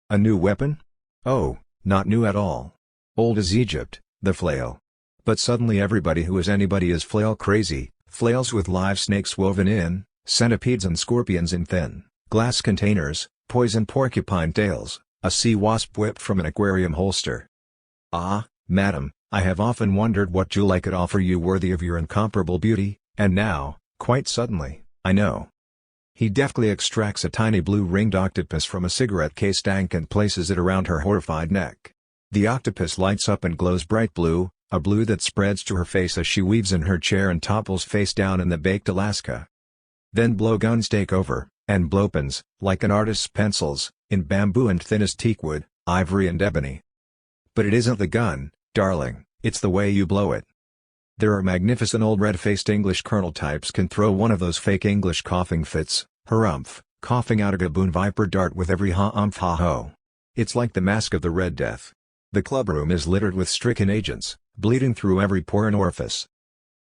A new weapon? Oh, not new at all. Old as Egypt, the flail. But suddenly everybody who is anybody is flail crazy, flails with live snakes woven in, centipedes and scorpions in thin, glass containers, poison porcupine tails, a sea wasp whipped from an aquarium holster. Ah, madam, I have often wondered what jewel I could offer you worthy of your incomparable beauty, and now, quite suddenly, I know. He deftly extracts a tiny blue-ringed octopus from a cigarette case tank and places it around her horrified neck. The octopus lights up and glows bright blue, a blue that spreads to her face as she weaves in her chair and topples face down in the baked Alaska. Then blowguns take over, and blowpens, like an artist's pencils, in bamboo and thin as teakwood, ivory and ebony. But it isn't the gun, darling, it's the way you blow it. There are magnificent old red-faced English colonel types can throw one of those fake English coughing fits, harumph, coughing out a gaboon viper dart with every ha-umph ha-ho. It's like the mask of the Red Death. The clubroom is littered with stricken agents, bleeding through every pore and orifice.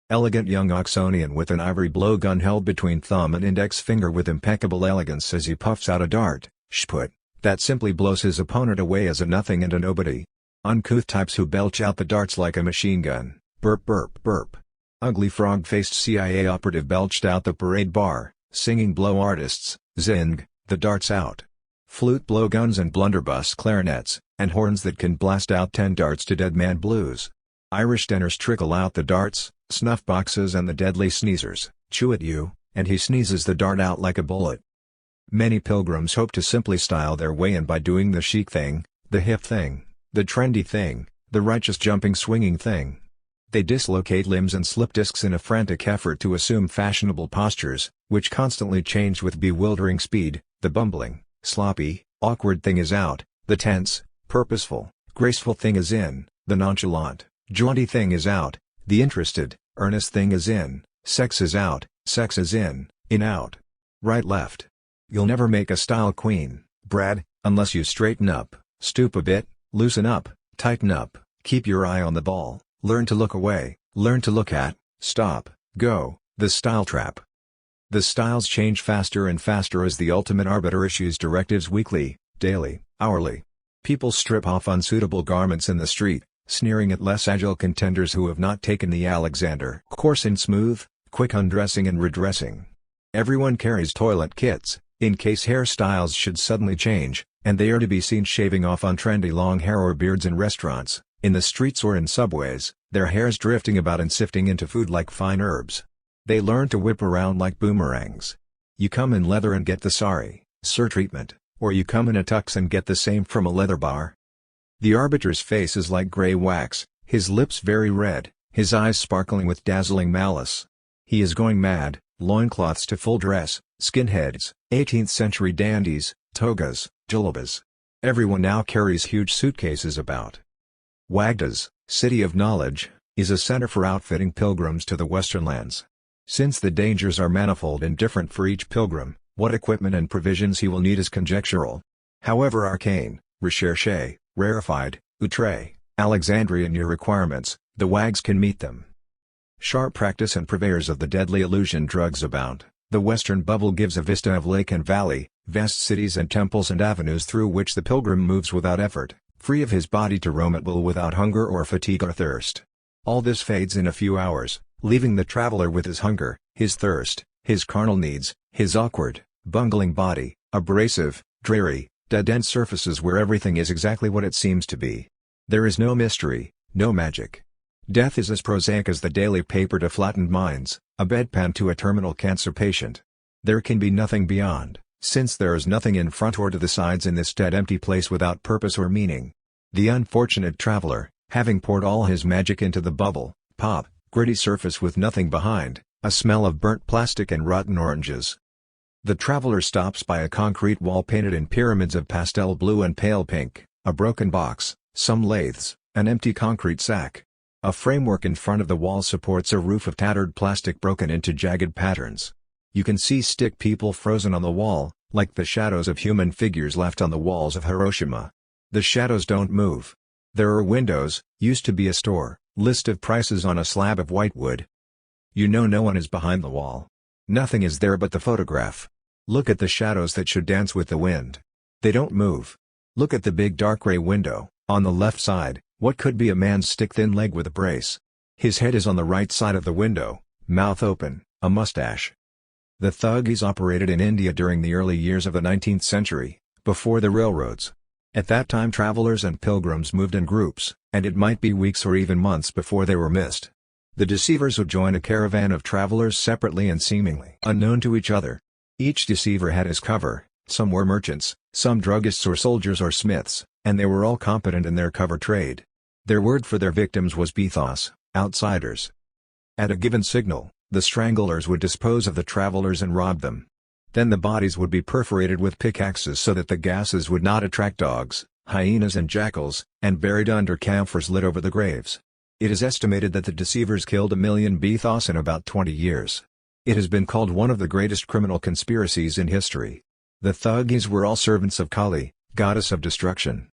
Elegant young Oxonian with an ivory blowgun held between thumb and index finger with impeccable elegance as he puffs out a dart, shput, that simply blows his opponent away as a nothing and a nobody. Uncouth types who belch out the darts like a machine gun. Burp burp burp. Ugly frog-faced CIA operative belched out the parade bar, singing blow artists, zing, the darts out. Flute blowguns and blunderbuss clarinets, and horns that can blast out 10 darts to Dead Man Blues. Irish denners trickle out the darts, snuff boxes and the deadly sneezers, chew at you, and he sneezes the dart out like a bullet. Many pilgrims hope to simply style their way in by doing the chic thing, the hip thing, the trendy thing, the righteous jumping swinging thing. They dislocate limbs and slip discs in a frantic effort to assume fashionable postures, which constantly change with bewildering speed. The bumbling, sloppy, awkward thing is out, the tense, purposeful, graceful thing is in, the nonchalant, jaunty thing is out, the interested, earnest thing is in, sex is out, sex is in out. Right left. You'll never make a style queen, Brad, unless you straighten up, stoop a bit, loosen up, tighten up, keep your eye on the ball, learn to look away, learn to look at, stop, go, the style trap. The styles change faster and faster as the ultimate arbiter issues directives weekly, daily, hourly. People strip off unsuitable garments in the street, sneering at less agile contenders who have not taken the Alexander course in smooth, quick undressing and redressing. Everyone carries toilet kits, in case hairstyles should suddenly change, and they are to be seen shaving off untrendy long hair or beards in restaurants, in the streets or in subways, their hairs drifting about and sifting into food like fine herbs. They learn to whip around like boomerangs. You come in leather and get the sorry, sir treatment, or you come in a tux and get the same from a leather bar. The arbiter's face is like gray wax, his lips very red, his eyes sparkling with dazzling malice. He is going mad, loincloths to full dress, skinheads, 18th century dandies, togas, julebas. Everyone now carries huge suitcases about. Wagda's, City of Knowledge, is a center for outfitting pilgrims to the Western lands. Since the dangers are manifold and different for each pilgrim, what equipment and provisions he will need is conjectural. However arcane, recherché, rarefied, outré, Alexandrian your requirements, the wags can meet them. Sharp practice and purveyors of the deadly illusion drugs abound. The Western bubble gives a vista of lake and valley, vast cities and temples and avenues through which the pilgrim moves without effort, free of his body to roam at will without hunger or fatigue or thirst. All this fades in a few hours, leaving the traveler with his hunger, his thirst, his carnal needs, his awkward, bungling body, abrasive, dreary, dead-end surfaces where everything is exactly what it seems to be. There is no mystery, no magic. Death is as prosaic as the daily paper to flattened minds, a bedpan to a terminal cancer patient. There can be nothing beyond, since there is nothing in front or to the sides in this dead empty place without purpose or meaning. The unfortunate traveler, having poured all his magic into the bubble, pop, gritty surface with nothing behind, a smell of burnt plastic and rotten oranges. The traveler stops by a concrete wall painted in pyramids of pastel blue and pale pink, a broken box, some lathes, an empty concrete sack. A framework in front of the wall supports a roof of tattered plastic broken into jagged patterns. You can see stick people frozen on the wall, like the shadows of human figures left on the walls of Hiroshima. The shadows don't move. There are windows, used to be a store, list of prices on a slab of whitewood. You know no one is behind the wall. Nothing is there but the photograph. Look at the shadows that should dance with the wind. They don't move. Look at the big dark gray window, on the left side. What could be a man's stick-thin leg with a brace? His head is on the right side of the window, mouth open, a mustache. The thuggees operated in India during the early years of the 19th century, before the railroads. At that time travelers and pilgrims moved in groups, and it might be weeks or even months before they were missed. The deceivers would join a caravan of travelers separately and seemingly unknown to each other. Each deceiver had his cover, some were merchants, some druggists or soldiers or smiths, and they were all competent in their cover trade. Their word for their victims was bethos, outsiders. At a given signal, the stranglers would dispose of the travelers and rob them. Then the bodies would be perforated with pickaxes so that the gases would not attract dogs, hyenas and jackals, and buried under camphors lit over the graves. It is estimated that the deceivers killed 1 million bethos in about 20 years. It has been called one of the greatest criminal conspiracies in history. The thuggees were all servants of Kali, goddess of destruction.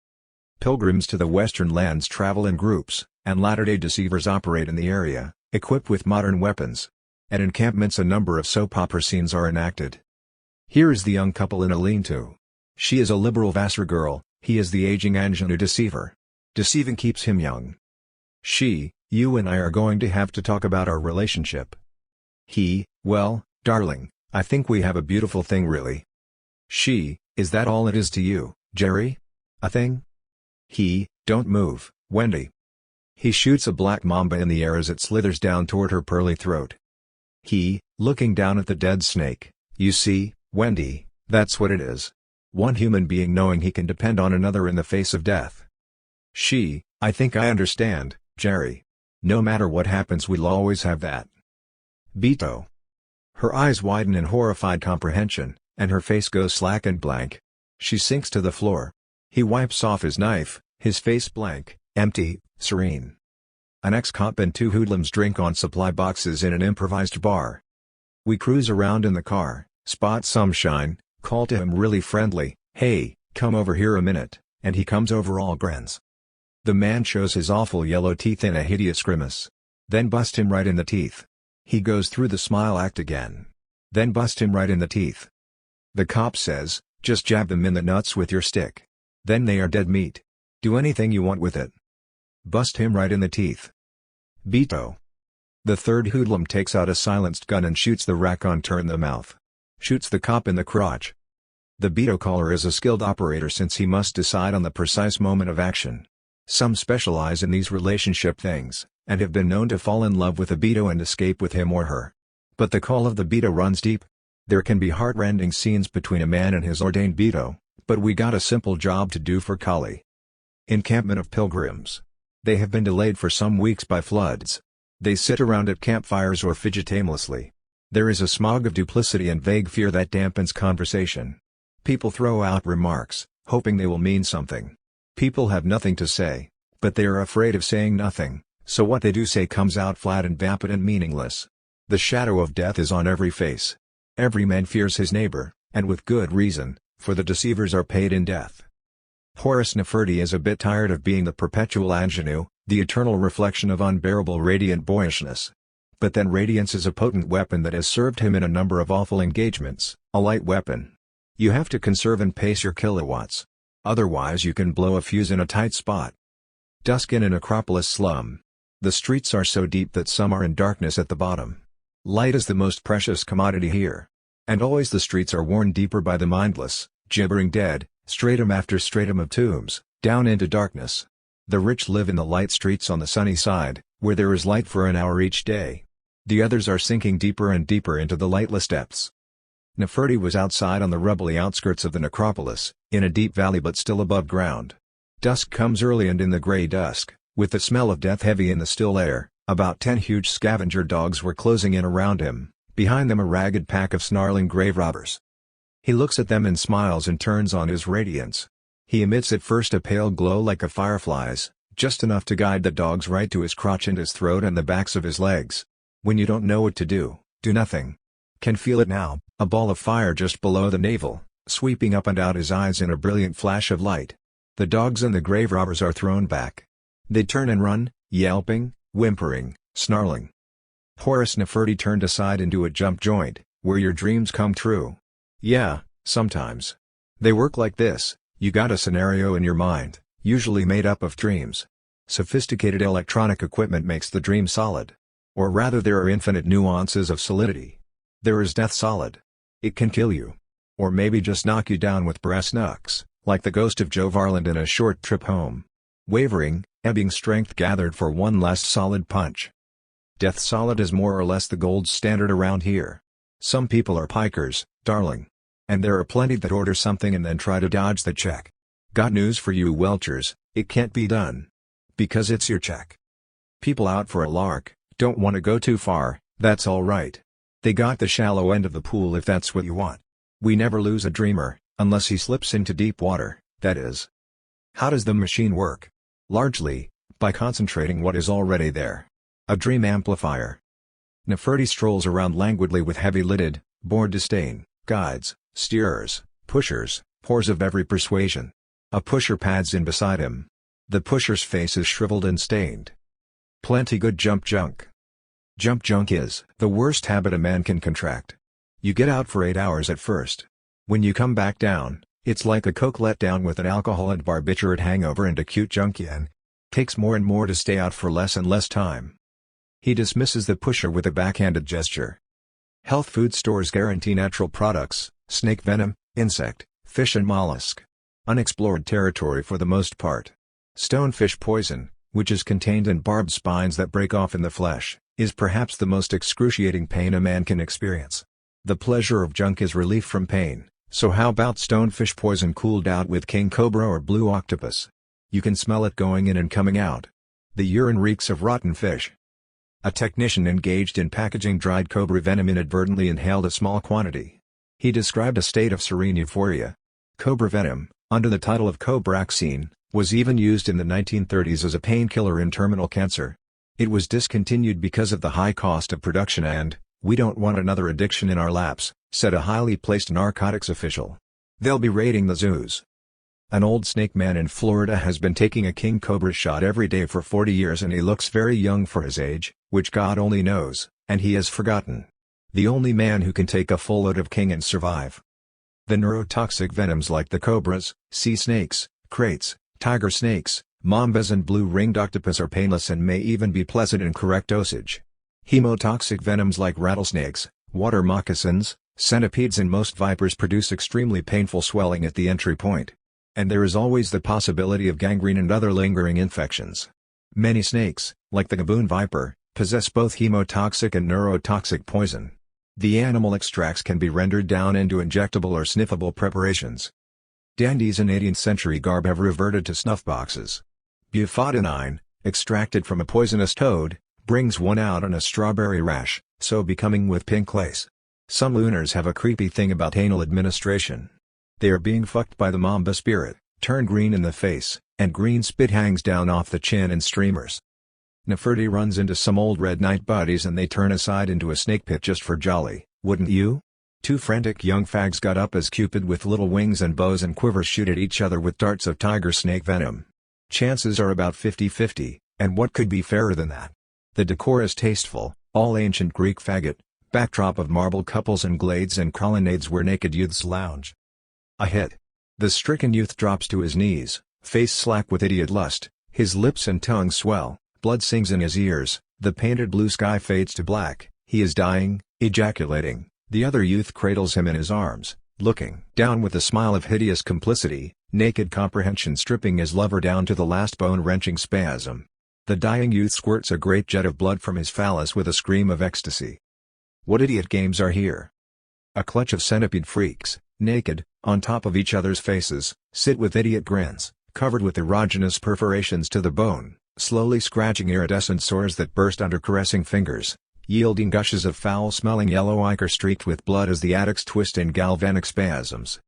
Pilgrims to the Western lands travel in groups, and latter-day deceivers operate in the area, equipped with modern weapons. At encampments a number of soap opera scenes are enacted. Here is the young couple in a lean-to. She is a liberal Vassar girl, he is the aging ingenue deceiver. Deceiving keeps him young. She, you and I are going to have to talk about our relationship. He, well, darling, I think we have a beautiful thing really. She, is that all it is to you, Jerry? A thing? He, don't move, Wendy. He shoots a black mamba in the air as it slithers down toward her pearly throat. He, looking down at the dead snake, "You see, Wendy, that's what it is. One human being knowing he can depend on another in the face of death." She, "I think I understand, Jerry. No matter what happens we'll always have that." Beto. Her eyes widen in horrified comprehension, and her face goes slack and blank. She sinks to the floor. He wipes off his knife, his face blank, empty, serene. An ex-cop and two hoodlums drink on supply boxes in an improvised bar. We cruise around in the car, spot some shine, call to him really friendly, "Hey, come over here a minute," and he comes over all grins. The man shows his awful yellow teeth in a hideous grimace. Then bust him right in the teeth. He goes through the smile act again. Then bust him right in the teeth. The cop says, "Just jab them in the nuts with your stick. Then they are dead meat. Do anything you want with it." Bust him right in the teeth. Beto. The third hoodlum takes out a silenced gun and shoots the raconteur in the mouth. Shoots the cop in the crotch. The Beto caller is a skilled operator since he must decide on the precise moment of action. Some specialize in these relationship things, and have been known to fall in love with a Beto and escape with him or her. But the call of the Beto runs deep. There can be heart-rending scenes between a man and his ordained Beto, but we got a simple job to do for Kali. Encampment of pilgrims. They have been delayed for some weeks by floods. They sit around at campfires or fidget aimlessly. There is a smog of duplicity and vague fear that dampens conversation. People throw out remarks, hoping they will mean something. People have nothing to say, but they are afraid of saying nothing, so what they do say comes out flat and vapid and meaningless. The shadow of death is on every face. Every man fears his neighbor, and with good reason, for the deceivers are paid in death. Horace Neferti is a bit tired of being the perpetual ingenue, the eternal reflection of unbearable radiant boyishness. But then radiance is a potent weapon that has served him in a number of awful engagements, a light weapon. You have to conserve and pace your kilowatts. Otherwise you can blow a fuse in a tight spot. Dusk in an Acropolis slum. The streets are so deep that some are in darkness at the bottom. Light is the most precious commodity here. And always the streets are worn deeper by the mindless, gibbering dead, stratum after stratum of tombs, down into darkness. The rich live in the light streets on the sunny side, where there is light for an hour each day. The others are sinking deeper and deeper into the lightless depths. Neferti was outside on the rubbly outskirts of the necropolis, in a deep valley but still above ground. Dusk comes early and in the grey dusk, with the smell of death heavy in the still air, about 10 huge scavenger dogs were closing in around him, behind them a ragged pack of snarling grave robbers. He looks at them and smiles and turns on his radiance. He emits at first a pale glow like a firefly's, just enough to guide the dogs right to his crotch and his throat and the backs of his legs. When you don't know what to do nothing. Can feel it now, a ball of fire just below the navel, sweeping up and out his eyes in a brilliant flash of light. The dogs and the grave robbers are thrown back. They turn and run, yelping, whimpering, snarling. Horace Neferti turned aside into a jump joint, where your dreams come true. Yeah, sometimes. They work like this, you got a scenario in your mind, usually made up of dreams. Sophisticated electronic equipment makes the dream solid. Or rather there are infinite nuances of solidity. There is death solid. It can kill you. Or maybe just knock you down with brass knucks, like the ghost of Joe Varland in A Short Trip Home. Wavering, ebbing strength gathered for one last solid punch. Death solid is more or less the gold standard around here. Some people are pikers, darling. And there are plenty that order something and then try to dodge the check. Got news for you welchers, it can't be done. Because it's your check. People out for a lark, don't want to go too far, that's alright. They got the shallow end of the pool if that's what you want. We never lose a dreamer, unless he slips into deep water, that is. How does the machine work? Largely, by concentrating what is already there. A dream amplifier. Neferti strolls around languidly with heavy-lidded, bored disdain, guides, steerers, pushers, pores of every persuasion. A pusher pads in beside him. The pusher's face is shriveled and stained. Plenty good jump junk. Jump junk is the worst habit a man can contract. You get out for 8 hours at first. When you come back down, it's like a coke let down with an alcohol and barbiturate hangover and acute junk yen. Takes more and more to stay out for less and less time. He dismisses the pusher with a backhanded gesture. Health food stores guarantee natural products, snake venom, insect, fish and mollusk. Unexplored territory for the most part. Stonefish poison, which is contained in barbed spines that break off in the flesh, is perhaps the most excruciating pain a man can experience. The pleasure of junk is relief from pain, so how about stonefish poison cooled out with king cobra or blue octopus? You can smell it going in and coming out. The urine reeks of rotten fish. A technician engaged in packaging dried cobra venom inadvertently inhaled a small quantity. He described a state of serene euphoria. Cobra venom, under the title of Cobraxine, was even used in the 1930s as a painkiller in terminal cancer. It was discontinued because of the high cost of production and, "We don't want another addiction in our laps," said a highly placed narcotics official. They'll be raiding the zoos. An old snake man in Florida has been taking a king cobra shot every day for 40 years and he looks very young for his age, which God only knows, and he has forgotten. The only man who can take a full load of king and survive. The neurotoxic venoms like the cobras, sea snakes, kraits, tiger snakes, mambas and blue-ringed octopus are painless and may even be pleasant in correct dosage. Hemotoxic venoms like rattlesnakes, water moccasins, centipedes and most vipers produce extremely painful swelling at the entry point. And there is always the possibility of gangrene and other lingering infections. Many snakes, like the gaboon viper, possess both hemotoxic and neurotoxic poison. The animal extracts can be rendered down into injectable or sniffable preparations. Dandies in 18th century garb have reverted to snuff boxes. Bufadinine, extracted from a poisonous toad, brings one out on a strawberry rash, so becoming with pink lace. Some lunars have a creepy thing about anal administration. They are being fucked by the mamba spirit, turn green in the face, and green spit hangs down off the chin in streamers. Nefertiti runs into some old red knight buddies and they turn aside into a snake pit just for jolly, wouldn't you? Two frantic young fags got up as Cupid with little wings and bows and quivers shoot at each other with darts of tiger snake venom. Chances are about 50-50, and what could be fairer than that? The decor is tasteful, all ancient Greek faggot, backdrop of marble couples and glades and colonnades where naked youths lounge. A hit. The stricken youth drops to his knees, face slack with idiot lust, his lips and tongue swell, blood sings in his ears, the painted blue sky fades to black, he is dying, ejaculating. The other youth cradles him in his arms, looking down with a smile of hideous complicity, naked comprehension stripping his lover down to the last bone-wrenching spasm. The dying youth squirts a great jet of blood from his phallus with a scream of ecstasy. What idiot games are here? A clutch of centipede freaks, naked, on top of each other's faces, sit with idiot grins, covered with erogenous perforations to the bone, slowly scratching iridescent sores that burst under caressing fingers, yielding gushes of foul-smelling yellow ichor streaked with blood as the addicts twist in galvanic spasms.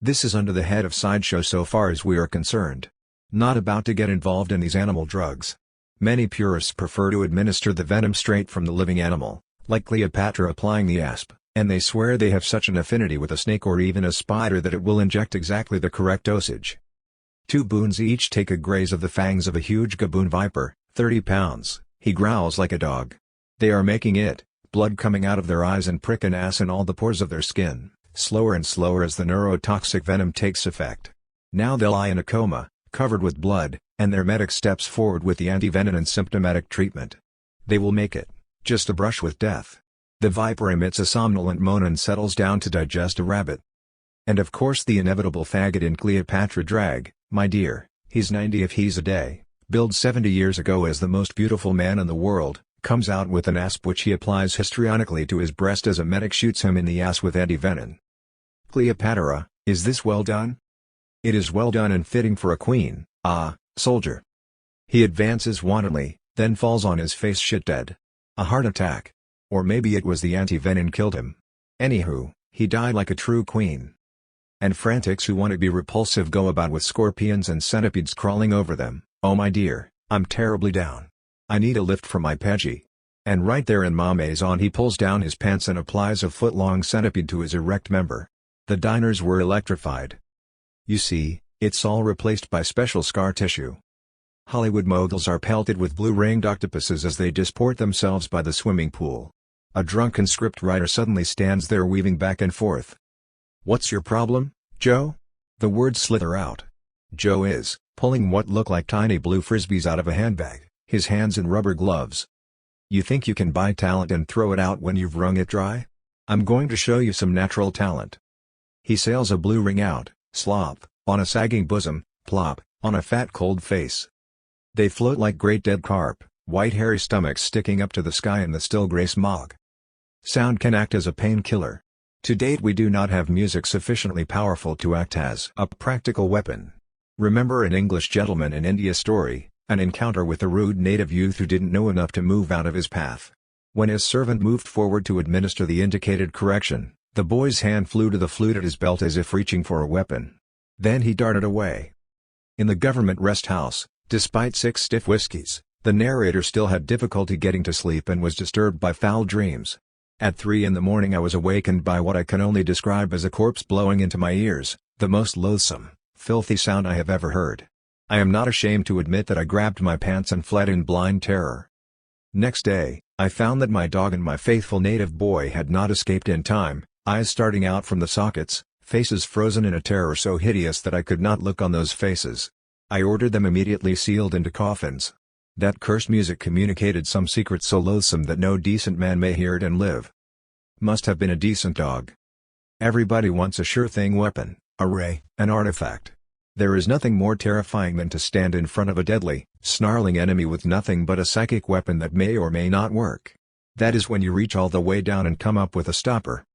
This is under the head of sideshow so far as we are concerned. Not about to get involved in these animal drugs. Many purists prefer to administer the venom straight from the living animal, like Cleopatra applying the asp, and they swear they have such an affinity with a snake or even a spider that it will inject exactly the correct dosage. 2 boons each take a graze of the fangs of a huge gaboon viper, 30 pounds, he growls like a dog. They are making it, blood coming out of their eyes and prick and ass in all the pores of their skin, slower and slower as the neurotoxic venom takes effect. Now they'll lie in a coma, covered with blood, and their medic steps forward with the anti-venom and symptomatic treatment. They will make it, just a brush with death. The viper emits a somnolent moan and settles down to digest a rabbit. And of course the inevitable faggot in Cleopatra drag, my dear, he's 90 if he's a day, billed 70 years ago as the most beautiful man in the world, comes out with an asp which he applies histrionically to his breast as a medic shoots him in the ass with anti-venom. Cleopatra, is this well done? It is well done and fitting for a queen, soldier. He advances wantonly, then falls on his face shit dead. A heart attack. Or maybe it was the anti-venom killed him. Anywho, he died like a true queen. And frantics who want to be repulsive go about with scorpions and centipedes crawling over them. Oh my dear, I'm terribly down. I need a lift from my Peggy. And right there in ma maison he pulls down his pants and applies a foot-long centipede to his erect member. The diners were electrified. You see, it's all replaced by special scar tissue. Hollywood moguls are pelted with blue-ringed octopuses as they disport themselves by the swimming pool. A drunken scriptwriter suddenly stands there weaving back and forth. What's your problem, Joe? The words slither out. Joe is, pulling what look like tiny blue frisbees out of a handbag, his hands in rubber gloves. You think you can buy talent and throw it out when you've wrung it dry? I'm going to show you some natural talent. He sails a blue ring out, slop, on a sagging bosom, plop, on a fat cold face. They float like great dead carp, white hairy stomachs sticking up to the sky in the still gray smog. Sound can act as a painkiller. To date we do not have music sufficiently powerful to act as a practical weapon. Remember an English gentleman in India story, an encounter with a rude native youth who didn't know enough to move out of his path. When his servant moved forward to administer the indicated correction, the boy's hand flew to the flute at his belt as if reaching for a weapon. Then he darted away. In the government rest house, despite 6 stiff whiskeys, the narrator still had difficulty getting to sleep and was disturbed by foul dreams. At 3 in the morning I was awakened by what I can only describe as a corpse blowing into my ears, the most loathsome, filthy sound I have ever heard. I am not ashamed to admit that I grabbed my pants and fled in blind terror. Next day, I found that my dog and my faithful native boy had not escaped in time, eyes starting out from the sockets, faces frozen in a terror so hideous that I could not look on those faces. I ordered them immediately sealed into coffins. That cursed music communicated some secret so loathsome that no decent man may hear it and live. Must have been a decent dog. Everybody wants a sure-thing weapon, a ray, an artifact. There is nothing more terrifying than to stand in front of a deadly, snarling enemy with nothing but a psychic weapon that may or may not work. That is when you reach all the way down and come up with a stopper.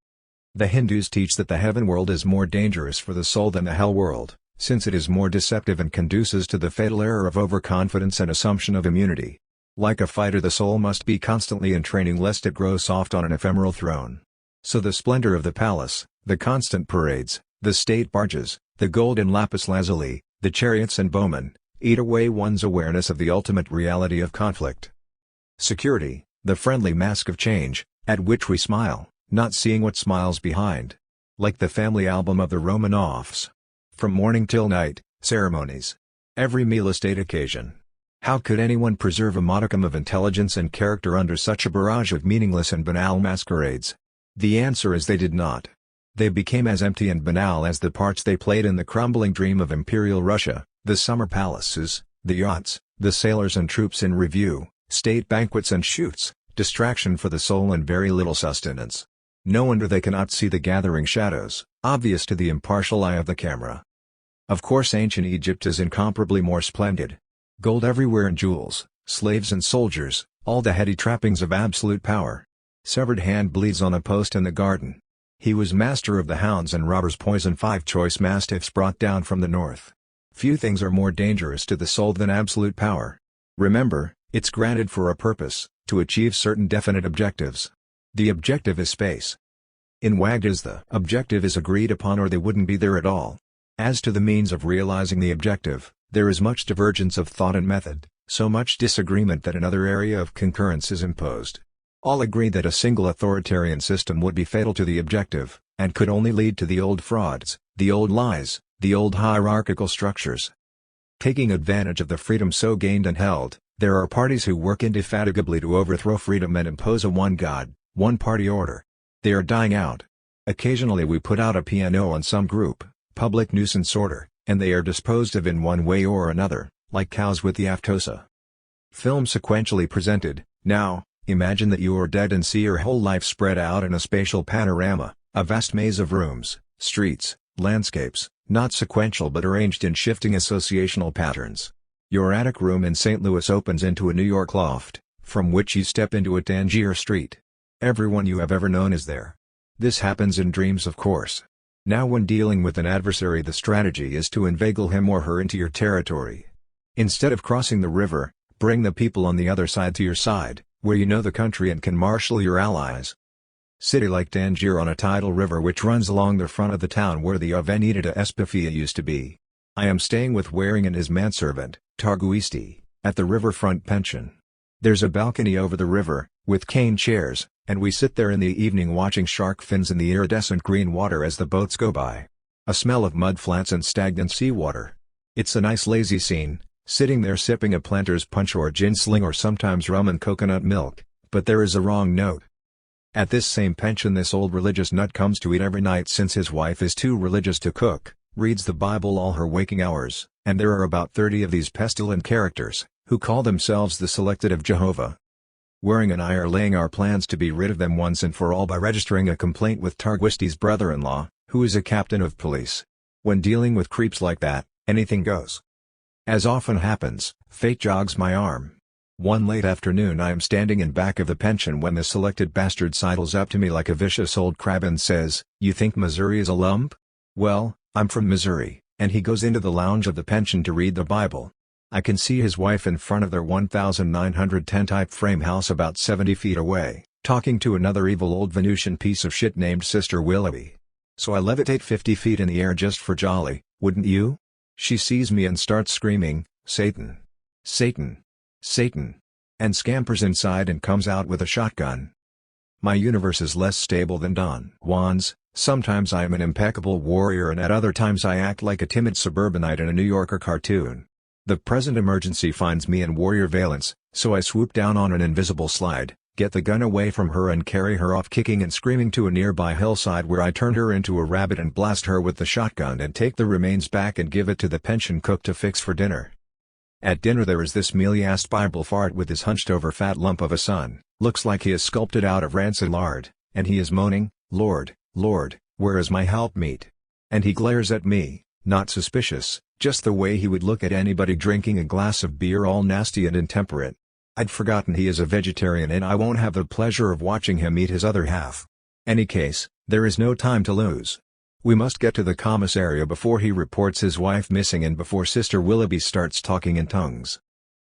The Hindus teach that the heaven world is more dangerous for the soul than the hell world, since it is more deceptive and conduces to the fatal error of overconfidence and assumption of immunity. Like a fighter, the soul must be constantly in training lest it grow soft on an ephemeral throne. So the splendor of the palace, the constant parades, the state barges, the golden lapis lazuli, the chariots and bowmen, eat away one's awareness of the ultimate reality of conflict. Security, the friendly mask of change, at which we smile, not seeing what smiles behind. Like the family album of the Romanovs. From morning till night, ceremonies. Every meal a state occasion. How could anyone preserve a modicum of intelligence and character under such a barrage of meaningless and banal masquerades? The answer is they did not. They became as empty and banal as the parts they played in the crumbling dream of Imperial Russia, the summer palaces, the yachts, the sailors and troops in review, state banquets and shoots, distraction for the soul and very little sustenance. No wonder they cannot see the gathering shadows, obvious to the impartial eye of the camera. Of course ancient Egypt is incomparably more splendid. Gold everywhere and jewels, slaves and soldiers, all the heady trappings of absolute power. Severed hand bleeds on a post in the garden. He was master of the hounds and robbers poison 5 choice mastiffs brought down from the north. Few things are more dangerous to the soul than absolute power. Remember, it's granted for a purpose, to achieve certain definite objectives. The objective is space. In Wagdas the objective is agreed upon or they wouldn't be there at all. As to the means of realizing the objective, there is much divergence of thought and method, so much disagreement that another area of concurrence is imposed. All agree that a single authoritarian system would be fatal to the objective, and could only lead to the old frauds, the old lies, the old hierarchical structures. Taking advantage of the freedom so gained and held, there are parties who work indefatigably to overthrow freedom and impose a one God, one party order. They are dying out. Occasionally we put out a piano on some group, public nuisance order, and they are disposed of in one way or another, like cows with the aftosa. Film sequentially presented. Now, imagine that you are dead and see your whole life spread out in a spatial panorama, a vast maze of rooms, streets, landscapes, not sequential but arranged in shifting associational patterns. Your attic room in St. Louis opens into a New York loft, from which you step into a Tangier street. Everyone you have ever known is there. This happens in dreams, of course. Now when dealing with an adversary, the strategy is to inveigle him or her into your territory. Instead of crossing the river, bring the people on the other side to your side, where you know the country and can marshal your allies. City like Tangier on a tidal river which runs along the front of the town where the Avenida de Espafia used to be. I am staying with Waring and his manservant, Targuisti, at the riverfront pension. There's a balcony over the river, with cane chairs, and we sit there in the evening watching shark fins in the iridescent green water as the boats go by. A smell of mud flats and stagnant seawater. It's a nice lazy scene, sitting there sipping a planter's punch or gin sling or sometimes rum and coconut milk, but there is a wrong note. At this same pension this old religious nut comes to eat every night since his wife is too religious to cook, reads the Bible all her waking hours, and there are about 30 of these pestilent characters, who call themselves the selected of Jehovah. Waring and I are laying our plans to be rid of them once and for all by registering a complaint with Targuisti's brother-in-law, who is a captain of police. When dealing with creeps like that, anything goes. As often happens, fate jogs my arm. One late afternoon I am standing in back of the pension when the selected bastard sidles up to me like a vicious old crab and says, "You think Missouri is a lump? Well, I'm from Missouri," and he goes into the lounge of the pension to read the Bible. I can see his wife in front of their 1910 type frame house about 70 feet away, talking to another evil old Venusian piece of shit named Sister Willoughby. So I levitate 50 feet in the air just for jolly, wouldn't you? She sees me and starts screaming, "Satan! Satan! Satan!" and scampers inside and comes out with a shotgun. My universe is less stable than Don Juan's. Sometimes I am an impeccable warrior and at other times I act like a timid suburbanite in a New Yorker cartoon. The present emergency finds me in warrior valence, so I swoop down on an invisible slide, get the gun away from her and carry her off kicking and screaming to a nearby hillside where I turn her into a rabbit and blast her with the shotgun and take the remains back and give it to the pension cook to fix for dinner. At dinner there is this mealy-assed Bible fart with his hunched-over fat lump of a son, looks like he is sculpted out of rancid lard, and he is moaning, "Lord, Lord, where is my helpmeet?" And he glares at me, not suspicious, just the way he would look at anybody drinking a glass of beer all nasty and intemperate. I'd forgotten he is a vegetarian and I won't have the pleasure of watching him eat his other half. Any case, there is no time to lose. We must get to the commissariat before he reports his wife missing and before Sister Willoughby starts talking in tongues.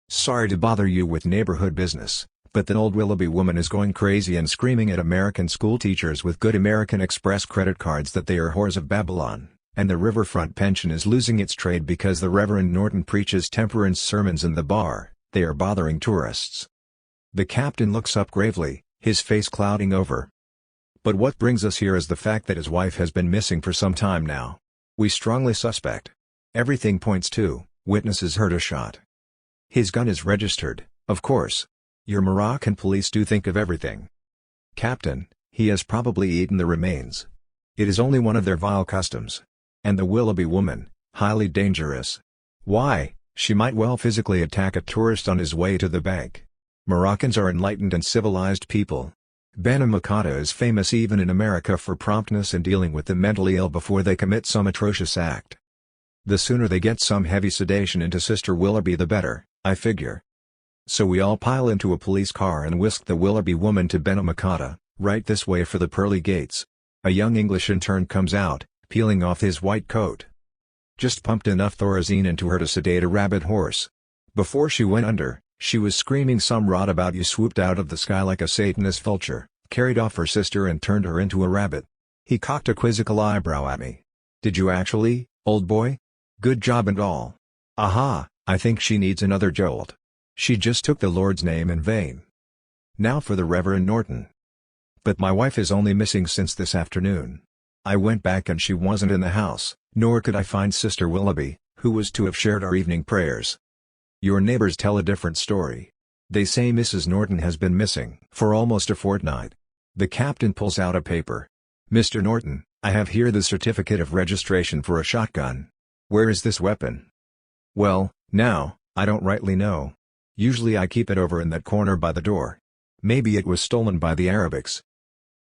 Sorry to bother you with neighborhood business, but the old Willoughby woman is going crazy and screaming at American school teachers with good American Express credit cards that they are whores of Babylon, and the Riverfront pension is losing its trade because the Reverend Norton preaches temperance sermons in the bar. They are bothering tourists. The captain looks up gravely, his face clouding over. But what brings us here is the fact that his wife has been missing for some time now. We strongly suspect. Everything points to, witnesses heard a shot. His gun is registered, of course. Your Moroccan police do think of everything. Captain, he has probably eaten the remains. It is only one of their vile customs. And the Willoughby woman, highly dangerous. Why? She might well physically attack a tourist on his way to the bank. Moroccans are enlightened and civilized people. Bena Makata is famous even in America for promptness in dealing with the mentally ill before they commit some atrocious act. The sooner they get some heavy sedation into Sister Willoughby the better, I figure. So we all pile into a police car and whisk the Willoughby woman to Bena Makata, right this way for the pearly gates. A young English intern comes out, peeling off his white coat. Just pumped enough Thorazine into her to sedate a rabid horse. Before she went under, she was screaming some rot about you swooped out of the sky like a Satanist vulture, carried off her sister and turned her into a rabbit. He cocked a quizzical eyebrow at me. "Did you actually, old boy? Good job and all. Aha, I think she needs another jolt. She just took the Lord's name in vain. Now for the Reverend Norton. But my wife is only missing since this afternoon. I went back and she wasn't in the house, nor could I find Sister Willoughby, who was to have shared our evening prayers. Your neighbors tell a different story. They say Mrs. Norton has been missing for almost a fortnight." The captain pulls out a paper. "Mr. Norton, I have here the certificate of registration for a shotgun. Where is this weapon?" "Well, now, I don't rightly know. Usually I keep it over in that corner by the door. Maybe it was stolen by the Arabics."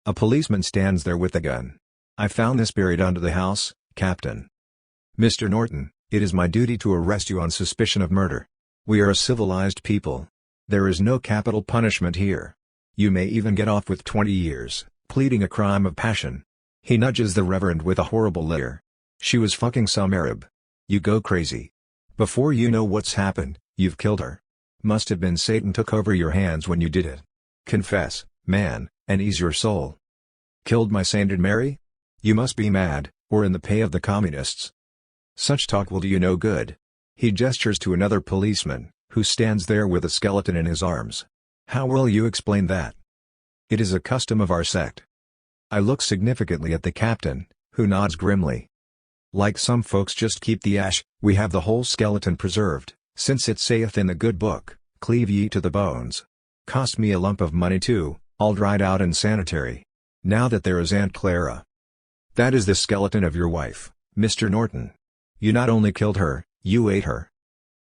A policeman stands there with the gun. "I found this buried under the house, Captain." "Mr. Norton, it is my duty to arrest you on suspicion of murder. We are a civilized people. There is no capital punishment here. You may even get off with 20 years, pleading a crime of passion." He nudges the Reverend with a horrible leer. "She was fucking some Arab. You go crazy. Before you know what's happened, you've killed her. Must have been Satan took over your hands when you did it. Confess, man, and ease your soul." "Killed my Saint Mary? You must be mad, or in the pay of the communists. Such talk will do you no good." He gestures to another policeman, who stands there with a skeleton in his arms. "How will you explain that?" "It is a custom of our sect." I look significantly at the captain, who nods grimly. "Like some folks just keep the ash, we have the whole skeleton preserved, since it saith in the good book, cleave ye to the bones. Cost me a lump of money too, all dried out and sanitary. Now that there is Aunt Clara." "That is the skeleton of your wife, Mr. Norton. You not only killed her, you ate her."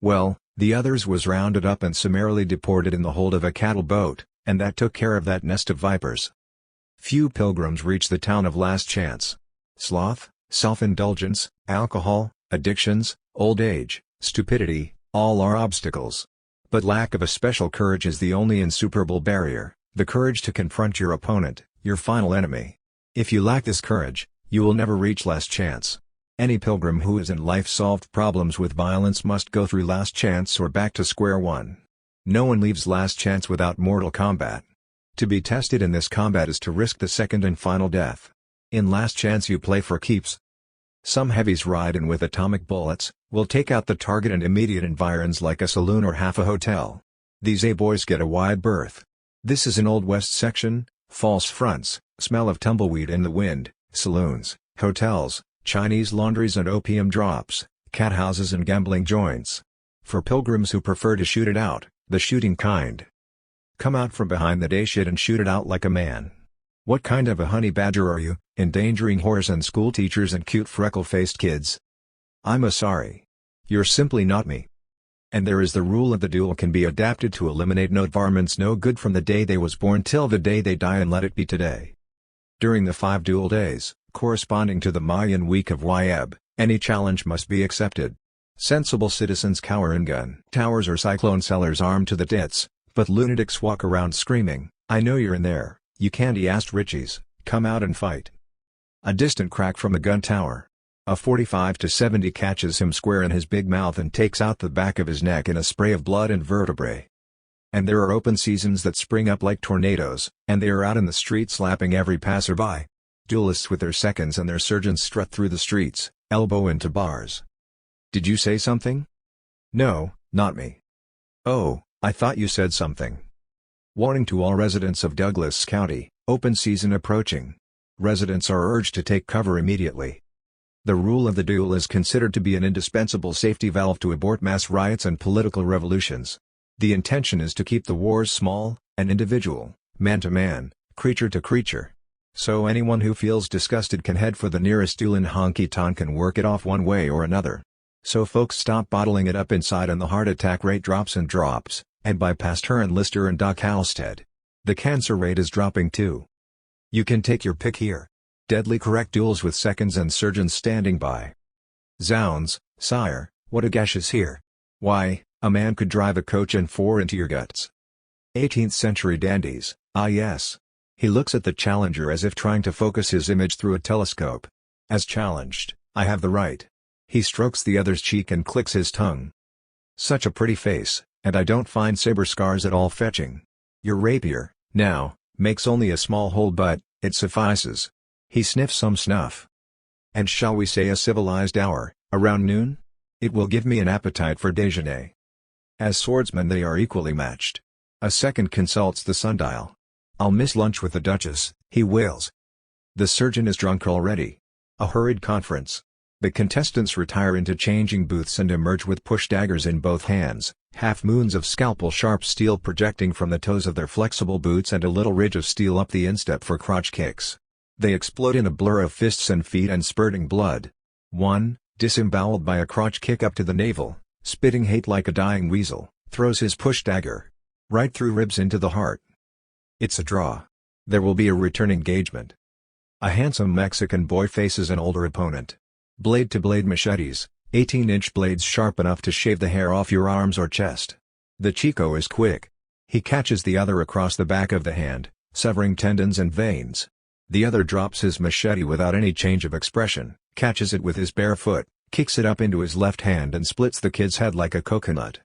"Well, the others was rounded up and summarily deported in the hold of a cattle boat, and that took care of that nest of vipers. Few pilgrims reach the town of Last Chance. Sloth, self-indulgence, alcohol, addictions, old age, stupidity, all are obstacles. But lack of a special courage is the only insuperable barrier, the courage to confront your opponent, your final enemy. If you lack this courage, you will never reach last chance. Any pilgrim who has in life solved problems with violence must go through last chance or back to square one. No one leaves last chance without mortal combat. To be tested in this combat is to risk the second and final death. In last chance you play for keeps. Some heavies ride in with atomic bullets, will take out the target and immediate environs like a saloon or half a hotel. These A-boys get a wide berth. This is an Old West section, false fronts, smell of tumbleweed in the wind, saloons, hotels, Chinese laundries and opium drops, cat houses and gambling joints. For pilgrims who prefer to shoot it out, the shooting kind. Come out from behind the day shit and shoot it out like a man. What kind of a honey badger are you, endangering whores and school teachers and cute freckle-faced kids? I'm sorry. You're simply not me. And there is the rule of the duel can be adapted to eliminate no varmints no good from the day they was born till the day they die, and let it be today. During the 5 duel days, corresponding to the Mayan week of Yeb, any challenge must be accepted. Sensible citizens cower in gun towers or cyclone cellars armed to the tits, but lunatics walk around screaming, "I know you're in there, you candy-assed Richies, come out and fight." A distant crack from the gun tower. A 45 to 70 catches him square in his big mouth and takes out the back of his neck in a spray of blood and vertebrae. And there are open seasons that spring up like tornadoes, and they are out in the street slapping every passerby. Duelists with their seconds and their surgeons strut through the streets, elbow into bars. Did you say something? No, not me. Oh, I thought you said something. Warning to all residents of Douglas County, open season approaching. Residents are urged to take cover immediately. The rule of the duel is considered to be an indispensable safety valve to abort mass riots and political revolutions. The intention is to keep the wars small, and individual, man to man, creature to creature. So anyone who feels disgusted can head for the nearest duel in honky-tonk and work it off one way or another. So folks stop bottling it up inside and the heart attack rate drops and drops, and by Pasteur and Lister and Doc Halstead. The cancer rate is dropping too. You can take your pick here. Deadly correct duels with seconds and surgeons standing by. Zounds, sire, what a gash is here. Why, a man could drive a coach and 4 into your guts. 18th century dandies, ah yes. He looks at the challenger as if trying to focus his image through a telescope. As challenged, I have the right. He strokes the other's cheek and clicks his tongue. Such a pretty face, and I don't find saber scars at all fetching. Your rapier, now, makes only a small hole but, it suffices. He sniffs some snuff. And shall we say a civilized hour, around noon? It will give me an appetite for déjeuner. As swordsmen they are equally matched. A second consults the sundial. I'll miss lunch with the Duchess, he wails. The surgeon is drunk already. A hurried conference. The contestants retire into changing booths and emerge with push daggers in both hands, half-moons of scalpel-sharp steel projecting from the toes of their flexible boots and a little ridge of steel up the instep for crotch kicks. They explode in a blur of fists and feet and spurting blood. One, disemboweled by a crotch kick up to the navel, spitting hate like a dying weasel, throws his push dagger right through ribs into the heart. It's a draw. There will be a return engagement. A handsome Mexican boy faces an older opponent. Blade-to-blade machetes, 18-inch blades sharp enough to shave the hair off your arms or chest. The Chico is quick. He catches the other across the back of the hand, severing tendons and veins. The other drops his machete without any change of expression, catches it with his bare foot, kicks it up into his left hand and splits the kid's head like a coconut.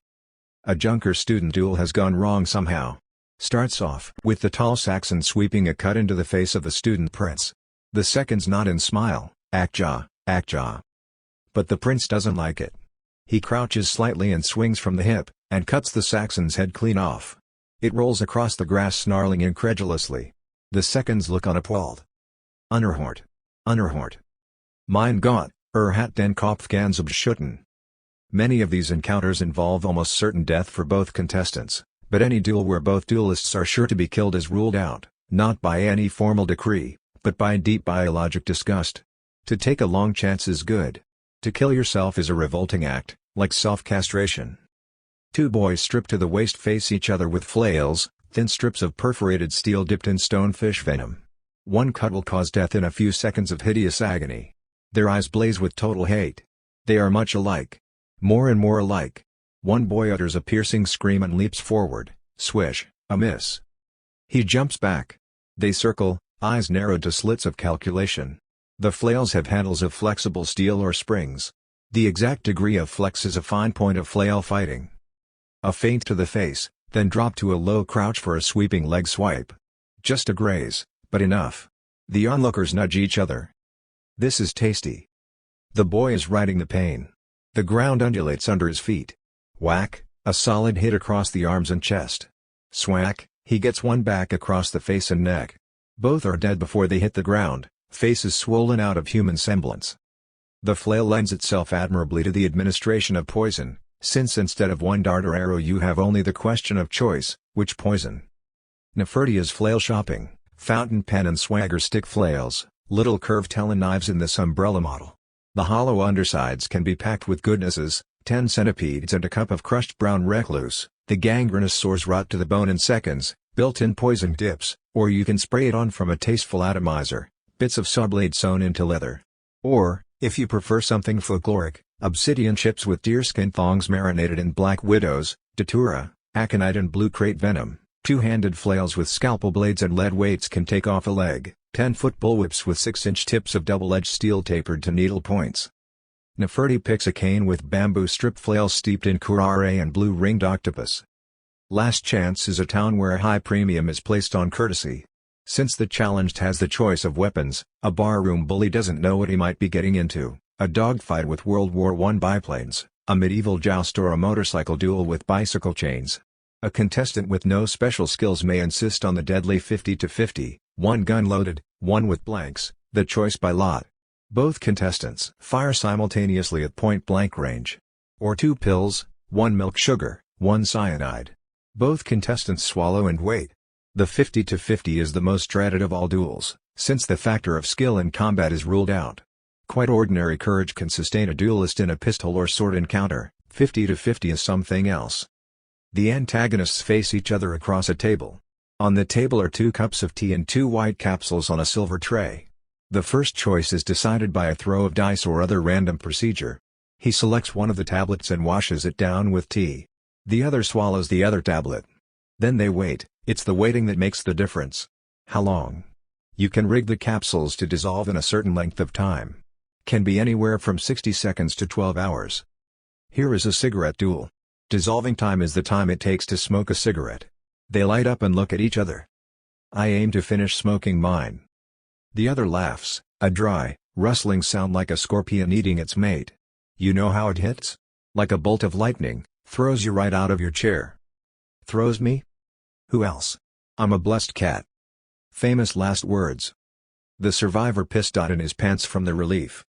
A junker-student duel has gone wrong somehow. Starts off with the tall Saxon sweeping a cut into the face of the student prince. The seconds nod and smile, act jaw. But the prince doesn't like it. He crouches slightly and swings from the hip, and cuts the Saxon's head clean off. It rolls across the grass snarling incredulously. The seconds look unappalled. Unerhort. Mein Gott, hat den Kopf ganz abschütten. Many of these encounters involve almost certain death for both contestants, but any duel where both duelists are sure to be killed is ruled out, not by any formal decree, but by deep biologic disgust. To take a long chance is good. To kill yourself is a revolting act, like self-castration. Two boys stripped to the waist face each other with flails, thin strips of perforated steel dipped in stonefish venom. One cut will cause death in a few seconds of hideous agony. Their eyes blaze with total hate. They are much alike. more and more alike. One boy utters a piercing scream and leaps forward. Swish, a miss. He jumps back. They circle, eyes narrowed to slits of calculation. The flails have handles of flexible steel or springs. The exact degree of flex is a fine point of flail fighting. A feint to the face, then drop to a low crouch for a sweeping leg swipe. Just a graze, but enough. The onlookers nudge each other. This is tasty. The boy is riding the pain. The ground undulates under his feet. Whack, a solid hit across the arms and chest. Swack, he gets one back across the face and neck. Both are dead before they hit the ground, faces swollen out of human semblance. The flail lends itself admirably to the administration of poison, since instead of one dart or arrow you have only the question of choice, which poison. Nefertia's flail shopping, fountain pen and swagger stick flails, little curved Helen knives in this umbrella model. The hollow undersides can be packed with goodnesses, 10 centipedes and a cup of crushed brown recluse. The gangrenous sores rot to the bone in seconds, built-in poison dips, or you can spray it on from a tasteful atomizer, bits of saw blade sewn into leather. Or, if you prefer something folkloric, obsidian chips with deerskin thongs marinated in black widows, datura, aconite and blue crate venom, two-handed flails with scalpel blades and lead weights can take off a leg, 10-foot bullwhips with 6-inch tips of double-edged steel tapered to needle points. Neferti picks a cane with bamboo strip flails steeped in curare and blue-ringed octopus. Last Chance is a town where a high premium is placed on courtesy. Since the challenged has the choice of weapons, a barroom bully doesn't know what he might be getting into, a dogfight with World War I biplanes, a medieval joust or a motorcycle duel with bicycle chains. A contestant with no special skills may insist on the deadly 50-50, one gun loaded, one with blanks, the choice by lot. Both contestants fire simultaneously at point-blank range. Or 2 pills, 1 milk sugar, 1 cyanide. Both contestants swallow and wait. The 50-50 is the most dreaded of all duels, since the factor of skill in combat is ruled out. Quite ordinary courage can sustain a duelist in a pistol or sword encounter, 50-50 is something else. The antagonists face each other across a table. On the table are 2 cups of tea and 2 white capsules on a silver tray. The first choice is decided by a throw of dice or other random procedure. He selects one of the tablets and washes it down with tea. The other swallows the other tablet. Then they wait. It's the waiting that makes the difference. How long? You can rig the capsules to dissolve in a certain length of time. Can be anywhere from 60 seconds to 12 hours. Here is a cigarette duel. Dissolving time is the time it takes to smoke a cigarette. They light up and look at each other. I aim to finish smoking mine. The other laughs, a dry, rustling sound like a scorpion eating its mate. You know how it hits? Like a bolt of lightning, throws you right out of your chair. Throws me? Who else? I'm a blessed cat. Famous last words. The survivor pissed out in his pants from the relief.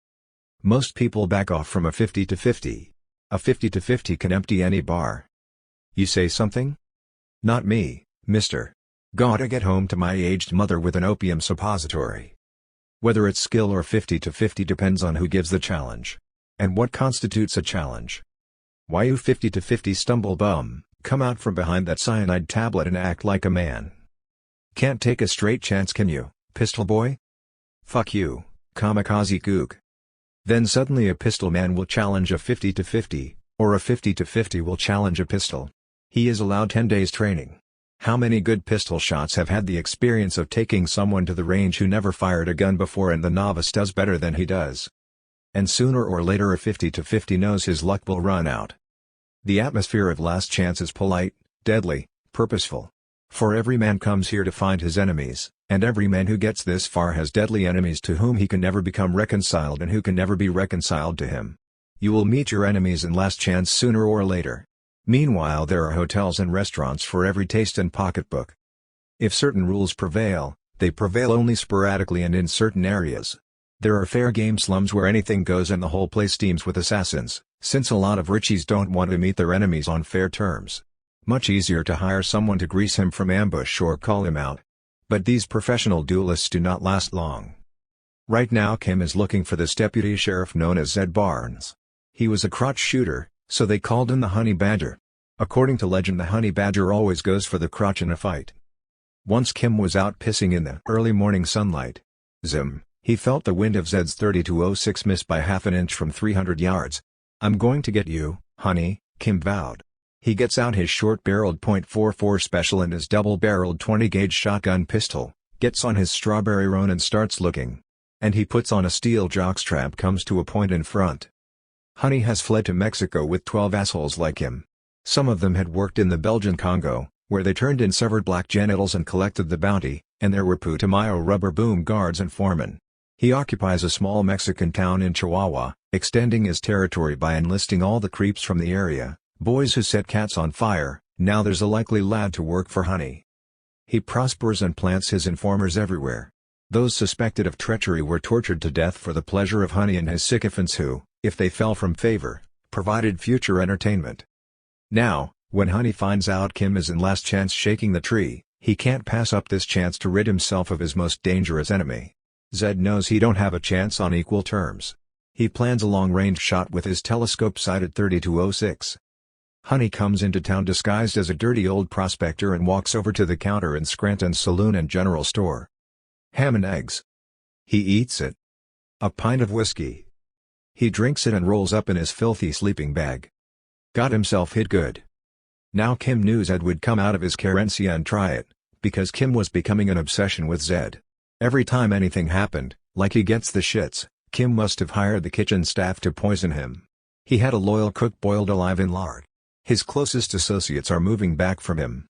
Most people back off from a 50-50. A 50-50 can empty any bar. You say something? Not me, mister. Gotta get home to my aged mother with an opium suppository. Whether it's skill or 50-50 depends on who gives the challenge. And what constitutes a challenge. Why you 50-50 stumble bum, come out from behind that cyanide tablet and act like a man. Can't take a straight chance, can you, pistol boy? Fuck you, kamikaze kook. Then suddenly a pistol man will challenge a 50-50, or a 50-50 will challenge a pistol. He is allowed 10 days training. How many good pistol shots have had the experience of taking someone to the range who never fired a gun before and the novice does better than he does? And sooner or later a 50-50 knows his luck will run out. The atmosphere of Last Chance is polite, deadly, purposeful. For every man comes here to find his enemies, and every man who gets this far has deadly enemies to whom he can never become reconciled and who can never be reconciled to him. You will meet your enemies in Last Chance sooner or later. Meanwhile there are hotels and restaurants for every taste and pocketbook. If certain rules prevail, they prevail only sporadically and in certain areas. There are fair game slums where anything goes and the whole place teems with assassins, since a lot of richies don't want to meet their enemies on fair terms. Much easier to hire someone to grease him from ambush or call him out. But these professional duelists do not last long. Right now Kim is looking for this deputy sheriff known as Zed Barnes. He was a crotch shooter, so they called him the Honey Badger. According to legend the Honey Badger always goes for the crotch in a fight. Once Kim was out pissing in the early morning sunlight. Zim, he felt the wind of Zed's .32-06 miss by half an inch from 300 yards. "I'm going to get you, honey," Kim vowed. He gets out his short-barreled .44 Special and his double-barreled 20-gauge shotgun pistol, gets on his strawberry roan and starts looking. And he puts on a steel jockstrap, comes to a point in front. Honey has fled to Mexico with 12 assholes like him. Some of them had worked in the Belgian Congo, where they turned in severed black genitals and collected the bounty, and there were Putumayo rubber boom guards and foremen. He occupies a small Mexican town in Chihuahua, extending his territory by enlisting all the creeps from the area, boys who set cats on fire. Now there's a likely lad to work for Honey. He prospers and plants his informers everywhere. Those suspected of treachery were tortured to death for the pleasure of Honey and his sycophants who, if they fell from favor, provided future entertainment. Now, when Honey finds out Kim is in last chance shaking the tree, he can't pass up this chance to rid himself of his most dangerous enemy. Zed knows he don't have a chance on equal terms. He plans a long-range shot with his telescope-sighted 3206. Honey comes into town disguised as a dirty old prospector and walks over to the counter in Scranton's saloon and general store. Ham and eggs. He eats it. A pint of whiskey. He drinks it and rolls up in his filthy sleeping bag. Got himself hit good. Now Kim knew Zed would come out of his carencia and try it, because Kim was becoming an obsession with Zed. Every time anything happened, like he gets the shits, Kim must have hired the kitchen staff to poison him. He had a loyal cook boiled alive in lard. His closest associates are moving back from him.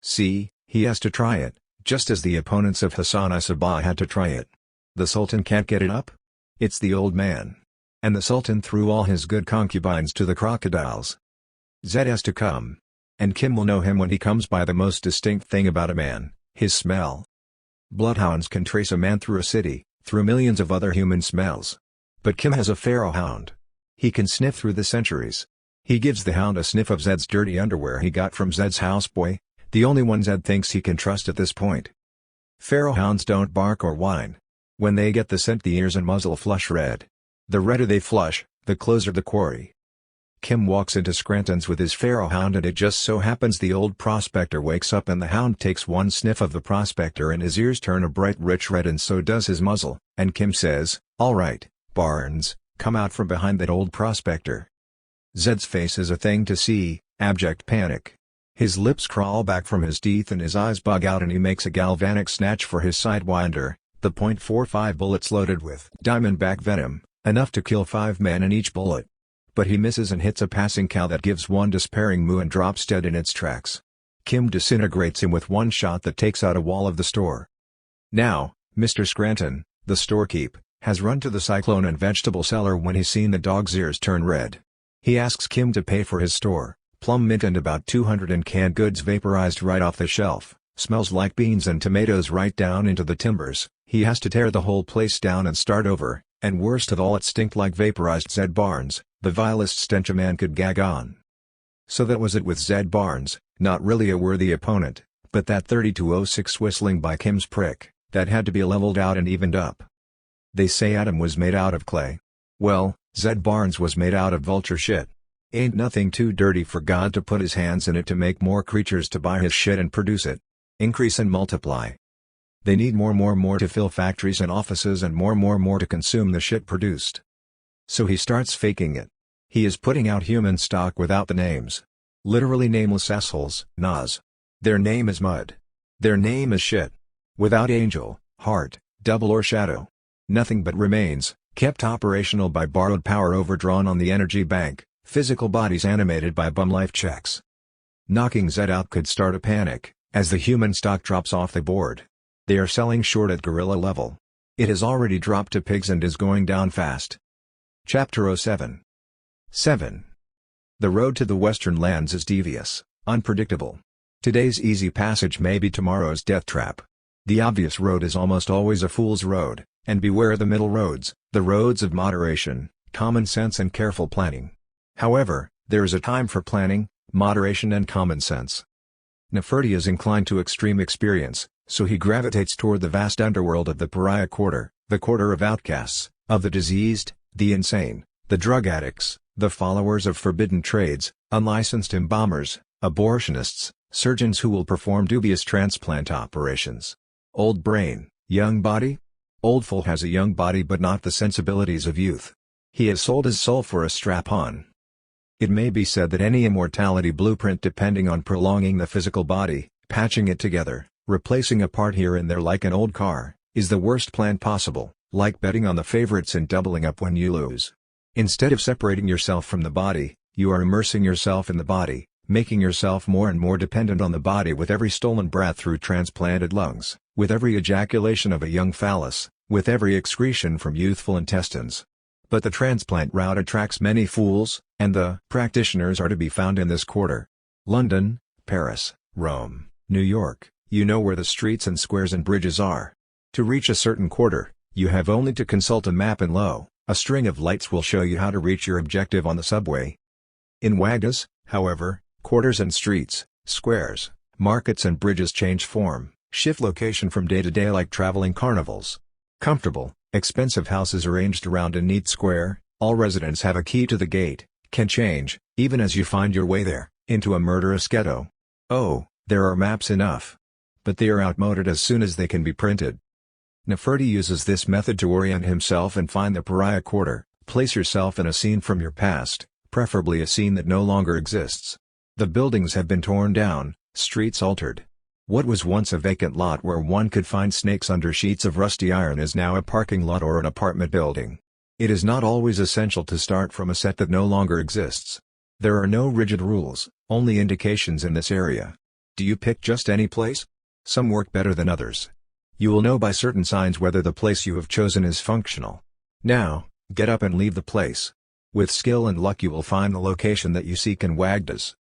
See, he has to try it, just as the opponents of Hassan I-Sabah had to try it. The Sultan can't get it up? It's the old man. And the Sultan threw all his good concubines to the crocodiles. Zed has to come. And Kim will know him when he comes by the most distinct thing about a man, his smell. Bloodhounds can trace a man through a city, through millions of other human smells. But Kim has a pharaoh hound. He can sniff through the centuries. He gives the hound a sniff of Zed's dirty underwear he got from Zed's houseboy, the only one Zed thinks he can trust at this point. Pharaoh hounds don't bark or whine. When they get the scent, the ears and muzzle flush red. The redder they flush, the closer the quarry. Kim walks into Scranton's with his pharaoh hound, and it just so happens the old prospector wakes up and the hound takes one sniff of the prospector and his ears turn a bright rich red, and so does his muzzle, and Kim says, "All right, Barnes, come out from behind that old prospector." Zed's face is a thing to see, abject panic. His lips crawl back from his teeth and his eyes bug out, and he makes a galvanic snatch for his sidewinder, the .45 bullets loaded with diamondback venom, enough to kill 5 men in each bullet. But he misses and hits a passing cow that gives one despairing moo and drops dead in its tracks. Kim disintegrates him with one shot that takes out a wall of the store. Now, Mr. Scranton, the storekeep, has run to the cyclone and vegetable cellar when he's seen the dog's ears turn red. He asks Kim to pay for his store, plum mint and about 200 in canned goods vaporized right off the shelf, smells like beans and tomatoes right down into the timbers. He has to tear the whole place down and start over, and worst of all, it stinked like vaporized Zed Barnes, the vilest stench a man could gag on. So that was it with Zed Barnes, not really a worthy opponent, but that 3206 whistling by Kim's prick, that had to be leveled out and evened up. They say Adam was made out of clay. Well, Zed Barnes was made out of vulture shit. Ain't nothing too dirty for God to put his hands in it to make more creatures to buy his shit and produce it. Increase and multiply. They need more to fill factories and offices, and more to consume the shit produced. So he starts faking it. He is putting out human stock without the names. Literally nameless assholes, Nas. Their name is mud. Their name is shit. Without angel, heart, double or shadow. Nothing but remains, kept operational by borrowed power overdrawn on the energy bank, physical bodies animated by bum life checks. Knocking Zed out could start a panic, as the human stock drops off the board. They are selling short at guerrilla level. It has already dropped to pigs and is going down fast. Chapter 07. 7. The road to the western lands is devious, unpredictable. Today's easy passage may be tomorrow's death trap. The obvious road is almost always a fool's road, and beware the middle roads, the roads of moderation, common sense and careful planning. However, there is a time for planning, moderation and common sense. Neferti is inclined to extreme experience, so he gravitates toward the vast underworld of the pariah quarter, the quarter of outcasts, of the diseased, the insane, the drug addicts, the followers of forbidden trades, unlicensed embalmers, abortionists, surgeons who will perform dubious transplant operations. Old brain, young body? Old fool has a young body but not the sensibilities of youth. He has sold his soul for a strap-on. It may be said that any immortality blueprint depending on prolonging the physical body, patching it together, replacing a part here and there like an old car, is the worst plan possible, like betting on the favorites and doubling up when you lose. Instead of separating yourself from the body, you are immersing yourself in the body, making yourself more and more dependent on the body with every stolen breath through transplanted lungs, with every ejaculation of a young phallus, with every excretion from youthful intestines. But the transplant route attracts many fools, and the practitioners are to be found in this quarter. London, Paris, Rome, New York, you know where the streets and squares and bridges are. To reach a certain quarter, you have only to consult a map and lo, a string of lights will show you how to reach your objective on the subway. In Wagdas, however, quarters and streets, squares, markets and bridges change form, shift location from day to day like traveling carnivals. Comfortable, expensive houses arranged around a neat square, all residents have a key to the gate, can change, even as you find your way there, into a murderous ghetto. Oh, there are maps enough. But they are outmoded as soon as they can be printed. Neferti uses this method to orient himself and find the pariah quarter. Place yourself in a scene from your past, preferably a scene that no longer exists. The buildings have been torn down, streets altered. What was once a vacant lot where one could find snakes under sheets of rusty iron is now a parking lot or an apartment building. It is not always essential to start from a set that no longer exists. There are no rigid rules, only indications in this area. Do you pick just any place? Some work better than others. You will know by certain signs whether the place you have chosen is functional. Now, get up and leave the place. With skill and luck you will find the location that you seek in Wagdas.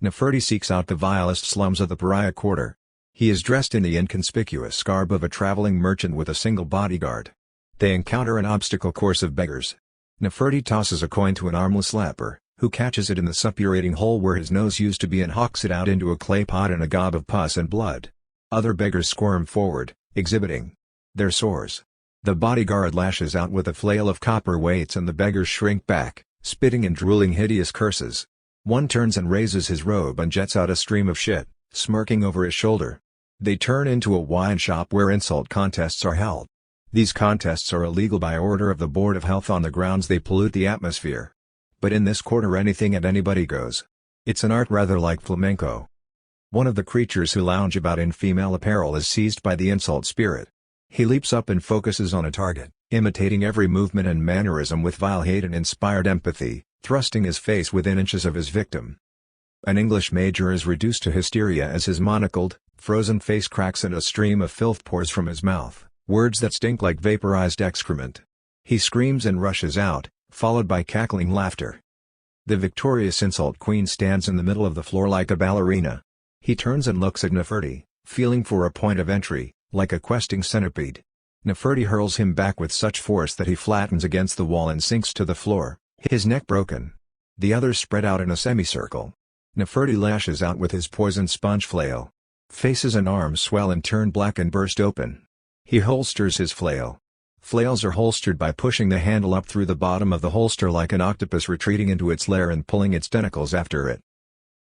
Neferti seeks out the vilest slums of the pariah quarter. He is dressed in the inconspicuous garb of a traveling merchant with a single bodyguard. They encounter an obstacle course of beggars. Neferti tosses a coin to an armless leper, who catches it in the suppurating hole where his nose used to be and hawks it out into a clay pot in a gob of pus and blood. Other beggars squirm forward, exhibiting their sores. The bodyguard lashes out with a flail of copper weights and the beggars shrink back, spitting and drooling hideous curses. One turns and raises his robe and jets out a stream of shit, smirking over his shoulder. They turn into a wine shop where insult contests are held. These contests are illegal by order of the Board of Health on the grounds they pollute the atmosphere. But in this quarter anything and anybody goes. It's an art rather like flamenco. One of the creatures who lounge about in female apparel is seized by the insult spirit. He leaps up and focuses on a target, imitating every movement and mannerism with vile hate and inspired empathy, thrusting his face within inches of his victim. An English major is reduced to hysteria as his monocled, frozen face cracks and a stream of filth pours from his mouth, words that stink like vaporized excrement. He screams and rushes out, followed by cackling laughter. The victorious insult queen stands in the middle of the floor like a ballerina. He turns and looks at Neferti, feeling for a point of entry, like a questing centipede. Neferti hurls him back with such force that he flattens against the wall and sinks to the floor, his neck broken. The others spread out in a semicircle. Neferti lashes out with his poison sponge flail. Faces and arms swell and turn black and burst open. He holsters his flail. Flails are holstered by pushing the handle up through the bottom of the holster like an octopus retreating into its lair and pulling its tentacles after it.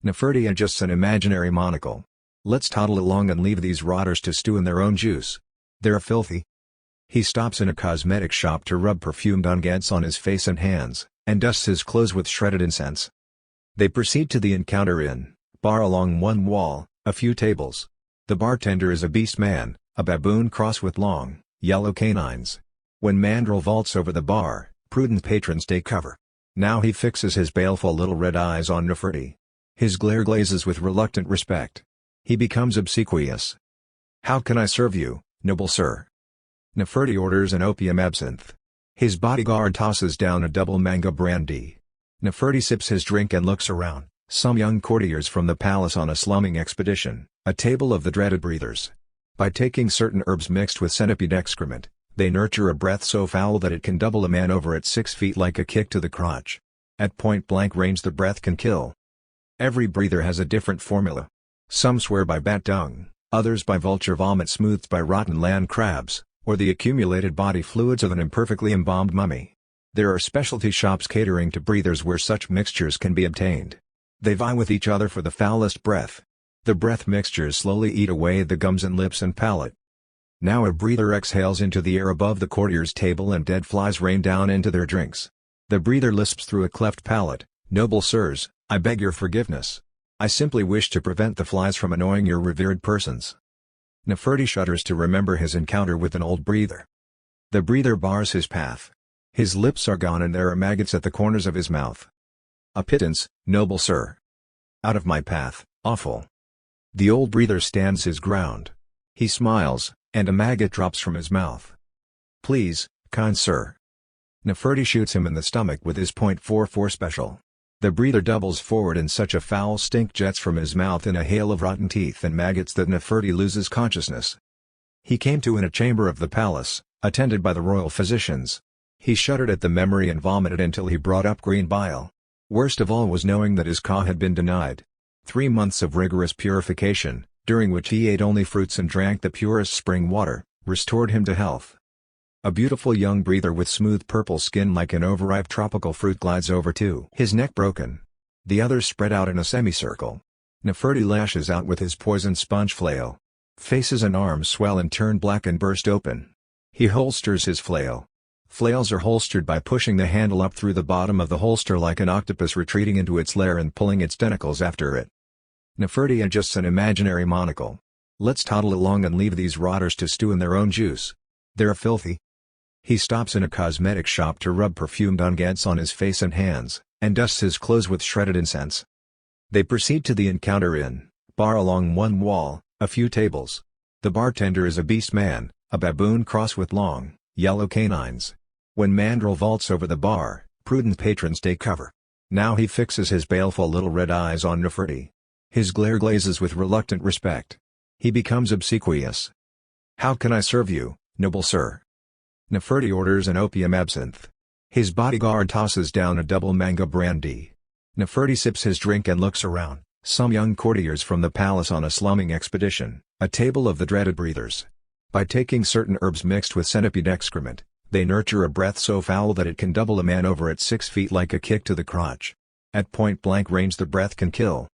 Neferti adjusts an imaginary monocle. Let's toddle along and leave these rotters to stew in their own juice. They're filthy. He stops in a cosmetic shop to rub perfumed unguents on his face and hands, and dusts his clothes with shredded incense. They proceed to the encounter inn, bar along one wall, a few tables. The bartender is a beast man, a baboon cross with long, yellow canines. When Mandrill vaults over the bar, prudent patrons take cover. Now he fixes his baleful little red eyes on Neferti. His glare glazes with reluctant respect. He becomes obsequious. "How can I serve you, noble sir?" Neferti orders an opium absinthe. His bodyguard tosses down a double mango brandy. Neferti sips his drink and looks around. Some young courtiers from the palace on a slumming expedition, a table of the dreaded breathers. By taking certain herbs mixed with centipede excrement, they nurture a breath so foul that it can double a man over at 6 feet like a kick to the crotch. At point-blank range the breath can kill. Every breather has a different formula. Some swear by bat dung, others by vulture vomit smoothed by rotten land crabs, or the accumulated body fluids of an imperfectly embalmed mummy. There are specialty shops catering to breathers where such mixtures can be obtained. They vie with each other for the foulest breath. The breath mixtures slowly eat away the gums and lips and palate. Now a breather exhales into the air above the courtier's table and dead flies rain down into their drinks. The breather lisps through a cleft palate, "Noble sirs, I beg your forgiveness. I simply wish to prevent the flies from annoying your revered persons." Neferti shudders to remember his encounter with an old breather. The breather bars his path. His lips are gone and there are maggots at the corners of his mouth. "A pittance, noble sir. Out of my path, awful." The old breather stands his ground. He smiles, and a maggot drops from his mouth. "Please, kind sir." Neferti shoots him in the stomach with his .44 special. The breather doubles forward and such a foul stink jets from his mouth in a hail of rotten teeth and maggots that Neferti loses consciousness. He came to in a chamber of the palace, attended by the royal physicians. He shuddered at the memory and vomited until he brought up green bile. Worst of all was knowing that his ka had been denied. 3 months of rigorous purification, during which he ate only fruits and drank the purest spring water, restored him to health. A beautiful young breather with smooth purple skin like an overripe tropical fruit glides over to his neck broken. The others spread out in a semicircle. Neferti lashes out with his poison sponge flail. Faces and arms swell and turn black and burst open. He holsters his flail. Flails are holstered by pushing the handle up through the bottom of the holster like an octopus retreating into its lair and pulling its tentacles after it. Neferti adjusts an imaginary monocle. "Let's toddle along and leave these rotters to stew in their own juice. They're filthy." He stops in a cosmetic shop to rub perfumed unguents on his face and hands, and dusts his clothes with shredded incense. They proceed to the encounter inn, bar along one wall, a few tables. The bartender is a beast man, a baboon cross with long, yellow canines. When Mandrill vaults over the bar, prudent patrons take cover. Now he fixes his baleful little red eyes on Neferti. His glare glazes with reluctant respect. He becomes obsequious. "How can I serve you, noble sir?" Neferti orders an opium absinthe. His bodyguard tosses down a double mango brandy. Neferti sips his drink and looks around. Some young courtiers from the palace on a slumming expedition, a table of the dreaded breathers. By taking certain herbs mixed with centipede excrement, they nurture a breath so foul that it can double a man over at 6 feet like a kick to the crotch. At point-blank range the breath can kill.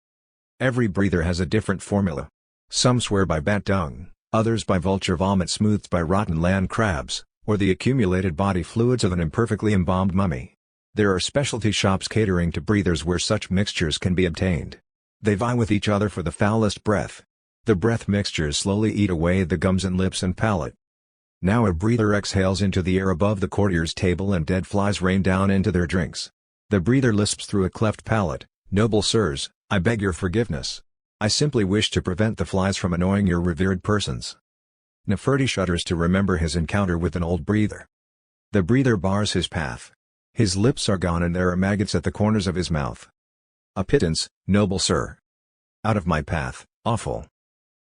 Every breather has a different formula. Some swear by bat dung, others by vulture vomit smoothed by rotten land crabs, or the accumulated body fluids of an imperfectly embalmed mummy. There are specialty shops catering to breathers where such mixtures can be obtained. They vie with each other for the foulest breath. The breath mixtures slowly eat away the gums and lips and palate. Now a breather exhales into the air above the courtier's table and dead flies rain down into their drinks. The breather lisps through a cleft palate, "Noble sirs, I beg your forgiveness. I simply wish to prevent the flies from annoying your revered persons." Neferti shudders to remember his encounter with an old breather. The breather bars his path. His lips are gone and there are maggots at the corners of his mouth. "A pittance, noble sir. Out of my path, awful."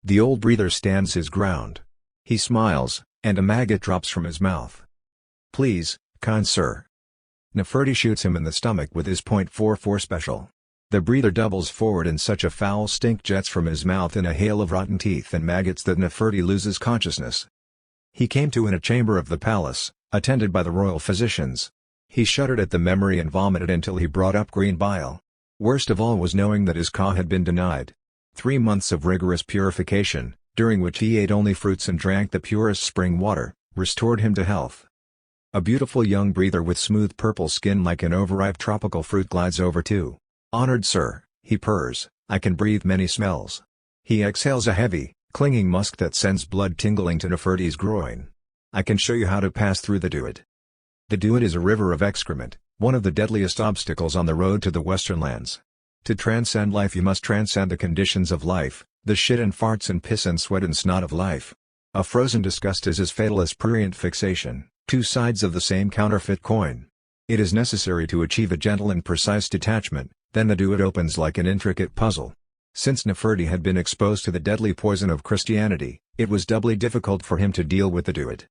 The old breather stands his ground. He smiles, and a maggot drops from his mouth. "Please, kind sir." Neferti shoots him in the stomach with his .44 special. The breather doubles forward and such a foul stink jets from his mouth in a hail of rotten teeth and maggots that Neferti loses consciousness. He came to in a chamber of the palace, attended by the royal physicians. He shuddered at the memory and vomited until he brought up green bile. Worst of all was knowing that his ka had been denied. 3 months of rigorous purification, during which he ate only fruits and drank the purest spring water, restored him to health. A beautiful young breather with smooth purple skin like an overripe tropical fruit glides over to. "Honored sir," he purrs, "I can breathe many smells." He exhales a heavy, clinging musk that sends blood tingling to Neferti's groin. "I can show you how to pass through the Duat." The Duat is a river of excrement, one of the deadliest obstacles on the road to the Western lands. To transcend life you must transcend the conditions of life, the shit and farts and piss and sweat and snot of life. A frozen disgust is as fatal as prurient fixation, 2 sides of the same counterfeit coin. It is necessary to achieve a gentle and precise detachment, then the Duat opens like an intricate puzzle. Since Neferti had been exposed to the deadly poison of Christianity, it was doubly difficult for him to deal with the Duat.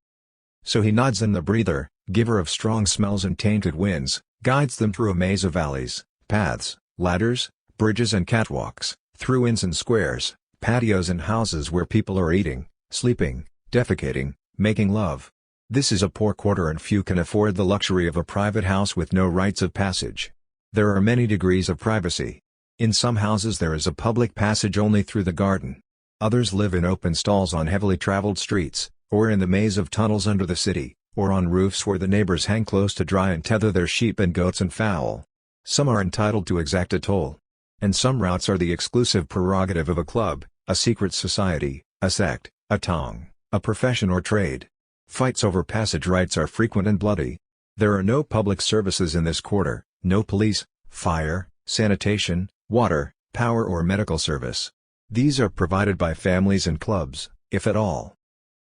So he nods in the breather, giver of strong smells and tainted winds, guides them through a maze of alleys, paths, ladders, bridges and catwalks, through inns and squares, patios and houses where people are eating, sleeping, defecating, making love. This is a poor quarter and few can afford the luxury of a private house with no rites of passage. There are many degrees of privacy. In some houses there is a public passage only through the garden. Others live in open stalls on heavily traveled streets, or in the maze of tunnels under the city, or on roofs where the neighbors hang close to dry and tether their sheep and goats and fowl. Some are entitled to exact a toll. And some routes are the exclusive prerogative of a club, a secret society, a sect, a tongue, a profession or trade. Fights over passage rights are frequent and bloody. There are no public services in this quarter, no police, fire, sanitation, water, power or medical service. These are provided by families and clubs, if at all.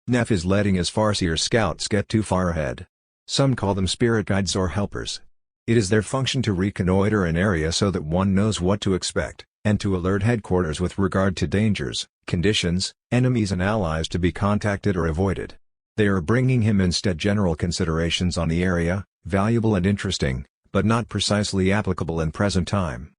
Neff is letting his farseer scouts get too far ahead. Some call them spirit guides or helpers. It is their function to reconnoiter an area so that one knows what to expect, and to alert headquarters with regard to dangers, conditions, enemies and allies to be contacted or avoided. They are bringing him instead general considerations on the area, valuable and interesting, but not precisely applicable in present time.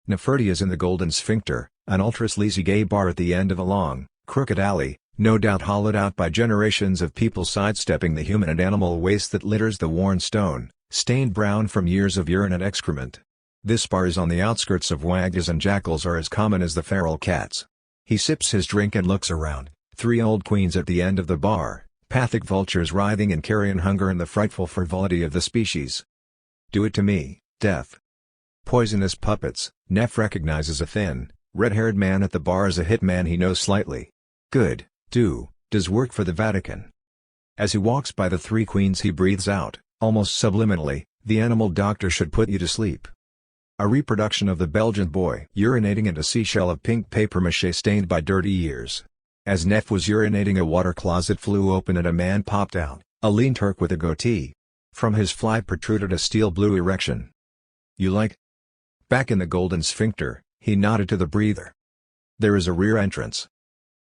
Neferti is in the Golden Sphincter, an ultra-sleazy gay bar at the end of a long, crooked alley, no doubt hollowed out by generations of people sidestepping the human and animal waste that litters the worn stone, stained brown from years of urine and excrement. This bar is on the outskirts of wagas, and jackals are as common as the feral cats. He sips his drink and looks around, 3 old queens at the end of the bar, pathic vultures writhing in carrion hunger and the frightful frivolity of the species. Do it to me, death. Poisonous puppets. Neff recognizes a thin, red-haired man at the bar as a hitman he knows slightly. Good, does work for the Vatican. As he walks by the 3 queens he breathes out, almost subliminally, the animal doctor should put you to sleep. A reproduction of the Belgian boy urinating in a seashell of pink papier-mâché stained by dirty years. As Neff was urinating, a water closet flew open and a man popped out, a lean Turk with a goatee. From his fly protruded a steel-blue erection. You like? Back in the Golden Sphincter, he nodded to the breather. There is a rear entrance.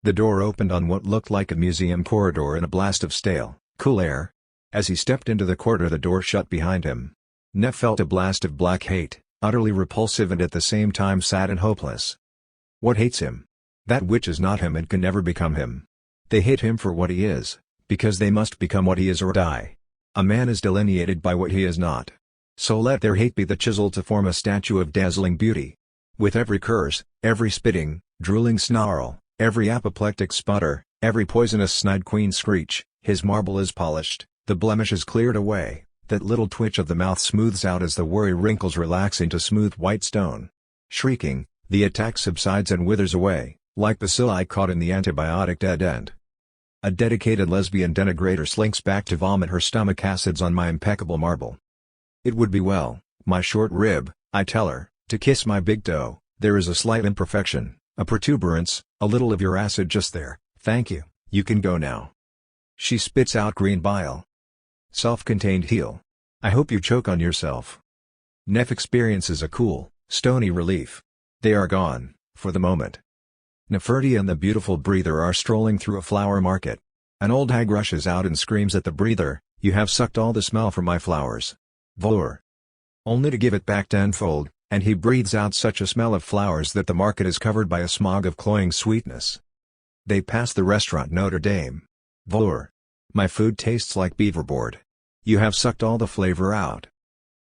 The door opened on what looked like a museum corridor in a blast of stale, cool air. As he stepped into the corridor, the door shut behind him. Neff felt a blast of black hate, utterly repulsive and at the same time sad and hopeless. What hates him? That which is not him and can never become him. They hate him for what he is, because they must become what he is or die. A man is delineated by what he is not. So let their hate be the chisel to form a statue of dazzling beauty. With every curse, every spitting, drooling snarl, every apoplectic sputter, every poisonous snide queen screech, his marble is polished, the blemish is cleared away, that little twitch of the mouth smooths out as the worry wrinkles relax into smooth white stone. Shrieking, the attack subsides and withers away, like bacilli caught in the antibiotic dead end. A dedicated lesbian denigrator slinks back to vomit her stomach acids on my impeccable marble. It would be well, my short rib, I tell her, to kiss my big toe. There is a slight imperfection, a protuberance, a little of your acid just there. Thank you, you can go now. She spits out green bile. Self-contained heel. I hope you choke on yourself. Neff experiences a cool, stony relief. They are gone, for the moment. Neferti and the beautiful breather are strolling through a flower market. An old hag rushes out and screams at the breather, "You have sucked all the smell from my flowers." Volure. Only to give it back tenfold, and he breathes out such a smell of flowers that the market is covered by a smog of cloying sweetness. They pass the restaurant Notre Dame. Volure. My food tastes like beaverboard. You have sucked all the flavor out.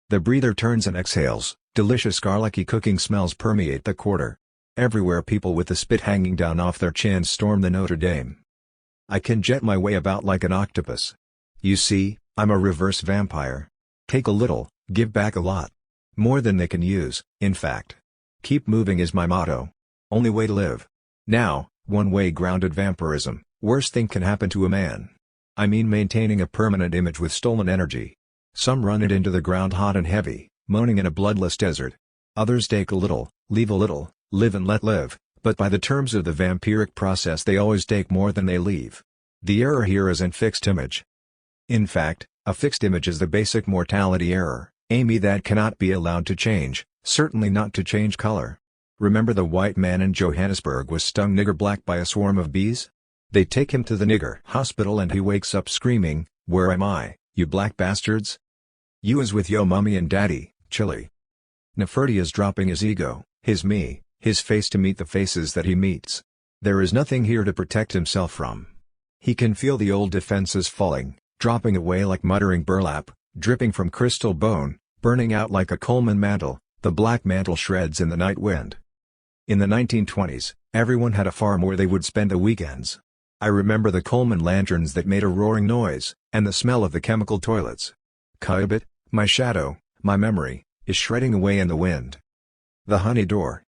The breather turns and exhales, delicious garlicky cooking smells permeate the quarter. Everywhere people with the spit hanging down off their chins storm the Notre Dame. I can jet my way about like an octopus. You see, I'm a reverse vampire. Take a little, give back a lot. More than they can use, in fact. Keep moving is my motto. Only way to live. Now, one-way grounded vampirism, worst thing can happen to a man. I mean maintaining a permanent image with stolen energy. Some run it into the ground hot and heavy, moaning in a bloodless desert. Others take a little, leave a little, live and let live, but by the terms of the vampiric process they always take more than they leave. The error here is in fixed image. In fact, a fixed image is the basic mortality error, Amy, that cannot be allowed to change, certainly not to change color. Remember the white man in Johannesburg was stung nigger black by a swarm of bees? They take him to the nigger hospital and he wakes up screaming, "Where am I, you black bastards? You is with yo mummy and daddy, chilly." Neferti is dropping his ego, his me, his face to meet the faces that he meets. There is nothing here to protect himself from. He can feel the old defenses falling, dropping away like muttering burlap, dripping from crystal bone, burning out like a Coleman mantle, the black mantle shreds in the night wind. In the 1920s, everyone had a farm where they would spend the weekends. I remember the Coleman lanterns that made a roaring noise, and the smell of the chemical toilets. Cubbit, my shadow, my memory, is shredding away in the wind. The honey door.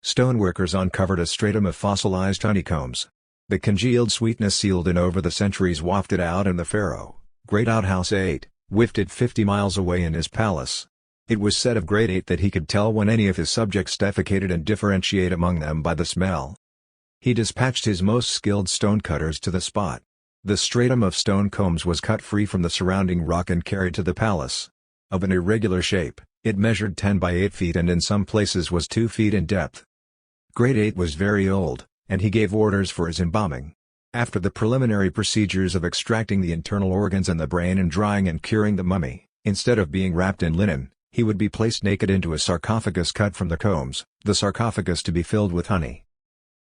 Stoneworkers uncovered a stratum of fossilized honeycombs. The congealed sweetness sealed in over the centuries wafted out, and the pharaoh, Great Outhouse 8, whiffed 50 miles away in his palace. It was said of Great 8 that he could tell when any of his subjects defecated and differentiate among them by the smell. He dispatched his most skilled stonecutters to the spot. The stratum of stone combs was cut free from the surrounding rock and carried to the palace. Of an irregular shape, it measured 10 by 8 feet and in some places was 2 feet in depth. Great 8 was very old, and he gave orders for his embalming. After the preliminary procedures of extracting the internal organs and the brain and drying and curing the mummy, instead of being wrapped in linen, he would be placed naked into a sarcophagus cut from the combs, the sarcophagus to be filled with honey.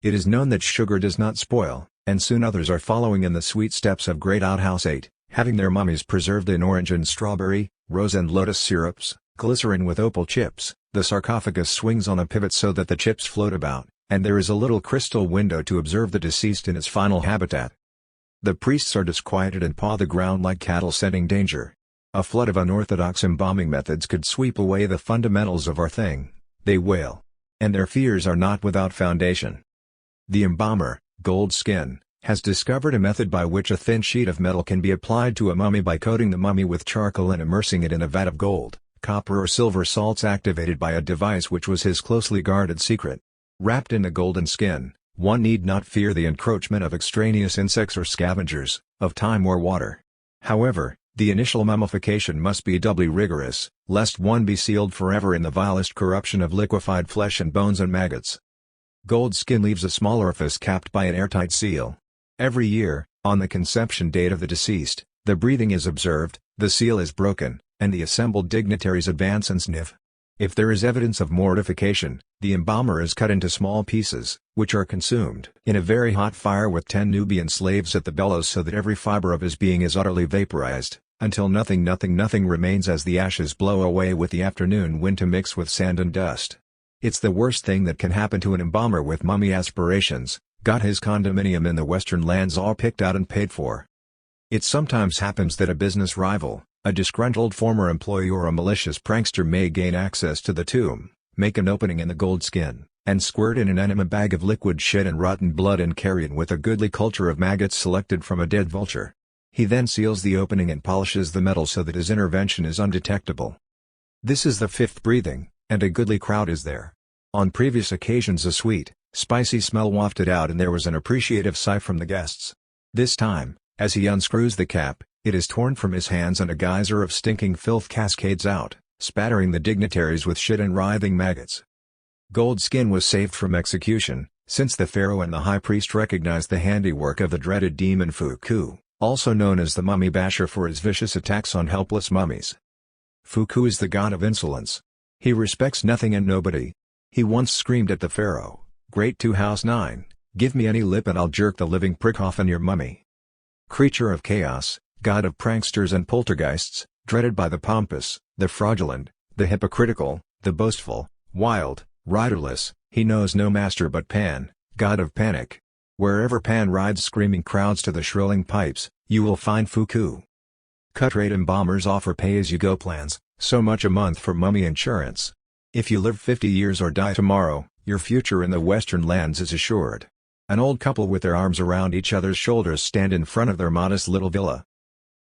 It is known that sugar does not spoil, and soon others are following in the sweet steps of Great Outhouse 8, having their mummies preserved in orange and strawberry, rose and lotus syrups, glycerin with opal chips. The sarcophagus swings on a pivot so that the chips float about, and there is a little crystal window to observe the deceased in his final habitat. The priests are disquieted and paw the ground like cattle scenting danger. A flood of unorthodox embalming methods could sweep away the fundamentals of our thing, they wail. And their fears are not without foundation. The embalmer, Goldskin, has discovered a method by which a thin sheet of metal can be applied to a mummy by coating the mummy with charcoal and immersing it in a vat of gold, copper or silver salts activated by a device which was his closely guarded secret. Wrapped in the golden skin, one need not fear the encroachment of extraneous insects or scavengers, of time or water. However, the initial mummification must be doubly rigorous, lest one be sealed forever in the vilest corruption of liquefied flesh and bones and maggots. Goldskin leaves a small orifice capped by an airtight seal. Every year, on the conception date of the deceased, the breathing is observed, the seal is broken, and the assembled dignitaries advance and sniff. If there is evidence of mortification, the embalmer is cut into small pieces, which are consumed in a very hot fire with 10 Nubian slaves at the bellows so that every fiber of his being is utterly vaporized, until nothing remains as the ashes blow away with the afternoon wind to mix with sand and dust. It's the worst thing that can happen to an embalmer with mummy aspirations, got his condominium in the western lands all picked out and paid for. It sometimes happens that a business rival, a disgruntled former employee or a malicious prankster may gain access to the tomb, make an opening in the gold skin, and squirt in an enema bag of liquid shit and rotten blood and carry it with a goodly culture of maggots selected from a dead vulture. He then seals the opening and polishes the metal so that his intervention is undetectable. This is the 5th breathing, and a goodly crowd is there. On previous occasions a sweet, spicy smell wafted out and there was an appreciative sigh from the guests. This time, as he unscrews the cap, it is torn from his hands and a geyser of stinking filth cascades out, spattering the dignitaries with shit and writhing maggots. Goldskin was saved from execution, since the pharaoh and the high priest recognized the handiwork of the dreaded demon Fuku, also known as the mummy basher for his vicious attacks on helpless mummies. Fuku is the god of insolence. He respects nothing and nobody. He once screamed at the pharaoh, "Great 2 House 9, give me any lip and I'll jerk the living prick off in your mummy." Creature of chaos, god of pranksters and poltergeists, dreaded by the pompous, the fraudulent, the hypocritical, the boastful, wild, riderless, he knows no master but Pan, god of panic. Wherever Pan rides screaming crowds to the shrilling pipes, you will find Fuku. Cut-rate embalmers offer pay-as-you-go plans, so much a month for mummy insurance. If you live 50 years or die tomorrow, your future in the western lands is assured. An old couple with their arms around each other's shoulders stand in front of their modest little villa.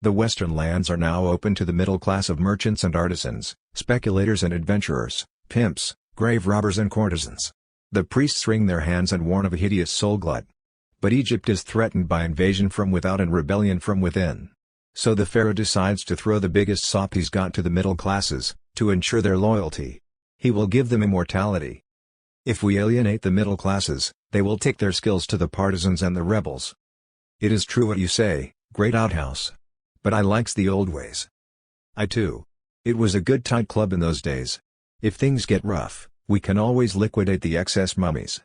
The western lands are now open to the middle class of merchants and artisans, speculators and adventurers, pimps, grave robbers and courtesans. The priests wring their hands and warn of a hideous soul glut. But Egypt is threatened by invasion from without and rebellion from within. So the pharaoh decides to throw the biggest sop he's got to the middle classes, to ensure their loyalty. He will give them immortality. If we alienate the middle classes, they will take their skills to the partisans and the rebels. It is true what you say, Great Outhouse. But I likes the old ways. I too. It was a good tight club in those days. If things get rough, we can always liquidate the excess mummies.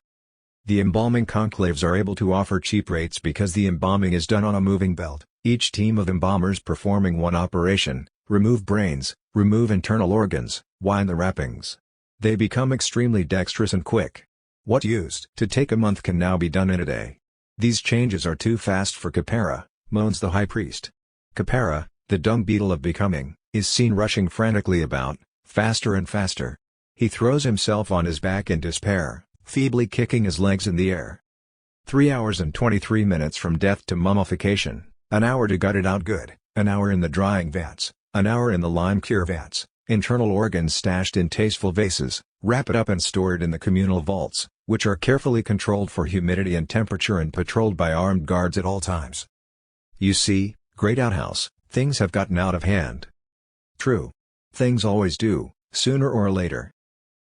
The embalming conclaves are able to offer cheap rates because the embalming is done on a moving belt, each team of embalmers performing one operation: remove brains, remove internal organs, wind the wrappings. They become extremely dexterous and quick. What used to take a month can now be done in a day. These changes are too fast for Khepera, moans the high priest. Khepera, the dung beetle of becoming, is seen rushing frantically about, faster and faster. He throws himself on his back in despair, feebly kicking his legs in the air. 3 hours and 23 minutes from death to mummification, an hour to gut it out good, an hour in the drying vats, an hour in the lime cure vats, internal organs stashed in tasteful vases, wrap it up and stored in the communal vaults, which are carefully controlled for humidity and temperature and patrolled by armed guards at all times. You see, great outhouse, things have gotten out of hand. True. Things always do, sooner or later.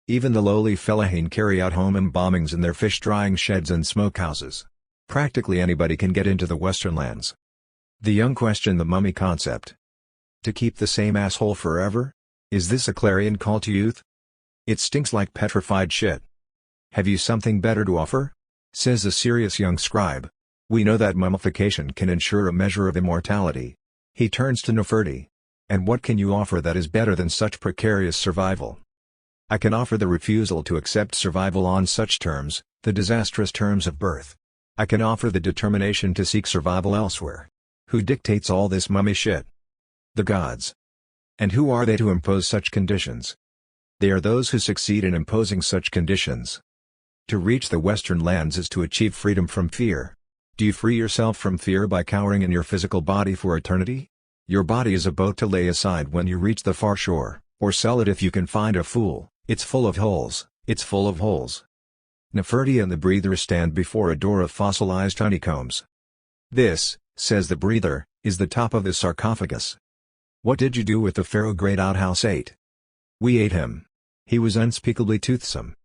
Even the lowly fellahin carry out home embalmings in their fish-drying sheds and smokehouses. Practically anybody can get into the Western lands. The young question the mummy concept. To keep the same asshole forever? Is this a clarion call to youth? It stinks like petrified shit. Have you something better to offer? Says the serious young scribe. We know that mummification can ensure a measure of immortality. He turns to Neferti. And what can you offer that is better than such precarious survival? I can offer the refusal to accept survival on such terms, the disastrous terms of birth. I can offer the determination to seek survival elsewhere. Who dictates all this mummy shit? The gods. And who are they to impose such conditions? They are those who succeed in imposing such conditions. To reach the Western lands is to achieve freedom from fear. Do you free yourself from fear by cowering in your physical body for eternity? Your body is a boat to lay aside when you reach the far shore, or sell it if you can find a fool. It's full of holes, it's full of holes. Neferti and the breather stand before a door of fossilized honeycombs. This, says the breather, is the top of the sarcophagus. What did you do with the pharaoh great outhouse 8? We ate him. He was unspeakably toothsome.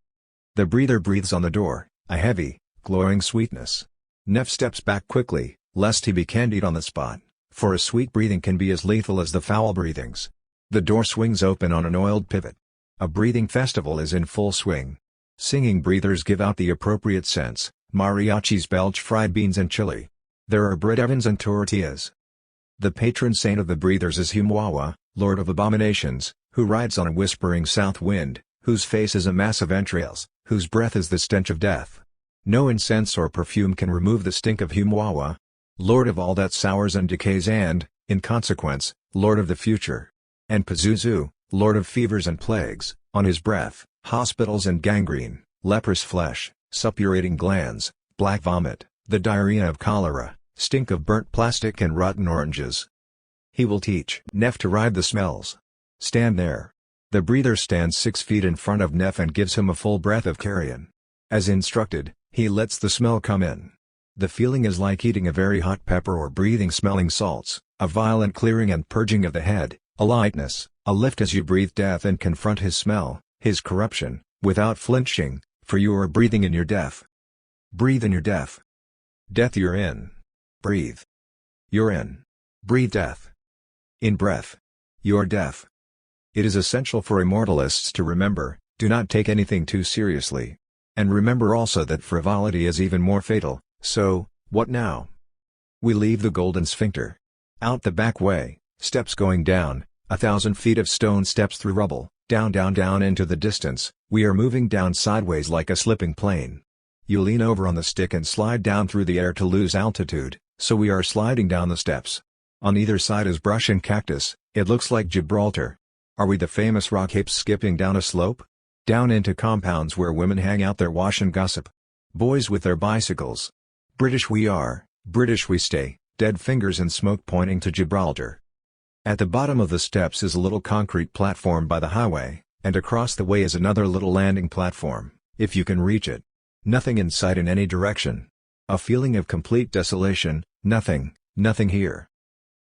The breather breathes on the door, a heavy, glowing sweetness. Nef steps back quickly, lest he be candied on the spot, for a sweet breathing can be as lethal as the foul breathings. The door swings open on an oiled pivot. A breathing festival is in full swing. Singing breathers give out the appropriate scents, mariachis belch fried beans and chili. There are bread ovens and tortillas. The patron saint of the breathers is Humwawa, lord of abominations, who rides on a whispering south wind, whose face is a mass of entrails, whose breath is the stench of death. No incense or perfume can remove the stink of Humwawa, lord of all that sours and decays and, in consequence, lord of the future. And Pazuzu, lord of fevers and plagues, on his breath, hospitals and gangrene, leprous flesh, suppurating glands, black vomit, the diarrhea of cholera, stink of burnt plastic and rotten oranges. He will teach Nef to ride the smells. Stand there. The breather stands 6 feet in front of Nef and gives him a full breath of carrion. As instructed, he lets the smell come in. The feeling is like eating a very hot pepper or breathing smelling salts, a violent clearing and purging of the head, a lightness, a lift as you breathe death and confront his smell, his corruption, without flinching, for you are breathing in your death. Breathe in your death. Death you're in. Breathe. You're in. Breathe death. In breath. You're death. It is essential for immortalists to remember, do not take anything too seriously. And remember also that frivolity is even more fatal, so, what now? We leave the golden sphincter. Out the back way, steps going down, 1,000 feet of stone steps through rubble, down into the distance, we are moving down sideways like a slipping plane. You lean over on the stick and slide down through the air to lose altitude, so we are sliding down the steps. On either side is brush and cactus, it looks like Gibraltar. Are we the famous rock apes skipping down a slope? Down into compounds where women hang out their wash and gossip. Boys with their bicycles. British we are, British we stay, dead fingers and smoke pointing to Gibraltar. At the bottom of the steps is a little concrete platform by the highway, and across the way is another little landing platform, if you can reach it. Nothing in sight in any direction. A feeling of complete desolation, nothing here.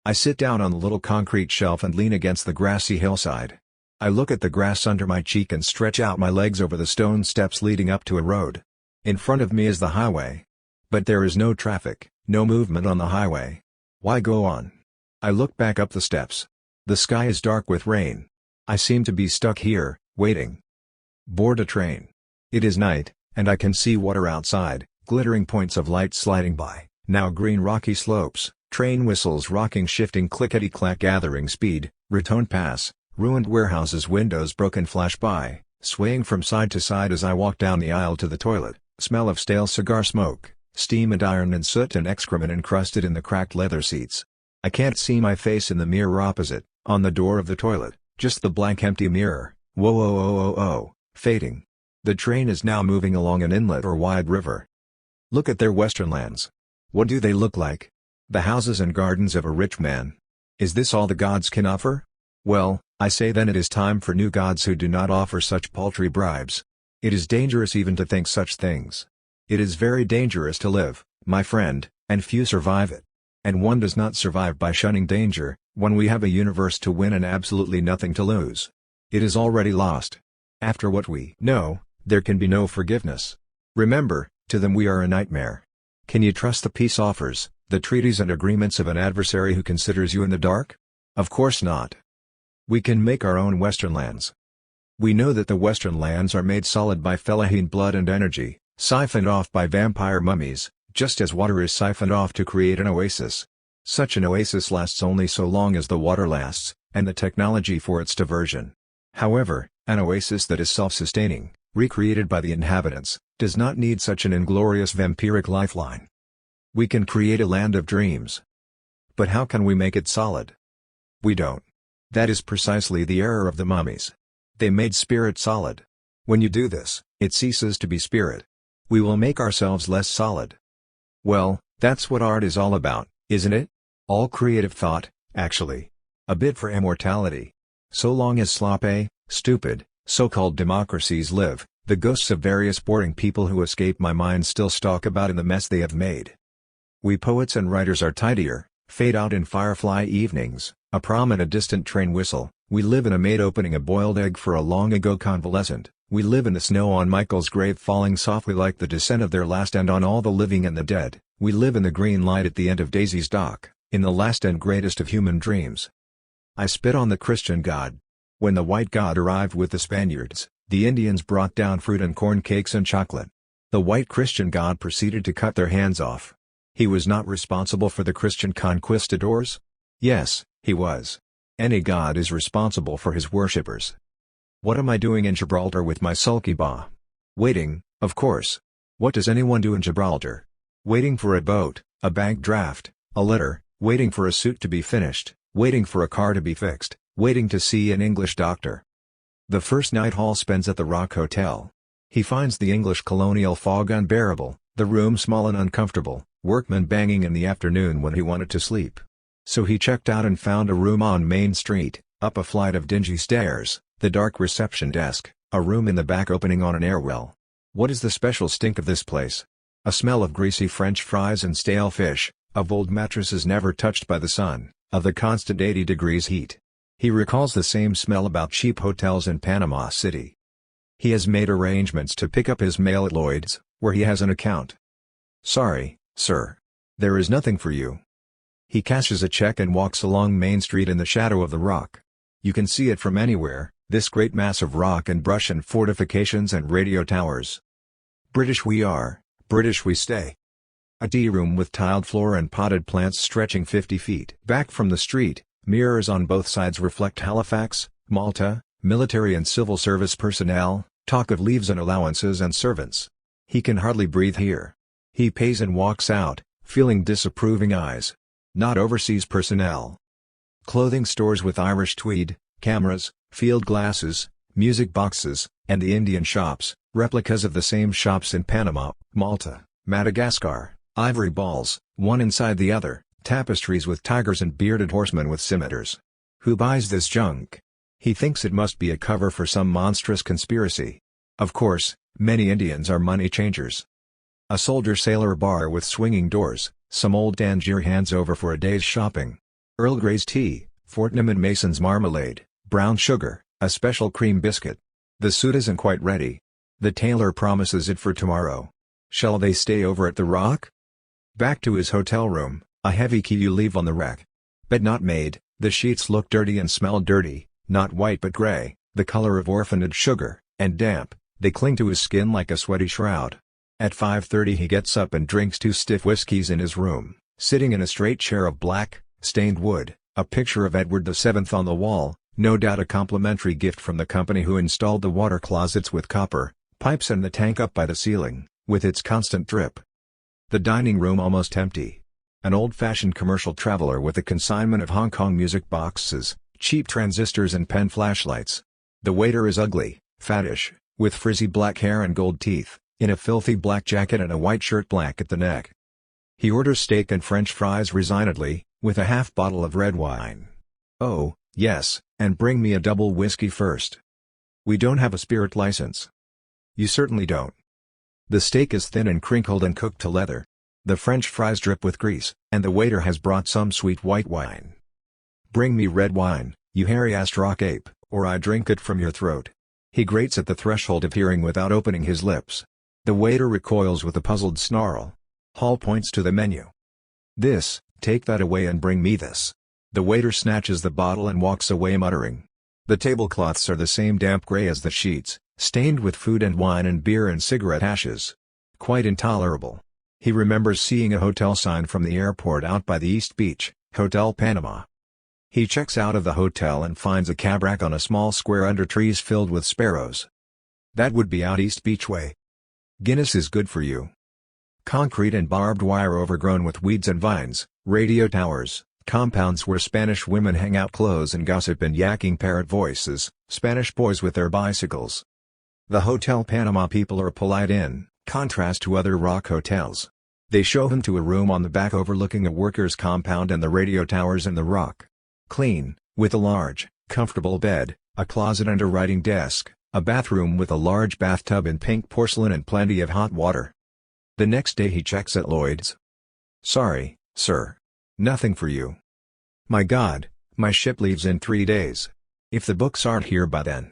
I sit down on the little concrete shelf and lean against the grassy hillside. I look at the grass under my cheek and stretch out my legs over the stone steps leading up to a road. In front of me is the highway. But there is no traffic, no movement on the highway. Why go on? I look back up the steps. The sky is dark with rain. I seem to be stuck here, waiting. Board a train. It is night, and I can see water outside, glittering points of light sliding by, now green rocky slopes, train whistles rocking shifting clickety-clack gathering speed, Raton Pass, ruined warehouses windows broken flash by, swaying from side to side as I walk down the aisle to the toilet, smell of stale cigar smoke, steam and iron and soot and excrement encrusted in the cracked leather seats. I can't see my face in the mirror opposite, on the door of the toilet, just the blank empty mirror. Whoa oh oh oh oh, fading. The train is now moving along an inlet or wide river. Look at their western lands. What do they look like? The houses and gardens of a rich man. Is this all the gods can offer? Well, I say then it is time for new gods who do not offer such paltry bribes. It is dangerous even to think such things. It is very dangerous to live, my friend, and few survive it. And one does not survive by shunning danger, when we have a universe to win and absolutely nothing to lose. It is already lost. After what we know, there can be no forgiveness. Remember, to them we are a nightmare. Can you trust the peace offers, the treaties and agreements of an adversary who considers you in the dark? Of course not. We can make our own western lands. We know that the western lands are made solid by fellahin blood and energy, siphoned off by vampire mummies, just as water is siphoned off to create an oasis. Such an oasis lasts only so long as the water lasts, and the technology for its diversion. However, an oasis that is self-sustaining, recreated by the inhabitants, does not need such an inglorious vampiric lifeline. We can create a land of dreams. But how can we make it solid? We don't. That is precisely the error of the mummies. They made spirit solid. When you do this, it ceases to be spirit. We will make ourselves less solid. Well, that's what art is all about, isn't it? All creative thought, actually. A bid for immortality. So long as sloppy, stupid, so-called democracies live, the ghosts of various boring people who escape my mind still stalk about in the mess they have made. We poets and writers are tidier, fade out in firefly evenings, a prom and a distant train whistle. We live in a maid opening a boiled egg for a long ago convalescent. We live in the snow on Michael's grave falling softly like the descent of their last and on all the living and the dead. We live in the green light at the end of Daisy's dock, in the last and greatest of human dreams. I spit on the Christian God. When the white God arrived with the Spaniards, the Indians brought down fruit and corn cakes and chocolate. The white Christian God proceeded to cut their hands off. He was not responsible for the Christian conquistadors? Yes, he was. Any god is responsible for his worshippers. What am I doing in Gibraltar with my sulky ba? Waiting, of course. What does anyone do in Gibraltar? Waiting for a boat, a bank draft, a letter, waiting for a suit to be finished, waiting for a car to be fixed, waiting to see an English doctor. The first night Hall spends at the Rock Hotel. He finds the English colonial fog unbearable, the room small and uncomfortable, workmen banging in the afternoon when he wanted to sleep. So he checked out and found a room on Main Street, up a flight of dingy stairs, the dark reception desk, a room in the back opening on an airwell. What is the special stink of this place? A smell of greasy French fries and stale fish, of old mattresses never touched by the sun, of the constant 80 degrees heat. He recalls the same smell about cheap hotels in Panama City. He has made arrangements to pick up his mail at Lloyd's, where he has an account. Sorry, sir. There is nothing for you. He cashes a check and walks along Main Street in the shadow of the rock. You can see it from anywhere, this great mass of rock and brush and fortifications and radio towers. British we are, British we stay. A tea room with tiled floor and potted plants stretching 50 feet back from the street, mirrors on both sides reflect Halifax, Malta, military and civil service personnel, talk of leaves and allowances and servants. He can hardly breathe here. He pays and walks out, feeling disapproving eyes. Not overseas personnel. Clothing stores with Irish tweed, cameras, field glasses, music boxes, and the Indian shops, replicas of the same shops in Panama, Malta, Madagascar, ivory balls, one inside the other, tapestries with tigers and bearded horsemen with scimitars. Who buys this junk? He thinks it must be a cover for some monstrous conspiracy. Of course, many Indians are money changers. A soldier-sailor bar with swinging doors, some old Tangier hands over for a day's shopping. Earl Grey's tea, Fortnum and Mason's marmalade, brown sugar, a special cream biscuit. The suit isn't quite ready. The tailor promises it for tomorrow. Shall they stay over at the Rock? Back to his hotel room, a heavy key you leave on the rack. Bed not made, the sheets look dirty and smell dirty, not white but gray, the color of orphanage sugar, and damp, they cling to his skin like a sweaty shroud. At 5:30 he gets up and drinks 2 stiff whiskeys in his room, sitting in a straight chair of black, stained wood, a picture of Edward VII on the wall, no doubt a complimentary gift from the company who installed the water closets with copper pipes and the tank up by the ceiling, with its constant drip. The dining room almost empty. An old-fashioned commercial traveler with a consignment of Hong Kong music boxes, cheap transistors and pen flashlights. The waiter is ugly, fattish, with frizzy black hair and gold teeth, in a filthy black jacket and a white shirt black at the neck. He orders steak and French fries resignedly, with a half bottle of red wine. "Oh, yes, and bring me a double whiskey first." "We don't have a spirit license." "You certainly don't." The steak is thin and crinkled and cooked to leather. The French fries drip with grease, and the waiter has brought some sweet white wine. "Bring me red wine, you hairy-assed rock ape, or I drink it from your throat." He grates at the threshold of hearing without opening his lips. The waiter recoils with a puzzled snarl. Hall points to the menu. "This, take that away and bring me this." The waiter snatches the bottle and walks away muttering. The tablecloths are the same damp gray as the sheets, stained with food and wine and beer and cigarette ashes. Quite intolerable. He remembers seeing a hotel sign from the airport out by the East Beach, Hotel Panama. He checks out of the hotel and finds a cab rack on a small square under trees filled with sparrows. That would be out East Beach way. Guinness is good for you. Concrete and barbed wire overgrown with weeds and vines, radio towers, compounds where Spanish women hang out clothes and gossip in yakking parrot voices, Spanish boys with their bicycles. The Hotel Panama people are polite in contrast to other rock hotels. They show him to a room on the back overlooking a workers' compound and the radio towers in the rock. Clean, with a large, comfortable bed, a closet and a writing desk, a bathroom with a large bathtub in pink porcelain and plenty of hot water. The next day he checks at Lloyd's. "Sorry, sir. Nothing for you." "My God, my ship leaves in 3 days. If the books aren't here by then."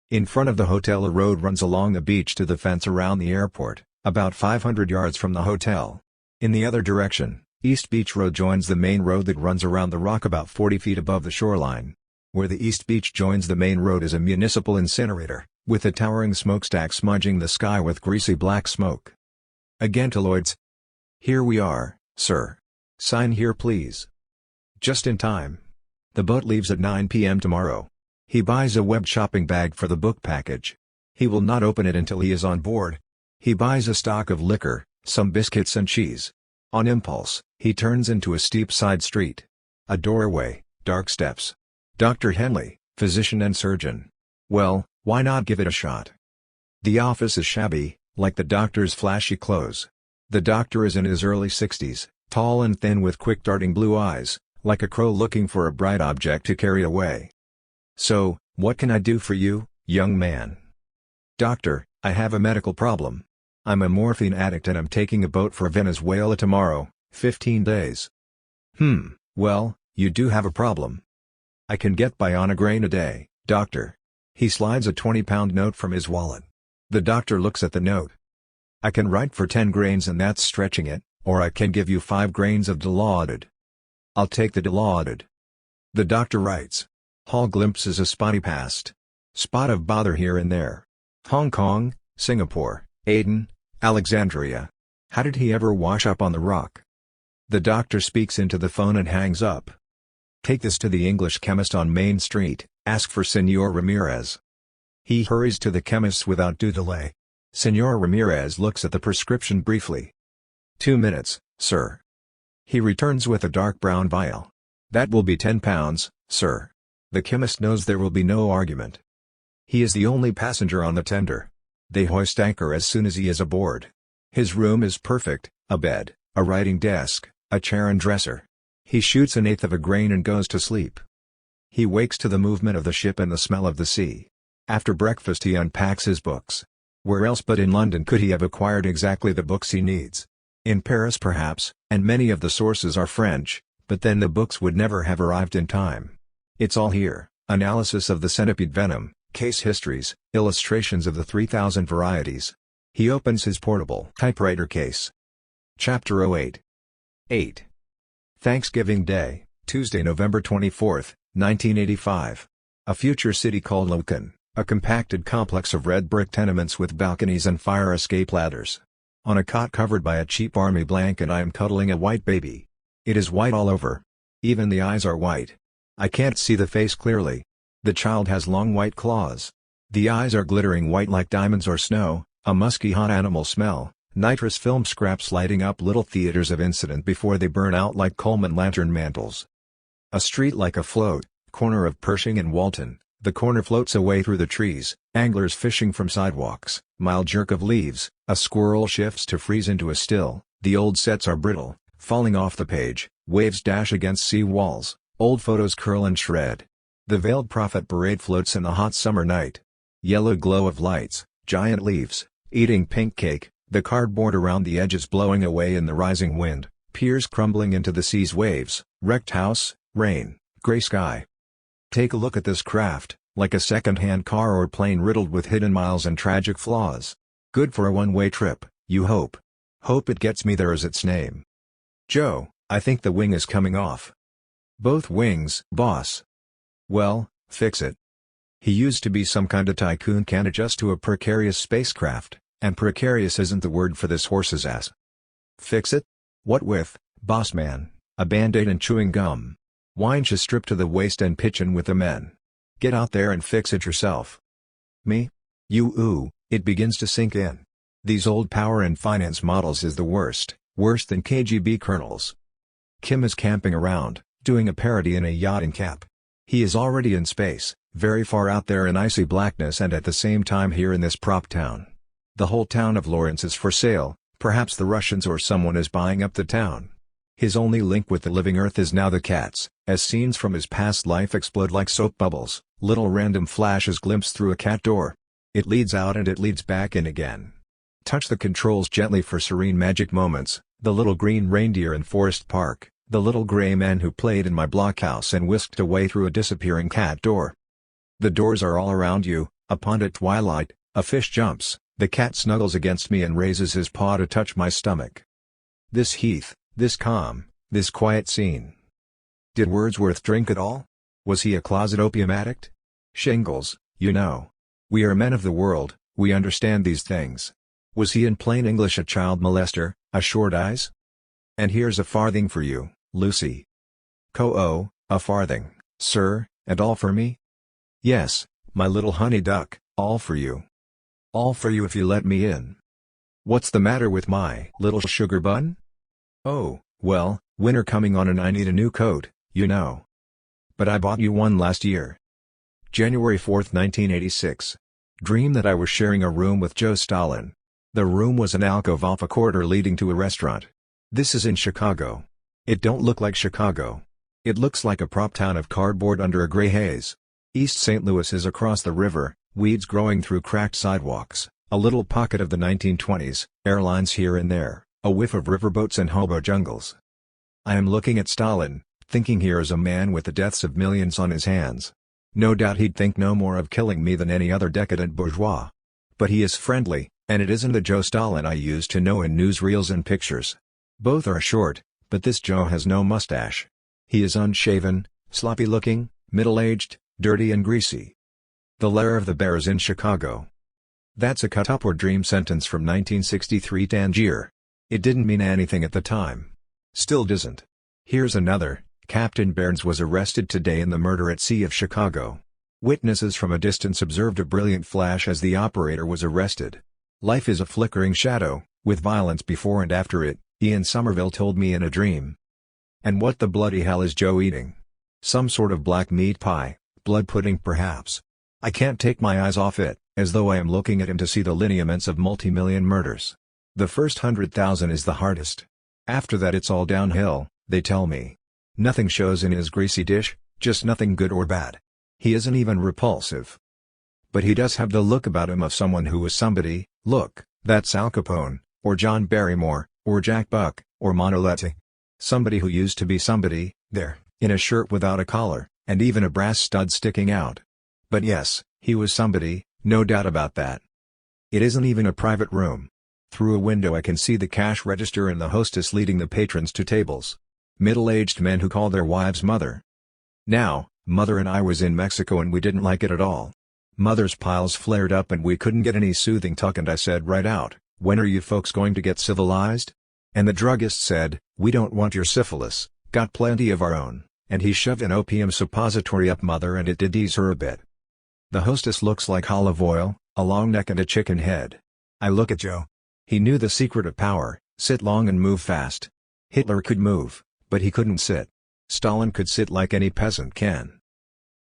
In front of the hotel a road runs along the beach to the fence around the airport, about 500 yards from the hotel. In the other direction, East Beach Road joins the main road that runs around the rock about 40 feet above the shoreline. Where the East Beach joins the main road is a municipal incinerator, with a towering smokestack smudging the sky with greasy black smoke. Again to Lloyd's. "Here we are, sir. Sign here please." Just in time. The boat leaves at 9 p.m. tomorrow. He buys a web shopping bag for the book package. He will not open it until he is on board. He buys a stock of liquor, some biscuits and cheese. On impulse, he turns into a steep side street. A doorway, dark steps. Dr. Henley, physician and surgeon. Well, why not give it a shot? The office is shabby, like the doctor's flashy clothes. The doctor is in his early 60s, tall and thin with quick darting blue eyes, like a crow looking for a bright object to carry away. "So, what can I do for you, young man?" "Doctor, I have a medical problem. I'm a morphine addict and I'm taking a boat for Venezuela tomorrow, 15 days. Well, you do have a problem. I can get by on a grain a day, doctor." He slides a 20-pound note from his wallet. The doctor looks at the note. "I can write for 10 grains and that's stretching it, or I can give you 5 grains of dilaudid." "I'll take the dilaudid." The doctor writes. Hall glimpses a spotty past. Spot of bother here and there. Hong Kong, Singapore, Aden, Alexandria. How did he ever wash up on the rock? The doctor speaks into the phone and hangs up. "Take this to the English chemist on Main Street, ask for Señor Ramirez." He hurries to the chemist's without due delay. Señor Ramirez looks at the prescription briefly. 2 minutes, sir." He returns with a dark brown vial. "That will be £10, sir." The chemist knows there will be no argument. He is the only passenger on the tender. They hoist anchor as soon as he is aboard. His room is perfect, a bed, a writing desk, a chair and dresser. He shoots 1/8 of a grain and goes to sleep. He wakes to the movement of the ship and the smell of the sea. After breakfast he unpacks his books. Where else but in London could he have acquired exactly the books he needs? In Paris perhaps, and many of the sources are French, but then the books would never have arrived in time. It's all here: analysis of the centipede venom, case histories, illustrations of the 3,000 varieties. He opens his portable typewriter case. Chapter 08. 8. Thanksgiving Day, Tuesday, November 24, 1985. A future city called Loken, a compacted complex of red brick tenements with balconies and fire escape ladders. On a cot covered by a cheap army blanket I am cuddling a white baby. It is white all over. Even the eyes are white. I can't see the face clearly. The child has long white claws. The eyes are glittering white like diamonds or snow, a musky hot animal smell, Nitrous film scraps lighting up little theaters of incident before they burn out like Coleman lantern mantles. A street like a float, corner of Pershing and Walton, the corner floats away through the trees, anglers fishing from sidewalks, mild jerk of leaves, a squirrel shifts to freeze into a still, the old sets are brittle, falling off the page, waves dash against sea walls, old photos curl and shred. The veiled prophet parade floats in the hot summer night. Yellow glow of lights, giant leaves, eating pink cake, the cardboard around the edges blowing away in the rising wind, piers crumbling into the sea's waves, wrecked house, rain, gray sky. Take a look at this craft, like a second-hand car or plane riddled with hidden miles and tragic flaws. Good for a one-way trip, you hope. Hope it gets me there is its name. Joe, I think the wing is coming off. Both wings, boss. Well, fix it. He used to be some kind of tycoon can't adjust to a precarious spacecraft, and precarious isn't the word for this horse's ass. Fix it? What with, boss man, a band-aid and chewing gum? Why'n't you strip to the waist and pitch in with the men? Get out there and fix it yourself. Me? You it begins to sink in. These old power and finance models is the worst, worse than KGB colonels. Kim is camping around, doing a parody in a yachting cap. He is already in space, very far out there in icy blackness and at the same time here in this prop town. The whole town of Lawrence is for sale, perhaps the Russians or someone is buying up the town. His only link with the living earth is now the cats, as scenes from his past life explode like soap bubbles, little random flashes glimpse through a cat door. It leads out and it leads back in again. Touch the controls gently for serene magic moments, the little green reindeer in Forest Park, the little gray man who played in my blockhouse and whisked away through a disappearing cat door. The doors are all around you, upon at twilight, a fish jumps, the cat snuggles against me and raises his paw to touch my stomach. This heath, this calm, this quiet scene. Did Wordsworth drink at all? Was he a closet opium addict? Shingles, you know. We are men of the world, we understand these things. Was he in plain English a child molester, a short eyes? And here's a farthing for you, Lucy. Co-oh, a farthing, sir, and all for me? Yes, my little honey duck, all for you. All for you if you let me in. What's the matter with my little sugar bun? Oh, well, winter coming on and I need a new coat, you know. But I bought you one last year. January 4, 1986. Dream that I was sharing a room with Joe Stalin. The room was an alcove off a corridor leading to a restaurant. This is in Chicago. It don't look like Chicago. It looks like a prop town of cardboard under a gray haze. East St. Louis is across the river, weeds growing through cracked sidewalks, a little pocket of the 1920s, airlines here and there, a whiff of riverboats and hobo jungles. I am looking at Stalin, thinking here is a man with the deaths of millions on his hands. No doubt he'd think no more of killing me than any other decadent bourgeois. But he is friendly, and it isn't the Joe Stalin I used to know in newsreels and pictures. Both are short, but this Joe has no mustache. He is unshaven, sloppy-looking, middle-aged, dirty and greasy. The Lair of the Bear is in Chicago. That's a cut-up or dream sentence from 1963 Tangier. It didn't mean anything at the time. Still doesn't. Here's another. Captain Barnes was arrested today in the murder at sea of Chicago. Witnesses from a distance observed a brilliant flash as the operator was arrested. Life is a flickering shadow, with violence before and after it, Ian Somerville told me in a dream. And what the bloody hell is Joe eating? Some sort of black meat pie, blood pudding perhaps. I can't take my eyes off it, as though I am looking at him to see the lineaments of multi-million murders. The first 100,000 is the hardest. After that it's all downhill, they tell me. Nothing shows in his greasy dish, just nothing good or bad. He isn't even repulsive. But he does have the look about him of someone who was somebody. Look, that's Al Capone, or John Barrymore, or Jack Buck, or Manolete. Somebody who used to be somebody, there, in a shirt without a collar, and even a brass stud sticking out. But yes, he was somebody, no doubt about that. It isn't even a private room. Through a window I can see the cash register and the hostess leading the patrons to tables. Middle-aged men who call their wives mother. Now, Mother and I was in Mexico and we didn't like it at all. Mother's piles flared up and we couldn't get any soothing talk and I said right out, when are you folks going to get civilized? And the druggist said, we don't want your syphilis, got plenty of our own, and he shoved an opium suppository up Mother and it did ease her a bit. The hostess looks like olive oil, a long neck and a chicken head. I look at Joe. He knew the secret of power: sit long and move fast. Hitler could move, but he couldn't sit. Stalin could sit like any peasant can.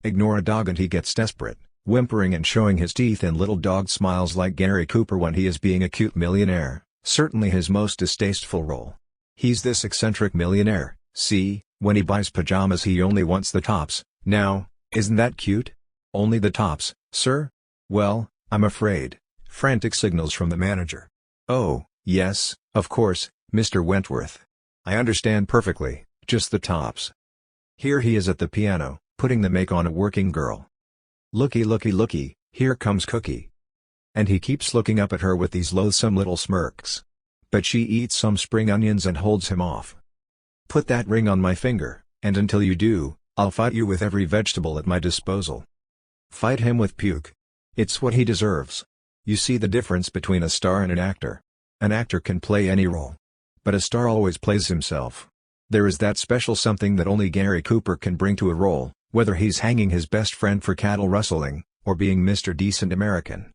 Ignore a dog and he gets desperate, whimpering and showing his teeth in little dog smiles like Gary Cooper when he is being a cute millionaire, certainly his most distasteful role. He's this eccentric millionaire, see, when he buys pajamas he only wants the tops. Now, isn't that cute? Only the tops, sir? Well, I'm afraid. Frantic signals from the manager. Oh, yes, of course, Mr. Wentworth. I understand perfectly, just the tops. Here he is at the piano, putting the make on a working girl. Looky looky looky, here comes Cookie. And he keeps looking up at her with these loathsome little smirks. But she eats some spring onions and holds him off. Put that ring on my finger, and until you do, I'll fight you with every vegetable at my disposal. Fight him with puke. It's what he deserves. You see the difference between a star and an actor. An actor can play any role. But a star always plays himself. There is that special something that only Gary Cooper can bring to a role, whether he's hanging his best friend for cattle rustling, or being Mr. Decent American.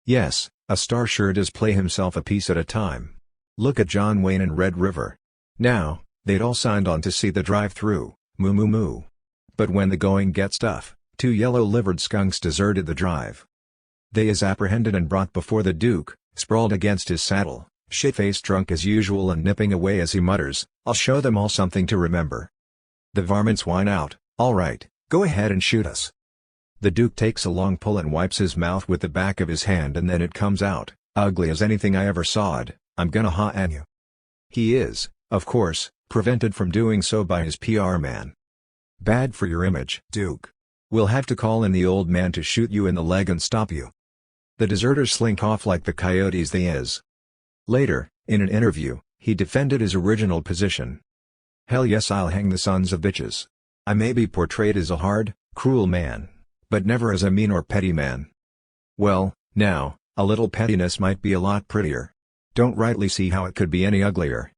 Yes, a star sure does play himself a piece at a time. Look at John Wayne and Red River. Now, they'd all signed on to see the drive-through, moo moo moo. But when the going gets tough, two yellow-livered skunks deserted the drive. They is apprehended and brought before the Duke, sprawled against his saddle, shit-faced drunk as usual and nipping away as he mutters, "I'll show them all something to remember." The varmints whine out, "All right, go ahead and shoot us." The Duke takes a long pull and wipes his mouth with the back of his hand and then it comes out, ugly as anything I ever sawed, "I'm gonna ha-an you." He is, of course, prevented from doing so by his PR man. Bad for your image, Duke. We'll have to call in the old man to shoot you in the leg and stop you. The deserters slink off like the coyotes they is. Later, in an interview, he defended his original position. "Hell yes, I'll hang the sons of bitches. I may be portrayed as a hard, cruel man, but never as a mean or petty man." Well, now, a little pettiness might be a lot prettier. Don't rightly see how it could be any uglier.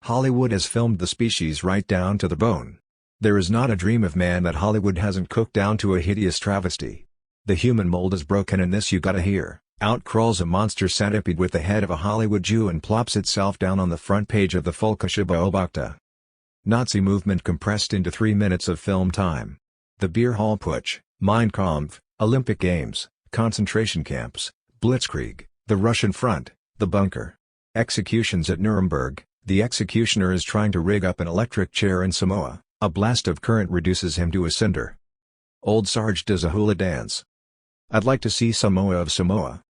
Hollywood has filmed the species right down to the bone. There is not a dream of man that Hollywood hasn't cooked down to a hideous travesty. The human mold is broken and this you gotta hear. Out crawls a monster centipede with the head of a Hollywood Jew and plops itself down on the front page of the Volkische Beobachter. Nazi movement compressed into 3 minutes of film time. The beer hall putsch, Mein Kampf, Olympic Games, concentration camps, Blitzkrieg, the Russian front, the bunker. Executions at Nuremberg, the executioner is trying to rig up an electric chair in Samoa, a blast of current reduces him to a cinder. Old Sarge does a hula dance. I'd like to see Samoa of Samoa.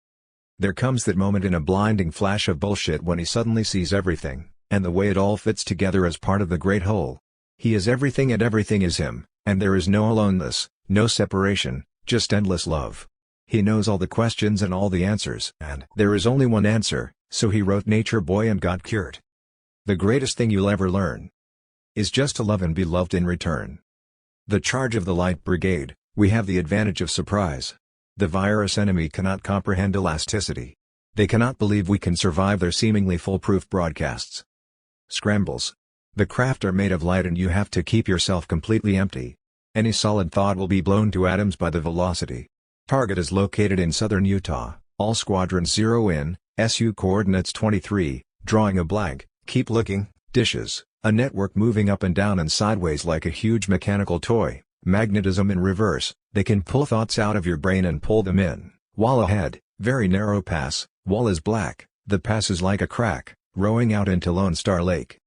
There comes that moment in a blinding flash of bullshit when he suddenly sees everything, and the way it all fits together as part of the great whole. He is everything and everything is him, and there is no aloneness, no separation, just endless love. He knows all the questions and all the answers, and there is only one answer, so he wrote Nature Boy and got cured. The greatest thing you'll ever learn is just to love and be loved in return. The charge of the Light Brigade, we have the advantage of surprise. The virus enemy cannot comprehend elasticity. They cannot believe we can survive their seemingly foolproof broadcasts. Scrambles. The craft are made of light and you have to keep yourself completely empty. Any solid thought will be blown to atoms by the velocity. Target is located in southern Utah, all squadrons zero in, SU coordinates 23, drawing a blank, keep looking, dishes, a network moving up and down and sideways like a huge mechanical toy. Magnetism in reverse, they can pull thoughts out of your brain and pull them in. Wall ahead, very narrow pass, wall is black, the pass is like a crack, rowing out into Lone Star Lake.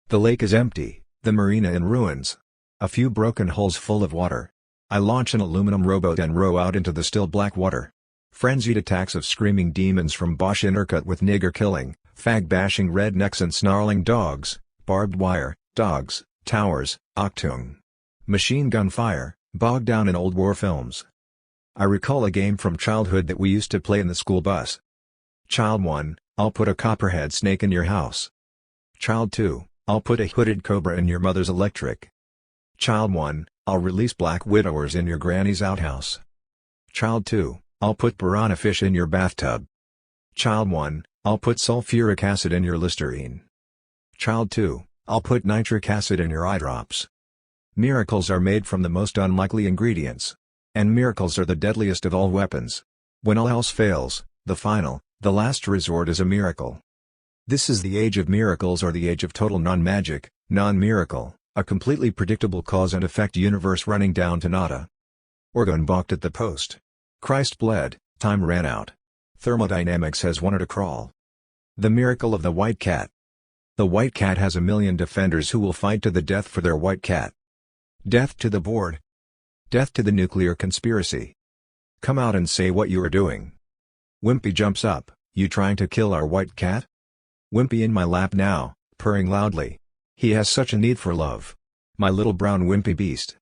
The lake is empty, the marina in ruins. A few broken holes full of water. I launch an aluminum rowboat and row out into the still black water. Frenzied attacks of screaming demons from Bosch intercut with nigger killing, fag bashing rednecks and snarling dogs, barbed wire, dogs, towers, Achtung. Machine gun fire, bogged down in old war films. I recall a game from childhood that we used to play in the school bus. Child 1, I'll put a copperhead snake in your house. Child 2, I'll put a hooded cobra in your mother's electric. Child 1, I'll release black widowers in your granny's outhouse. Child 2, I'll put piranha fish in your bathtub. Child 1, I'll put sulfuric acid in your Listerine. Child 2, I'll put nitric acid in your eye drops. Miracles are made from the most unlikely ingredients. And miracles are the deadliest of all weapons. When all else fails, the final, The last resort is a miracle. This is the age of miracles, or the age of total non-magic, non-miracle, a completely predictable cause and effect universe running down to nada. Orgon balked at the post. Christ bled, time ran out. Thermodynamics has wanted to crawl. The miracle of the white cat. The white cat has a million defenders who will fight to the death for their white cat. Death to the board. Death to the nuclear conspiracy. Come out and say what you are doing. Wimpy jumps up, you trying to kill our white cat? Wimpy in my lap now, purring loudly. He has such a need for love. My little brown wimpy beast.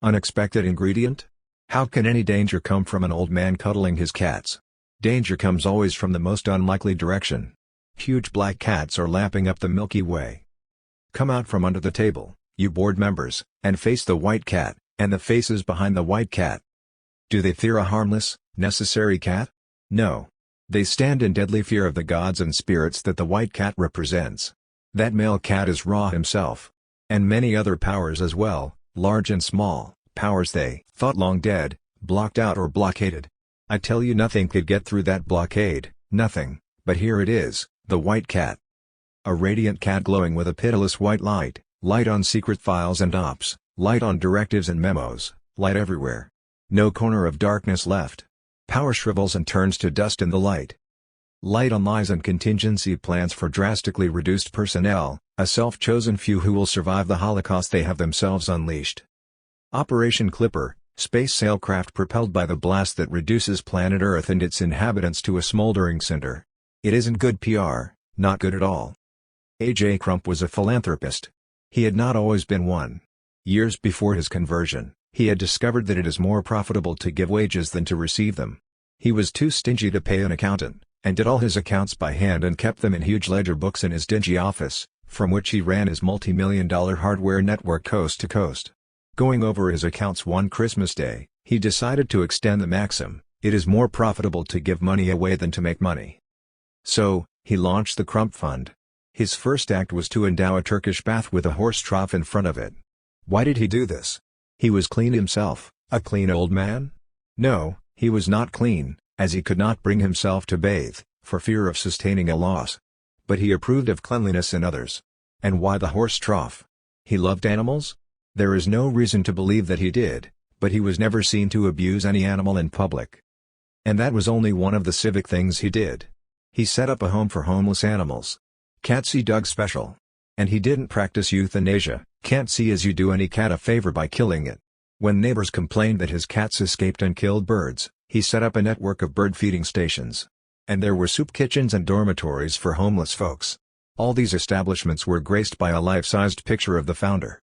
Unexpected ingredient? How can any danger come from an old man cuddling his cats? Danger comes always from the most unlikely direction. Huge black cats are lapping up the Milky Way. Come out from under the table, you board members, and face the white cat, and the faces behind the white cat. Do they fear a harmless, necessary cat? No. They stand in deadly fear of the gods and spirits that the white cat represents. That male cat is Ra himself. And many other powers as well, large and small, powers they thought long dead, blocked out or blockaded. I tell you, nothing could get through that blockade, nothing, but here it is, the white cat. A radiant cat glowing with a pitiless white light, light on secret files and ops, light on directives and memos, light everywhere. No corner of darkness left. Power shrivels and turns to dust in the light. Light on lies and contingency plans for drastically reduced personnel, a self-chosen few who will survive the Holocaust they have themselves unleashed. Operation Clipper, space sailcraft propelled by the blast that reduces planet Earth and its inhabitants to a smoldering cinder. It isn't good PR, not good at all. A.J. Crump was a philanthropist. He had not always been one. Years before his conversion, he had discovered that it is more profitable to give wages than to receive them. He was too stingy to pay an accountant, and did all his accounts by hand and kept them in huge ledger books in his dingy office, from which he ran his multi-million-dollar hardware network coast to coast. Going over his accounts one Christmas day, he decided to extend the maxim, it is more profitable to give money away than to make money. So, he launched the Crump Fund. His first act was to endow a Turkish bath with a horse trough in front of it. Why did he do this? He was clean himself, a clean old man? No, he was not clean, as he could not bring himself to bathe, for fear of sustaining a loss. But he approved of cleanliness in others. And why the horse trough? He loved animals? There is no reason to believe that he did, but he was never seen to abuse any animal in public. And that was only one of the civic things he did. He set up a home for homeless animals. Can't see Doug special. And he didn't practice euthanasia, can't see as you do any cat a favor by killing it. When neighbors complained that his cats escaped and killed birds, he set up a network of bird feeding stations. And there were soup kitchens and dormitories for homeless folks. All these establishments were graced by a life-sized picture of the founder.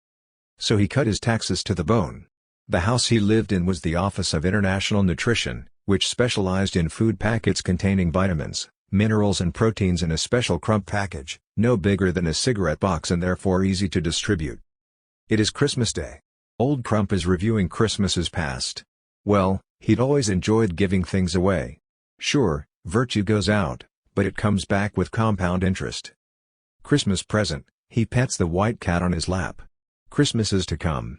So he cut his taxes to the bone. The house he lived in was the Office of International Nutrition, which specialized in food packets containing vitamins, minerals and proteins in a special Crump package, no bigger than a cigarette box and therefore easy to distribute. It is Christmas Day. Old Crump is reviewing Christmases past. Well, he'd always enjoyed giving things away. Sure, virtue goes out, but it comes back with compound interest. Christmas present, he pets the white cat on his lap. Christmas is to come.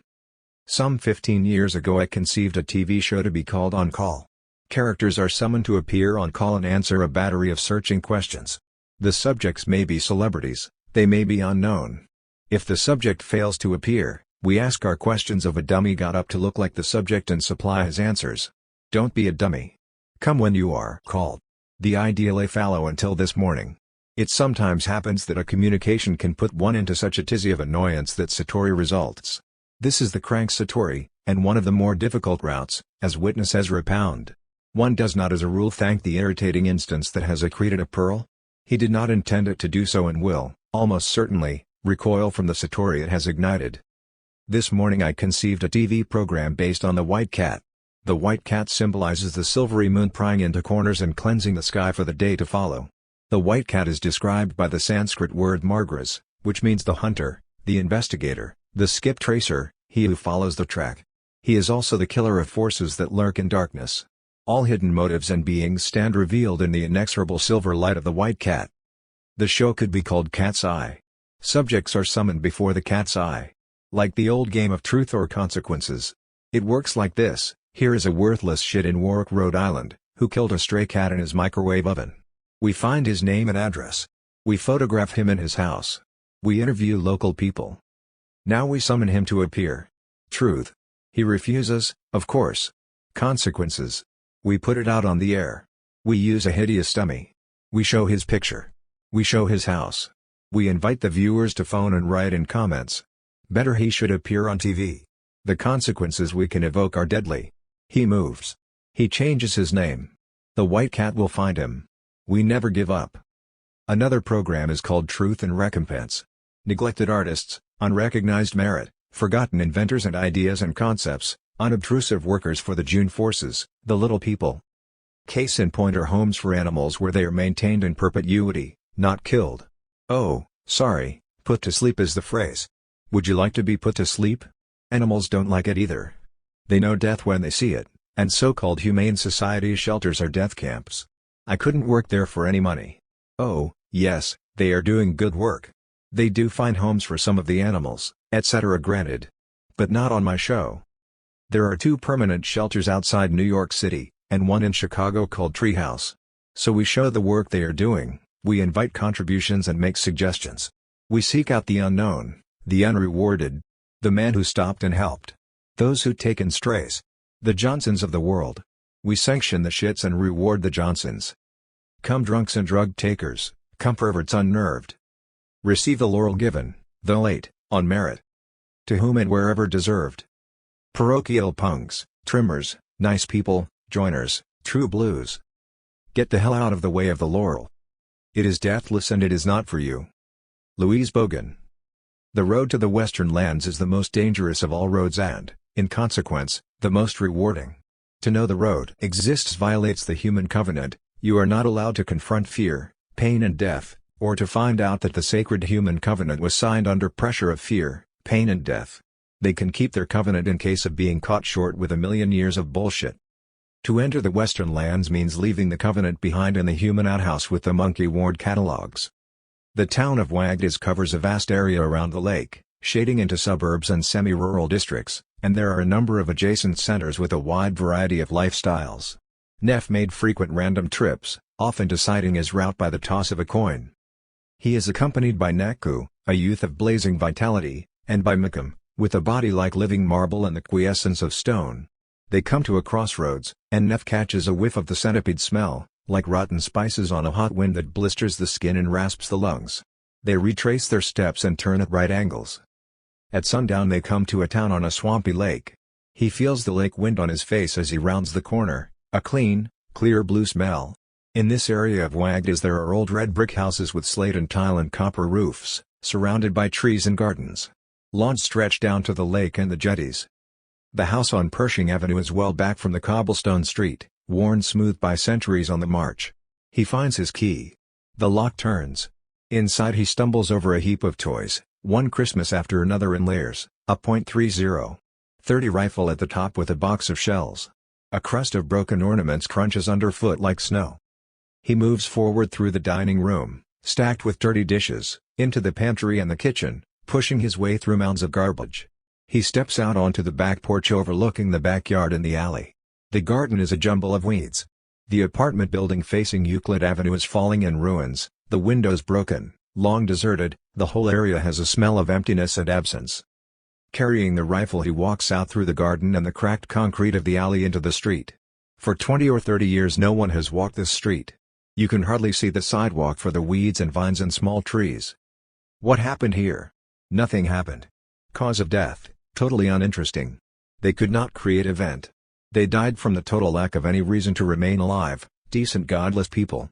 Some 15 years ago I conceived a TV show to be called On Call. Characters are summoned to appear on call and answer a battery of searching questions. The subjects may be celebrities, they may be unknown. If the subject fails to appear, we ask our questions of a dummy got up to look like the subject and supply his answers. Don't be a dummy. Come when you are called. The idea lay fallow until this morning. It sometimes happens that a communication can put one into such a tizzy of annoyance that Satori results. This is the crank Satori, and one of the more difficult routes, as witness Ezra Pound. One does not as a rule thank the irritating instance that has accreted a pearl. He did not intend it to do so and will, almost certainly, recoil from the Satori it has ignited. This morning I conceived a TV program based on the white cat. The white cat symbolizes the silvery moon prying into corners and cleansing the sky for the day to follow. The white cat is described by the Sanskrit word margras, which means the hunter, the investigator, the skip tracer, he who follows the track. He is also the killer of forces that lurk in darkness. All hidden motives and beings stand revealed in the inexorable silver light of the white cat. The show could be called Cat's Eye. Subjects are summoned before the cat's eye. Like the old game of truth or consequences. It works like this: here is a worthless shit in Warwick, Rhode Island, who killed a stray cat in his microwave oven. We find his name and address. We photograph him in his house. We interview local people. Now we summon him to appear. Truth. He refuses, of course. Consequences. We put it out on the air. We use a hideous dummy. We show his picture. We show his house. We invite the viewers to phone and write in comments. Better he should appear on TV. The consequences we can evoke are deadly. He moves. He changes his name. The white cat will find him. We never give up. Another program is called Truth and Recompense. Neglected artists, unrecognized merit, forgotten inventors and ideas and concepts, unobtrusive workers for the June forces, the little people. Case in point are homes for animals where they are maintained in perpetuity, not killed. Oh, sorry, put to sleep is the phrase. Would you like to be put to sleep? Animals don't like it either. They know death when they see it, and so-called humane society shelters are death camps. I couldn't work there for any money. Oh, yes, they are doing good work. They do find homes for some of the animals, etc. granted. But not on my show. There are 2 permanent shelters outside New York City, and 1 in Chicago called Treehouse. So we show the work they are doing, we invite contributions and make suggestions. We seek out the unknown, the unrewarded. The man who stopped and helped. Those who take in strays. The Johnsons of the world. We sanction the shits and reward the Johnsons. Come drunks and drug takers, come perverts unnerved. Receive the laurel given, though late, on merit. To whom and wherever deserved. Parochial punks, trimmers, nice people, joiners, true blues. Get the hell out of the way of the laurel. It is deathless and it is not for you. Louise Bogan. The road to the Western lands is the most dangerous of all roads and, in consequence, the most rewarding. To know the road exists violates the human covenant. You are not allowed to confront fear, pain and death, or to find out that the sacred human covenant was signed under pressure of fear, pain and death. They can keep their covenant in case of being caught short with a million years of bullshit. To enter the Western lands means leaving the covenant behind in the human outhouse with the monkey-ward catalogs. The town of Wagdiz covers a vast area around the lake, shading into suburbs and semi-rural districts, and there are a number of adjacent centers with a wide variety of lifestyles. Neff made frequent random trips, often deciding his route by the toss of a coin. He is accompanied by Neku, a youth of blazing vitality, and by Mikum, with a body like living marble and the quiescence of stone. They come to a crossroads, and Neff catches a whiff of the centipede smell, like rotten spices on a hot wind that blisters the skin and rasps the lungs. They retrace their steps and turn at right angles. At sundown they come to a town on a swampy lake. He feels the lake wind on his face as he rounds the corner, a clean, clear blue smell. In this area of Wagdiz there are old red brick houses with slate and tile and copper roofs, surrounded by trees and gardens. Lawns stretch down to the lake and the jetties. The house on Pershing Avenue is well back from the cobblestone street, worn smooth by centuries on the march. He finds his key. The lock turns. Inside he stumbles over a heap of toys, one Christmas after another in layers, a .30 .30 rifle at the top with a box of shells. A crust of broken ornaments crunches underfoot like snow. He moves forward through the dining room, stacked with dirty dishes, into the pantry and the kitchen, pushing his way through mounds of garbage. He steps out onto the back porch overlooking the backyard and the alley. The garden is a jumble of weeds. The apartment building facing Euclid Avenue is falling in ruins, the windows broken, long deserted, the whole area has a smell of emptiness and absence. Carrying the rifle he walks out through the garden and the cracked concrete of the alley into the street. For 20 or 30 years no one has walked this street. You can hardly see the sidewalk for the weeds and vines and small trees. What happened here? Nothing happened. Cause of death, totally uninteresting. They could not create event. They died from the total lack of any reason to remain alive, decent godless people.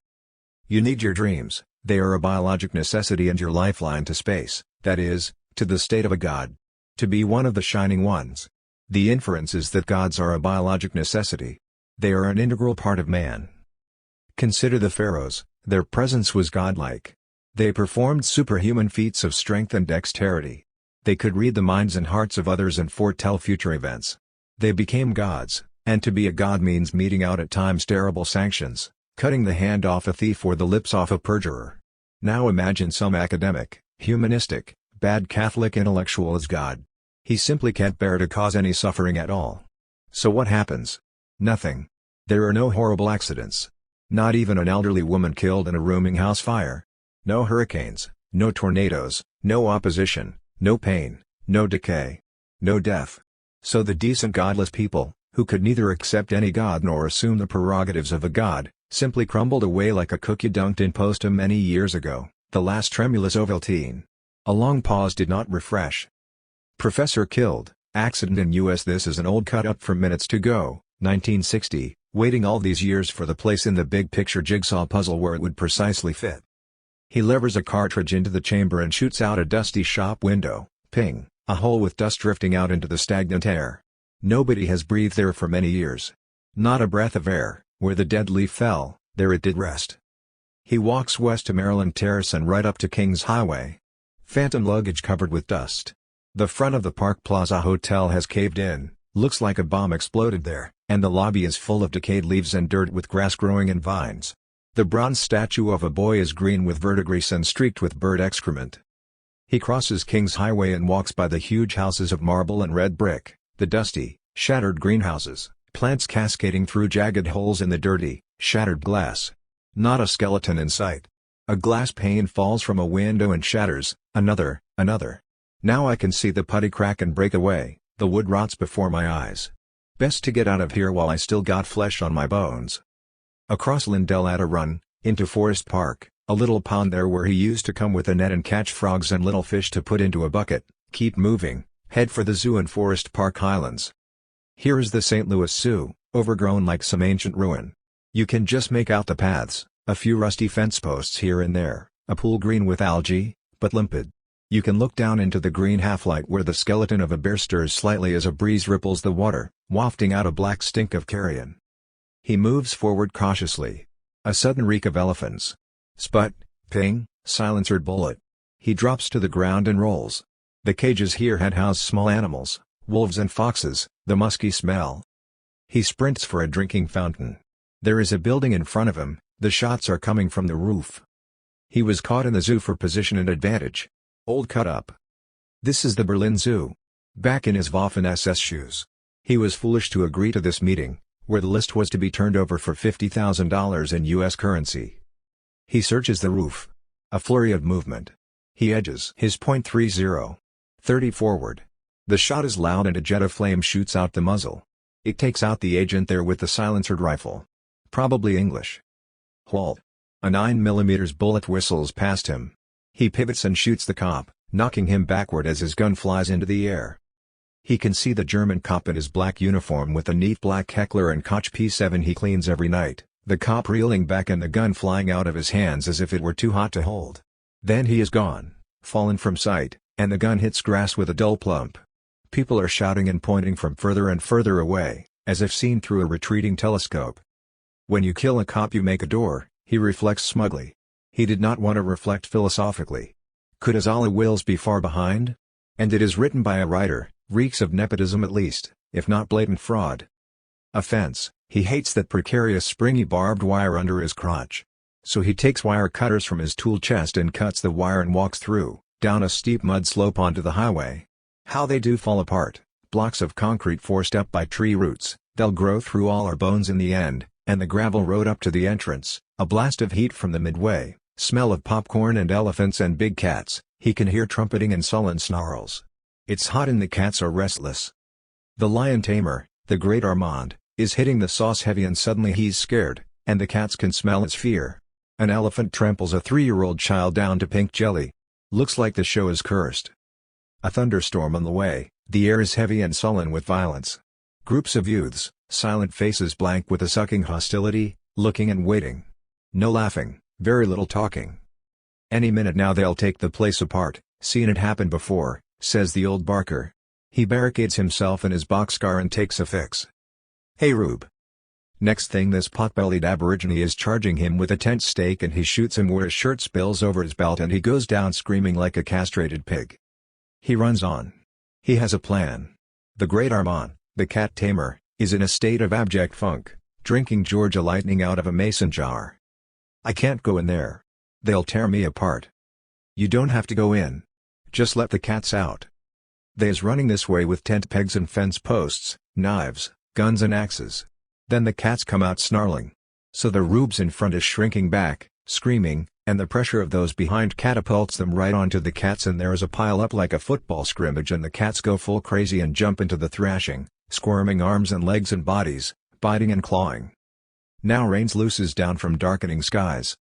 You need your dreams, they are a biologic necessity and your lifeline to space, that is, to the state of a god. To be one of the shining ones. The inference is that gods are a biologic necessity. They are an integral part of man. Consider the pharaohs, their presence was godlike. They performed superhuman feats of strength and dexterity. They could read the minds and hearts of others and foretell future events. They became gods, and to be a god means meting out at times terrible sanctions, cutting the hand off a thief or the lips off a perjurer. Now imagine some academic, humanistic, bad Catholic intellectual as God. He simply can't bear to cause any suffering at all. So what happens? Nothing. There are no horrible accidents. Not even an elderly woman killed in a rooming house fire. No hurricanes, no tornadoes, no opposition, no pain, no decay. No death. So the decent godless people, who could neither accept any god nor assume the prerogatives of a god, simply crumbled away like a cookie dunked in postum many years ago, the last tremulous Ovaltine. A long pause did not refresh. Professor killed, accident in US. This is an old cut-up from Minutes to Go, 1960, waiting all these years for the place in the big picture jigsaw puzzle where it would precisely fit. He levers a cartridge into the chamber and shoots out a dusty shop window, ping. A hole with dust drifting out into the stagnant air. Nobody has breathed there for many years. Not a breath of air. Where the dead leaf fell, there it did rest. He walks west to Maryland Terrace and right up to Kings Highway. Phantom luggage covered with dust. The front of the Park Plaza Hotel has caved in, looks like a bomb exploded there, and the lobby is full of decayed leaves and dirt with grass growing in vines. The bronze statue of a boy is green with verdigris and streaked with bird excrement. He crosses Kings Highway and walks by the huge houses of marble and red brick, the dusty, shattered greenhouses, plants cascading through jagged holes in the dirty, shattered glass. Not a skeleton in sight. A glass pane falls from a window and shatters, another. Now I can see the putty crack and break away, the wood rots before my eyes. Best to get out of here while I still got flesh on my bones. Across Lindell at a run, into Forest Park. A little pond there where he used to come with a net and catch frogs and little fish to put into a bucket. Keep moving, head for the zoo and Forest Park Highlands. Here is the St. Louis Zoo, overgrown like some ancient ruin. You can just make out the paths, a few rusty fence posts here and there, a pool green with algae, but limpid. You can look down into the green half-light where the skeleton of a bear stirs slightly as a breeze ripples the water, wafting out a black stink of carrion. He moves forward cautiously. A sudden reek of elephants. Sput, ping, silencered bullet. He drops to the ground and rolls. The cages here had housed small animals, wolves and foxes, the musky smell. He sprints for a drinking fountain. There is a building in front of him, the shots are coming from the roof. He was caught in the zoo for position and advantage. Old cut up. This is the Berlin Zoo. Back in his Waffen-SS shoes. He was foolish to agree to this meeting, where the list was to be turned over for $50,000 in US currency. He searches the roof. A flurry of movement. He edges his .30. 30 forward. The shot is loud and a jet of flame shoots out the muzzle. It takes out the agent there with the silencered rifle. Probably English. Halt. A 9mm bullet whistles past him. He pivots and shoots the cop, knocking him backward as his gun flies into the air. He can see the German cop in his black uniform with a neat black Heckler and Koch P7 he cleans every night. The cop reeling back and the gun flying out of his hands as if it were too hot to hold. Then he is gone, fallen from sight, and the gun hits grass with a dull plump. People are shouting and pointing from further and further away, as if seen through a retreating telescope. When you kill a cop you make a door, he reflects smugly. He did not want to reflect philosophically. Could Azala Wills be far behind? And it is written by a writer, reeks of nepotism at least, if not blatant fraud. Offense. He hates that precarious springy barbed wire under his crotch. So he takes wire cutters from his tool chest and cuts the wire and walks through, down a steep mud slope onto the highway. How they do fall apart, blocks of concrete forced up by tree roots, they'll grow through all our bones in the end, and the gravel road up to the entrance, a blast of heat from the midway, smell of popcorn and elephants and big cats, he can hear trumpeting and sullen snarls. It's hot and the cats are restless. The lion tamer, the great Armand, is hitting the sauce heavy and suddenly he's scared, and the cats can smell his fear. An elephant tramples a 3-year-old child down to pink jelly. Looks like the show is cursed. A thunderstorm on the way, the air is heavy and sullen with violence. Groups of youths, silent faces blank with a sucking hostility, looking and waiting. No laughing, very little talking. Any minute now they'll take the place apart, seen it happen before, says the old barker. He barricades himself in his boxcar and takes a fix. Hey Rube. Next thing this pot-bellied aborigine is charging him with a tent stake and he shoots him where his shirt spills over his belt and he goes down screaming like a castrated pig. He runs on. He has a plan. The great Armand, the cat tamer, is in a state of abject funk, drinking Georgia Lightning out of a mason jar. I can't go in there. They'll tear me apart. You don't have to go in. Just let the cats out. They's running this way with tent pegs and fence posts, knives, guns and axes. Then the cats come out snarling. So the rubes in front is shrinking back, screaming, and the pressure of those behind catapults them right onto the cats, and there is a pile up like a football scrimmage, and the cats go full crazy and jump into the thrashing, squirming arms and legs and bodies, biting and clawing. Now rains looses down from darkening skies.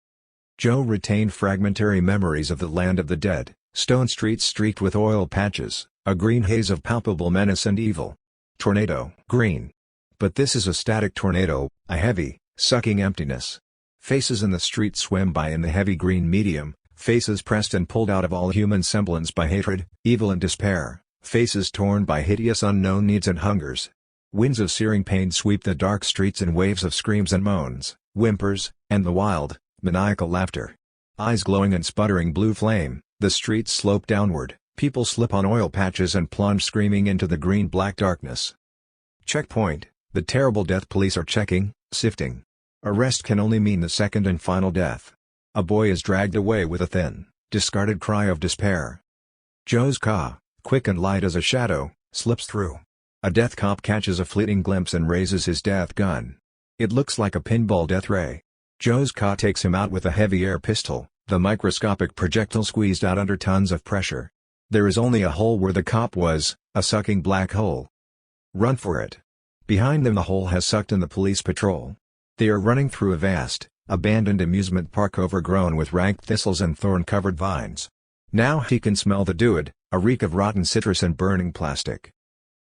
Joe retained fragmentary memories of the land of the dead, stone streets streaked with oil patches, a green haze of palpable menace and evil. Tornado, green. But this is a static tornado, a heavy, sucking emptiness. Faces in the street swim by in the heavy green medium, faces pressed and pulled out of all human semblance by hatred, evil and despair, faces torn by hideous unknown needs and hungers. Winds of searing pain sweep the dark streets in waves of screams and moans, whimpers, and the wild, maniacal laughter. Eyes glowing and sputtering blue flame, the streets slope downward, people slip on oil patches and plunge screaming into the green-black darkness. Checkpoint, the terrible death police are checking, sifting. Arrest can only mean the second and final death. A boy is dragged away with a thin, discarded cry of despair. Joe's car, quick and light as a shadow, slips through. A death cop catches a fleeting glimpse and raises his death gun. It looks like a pinball death ray. Joe's car takes him out with a heavy air pistol, the microscopic projectile squeezed out under tons of pressure. There is only a hole where the cop was, a sucking black hole. Run for it. Behind them the hole has sucked in the police patrol. They are running through a vast, abandoned amusement park overgrown with rank thistles and thorn-covered vines. Now he can smell the dude, a reek of rotten citrus and burning plastic.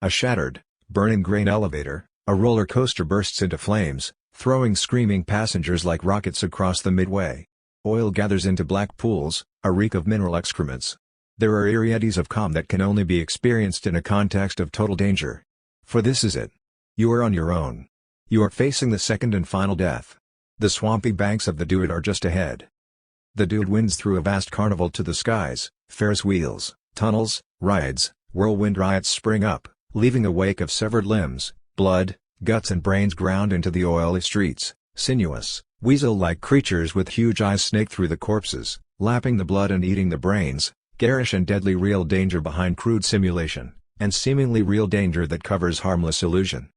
A shattered, burning grain elevator, a roller coaster bursts into flames, throwing screaming passengers like rockets across the midway. Oil gathers into black pools, a reek of mineral excrements. There are eerie eddies of calm that can only be experienced in a context of total danger. For this is it. You are on your own. You are facing the second and final death. The swampy banks of the Dude are just ahead. The Dude winds through a vast carnival to the skies, Ferris wheels, tunnels, rides, whirlwind riots spring up, leaving a wake of severed limbs, blood, guts and brains ground into the oily streets, sinuous, weasel-like creatures with huge eyes snake through the corpses, lapping the blood and eating the brains, garish and deadly real danger behind crude simulation, and seemingly real danger that covers harmless illusion.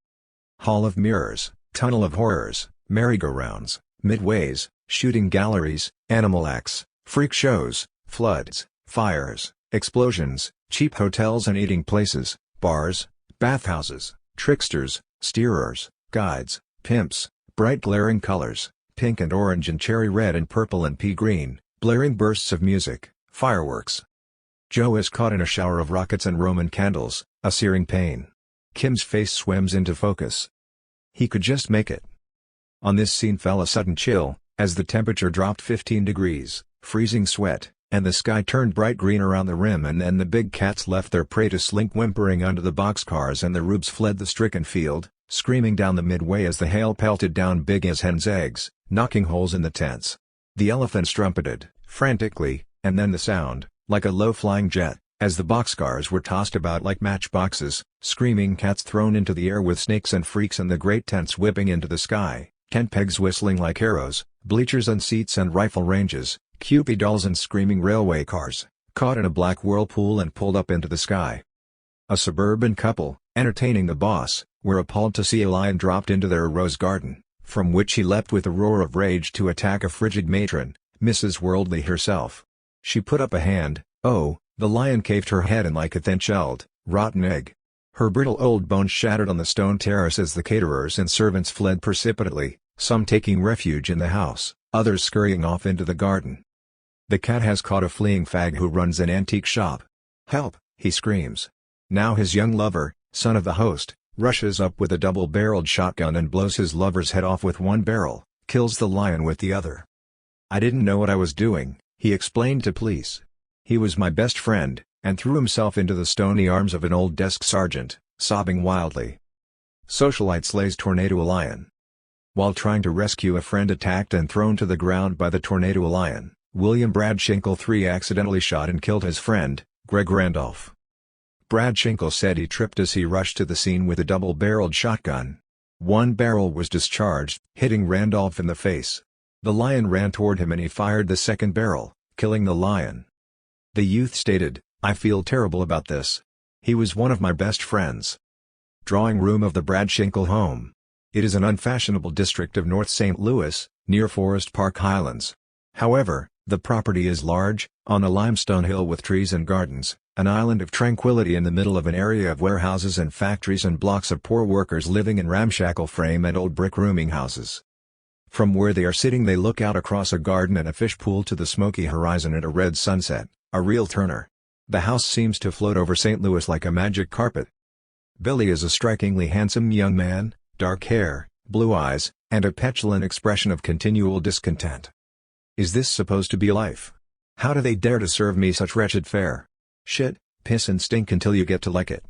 Hall of mirrors, tunnel of horrors, merry-go-rounds, midways, shooting galleries, animal acts, freak shows, floods, fires, explosions, cheap hotels and eating places, bars, bathhouses, tricksters, steerers, guides, pimps, bright glaring colors, pink and orange and cherry red and purple and pea green, blaring bursts of music, fireworks. Joe is caught in a shower of rockets and Roman candles, a searing pain. Kim's face swims into focus. He could just make it. On this scene fell a sudden chill, as the temperature dropped 15 degrees, freezing sweat, and the sky turned bright green around the rim, and then the big cats left their prey to slink whimpering under the boxcars, and the rubes fled the stricken field, screaming down the midway as the hail pelted down big as hen's eggs, knocking holes in the tents. The elephants trumpeted, frantically, and then the sound, like a low-flying jet, as the boxcars were tossed about like matchboxes, screaming cats thrown into the air with snakes and freaks, and the great tents whipping into the sky, tent pegs whistling like arrows, bleachers and seats and rifle ranges, Kewpie dolls and screaming railway cars, caught in a black whirlpool and pulled up into the sky. A suburban couple, entertaining the boss, were appalled to see a lion dropped into their rose garden, from which he leapt with a roar of rage to attack a frigid matron, Mrs. Worldly herself. She put up a hand. Oh, the lion caved her head in like a thin-shelled, rotten egg. Her brittle old bones shattered on the stone terrace as the caterers and servants fled precipitately, some taking refuge in the house, others scurrying off into the garden. The cat has caught a fleeing fag who runs an antique shop. "Help!" he screams. Now his young lover, son of the host, rushes up with a double-barreled shotgun and blows his lover's head off with one barrel, kills the lion with the other. "I didn't know what I was doing," he explained to police. "He was my best friend," and threw himself into the stony arms of an old desk sergeant, sobbing wildly. Socialite slays tornado lion. While trying to rescue a friend attacked and thrown to the ground by the tornado lion, William Bradshinkle III accidentally shot and killed his friend, Greg Randolph. Bradshinkle said he tripped as he rushed to the scene with a double-barreled shotgun. One barrel was discharged, hitting Randolph in the face. The lion ran toward him and he fired the second barrel, killing the lion. The youth stated, "I feel terrible about this. He was one of my best friends." Drawing room of the Bradshinkle home. It is an unfashionable district of North St. Louis, near Forest Park Highlands. However, the property is large, on a limestone hill with trees and gardens, an island of tranquility in the middle of an area of warehouses and factories and blocks of poor workers living in ramshackle frame and old brick rooming houses. From where they are sitting they look out across a garden and a fish pool to the smoky horizon and a red sunset, a real turner. The house seems to float over St. Louis like a magic carpet. Billy is a strikingly handsome young man, dark hair, blue eyes, and a petulant expression of continual discontent. Is this supposed to be life? How do they dare to serve me such wretched fare? Shit, piss and stink until you get to like it.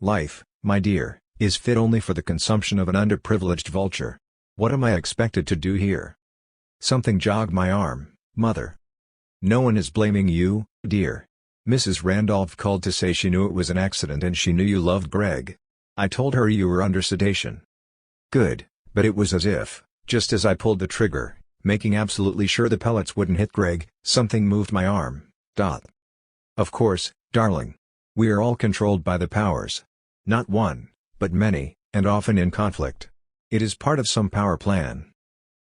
Life, my dear, is fit only for the consumption of an underprivileged vulture. What am I expected to do here? Something jogged my arm, Mother. No one is blaming you, dear. Mrs. Randolph called to say she knew it was an accident and she knew you loved Greg. I told her you were under sedation. Good, but it was as if, just as I pulled the trigger, making absolutely sure the pellets wouldn't hit Greg, something moved my arm. Of course, darling. We are all controlled by the powers. Not one, but many, and often in conflict. It is part of some power plan.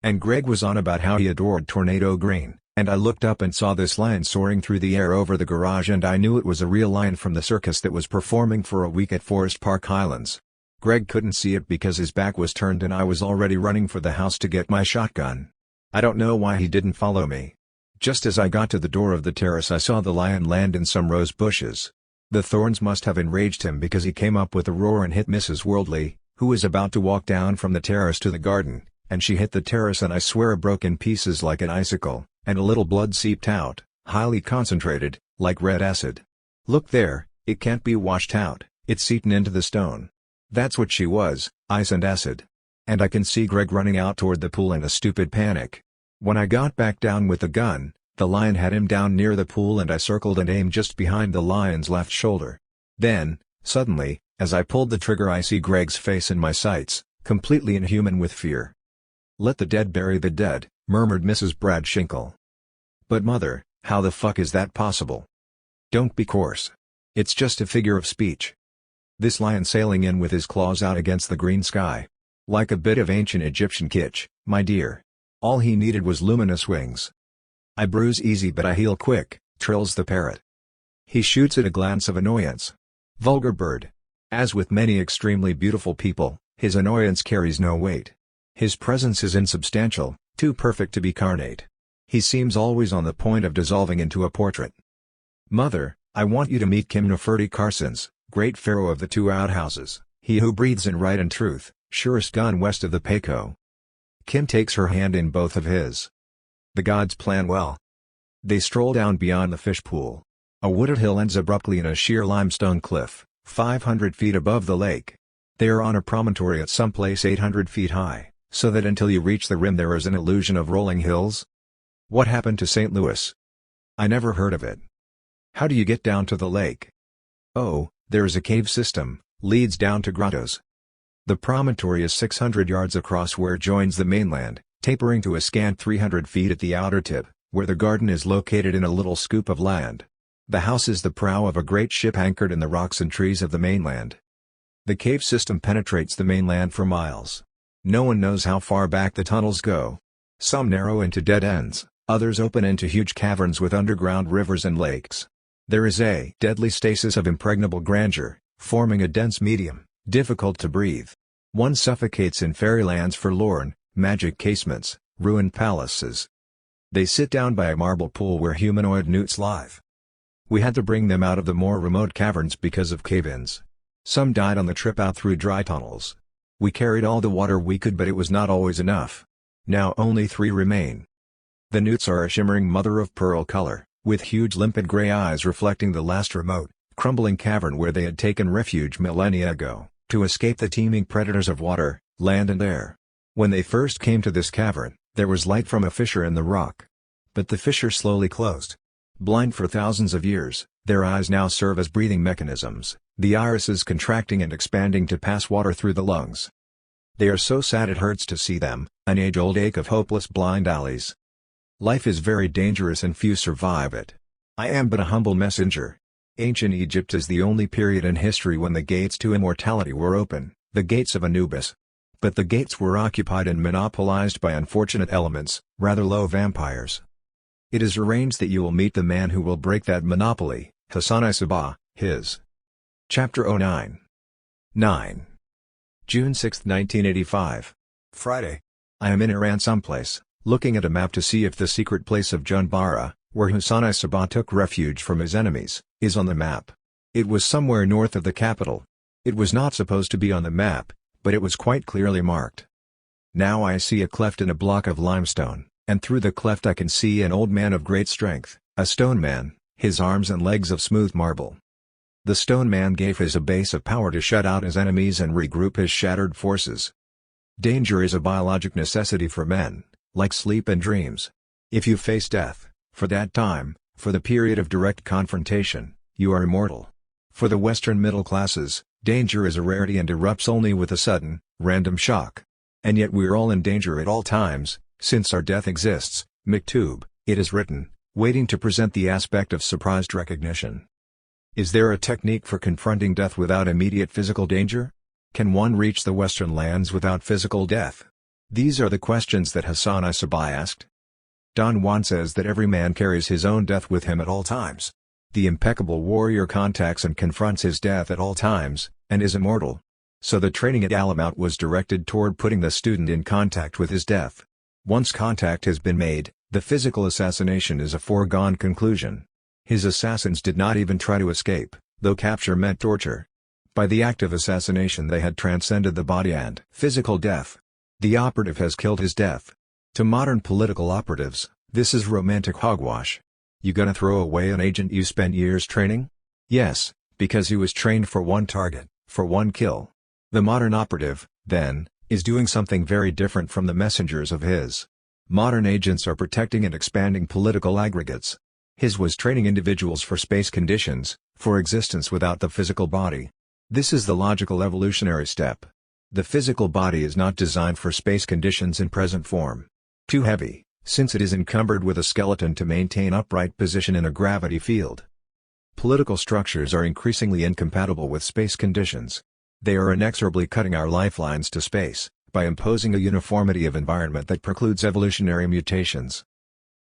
And Greg was on about how he adored Tornado Green, and I looked up and saw this lion soaring through the air over the garage and I knew it was a real lion from the circus that was performing for a week at Forest Park Highlands. Greg couldn't see it because his back was turned and I was already running for the house to get my shotgun. I don't know why he didn't follow me. Just as I got to the door of the terrace I saw the lion land in some rose bushes. The thorns must have enraged him because he came up with a roar and hit Mrs. Worldly, who was about to walk down from the terrace to the garden, and she hit the terrace and I swear broke in pieces like an icicle, and a little blood seeped out, highly concentrated, like red acid. Look there, it can't be washed out, it's eaten into the stone. That's what she was, ice and acid. And I can see Greg running out toward the pool in a stupid panic. When I got back down with the gun, the lion had him down near the pool and I circled and aimed just behind the lion's left shoulder. Then, suddenly, as I pulled the trigger I see Greg's face in my sights, completely inhuman with fear. Let the dead bury the dead, murmured Mrs. Brad Shinkle. But Mother, how the fuck is that possible? Don't be coarse. It's just a figure of speech. This lion sailing in with his claws out against the green sky. Like a bit of ancient Egyptian kitsch, my dear. All he needed was luminous wings. I bruise easy but I heal quick, trills the parrot. He shoots at a glance of annoyance. Vulgar bird. As with many extremely beautiful people, his annoyance carries no weight. His presence is insubstantial, too perfect to be carnate. He seems always on the point of dissolving into a portrait. Mother, I want you to meet Kim Neferti Carsons, great pharaoh of the two outhouses, he who breathes in right and truth, surest gun west of the Pecos. Kim takes her hand in both of his. The gods plan well. They stroll down beyond the fish pool. A wooded hill ends abruptly in a sheer limestone cliff, 500 feet above the lake. They are on a promontory at some place 800 feet high, so that until you reach the rim there is an illusion of rolling hills. What happened to St. Louis? I never heard of it. How do you get down to the lake? Oh, there is a cave system, leads down to grottos. The promontory is 600 yards across where it joins the mainland, tapering to a scant 300 feet at the outer tip, where the garden is located in a little scoop of land. The house is the prow of a great ship anchored in the rocks and trees of the mainland. The cave system penetrates the mainland for miles. No one knows how far back the tunnels go. Some narrow into dead ends, others open into huge caverns with underground rivers and lakes. There is a deadly stasis of impregnable grandeur, forming a dense medium, difficult to breathe. One suffocates in fairyland's forlorn, magic casements, ruined palaces. They sit down by a marble pool where humanoid newts live. We had to bring them out of the more remote caverns because of cave-ins. Some died on the trip out through dry tunnels. We carried all the water we could but it was not always enough. Now only 3 remain. The newts are a shimmering mother-of-pearl color, with huge limpid gray eyes reflecting the last remote, crumbling cavern where they had taken refuge millennia ago, to escape the teeming predators of water, land and air. When they first came to this cavern, there was light from a fissure in the rock. But the fissure slowly closed. Blind for thousands of years, their eyes now serve as breathing mechanisms, the irises contracting and expanding to pass water through the lungs. They are so sad it hurts to see them, an age-old ache of hopeless blind alleys. Life is very dangerous and few survive it. I am but a humble messenger. Ancient Egypt is the only period in history when the gates to immortality were open, the gates of Anubis. But the gates were occupied and monopolized by unfortunate elements, rather low vampires. It is arranged that you will meet the man who will break that monopoly, Hassan I-Sabah, his. Chapter 09. 9. June 6, 1985. Friday. I am in Iran someplace, looking at a map to see if the secret place of Junbara, where Hassan I-Sabah took refuge from his enemies, is on the map. It was somewhere north of the capital. It was not supposed to be on the map, but it was quite clearly marked. Now I see a cleft in a block of limestone, and through the cleft I can see an old man of great strength, a stone man, his arms and legs of smooth marble. The stone man gave his a base of power to shut out his enemies and regroup his shattered forces. Danger is a biologic necessity for men, like sleep and dreams. If you face death, for that time, for the period of direct confrontation, you are immortal. For the Western middle classes, danger is a rarity and erupts only with a sudden, random shock. And yet we're all in danger at all times, since our death exists, Miktub, it is written, waiting to present the aspect of surprised recognition. Is there a technique for confronting death without immediate physical danger? Can one reach the Western lands without physical death? These are the questions that Hassan I-Sabah asked. Don Juan says that every man carries his own death with him at all times. The impeccable warrior contacts and confronts his death at all times, and is immortal. So the training at Alamut was directed toward putting the student in contact with his death. Once contact has been made, the physical assassination is a foregone conclusion. His assassins did not even try to escape, though capture meant torture. By the act of assassination they had transcended the body and physical death. The operative has killed his death. To modern political operatives, this is romantic hogwash. You gonna throw away an agent you spent years training? Yes, because he was trained for one target, for one kill. The modern operative, then, is doing something very different from the messengers of his. Modern agents are protecting and expanding political aggregates. His was training individuals for space conditions, for existence without the physical body. This is the logical evolutionary step. The physical body is not designed for space conditions in present form. Too heavy, since it is encumbered with a skeleton to maintain upright position in a gravity field. Political structures are increasingly incompatible with space conditions. They are inexorably cutting our lifelines to space, by imposing a uniformity of environment that precludes evolutionary mutations.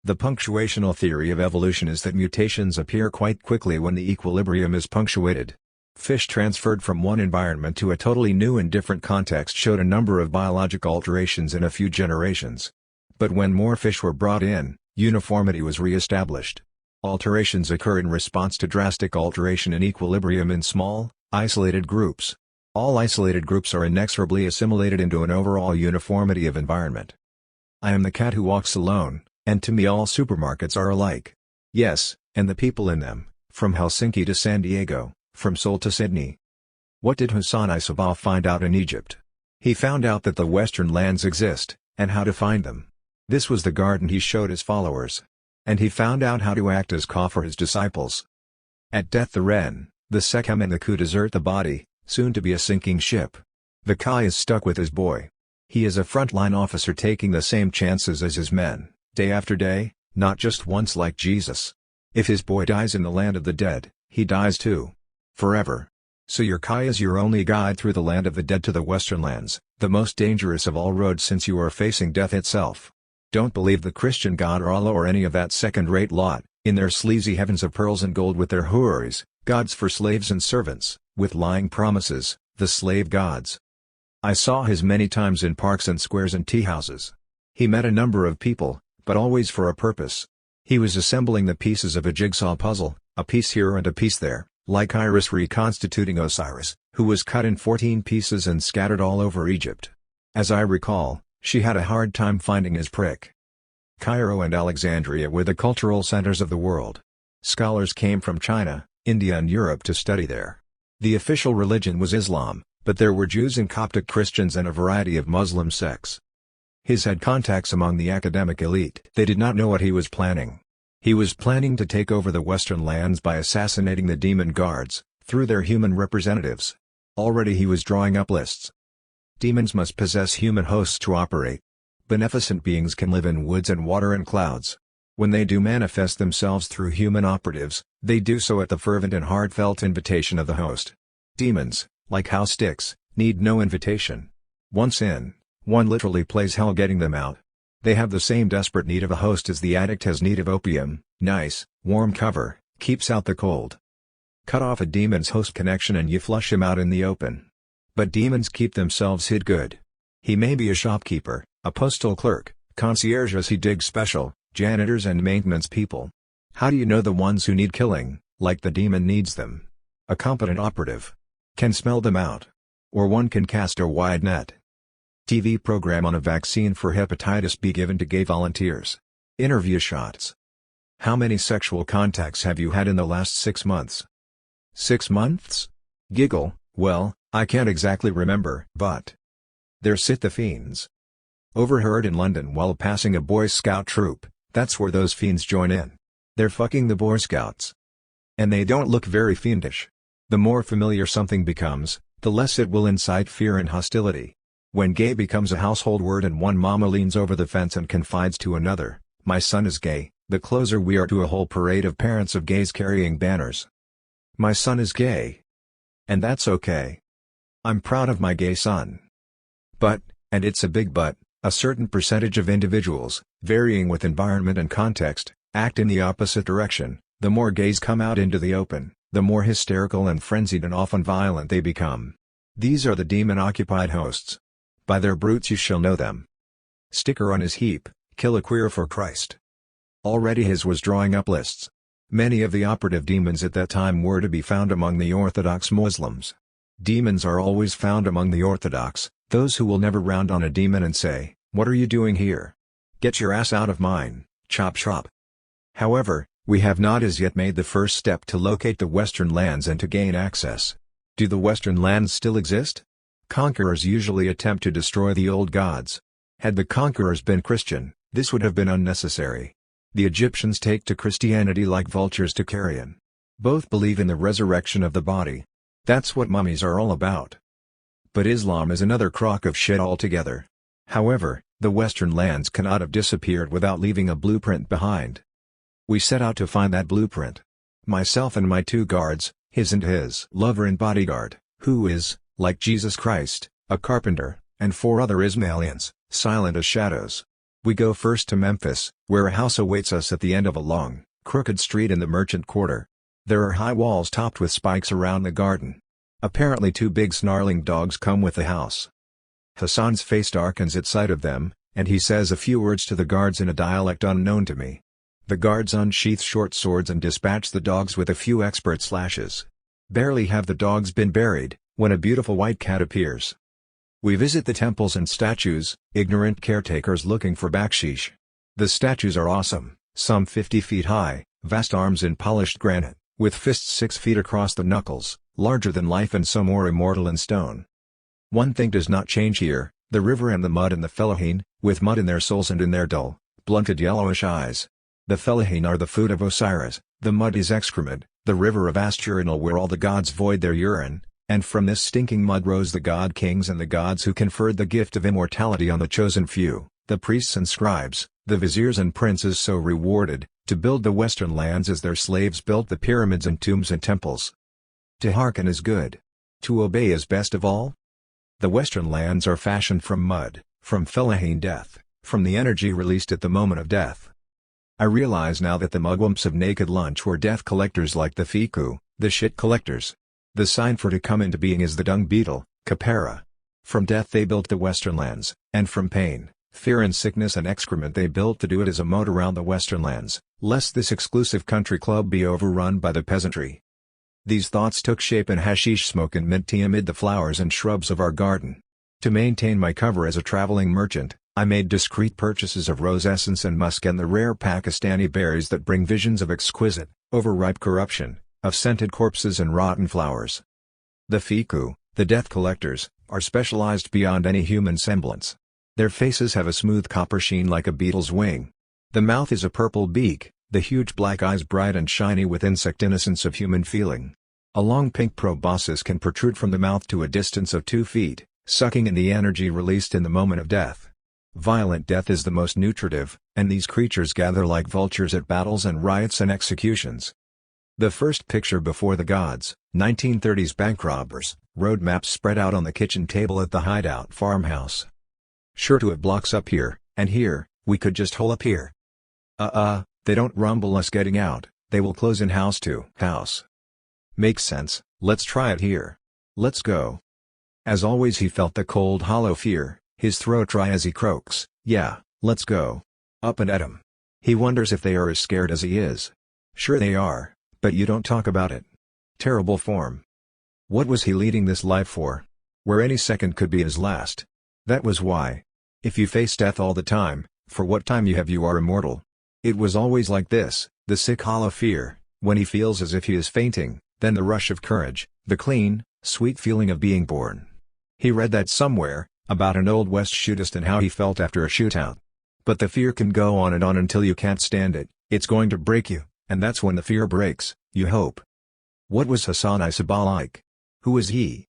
The punctuational theory of evolution is that mutations appear quite quickly when the equilibrium is punctuated. Fish transferred from one environment to a totally new and different context showed a number of biologic alterations in a few generations. But when more fish were brought in, uniformity was re-established. Alterations occur in response to drastic alteration in equilibrium in small, isolated groups. All isolated groups are inexorably assimilated into an overall uniformity of environment. I am the cat who walks alone, and to me all supermarkets are alike. Yes, and the people in them, from Helsinki to San Diego, from Seoul to Sydney. What did Hassan I-Sabah find out in Egypt? He found out that the Western lands exist, and how to find them. This was the garden he showed his followers. And he found out how to act as Ka for his disciples. At death the Ren, the Sekhem and the Ku desert the body, soon to be a sinking ship. The Ka is stuck with his boy. He is a frontline officer taking the same chances as his men, day after day, not just once like Jesus. If his boy dies in the land of the dead, he dies too. Forever. So your Ka is your only guide through the land of the dead to the Western lands, the most dangerous of all roads since you are facing death itself. Don't believe the Christian God or Allah or any of that second-rate lot, in their sleazy heavens of pearls and gold with their houris, gods for slaves and servants, with lying promises, the slave gods. I saw his many times in parks and squares and tea houses. He met a number of people, but always for a purpose. He was assembling the pieces of a jigsaw puzzle, a piece here and a piece there, like Iris reconstituting Osiris, who was cut in 14 pieces and scattered all over Egypt. As I recall, she had a hard time finding his prick. Cairo and Alexandria were the cultural centers of the world. Scholars came from China, India and Europe to study there. The official religion was Islam, but there were Jews and Coptic Christians and a variety of Muslim sects. His had contacts among the academic elite. They did not know what he was planning. He was planning to take over the Western lands by assassinating the demon guards, through their human representatives. Already he was drawing up lists. Demons must possess human hosts to operate. Beneficent beings can live in woods and water and clouds. When they do manifest themselves through human operatives, they do so at the fervent and heartfelt invitation of the host. Demons, like house sticks, need no invitation. Once in, one literally plays hell getting them out. They have the same desperate need of a host as the addict has need of opium: nice, warm cover, keeps out the cold. Cut off a demon's host connection and you flush him out in the open. But demons keep themselves hid good. He may be a shopkeeper, a postal clerk, concierge as he digs special, janitors and maintenance people. How do you know the ones who need killing, like the demon needs them? A competent operative can smell them out. Or one can cast a wide net. TV program on a vaccine for hepatitis B given to gay volunteers. Interview shots. How many sexual contacts have you had in the last 6 months? 6 months? Giggle, well, I can't exactly remember. But there sit the fiends. Overheard in London while passing a Boy Scout troop, that's where those fiends join in. They're fucking the Boy Scouts. And they don't look very fiendish. The more familiar something becomes, the less it will incite fear and hostility. When gay becomes a household word and one mama leans over the fence and confides to another, "My son is gay," the closer we are to a whole parade of parents of gays carrying banners. My son is gay. And that's okay. I'm proud of my gay son. But, and it's a big but, a certain percentage of individuals, varying with environment and context, act in the opposite direction. The more gays come out into the open, the more hysterical and frenzied and often violent they become. These are the demon-occupied hosts. By their brutes you shall know them. Sticker on his heap: kill a queer for Christ. Already his was drawing up lists. Many of the operative demons at that time were to be found among the Orthodox Muslims. Demons are always found among the Orthodox, those who will never round on a demon and say, "What are you doing here? Get your ass out of mine, chop chop." However, we have not as yet made the first step to locate the Western lands and to gain access. Do the Western lands still exist? Conquerors usually attempt to destroy the old gods. Had the conquerors been Christian, this would have been unnecessary. The Egyptians take to Christianity like vultures to carrion. Both believe in the resurrection of the body. That's what mummies are all about. But Islam is another crock of shit altogether. However, the Western lands cannot have disappeared without leaving a blueprint behind. We set out to find that blueprint. Myself and my 2 guards, his and his lover and bodyguard, who is, like Jesus Christ, a carpenter, and 4 other Ismailians, silent as shadows. We go first to Memphis, where a house awaits us at the end of a long, crooked street in the merchant quarter. There are high walls topped with spikes around the garden. Apparently 2 big snarling dogs come with the house. Hassan's face darkens at sight of them, and he says a few words to the guards in a dialect unknown to me. The guards unsheath short swords and dispatch the dogs with a few expert slashes. Barely have the dogs been buried, when a beautiful white cat appears. We visit the temples and statues, ignorant caretakers looking for baksheesh. The statues are awesome, some 50 feet high, vast arms in polished granite, with fists 6 feet across the knuckles, larger than life and some more immortal in stone. One thing does not change here: the river and the mud and the fellaheen, with mud in their souls and in their dull, blunted yellowish eyes. The fellaheen are the food of Osiris, the mud is excrement, the river of Asturinal where all the gods void their urine, and from this stinking mud rose the god-kings and the gods who conferred the gift of immortality on the chosen few, the priests and scribes, the viziers and princes so rewarded, to build the Western lands as their slaves built the pyramids and tombs and temples. To hearken is good. To obey is best of all. The Western lands are fashioned from mud, from fellaheen death, from the energy released at the moment of death. I realize now that the mugwumps of Naked Lunch were death collectors like the Fiku, the shit collectors. The sign for to come into being is the dung beetle, Capera. From death they built the Western lands, and from pain, fear and sickness and excrement they built to do it as a moat around the Western lands, lest this exclusive country club be overrun by the peasantry. These thoughts took shape in hashish smoke and mint tea amid the flowers and shrubs of our garden. To maintain my cover as a traveling merchant, I made discreet purchases of rose essence and musk and the rare Pakistani berries that bring visions of exquisite, overripe corruption, of scented corpses and rotten flowers. The Fiku, the death collectors, are specialized beyond any human semblance. Their faces have a smooth copper sheen like a beetle's wing. The mouth is a purple beak, the huge black eyes bright and shiny with insect innocence of human feeling. A long pink proboscis can protrude from the mouth to a distance of 2 feet, sucking in the energy released in the moment of death. Violent death is the most nutritive, and these creatures gather like vultures at battles and riots and executions. The first picture before the gods, 1930s bank robbers, Road maps spread out on the kitchen table at the hideout farmhouse. Sure to have blocks up here, and here, we could just hole up here. They don't rumble us getting out, they will close in house to house. Makes sense, let's try it here. Let's go. As always he felt the cold hollow fear, his throat dry as he croaks, yeah, let's go. Up and at 'em. He wonders if they are as scared as he is. Sure they are, but you don't talk about it. Terrible form. What was he leading this life for? Where any second could be his last. That was why. If you face death all the time, for what time you are immortal. It was always like this, the sick hollow fear, when he feels as if he is fainting, then the rush of courage, the clean, sweet feeling of being born. He read that somewhere, about an old West shootist and how he felt after a shootout. But the fear can go on and on until you can't stand it, it's going to break you, and that's when the fear breaks, you hope. What was Hassan Isabah like? Who was he?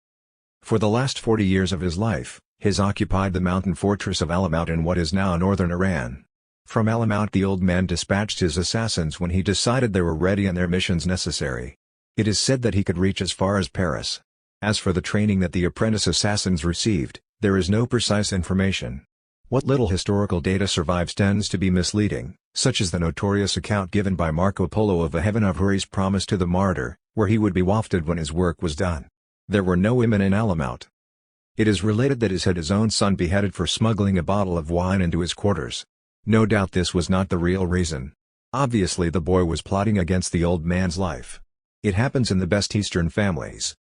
For the last 40 years of his life, he's occupied the mountain fortress of Alamout in what is now northern Iran. From Alamout the old man dispatched his assassins when he decided they were ready and their missions necessary. It is said that he could reach as far as Paris. As for the training that the apprentice assassins received, there is no precise information. What little historical data survives tends to be misleading, such as the notorious account given by Marco Polo of a heaven of Huri's promise to the martyr, where he would be wafted when his work was done. There were no women in Alamout. It is related that he had his own son beheaded for smuggling a bottle of wine into his quarters. No doubt this was not the real reason. Obviously the boy was plotting against the old man's life. It happens in the best Eastern families.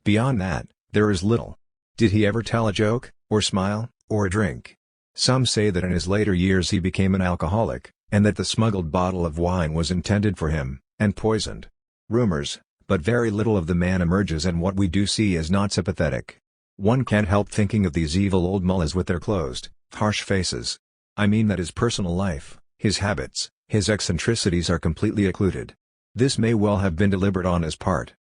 Beyond that, there is little. Did he ever tell a joke, or smile, or drink? Some say that in his later years he became an alcoholic, and that the smuggled bottle of wine was intended for him, and poisoned. Rumors, but very little of the man emerges, and what we do see is not sympathetic. One can't help thinking of these evil old mullahs with their closed, harsh faces. I mean that his personal life, his habits, his eccentricities are completely occluded. This may well have been deliberate on his part.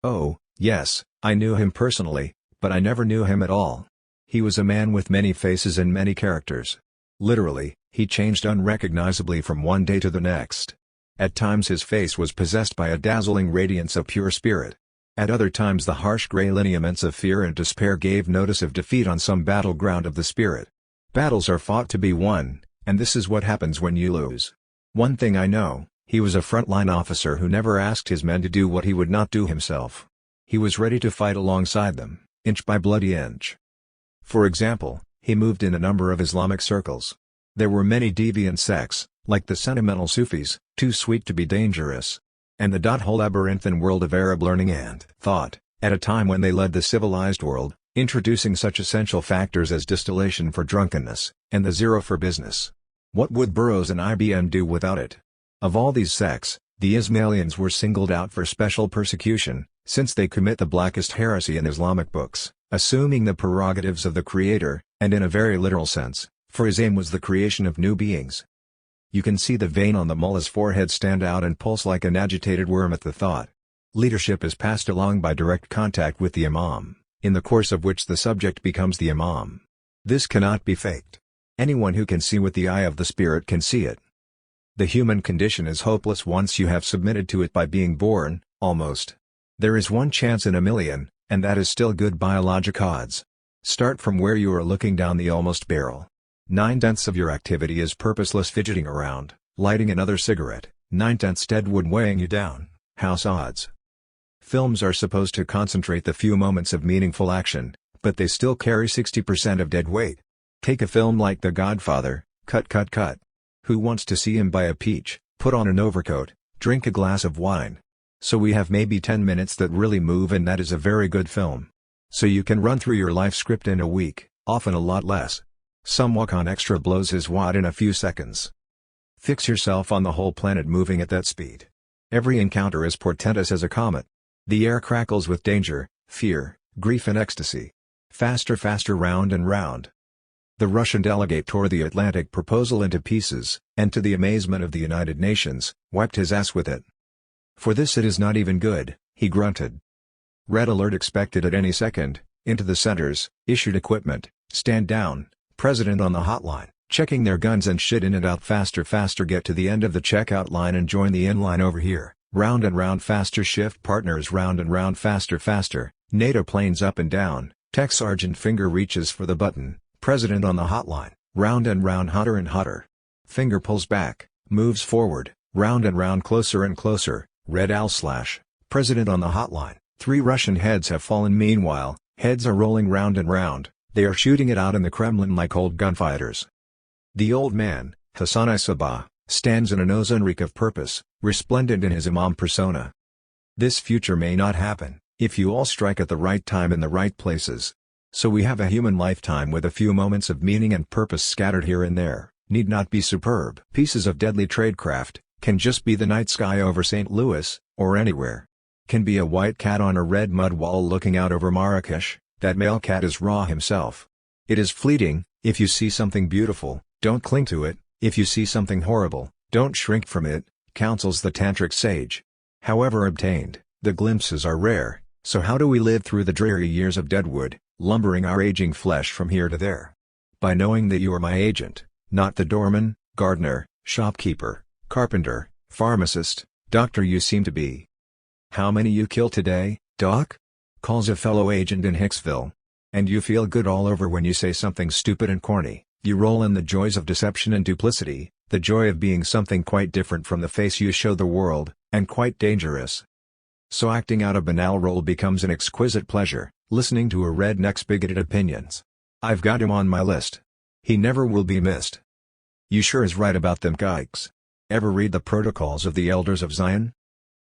Oh, yes, I knew him personally, but I never knew him at all. He was a man with many faces and many characters. Literally, he changed unrecognizably from one day to the next. At times his face was possessed by a dazzling radiance of pure spirit. At other times the harsh gray lineaments of fear and despair gave notice of defeat on some battleground of the spirit. Battles are fought to be won, and this is what happens when you lose. One thing I know, he was a frontline officer who never asked his men to do what he would not do himself. He was ready to fight alongside them, inch by bloody inch. For example, he moved in a number of Islamic circles. There were many deviant sects, like the sentimental Sufis, too sweet to be dangerous, and the whole labyrinthine world of Arab learning and thought, at a time when they led the civilized world, introducing such essential factors as distillation for drunkenness, and the zero for business. What would Burroughs and IBM do without it? Of all these sects, the Ismailians were singled out for special persecution, since they commit the blackest heresy in Islamic books, assuming the prerogatives of the Creator, and in a very literal sense, for his aim was the creation of new beings. You can see the vein on the mullah's forehead stand out and pulse like an agitated worm at the thought. Leadership is passed along by direct contact with the Imam, in the course of which the subject becomes the Imam. This cannot be faked. Anyone who can see with the eye of the spirit can see it. The human condition is hopeless once you have submitted to it by being born, almost. There is one chance in a million, and that is still good biologic odds. Start from where you are looking down the almost barrel. 9/10 of your activity is purposeless fidgeting around, lighting another cigarette, 9/10 deadwood weighing you down, house odds. Films are supposed to concentrate the few moments of meaningful action, but they still carry 60% of dead weight. Take a film like The Godfather, cut. Who wants to see him buy a peach, put on an overcoat, drink a glass of wine? So we have maybe 10 minutes that really move, and that is a very good film. So you can run through your life script in a week, often a lot less. Some walk-on extra blows his wad in a few seconds. Fix yourself on the whole planet moving at that speed. Every encounter is portentous as a comet. The air crackles with danger, fear, grief and ecstasy. Faster, round and round. The Russian delegate tore the Atlantic proposal into pieces, and to the amazement of the United Nations, wiped his ass with it. For this it is not even good, he grunted. Red alert expected at any second, into the centers, issued equipment, stand down, president on the hotline, checking their guns and shit in and out faster, get to the end of the checkout line and join the in line over here, round and round faster, shift partners round and round faster, NATO planes up and down, tech sergeant finger reaches for the button, president on the hotline, round and round hotter and hotter. Finger pulls back, moves forward, round and round closer and closer, red owl slash, president on the hotline. 3 Russian heads have fallen meanwhile, heads are rolling round and round, they are shooting it out in the Kremlin like old gunfighters. The old man, Hassan Sabah, stands in an ozone reek of purpose, resplendent in his imam persona. This future may not happen, if you all strike at the right time in the right places. So we have a human lifetime with a few moments of meaning and purpose scattered here and there, need not be superb pieces of deadly tradecraft, can just be the night sky over St. Louis, or anywhere. Can be a white cat on a red mud wall looking out over Marrakesh, that male cat is Ra himself. It is fleeting. If you see something beautiful, don't cling to it, if you see something horrible, don't shrink from it, counsels the tantric sage. However obtained, the glimpses are rare, so how do we live through the dreary years of deadwood, lumbering our aging flesh from here to there? By knowing that you are my agent, not the doorman, gardener, shopkeeper, carpenter, pharmacist, doctor you seem to be. How many you kill today, Doc? Calls a fellow agent in Hicksville. And you feel good all over when you say something stupid and corny, you roll in the joys of deception and duplicity, the joy of being something quite different from the face you show the world, and quite dangerous. So acting out a banal role becomes an exquisite pleasure, listening to a redneck's bigoted opinions. I've got him on my list. He never will be missed. You sure is right about them kikes. Ever read the Protocols of the Elders of Zion?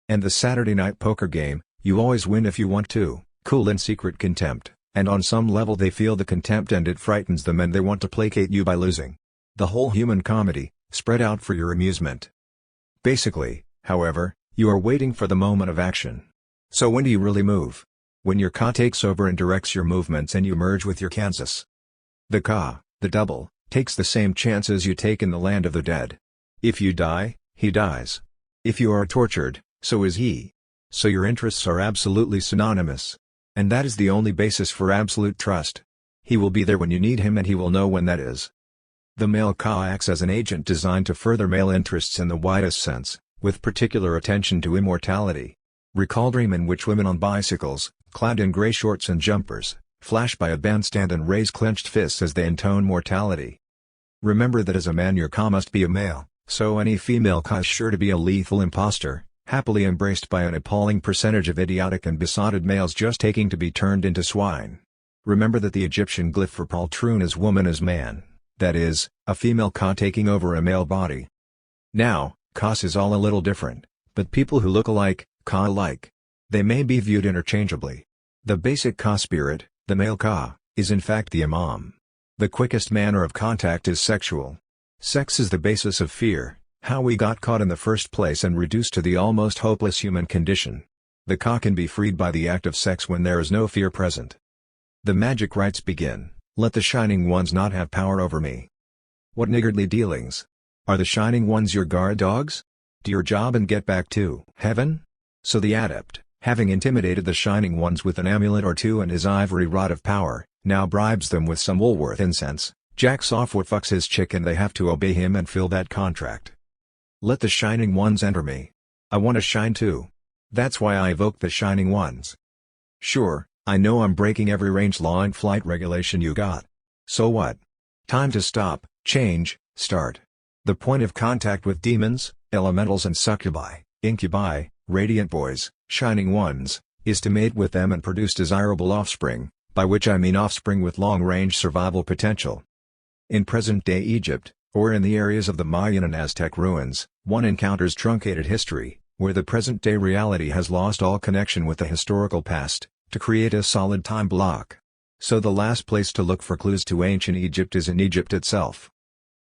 And the Saturday night poker game, you always win if you want to, cool in secret contempt, and on some level they feel the contempt and it frightens them and they want to placate you by losing. The whole human comedy, spread out for your amusement. Basically, however, you are waiting for the moment of action. So when do you really move? When your Ka takes over and directs your movements and you merge with your Kansas. The Ka, the double, takes the same chances you take in the land of the dead. If you die, he dies. If you are tortured, so is he. So your interests are absolutely synonymous. And that is the only basis for absolute trust. He will be there when you need him and he will know when that is. The male Ka acts as an agent designed to further male interests in the widest sense, with particular attention to immortality. Recall Dream, in which women on bicycles, clad in gray shorts and jumpers, flash by a bandstand and raise clenched fists as they intone mortality. Remember that as a man your Ka must be a male, so any female Ka is sure to be a lethal imposter, happily embraced by an appalling percentage of idiotic and besotted males just taking to be turned into swine. Remember that the Egyptian glyph for poltroon is woman as man, that is, a female Ka taking over a male body. Now, Kas is all a little different, but people who look alike, Ka alike. They may be viewed interchangeably. The basic Ka spirit, the male Ka, is in fact the Imam. The quickest manner of contact is sexual. Sex is the basis of fear, how we got caught in the first place and reduced to the almost hopeless human condition. The Ka can be freed by the act of sex when there is no fear present. The magic rites begin. Let the Shining Ones not have power over me. What niggardly dealings! Are the Shining Ones your guard dogs? Do your job and get back to heaven? So the adept, having intimidated the Shining Ones with an amulet or two and his ivory rod of power, now bribes them with some Woolworth incense, jacks off what fucks his chick and they have to obey him and fill that contract. Let the Shining Ones enter me. I want to shine too. That's why I evoke the Shining Ones. Sure, I know I'm breaking every range law and flight regulation you got. So what? Time to stop, change, start. The point of contact with demons, elementals and succubi, incubi, radiant boys, Shining Ones, is to mate with them and produce desirable offspring, by which I mean offspring with long-range survival potential. In present-day Egypt, or in the areas of the Mayan and Aztec ruins, one encounters truncated history, where the present-day reality has lost all connection with the historical past, to create a solid time block. So the last place to look for clues to ancient Egypt is in Egypt itself.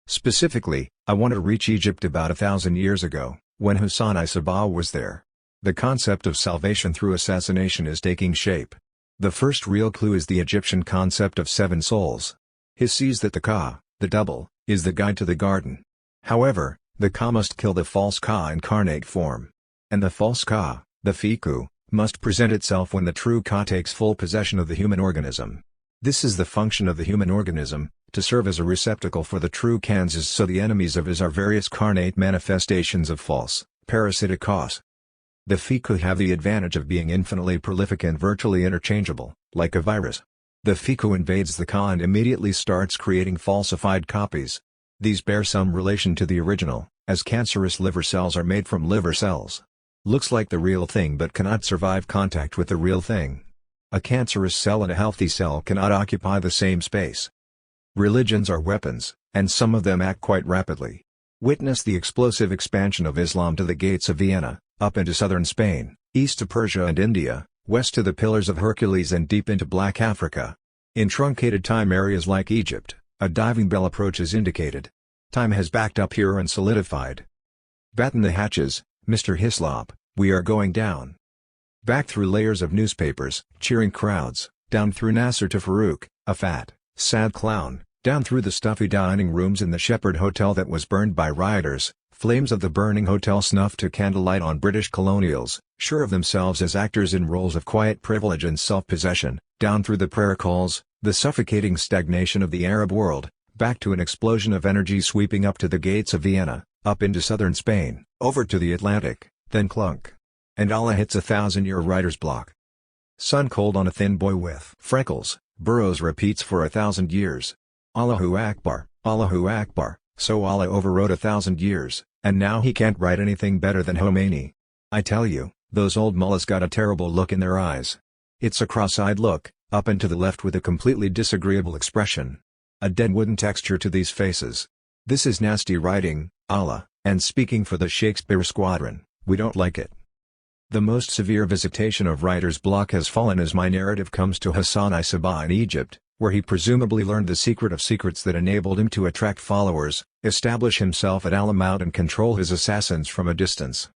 Specifically, I want to reach Egypt about 1,000 years ago, when Hassan Sabah was there. The concept of salvation through assassination is taking shape. The first real clue is the Egyptian concept of 7 souls. He sees that the Ka, the double, is the guide to the garden. However, the Ka must kill the false Ka incarnate form. And the false Ka, the Fiku, must present itself when the true Ka takes full possession of the human organism. This is the function of the human organism, to serve as a receptacle for the true Kansas, so the enemies of his are various carnate manifestations of false, parasitic Kas. The Fiku have the advantage of being infinitely prolific and virtually interchangeable, like a virus. The Fiku invades the Ka and immediately starts creating falsified copies. These bear some relation to the original, as cancerous liver cells are made from liver cells. Looks like the real thing but cannot survive contact with the real thing. A cancerous cell and a healthy cell cannot occupy the same space. Religions are weapons, and some of them act quite rapidly. Witness the explosive expansion of Islam to the gates of Vienna, up into southern Spain, east to Persia and India, west to the Pillars of Hercules and deep into Black Africa. In truncated time areas like Egypt, a diving bell approach is indicated. Time has backed up here and solidified. Batten the hatches, Mr. Hislop, we are going down. Back through layers of newspapers, cheering crowds, down through Nasser to Farouk, a fat, sad clown, down through the stuffy dining rooms in the Shepherd Hotel that was burned by rioters, flames of the burning hotel snuffed to candlelight on British colonials, sure of themselves as actors in roles of quiet privilege and self-possession, down through the prayer calls, the suffocating stagnation of the Arab world, back to an explosion of energy sweeping up to the gates of Vienna, up into southern Spain, over to the Atlantic, then clunk. And Allah hits a 1,000-year writer's block. Sun cold on a thin boy with freckles, Burroughs repeats for 1,000 years. Allahu Akbar, Allahu Akbar, so Allah overwrote 1,000 years, and now he can't write anything better than Khomeini. I tell you, those old mullahs got a terrible look in their eyes. It's a cross-eyed look, up and to the left with a completely disagreeable expression. A dead wooden texture to these faces. This is nasty writing, Allah, and speaking for the Shakespeare squadron, we don't like it. The most severe visitation of writer's block has fallen as my narrative comes to Hassan I Sabah in Egypt, where he presumably learned the secret of secrets that enabled him to attract followers, establish himself at Alamout and control his assassins from a distance.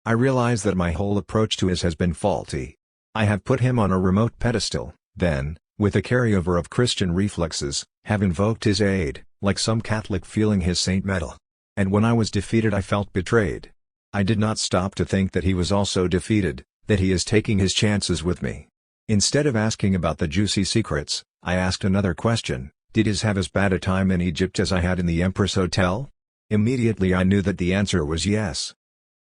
I realize that my whole approach to his has been faulty. I have put him on a remote pedestal, then, with a carryover of Christian reflexes, have invoked his aid, like some Catholic feeling his saint medal. And when I was defeated I felt betrayed. I did not stop to think that he was also defeated, that he is taking his chances with me. Instead of asking about the juicy secrets, I asked another question: did his have as bad a time in Egypt as I had in the Empress Hotel? Immediately I knew that the answer was yes.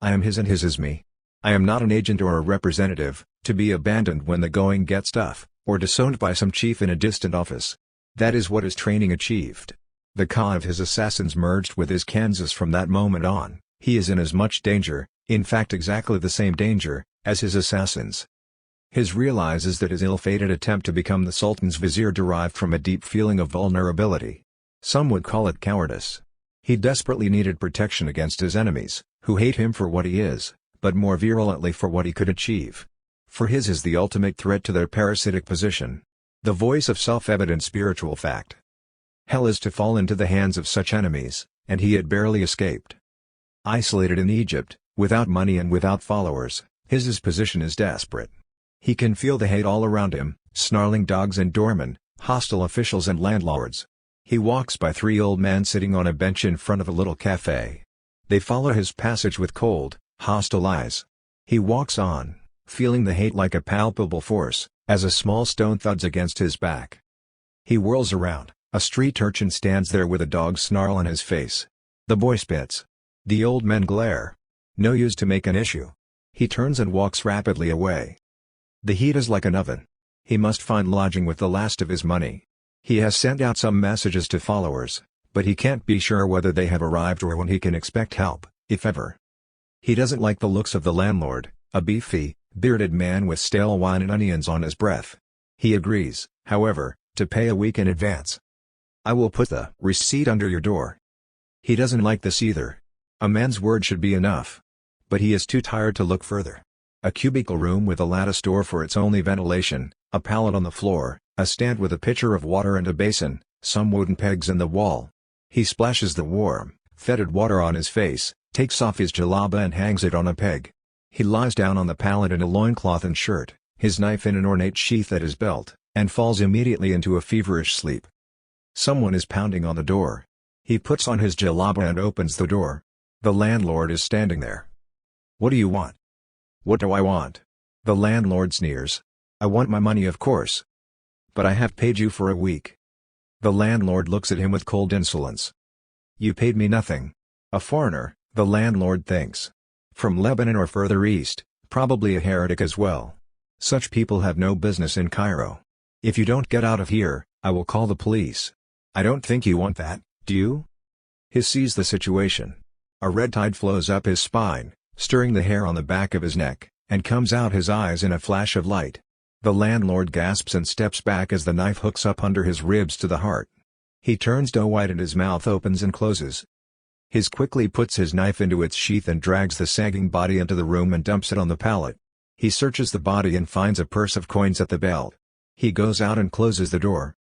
I am his and his is me. I am not an agent or a representative, to be abandoned when the going gets tough, or disowned by some chief in a distant office. That is what his training achieved. The Ka of his assassins merged with his Kansas from that moment on. He is in as much danger, in fact exactly the same danger, as his assassins. His realizes that his ill-fated attempt to become the Sultan's vizier derived from a deep feeling of vulnerability. Some would call it cowardice. He desperately needed protection against his enemies, who hate him for what he is, but more virulently for what he could achieve. For his is the ultimate threat to their parasitic position. The voice of self-evident spiritual fact. Hell is to fall into the hands of such enemies, and he had barely escaped. Isolated in Egypt, without money and without followers, his position is desperate. He can feel the hate all around him, snarling dogs and doormen, hostile officials and landlords. He walks by 3 old men sitting on a bench in front of a little cafe. They follow his passage with cold, hostile eyes. He walks on, feeling the hate like a palpable force, as a small stone thuds against his back. He whirls around, a street urchin stands there with a dog snarl on his face. The boy spits. The old men glare. No use to make an issue. He turns and walks rapidly away. The heat is like an oven. He must find lodging with the last of his money. He has sent out some messages to followers, but he can't be sure whether they have arrived or when he can expect help, if ever. He doesn't like the looks of the landlord, a beefy, bearded man with stale wine and onions on his breath. He agrees, however, to pay a week in advance. I will put the receipt under your door. He doesn't like this either. A man's word should be enough. But he is too tired to look further. A cubicle room with a lattice door for its only ventilation, a pallet on the floor, a stand with a pitcher of water and a basin, some wooden pegs in the wall. He splashes the warm, fetid water on his face, takes off his jalaba and hangs it on a peg. He lies down on the pallet in a loincloth and shirt, his knife in an ornate sheath at his belt, and falls immediately into a feverish sleep. Someone is pounding on the door. He puts on his jalaba and opens the door. The landlord is standing there. "What do you want?" "What do I want?" The landlord sneers. "I want my money, of course." "But I have paid you for a week." The landlord looks at him with cold insolence. "You paid me nothing." A foreigner, the landlord thinks. From Lebanon or further east, Probably a heretic as well. Such people have no business in Cairo. If you don't get out of here, I will call the police. I don't think you want that, do you? He sees the situation. A red tide flows up his spine, stirring the hair on the back of his neck, and comes out his eyes in a flash of light. The landlord gasps and steps back as the knife hooks up under his ribs to the heart. He turns doe-white and his mouth opens and closes. He quickly puts his knife into its sheath and drags the sagging body into the room and dumps it on the pallet. He searches the body and finds a purse of coins at the belt. He goes out and closes the door.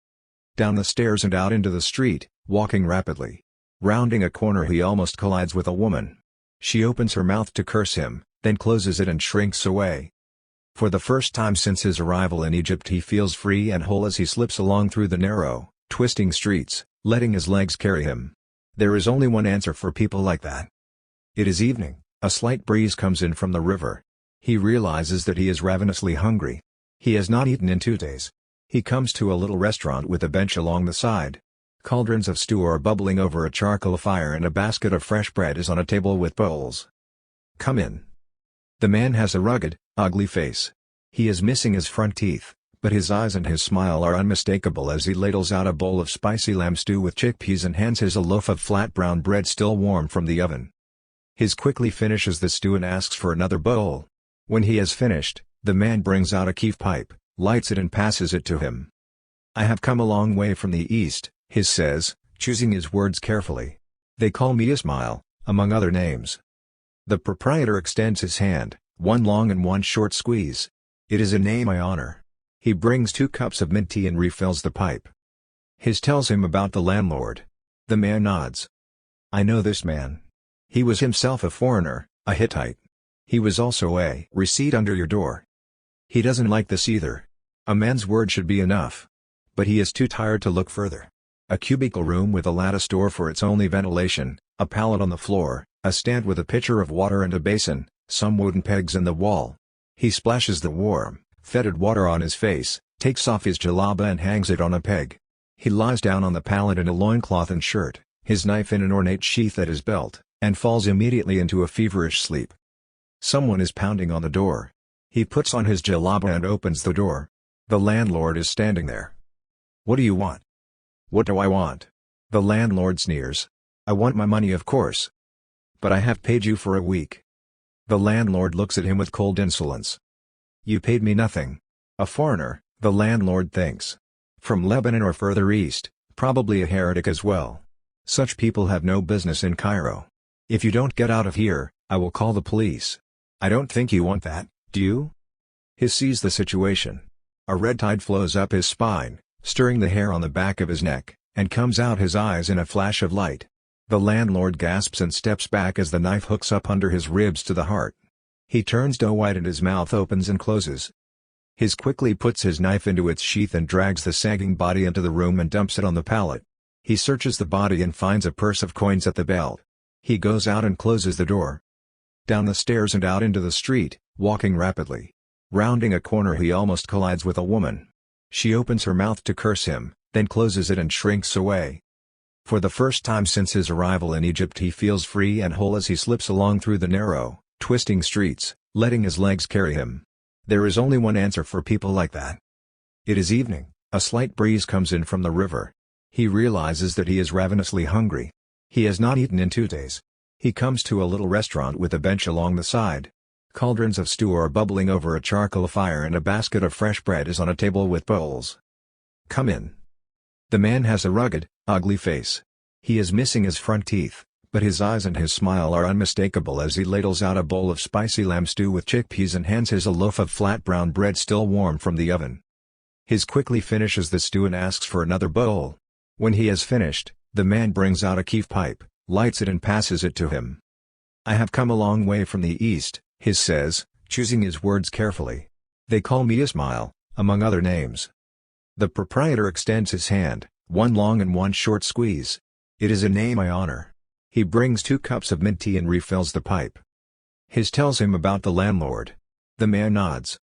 Down the stairs and out into the street, walking rapidly. Rounding a corner he almost collides with a woman. She opens her mouth to curse him, then closes it and shrinks away. For the first time since his arrival in Egypt he feels free and whole as he slips along through the narrow, twisting streets, letting his legs carry him. There is only one answer for people like that. It is evening, a slight breeze comes in from the river. He realizes that he is ravenously hungry. He has not eaten in 2 days. He comes to a little restaurant with a bench along the side. Cauldrons of stew are bubbling over a charcoal fire and a basket of fresh bread is on a table with bowls. Come in. The man has a rugged, ugly face. He is missing his front teeth, but his eyes and his smile are unmistakable as he ladles out a bowl of spicy lamb stew with chickpeas and hands his a loaf of flat brown bread still warm from the oven. He quickly finishes the stew and asks for another bowl. When he has finished, the man brings out a keef pipe, lights it and passes it to him. I have come a long way from the east, he says, choosing his words carefully. They call me Ismail, among other names. The proprietor extends his hand, one long and one short squeeze. It is a name I honor. He brings 2 cups of mint tea and refills the pipe. His tells him about the landlord. The man nods. I know this man. He was himself a foreigner, a Hittite. He was also a receipt under your door. He doesn't like this either. A man's word should be enough. But he is too tired to look further. A cubicle room with a lattice door for its only ventilation, a pallet on the floor, a stand with a pitcher of water and a basin, some wooden pegs in the wall. He splashes the warm, fetid water on his face, takes off his jalaba and hangs it on a peg. He lies down on the pallet in a loincloth and shirt, his knife in an ornate sheath at his belt, and falls immediately into a feverish sleep. Someone is pounding on the door. He puts on his jalaba and opens the door. The landlord is standing there. What do you want? What do I want? The landlord sneers. I want my money, of course. But I have paid you for a week. The landlord looks at him with cold insolence. You paid me nothing. A foreigner, the landlord thinks. From Lebanon or further east, probably a heretic as well. Such people have no business in Cairo. If you don't get out of here, I will call the police. I don't think you want that, do you? He sees the situation. A red tide flows up his spine, stirring the hair on the back of his neck, and comes out his eyes in a flash of light. The landlord gasps and steps back as the knife hooks up under his ribs to the heart. He turns doe-white and his mouth opens and closes. He quickly puts his knife into its sheath and drags the sagging body into the room and dumps it on the pallet. He searches the body and finds a purse of coins at the belt. He goes out and closes the door. Down the stairs and out into the street, walking rapidly. Rounding a corner he almost collides with a woman. She opens her mouth to curse him, then closes it and shrinks away. For the first time since his arrival in Egypt he feels free and whole as he slips along through the narrow, twisting streets, letting his legs carry him. There is only one answer for people like that. It is evening, a slight breeze comes in from the river. He realizes that he is ravenously hungry. He has not eaten in 2 days. He comes to a little restaurant with a bench along the side. Cauldrons of stew are bubbling over a charcoal fire and a basket of fresh bread is on a table with bowls. Come in. The man has a rugged, ugly face. He is missing his front teeth, but his eyes and his smile are unmistakable as he ladles out a bowl of spicy lamb stew with chickpeas and hands his a loaf of flat brown bread still warm from the oven. He quickly finishes the stew and asks for another bowl. When he has finished, the man brings out a keef pipe, lights it and passes it to him. I have come a long way from the east, he says, choosing his words carefully. They call me Ismail, among other names. The proprietor extends his hand, one long and one short squeeze. It is a name I honor. He brings 2 cups of mint tea and refills the pipe. He tells him about the landlord. The man nods.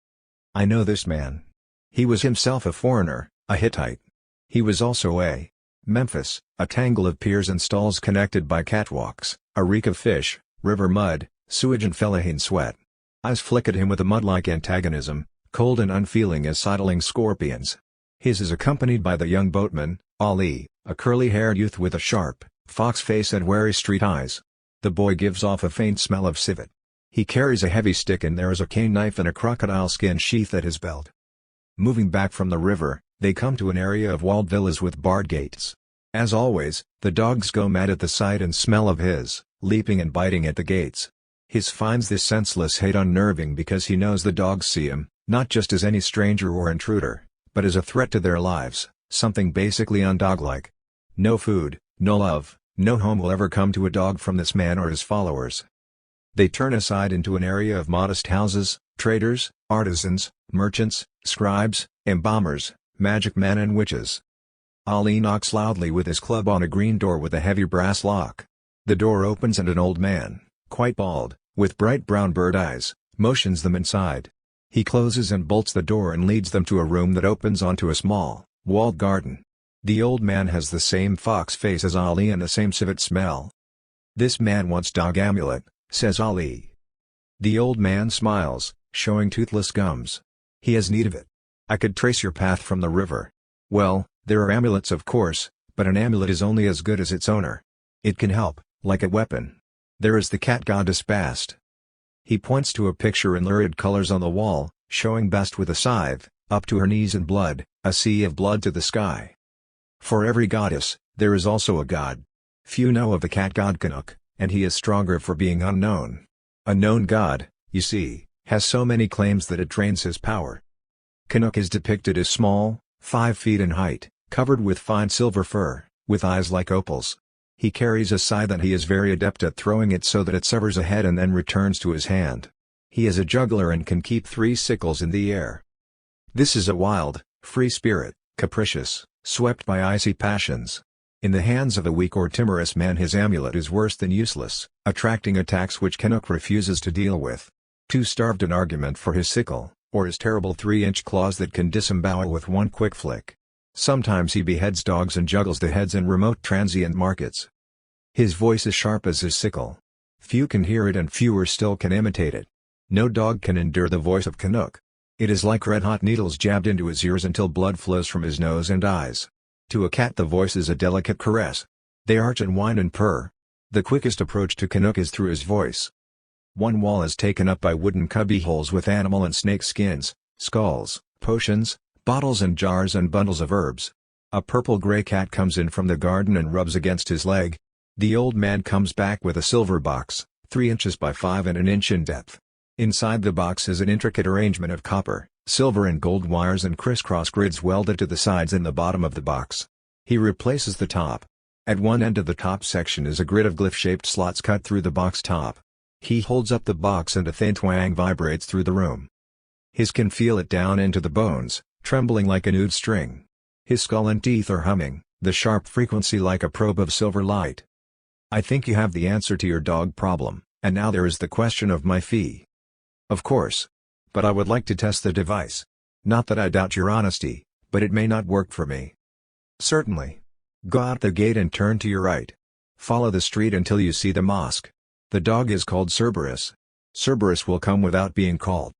I know this man. He was himself a foreigner, a Hittite. He was also a Memphis, a tangle of piers and stalls connected by catwalks, a reek of fish, river mud, sewage and fellahin sweat. Eyes flick at him with a mud-like antagonism, cold and unfeeling as sidling scorpions. His is accompanied by the young boatman, Ali, a curly-haired youth with a sharp, fox face and wary street eyes. The boy gives off a faint smell of civet. He carries a heavy stick and there is a cane knife and a crocodile skin sheath at his belt. Moving back from the river, they come to an area of walled villas with barred gates. As always, the dogs go mad at the sight and smell of his, leaping and biting at the gates. His finds this senseless hate unnerving because he knows the dogs see him, not just as any stranger or intruder, but as a threat to their lives, something basically undog-like. No food, no love, no home will ever come to a dog from this man or his followers. They turn aside into an area of modest houses, traders, artisans, merchants, scribes, embalmers, magic men and witches. Ali knocks loudly with his club on a green door with a heavy brass lock. The door opens and an old man, quite bald, with bright brown bird eyes, motions them inside. He closes and bolts the door and leads them to a room that opens onto a small, walled garden. The old man has the same fox face as Ali and the same civet smell. "This man wants dog amulet," says Ali. The old man smiles, showing toothless gums. "He has need of it. I could trace your path from the river." "Well, there are amulets of course, but an amulet is only as good as its owner. It can help, like a weapon. There is the cat goddess Bast." He points to a picture in lurid colors on the wall, showing Bast with a scythe, up to her knees in blood, a sea of blood to the sky. For every goddess, there is also a god. Few know of the cat god Canuck, and he is stronger for being unknown. A known god, you see, has so many claims that it drains his power. Canuck is depicted as small, 5 feet in height, covered with fine silver fur, with eyes like opals. He carries a scythe and he is very adept at throwing it so that it severs a head and then returns to his hand. He is a juggler and can keep 3 sickles in the air. This is a wild, free spirit, capricious, swept by icy passions. In the hands of a weak or timorous man his amulet is worse than useless, attracting attacks which Canuck refuses to deal with. Too starved an argument for his sickle, or his terrible 3-inch claws that can disembowel with one quick flick. Sometimes he beheads dogs and juggles the heads in remote transient markets. His voice is sharp as his sickle. Few can hear it and fewer still can imitate it. No dog can endure the voice of Canuck. It is like red-hot needles jabbed into his ears until blood flows from his nose and eyes. To a cat the voice is a delicate caress. They arch and whine and purr. The quickest approach to Canuck is through his voice. One wall is taken up by wooden cubbyholes with animal and snake skins, skulls, potions, bottles and jars and bundles of herbs. A purple-gray cat comes in from the garden and rubs against his leg. The old man comes back with a silver box, 3 inches by 5 and an inch in depth. Inside the box is an intricate arrangement of copper, silver and gold wires and crisscross grids welded to the sides and the bottom of the box. He replaces the top. At one end of the top section is a grid of glyph-shaped slots cut through the box top. He holds up the box and a faint twang vibrates through the room. His can feel it down into the bones, trembling like an oud string. His skull and teeth are humming, the sharp frequency like a probe of silver light. "I think you have the answer to your dog problem, and now there is the question of my fee." "Of course. But I would like to test the device. Not that I doubt your honesty, but it may not work for me." "Certainly. Go out the gate and turn to your right. Follow the street until you see the mosque. The dog is called Cerberus. Cerberus will come without being called."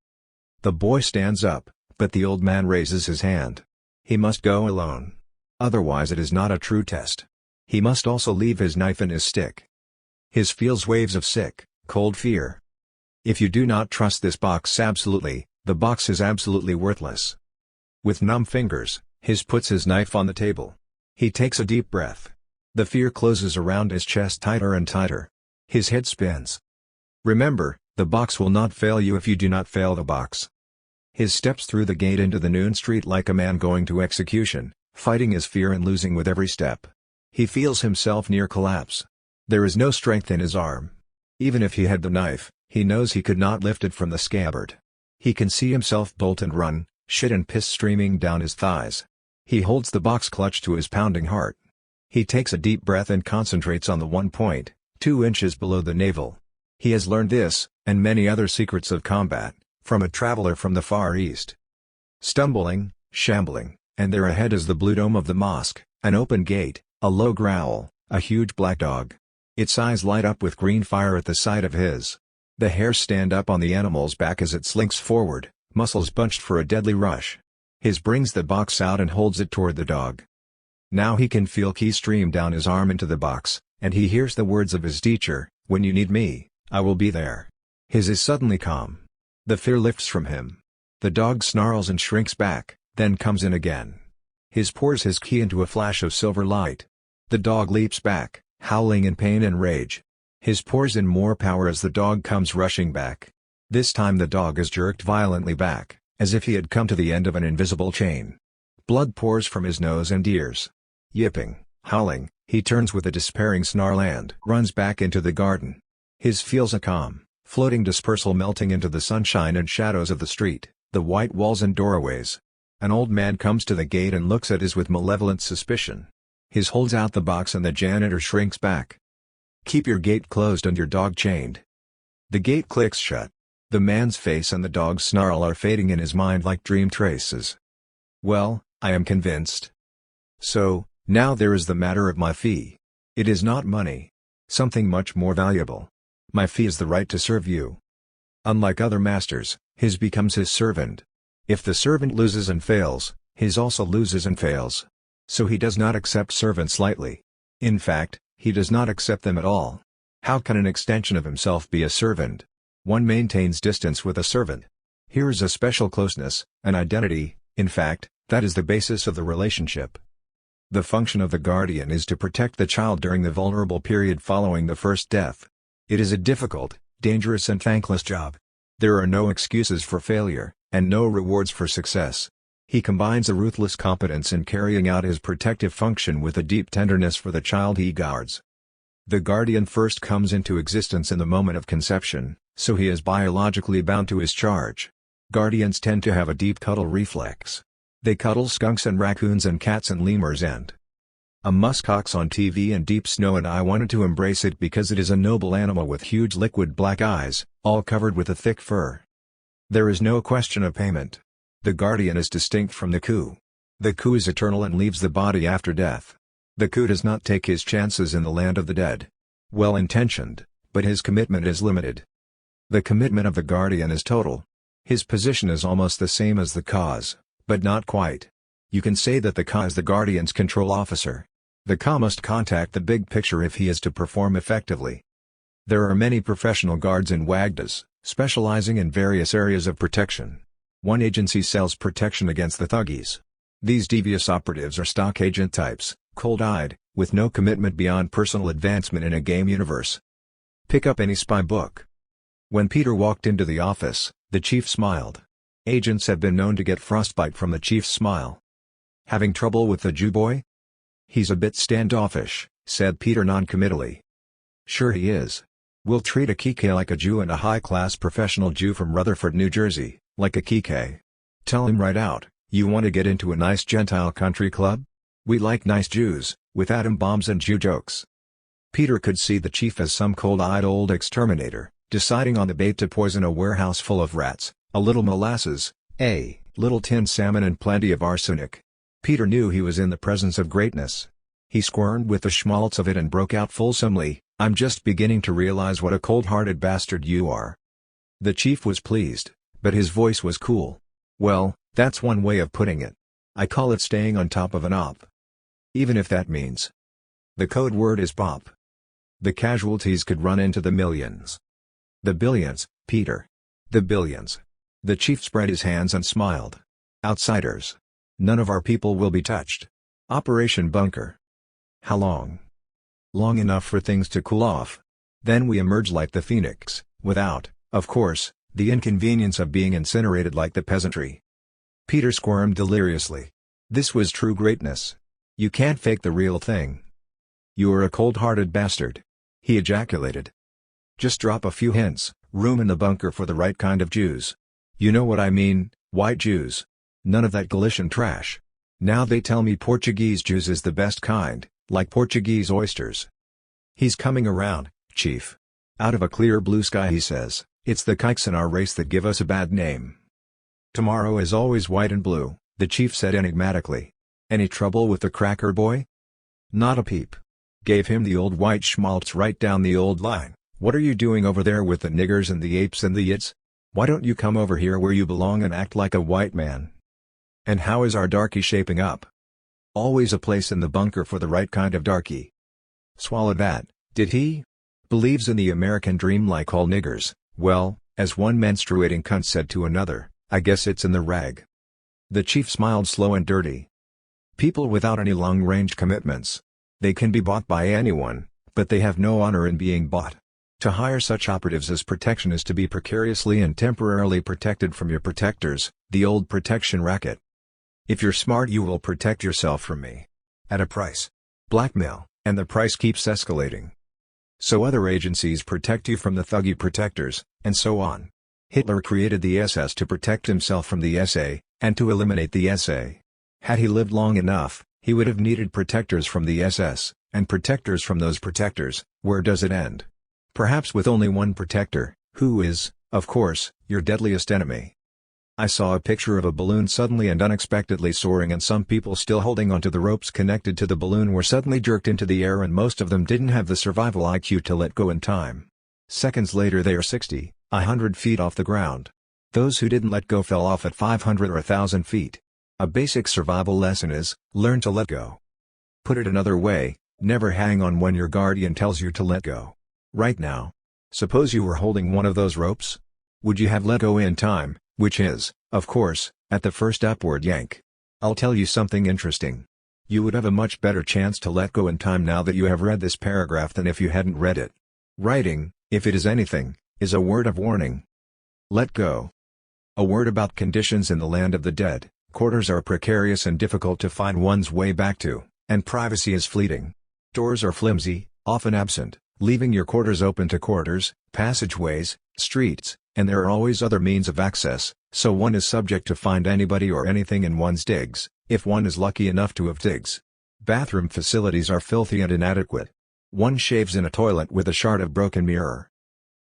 The boy stands up, but the old man raises his hand. He must go alone. Otherwise it is not a true test. He must also leave his knife and his stick. His feels waves of sick, cold fear. If you do not trust this box absolutely, the box is absolutely worthless. With numb fingers, His puts his knife on the table. He takes a deep breath. The fear closes around his chest tighter and tighter. His head spins. Remember, the box will not fail you if you do not fail the box. His steps through the gate into the noon street like a man going to execution, fighting his fear and losing with every step. He feels himself near collapse. There is no strength in his arm. Even if he had the knife, he knows he could not lift it from the scabbard. He can see himself bolt and run, shit and piss streaming down his thighs. He holds the box clutched to his pounding heart. He takes a deep breath and concentrates on the 1 point, 2 inches below the navel. He has learned this, and many other secrets of combat, from a traveler from the Far East. Stumbling, shambling, and there ahead is the blue dome of the mosque, an open gate, a low growl, a huge black dog. Its eyes light up with green fire at the sight of his. The hairs stand up on the animal's back as it slinks forward, muscles bunched for a deadly rush. His brings the box out and holds it toward the dog. Now he can feel ki stream down his arm into the box, and he hears the words of his teacher, "When you need me, I will be there." His is suddenly calm. The fear lifts from him. The dog snarls and shrinks back, then comes in again. His pours his ki into a flash of silver light. The dog leaps back, howling in pain and rage. His pours in more power as the dog comes rushing back. This time the dog is jerked violently back, as if he had come to the end of an invisible chain. Blood pours from his nose and ears. Yipping, howling, he turns with a despairing snarl and runs back into the garden. His feels a calm, floating dispersal melting into the sunshine and shadows of the street, the white walls and doorways. An old man comes to the gate and looks at us with malevolent suspicion. His holds out the box and the janitor shrinks back. "Keep your gate closed and your dog chained." The gate clicks shut. The man's face and the dog's snarl are fading in his mind like dream traces. Well, I am convinced. So, now there is the matter of my fee. It is not money. Something much more valuable. My fee is the right to serve you. Unlike other masters, his becomes his servant. If the servant loses and fails, his also loses and fails. So he does not accept servants lightly. In fact, he does not accept them at all. How can an extension of himself be a servant? One maintains distance with a servant. Here is a special closeness, an identity, in fact, that is the basis of the relationship. The function of the guardian is to protect the child during the vulnerable period following the first death. It is a difficult, dangerous and thankless job. There are no excuses for failure, and no rewards for success. He combines a ruthless competence in carrying out his protective function with a deep tenderness for the child he guards. The guardian first comes into existence in the moment of conception, so he is biologically bound to his charge. Guardians tend to have a deep cuddle reflex. They cuddle skunks and raccoons and cats and lemurs and a muskox on TV and deep snow, and I wanted to embrace it because it is a noble animal with huge liquid black eyes, all covered with a thick fur. There is no question of payment. The guardian is distinct from the coup. The coup is eternal and leaves the body after death. The coup does not take his chances in the land of the dead. Well-intentioned, but his commitment is limited. The commitment of the guardian is total. His position is almost the same as the cause, but not quite. You can say that the Ka is the guardian's control officer. The Ka must contact the big picture if he is to perform effectively. There are many professional guards in Wagdas, specializing in various areas of protection. One agency sells protection against the thuggies. These devious operatives are stock agent types, cold-eyed, with no commitment beyond personal advancement in a game universe. Pick up any spy book. When Peter walked into the office, the chief smiled. Agents have been known to get frostbite from the chief's smile. "Having trouble with the Jew boy?" "He's a bit standoffish," said Peter non-committally. "Sure he is. We'll treat a Kike like a Jew and a high-class professional Jew from Rutherford, New Jersey, like a Kike. Tell him right out, you want to get into a nice Gentile country club? We like nice Jews, with atom bombs and Jew jokes." Peter could see the chief as some cold-eyed old exterminator, deciding on the bait to poison a warehouse full of rats, a little molasses, a little tinned salmon and plenty of arsenic. Peter knew he was in the presence of greatness. He squirmed with the schmaltz of it and broke out fulsomely, "I'm just beginning to realize what a cold-hearted bastard you are." The chief was pleased, but his voice was cool. "Well, that's one way of putting it. I call it staying on top of an op. Even if that means..." The code word is pop. The casualties could run into the millions. The billions, Peter. The billions. The chief spread his hands and smiled. "Outsiders. None of our people will be touched. Operation Bunker." "How long?" "Long enough for things to cool off. Then we emerge like the phoenix, without, of course, the inconvenience of being incinerated like the peasantry." Peter squirmed deliriously. This was true greatness. You can't fake the real thing. "You are a cold-hearted bastard," he ejaculated. "Just drop a few hints, room in the bunker for the right kind of Jews. You know what I mean, white Jews. None of that Galician trash. Now they tell me Portuguese Jews is the best kind, like Portuguese oysters." "He's coming around, Chief. Out of a clear blue sky," he says. "It's the kikes in our race that give us a bad name." "Tomorrow is always white and blue," the chief said enigmatically. "Any trouble with the cracker boy?" "Not a peep. Gave him the old white schmaltz right down the old line, What are you doing over there with the niggers and the apes and the yits? Why don't you come over here where you belong and act like a white man? And how is our darky shaping up? Always a place in the bunker for the right kind of darky. Swallowed that, did he? Believes in the American dream like all niggers. Well, as one menstruating cunt said to another, I guess it's in the rag. The chief smiled slow and dirty. People without any long-range commitments. They can be bought by anyone, but they have no honor in being bought. To hire such operatives as protection is to be precariously and temporarily protected from your protectors, the old protection racket. If you're smart you will protect yourself from me. At a price. Blackmail, and the price keeps escalating. So other agencies protect you from the thuggy protectors, and so on. Hitler created the SS to protect himself from the SA, and to eliminate the SA. Had he lived long enough, he would have needed protectors from the SS, and protectors from those protectors. Where does it end? Perhaps with only one protector, who is, of course, your deadliest enemy. I saw a picture of a balloon suddenly and unexpectedly soaring, and some people still holding onto the ropes connected to the balloon were suddenly jerked into the air, and most of them didn't have the survival IQ to let go in time. Seconds later they are 60, 100 feet off the ground. Those who didn't let go fell off at 500 or 1,000 feet. A basic survival lesson is, learn to let go. Put it another way, never hang on when your guardian tells you to let go. Right now. Suppose you were holding one of those ropes? Would you have let go in time, which is, of course, at the first upward yank? I'll tell you something interesting. You would have a much better chance to let go in time now that you have read this paragraph than if you hadn't read it. Writing, if it is anything, is a word of warning. Let go. A word about conditions in the land of the dead. Quarters are precarious and difficult to find one's way back to, and privacy is fleeting. Doors are flimsy, often absent, leaving your quarters open to corridors, passageways, streets, and there are always other means of access, so one is subject to find anybody or anything in one's digs, if one is lucky enough to have digs. Bathroom facilities are filthy and inadequate. One shaves in a toilet with a shard of broken mirror.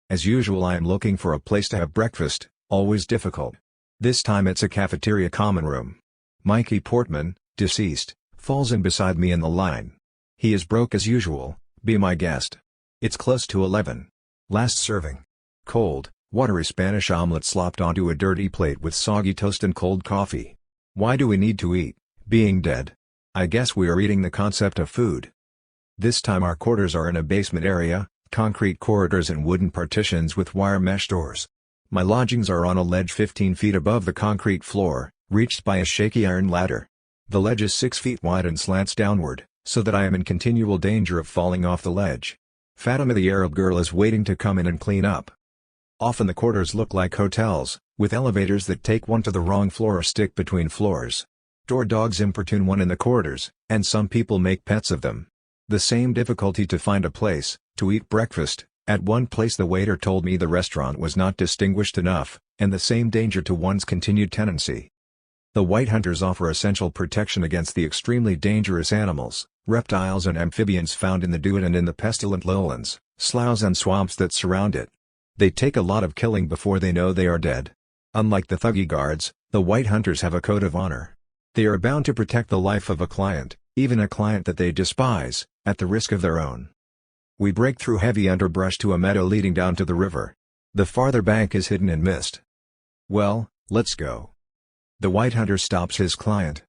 As usual I am looking for a place to have breakfast, always difficult. This time it's a cafeteria common room. Mikey Portman, deceased, falls in beside me in the line. He is broke as usual, be my guest. It's close to 11. Last serving. Cold, watery Spanish omelet slopped onto a dirty plate with soggy toast and cold coffee. Why do we need to eat, being dead? I guess we are eating the concept of food. This time our quarters are in a basement area, concrete corridors and wooden partitions with wire mesh doors. My lodgings are on a ledge 15 feet above the concrete floor, reached by a shaky iron ladder. The ledge is 6 feet wide and slants downward, so that I am in continual danger of falling off the ledge. Fatima the Arab girl is waiting to come in and clean up. Often the quarters look like hotels, with elevators that take one to the wrong floor or stick between floors. Door dogs importune one in the corridors, and some people make pets of them. The same difficulty to find a place, to eat breakfast. At one place the waiter told me the restaurant was not distinguished enough, and the same danger to one's continued tenancy. The white hunters offer essential protection against the extremely dangerous animals, reptiles and amphibians found in the Duat and in the pestilent lowlands, sloughs and swamps that surround it. They take a lot of killing before they know they are dead. Unlike the thuggy guards, the white hunters have a code of honor. They are bound to protect the life of a client, even a client that they despise, at the risk of their own. We break through heavy underbrush to a meadow leading down to the river. The farther bank is hidden in mist. Well, let's go. The white hunter stops his client.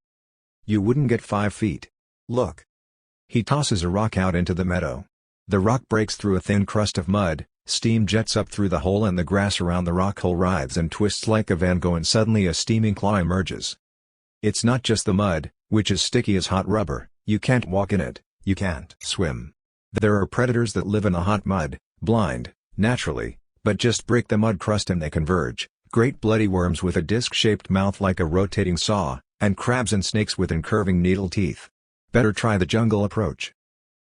You wouldn't get 5 feet. Look. He tosses a rock out into the meadow. The rock breaks through a thin crust of mud, steam jets up through the hole and the grass around the rock hole writhes and twists like a Van Gogh and suddenly a steaming claw emerges. It's not just the mud, which is sticky as hot rubber, you can't walk in it, you can't swim. There are predators that live in the hot mud, blind, naturally, but just break the mud crust and they converge, great bloody worms with a disc-shaped mouth like a rotating saw, and crabs and snakes with incurving needle teeth. Better try the jungle approach.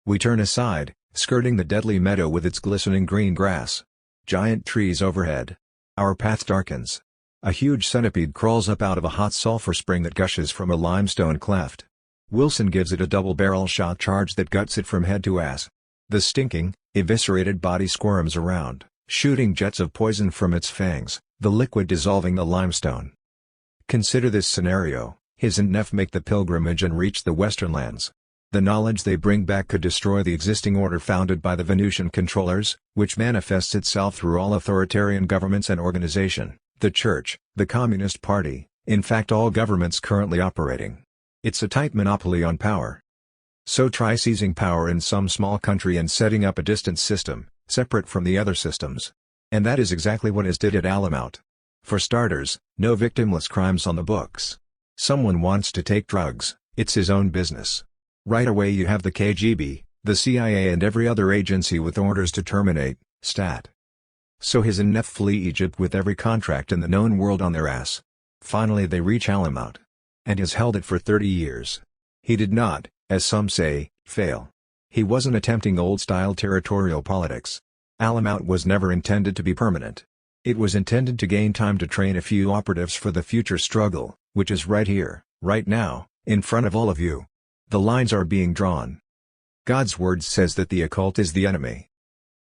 We turn aside, skirting the deadly meadow with its glistening green grass. Giant trees overhead. Our path darkens. A huge centipede crawls up out of a hot sulfur spring that gushes from a limestone cleft. Wilson gives it a double-barrel shot charge that guts it from head to ass. The stinking, eviscerated body squirms around, shooting jets of poison from its fangs, the liquid dissolving the limestone. Consider this scenario: His and Neff make the pilgrimage and reach the western lands. The knowledge they bring back could destroy the existing order founded by the Venusian controllers, which manifests itself through all authoritarian governments and organization, the Church, the Communist Party, in fact all governments currently operating. It's a tight monopoly on power. So try seizing power in some small country and setting up a distant system, separate from the other systems. And that is exactly what is did at Alamout. For starters, no victimless crimes on the books. Someone wants to take drugs, it's his own business. Right away you have the KGB, the CIA and every other agency with orders to terminate, stat. So his and Neff flee Egypt with every contract in the known world on their ass. Finally they reach Alamout. And has held it for 30 years. He did not, as some say, fail. He wasn't attempting old-style territorial politics. Alamout was never intended to be permanent. It was intended to gain time to train a few operatives for the future struggle, which is right here, right now, in front of all of you. The lines are being drawn. God's word says that the occult is the enemy.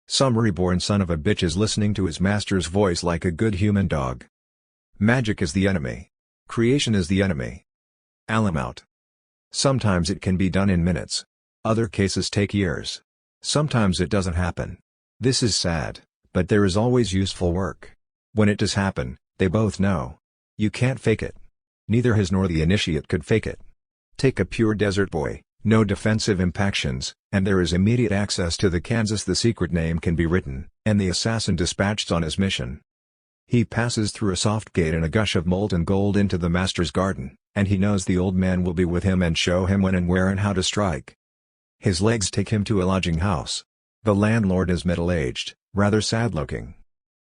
Some reborn son of a bitch is listening to his master's voice like a good human dog. Magic is the enemy. Creation is the enemy. Alamout. Sometimes it can be done in minutes. Other cases take years. Sometimes it doesn't happen. This is sad, but there is always useful work. When it does happen, they both know. You can't fake it. Neither his nor the initiate could fake it. Take a pure desert boy, no defensive impactions, and there is immediate access to the Kansas. The secret name can be written, and the assassin dispatched on his mission. He passes through a soft gate and a gush of molten gold into the master's garden, and he knows the old man will be with him and show him when and where and how to strike. His legs take him to a lodging house. The landlord is middle-aged, rather sad-looking.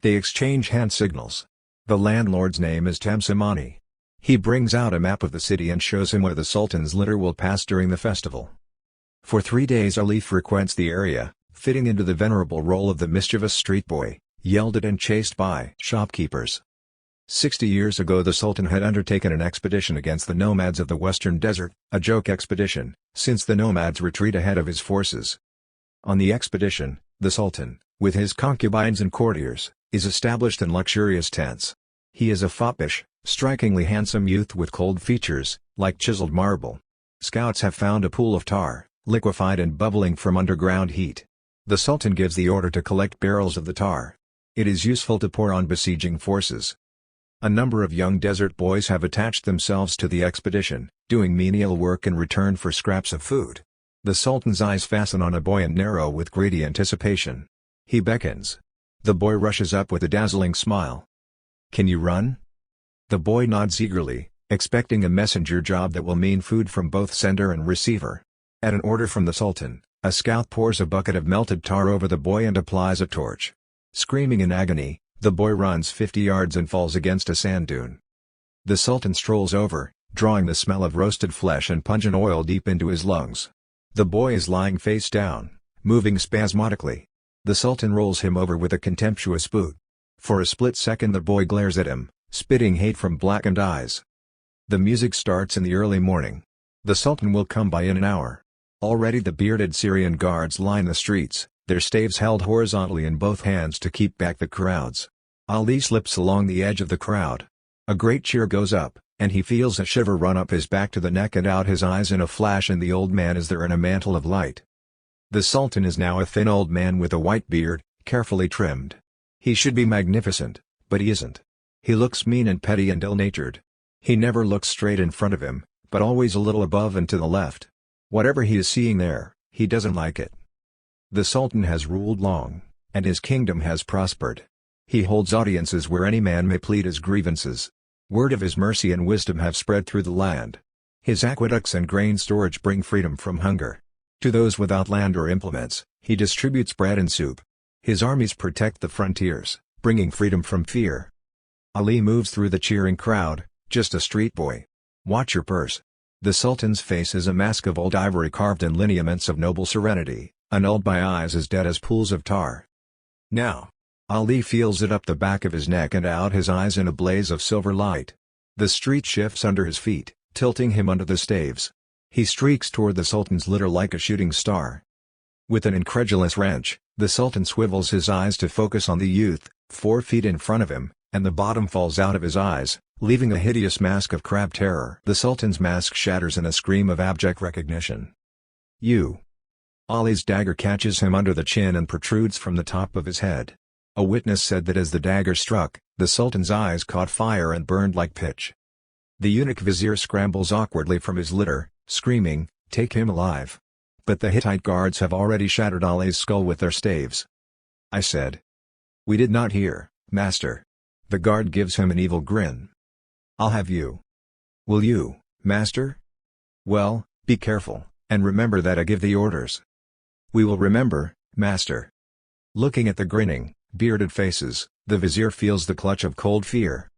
They exchange hand signals. The landlord's name is Tamsimani. He brings out a map of the city and shows him where the Sultan's litter will pass during the festival. For 3 days Ali frequents the area, fitting into the venerable role of the mischievous street boy, yelled at and chased by shopkeepers. 60 years ago the Sultan had undertaken an expedition against the nomads of the western desert, a joke expedition, since the nomads retreat ahead of his forces. On the expedition, the Sultan, with his concubines and courtiers, is established in luxurious tents. He is a foppish, strikingly handsome youth with cold features, like chiseled marble. Scouts have found a pool of tar, liquefied and bubbling from underground heat. The Sultan gives the order to collect barrels of the tar. It is useful to pour on besieging forces. A number of young desert boys have attached themselves to the expedition, doing menial work in return for scraps of food. The Sultan's eyes fasten on a boy and narrow with greedy anticipation. He beckons. The boy rushes up with a dazzling smile. "Can you run?" The boy nods eagerly, expecting a messenger job that will mean food from both sender and receiver. At an order from the Sultan, a scout pours a bucket of melted tar over the boy and applies a torch. Screaming in agony, the boy runs 50 yards and falls against a sand dune. The Sultan strolls over, drawing the smell of roasted flesh and pungent oil deep into his lungs. The boy is lying face down, moving spasmodically. The Sultan rolls him over with a contemptuous boot. For a split second the boy glares at him, spitting hate from blackened eyes. The music starts in the early morning. The Sultan will come by in an hour. Already the bearded Syrian guards line the streets, their staves held horizontally in both hands to keep back the crowds. Ali slips along the edge of the crowd. A great cheer goes up, and he feels a shiver run up his back to the neck and out his eyes in a flash, and the old man is there in a mantle of light. The Sultan is now a thin old man with a white beard, carefully trimmed. He should be magnificent, but he isn't. He looks mean and petty and ill-natured. He never looks straight in front of him, but always a little above and to the left. Whatever he is seeing there, he doesn't like it. The Sultan has ruled long, and his kingdom has prospered. He holds audiences where any man may plead his grievances. Word of his mercy and wisdom have spread through the land. His aqueducts and grain storage bring freedom from hunger. To those without land or implements, he distributes bread and soup. His armies protect the frontiers, bringing freedom from fear. Ali moves through the cheering crowd, just a street boy. Watch your purse. The Sultan's face is a mask of old ivory carved in lineaments of noble serenity, annulled by eyes as dead as pools of tar. Now, Ali feels it up the back of his neck and out his eyes in a blaze of silver light. The street shifts under his feet, tilting him under the staves. He streaks toward the Sultan's litter like a shooting star. With an incredulous wrench, the Sultan swivels his eyes to focus on the youth, 4 feet in front of him, and the bottom falls out of his eyes, leaving a hideous mask of crab terror. The Sultan's mask shatters in a scream of abject recognition. You. Ali's dagger catches him under the chin and protrudes from the top of his head. A witness said that as the dagger struck, the Sultan's eyes caught fire and burned like pitch. The eunuch vizier scrambles awkwardly from his litter, screaming, "Take him alive!" But the Hittite guards have already shattered Ali's skull with their staves. I said. "We did not hear, master." The guard gives him an evil grin. "I'll have you." "Will you, master?" "Well, be careful, and remember that I give the orders." "We will remember, master." Looking at the grinning, bearded faces, the vizier feels the clutch of cold fear.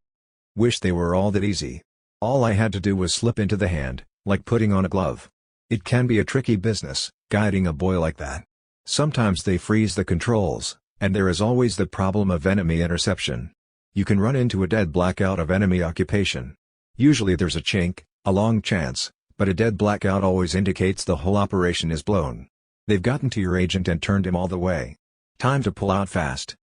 Wish they were all that easy. All I had to do was slip into the hand, like putting on a glove. It can be a tricky business, guiding a boy like that. Sometimes they freeze the controls, and there is always the problem of enemy interception. You can run into a dead blackout of enemy occupation. Usually there's a chink, a long chance, but a dead blackout always indicates the whole operation is blown. They've gotten to your agent and turned him all the way. Time to pull out fast.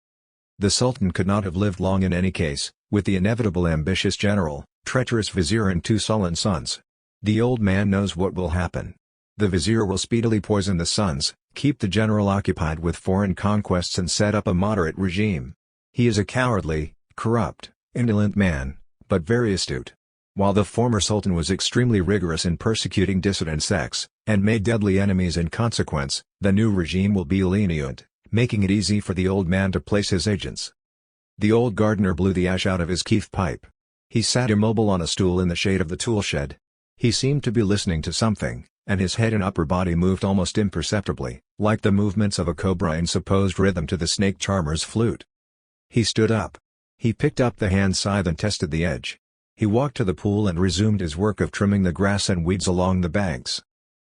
The Sultan could not have lived long in any case, with the inevitable ambitious general, treacherous vizier and 2 sullen sons. The old man knows what will happen. The vizier will speedily poison the sons, keep the general occupied with foreign conquests and set up a moderate regime. He is a cowardly, corrupt, indolent man, but very astute. While the former sultan was extremely rigorous in persecuting dissident sects, and made deadly enemies in consequence, the new regime will be lenient, making it easy for the old man to place his agents. The old gardener blew the ash out of his keef pipe. He sat immobile on a stool in the shade of the toolshed. He seemed to be listening to something, and his head and upper body moved almost imperceptibly, like the movements of a cobra in supposed rhythm to the snake charmer's flute. He stood up. He picked up the hand scythe and tested the edge. He walked to the pool and resumed his work of trimming the grass and weeds along the banks.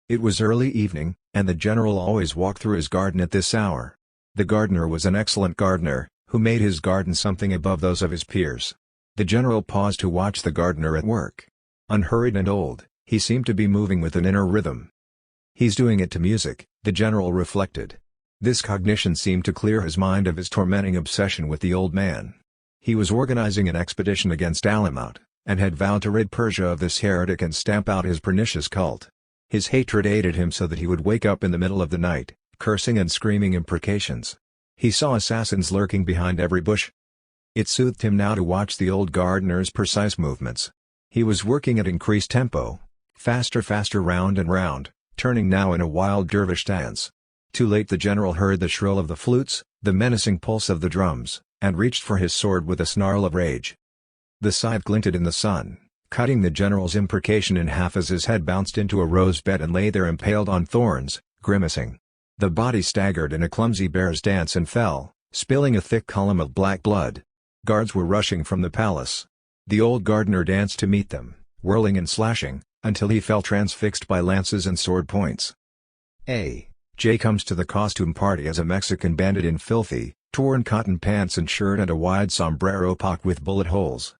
It was early evening, and the general always walked through his garden at this hour. The gardener was an excellent gardener, who made his garden something above those of his peers. The general paused to watch the gardener at work. Unhurried and old, he seemed to be moving with an inner rhythm. He's doing it to music, the general reflected. This cognition seemed to clear his mind of his tormenting obsession with the old man. He was organizing an expedition against Alamut, and had vowed to rid Persia of this heretic and stamp out his pernicious cult. His hatred aided him so that he would wake up in the middle of the night, cursing and screaming imprecations. He saw assassins lurking behind every bush. It soothed him now to watch the old gardener's precise movements. He was working at increased tempo, faster round and round, turning now in a wild dervish dance. Too late the general heard the shrill of the flutes, the menacing pulse of the drums, and reached for his sword with a snarl of rage. The scythe glinted in the sun, cutting the general's imprecation in half as his head bounced into a rose bed and lay there impaled on thorns, grimacing. The body staggered in a clumsy bear's dance and fell, spilling a thick column of black blood. Guards were rushing from the palace. The old gardener danced to meet them, whirling and slashing, until he fell transfixed by lances and sword points. A.J. comes to the costume party as a Mexican bandit in filthy, torn cotton pants and shirt and a wide sombrero pocked with bullet holes.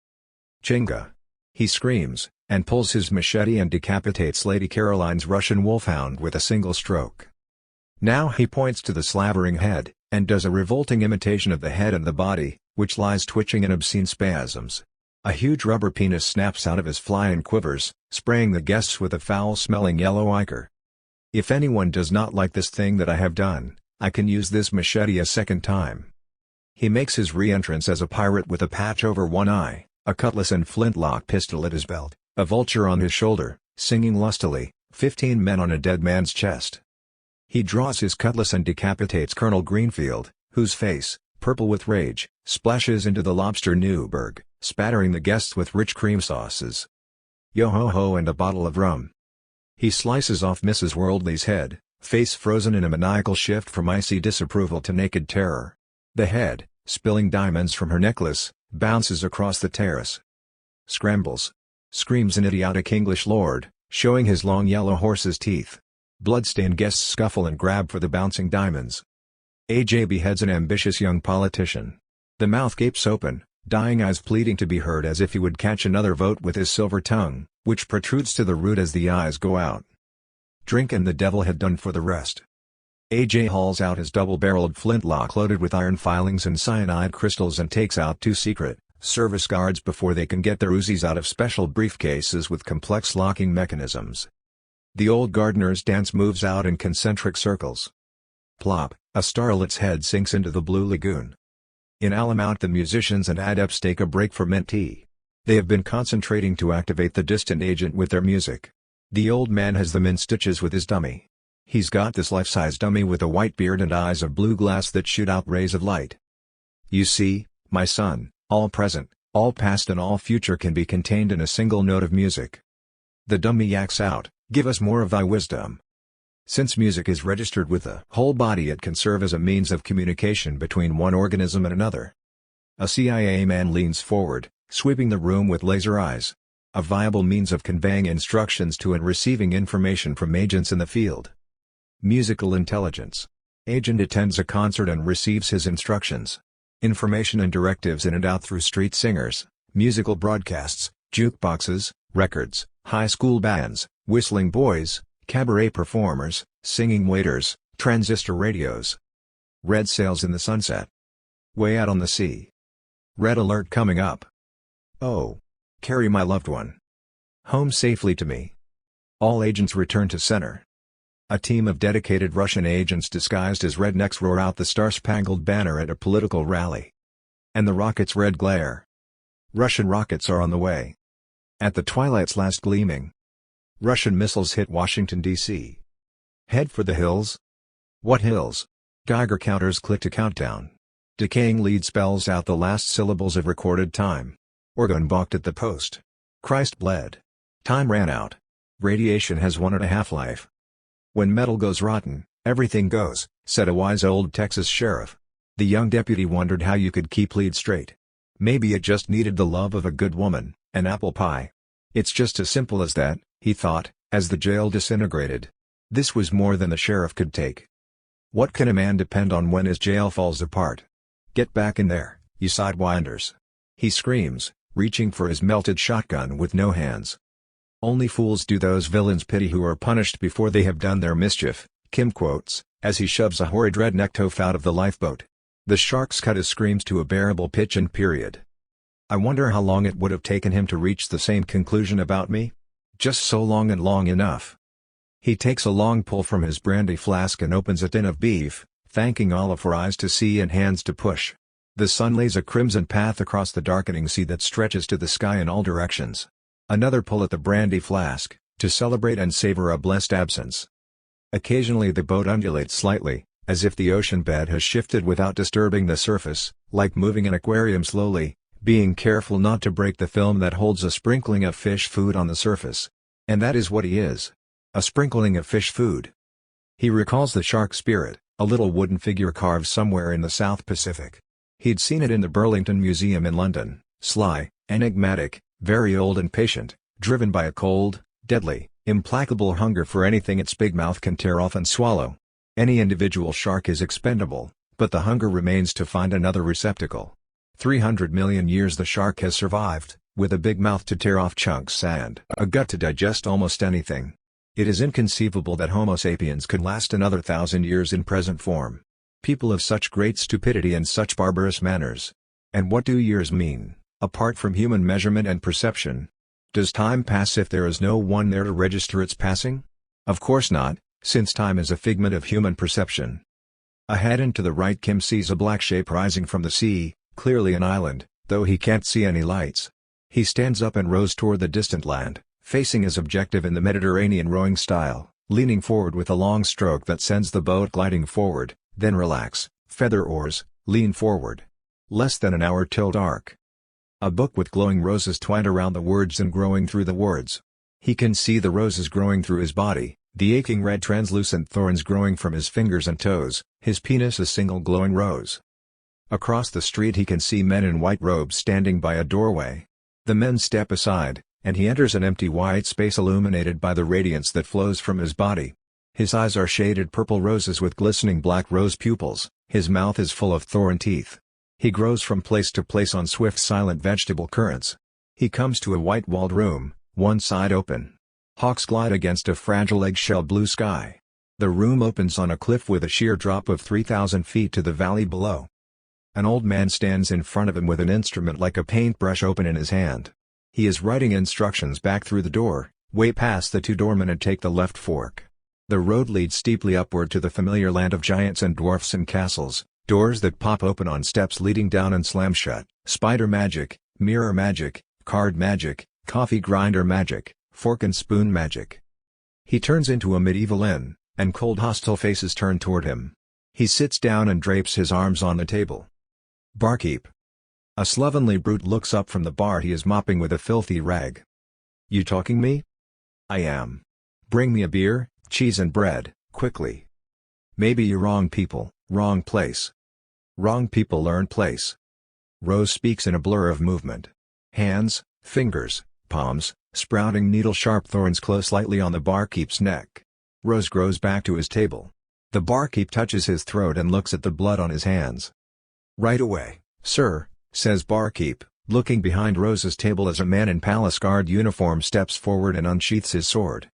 Chinga! He screams, and pulls his machete and decapitates Lady Caroline's Russian wolfhound with a single stroke. Now he points to the slavering head, and does a revolting imitation of the head and the body, which lies twitching in obscene spasms. A huge rubber penis snaps out of his fly and quivers, spraying the guests with a foul-smelling yellow ichor. If anyone does not like this thing that I have done, I can use this machete a second time. He makes his re-entrance as a pirate with a patch over one eye, a cutlass and flintlock pistol at his belt, a vulture on his shoulder, singing lustily, 15 men on a dead man's chest. He draws his cutlass and decapitates Colonel Greenfield, whose face, purple with rage, splashes into the lobster Newburg, spattering the guests with rich cream sauces. Yo-ho-ho and a bottle of rum. He slices off Mrs. Worldly's head, face frozen in a maniacal shift from icy disapproval to naked terror. The head, spilling diamonds from her necklace, bounces across the terrace. Scrambles. Screams an idiotic English lord, showing his long yellow horse's teeth. Bloodstained guests scuffle and grab for the bouncing diamonds. A.J. beheads an ambitious young politician. The mouth gapes open, dying eyes pleading to be heard as if he would catch another vote with his silver tongue, which protrudes to the root as the eyes go out. Drink and the devil had done for the rest. A.J. hauls out his double-barreled flintlock loaded with iron filings and cyanide crystals and takes out 2 Secret Service guards before they can get their Uzis out of special briefcases with complex locking mechanisms. The old gardener's dance moves out in concentric circles. Plop, a starlet's head sinks into the blue lagoon. In Alamount the musicians and adepts take a break for mint tea. They have been concentrating to activate the distant agent with their music. The old man has them in stitches with his dummy. He's got this life-size dummy with a white beard and eyes of blue glass that shoot out rays of light. You see, my son, all present, all past and all future can be contained in a single note of music. The dummy yaks out, "Give us more of thy wisdom." Since music is registered with the whole body, it can serve as a means of communication between one organism and another. A CIA man leans forward, sweeping the room with laser eyes. A viable means of conveying instructions to and receiving information from agents in the field. Musical intelligence. Agent attends a concert and receives his instructions. Information and directives in and out through street singers, musical broadcasts, jukeboxes, records, high school bands, whistling boys, cabaret performers, singing waiters, transistor radios. Red sails in the sunset. Way out on the sea. Red alert coming up. Oh. Carry my loved one home safely to me. All agents return to center. A team of dedicated Russian agents disguised as rednecks roar out the star-spangled banner at a political rally. And the rockets' red glare. Russian rockets are on the way. At the twilight's last gleaming. Russian missiles hit Washington, D.C. Head for the hills? What hills? Geiger counters click to countdown. Decaying lead spells out the last syllables of recorded time. Organ balked at the post. Christ bled. Time ran out. Radiation has 1.5 life. When metal goes rotten, everything goes, said a wise old Texas sheriff. The young deputy wondered how you could keep lead straight. Maybe it just needed the love of a good woman, an apple pie. It's just as simple as that, he thought, as the jail disintegrated. This was more than the sheriff could take. What can a man depend on when his jail falls apart? Get back in there, you sidewinders. He screams, reaching for his melted shotgun with no hands. Only fools do those villains pity who are punished before they have done their mischief, Kim quotes, as he shoves a horrid redneck toff out of the lifeboat. The sharks cut his screams to a bearable pitch and period. I wonder how long it would have taken him to reach the same conclusion about me? Just so long and long enough. He takes a long pull from his brandy flask and opens a tin of beef, thanking Allah for eyes to see and hands to push. The sun lays a crimson path across the darkening sea that stretches to the sky in all directions. Another pull at the brandy flask, to celebrate and savor a blessed absence. Occasionally the boat undulates slightly, as if the ocean bed has shifted without disturbing the surface, like moving an aquarium slowly, being careful not to break the film that holds a sprinkling of fish food on the surface. And that is what he is. A sprinkling of fish food. He recalls the shark spirit, a little wooden figure carved somewhere in the South Pacific. He'd seen it in the Burlington Museum in London, sly, enigmatic, very old and patient, driven by a cold, deadly, implacable hunger for anything its big mouth can tear off and swallow. Any individual shark is expendable, but the hunger remains to find another receptacle. 300 million years the shark has survived, with a big mouth to tear off chunks and a gut to digest almost anything. It is inconceivable that Homo sapiens could last another 1,000 years in present form. People of such great stupidity and such barbarous manners. And what do years mean, apart from human measurement and perception? Does time pass if there is no one there to register its passing? Of course not, since time is a figment of human perception. Ahead and to the right Kim sees a black shape rising from the sea, clearly an island, though he can't see any lights. He stands up and rows toward the distant land, facing his objective in the Mediterranean rowing style, leaning forward with a long stroke that sends the boat gliding forward, then relax, feather oars, lean forward. Less than an hour till dark. A book with glowing roses twined around the words and growing through the words. He can see the roses growing through his body, the aching red translucent thorns growing from his fingers and toes, his penis a single glowing rose. Across the street he can see men in white robes standing by a doorway. The men step aside, and he enters an empty white space illuminated by the radiance that flows from his body. His eyes are shaded purple roses with glistening black rose pupils, his mouth is full of thorn teeth. He grows from place to place on swift silent vegetable currents. He comes to a white-walled room, one side open. Hawks glide against a fragile eggshell blue sky. The room opens on a cliff with a sheer drop of 3,000 feet to the valley below. An old man stands in front of him with an instrument like a paintbrush open in his hand. He is writing instructions back through the door, way past the two doormen and take the left fork. The road leads steeply upward to the familiar land of giants and dwarfs and castles, doors that pop open on steps leading down and slam shut, spider magic, mirror magic, card magic, coffee grinder magic, fork and spoon magic. He turns into a medieval inn, and cold hostile faces turn toward him. He sits down and drapes his arms on the table. "Barkeep." A slovenly brute looks up from the bar he is mopping with a filthy rag. "You talking me?" "I am. Bring me a beer, cheese and bread, quickly." "Maybe you're wrong people, wrong place." "Wrong people learn place." Rose speaks in a blur of movement. Hands, fingers, palms, sprouting needle-sharp thorns close lightly on the barkeep's neck. Rose grows back to his table. The barkeep touches his throat and looks at the blood on his hands. "Right away, sir," says barkeep, looking behind Rose's table as a man in palace guard uniform steps forward and unsheaths his sword.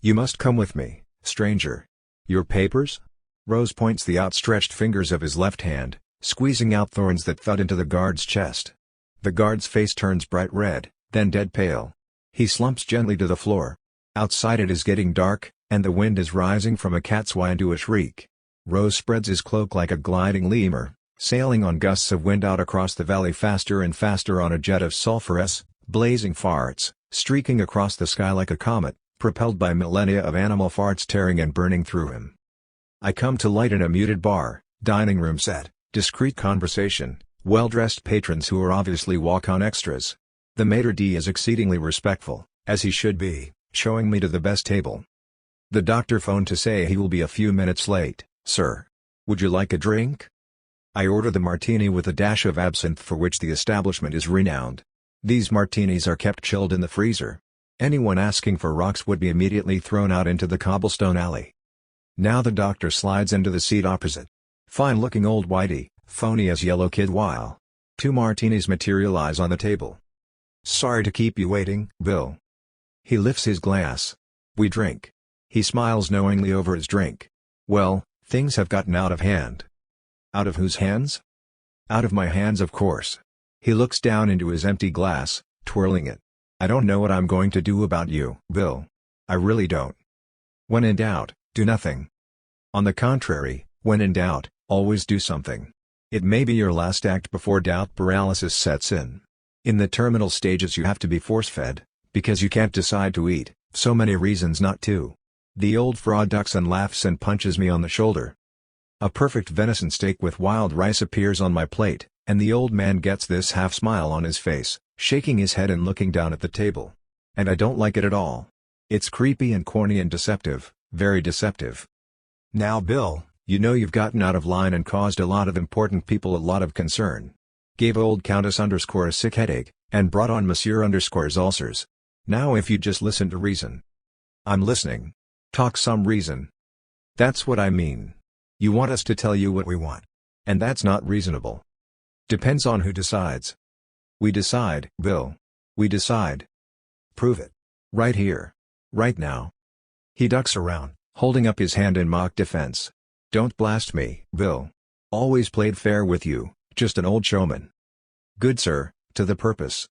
"You must come with me, stranger." "Your papers?" Rose points the outstretched fingers of his left hand, squeezing out thorns that thud into the guard's chest. The guard's face turns bright red, then dead pale. He slumps gently to the floor. Outside it is getting dark, and the wind is rising from a cat's whine to a shriek. Rose spreads his cloak like a gliding lemur, sailing on gusts of wind out across the valley faster and faster on a jet of sulphurous, blazing farts, streaking across the sky like a comet, propelled by millennia of animal farts tearing and burning through him. I come to light in a muted bar, dining room set, discreet conversation, well-dressed patrons who are obviously walk-on extras. The maitre d' is exceedingly respectful, as he should be, showing me to the best table. "The doctor phoned to say he will be a few minutes late, sir. Would you like a drink?" I order the martini with a dash of absinthe for which the establishment is renowned. These martinis are kept chilled in the freezer. Anyone asking for rocks would be immediately thrown out into the cobblestone alley. Now the doctor slides into the seat opposite. Fine-looking old whitey, phony as Yellow Kid while. 2 martinis materialize on the table. "Sorry to keep you waiting, Bill." He lifts his glass. We drink. He smiles knowingly over his drink. "Well, things have gotten out of hand." "Out of whose hands?" "Out of my hands, of course." He looks down into his empty glass, twirling it. "I don't know what I'm going to do about you, Bill. I really don't. When in doubt, do nothing. On the contrary, when in doubt, always do something. It may be your last act before doubt paralysis sets in. In the terminal stages you have to be force-fed, because you can't decide to eat, so many reasons not to." The old fraud ducks and laughs and punches me on the shoulder. A perfect venison steak with wild rice appears on my plate, and the old man gets this half-smile on his face, shaking his head and looking down at the table. And I don't like it at all. It's creepy and corny and deceptive, very deceptive. "Now Bill, you know you've gotten out of line and caused a lot of important people a lot of concern. Gave old Countess _ a sick headache, and brought on Monsieur _ ulcers. Now if you just listen to reason." "I'm listening. Talk some reason." "That's what I mean. You want us to tell you what we want. And that's not reasonable." "Depends on who decides." "We decide, Bill. We decide." "Prove it. Right here. Right now." He ducks around, holding up his hand in mock defense. "Don't blast me, Bill. Always played fair with you, just an old showman." "Good sir, to the purpose."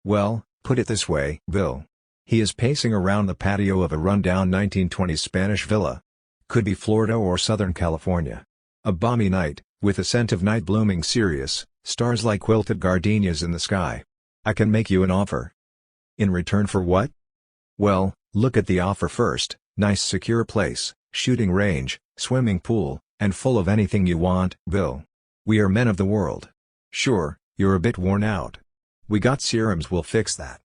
"Well, put it this way, Bill." He is pacing around the patio of a run-down 1920s Spanish villa. Could be Florida or Southern California. A balmy night, with a scent of night blooming cereus, stars like quilted gardenias in the sky. "I can make you an offer." "In return for what?" "Well, look at the offer first. Nice secure place, shooting range, swimming pool, and full of anything you want, Bill. We are men of the world. Sure, you're a bit worn out. We got serums will fix that.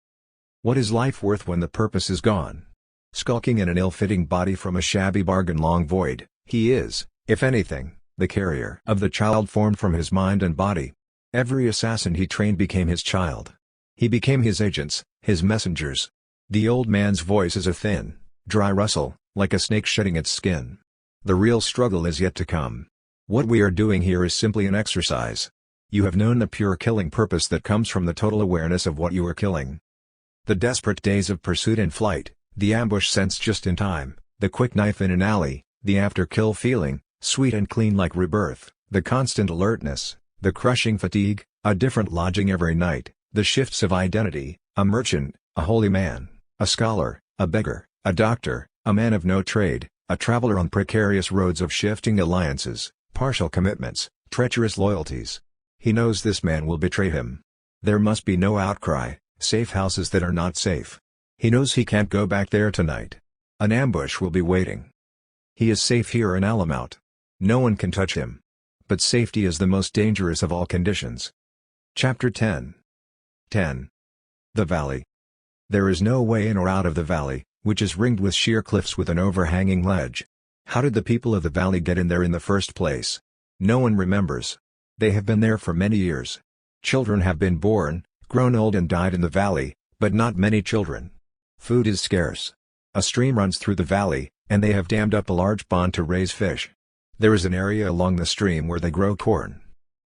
What is life worth when the purpose is gone? Skulking in an ill-fitting body from a shabby bargain long void, he is, if anything, the carrier of the child formed from his mind and body. Every assassin he trained became his child. He became his agents, his messengers. The old man's voice is a thin, dry rustle, like a snake shedding its skin. The real struggle is yet to come. What we are doing here is simply an exercise. You have known the pure killing purpose that comes from the total awareness of what you are killing. The desperate days of pursuit and flight, the ambush sense just in time, the quick knife in an alley, the after-kill feeling, sweet and clean like rebirth, the constant alertness, the crushing fatigue, a different lodging every night, the shifts of identity, a merchant, a holy man, a scholar, a beggar, a doctor, a man of no trade, a traveler on precarious roads of shifting alliances, partial commitments, treacherous loyalties. He knows this man will betray him. There must be no outcry, safe houses that are not safe. He knows he can't go back there tonight. An ambush will be waiting. He is safe here in Alamout. No one can touch him. But safety is the most dangerous of all conditions. Chapter 10. 10. The Valley. There is no way in or out of the valley, which is ringed with sheer cliffs with an overhanging ledge. How did the people of the valley get in there in the first place? No one remembers. They have been there for many years. Children have been born, grown old and died in the valley, but not many children. Food is scarce. A stream runs through the valley, and they have dammed up a large pond to raise fish. There is an area along the stream where they grow corn.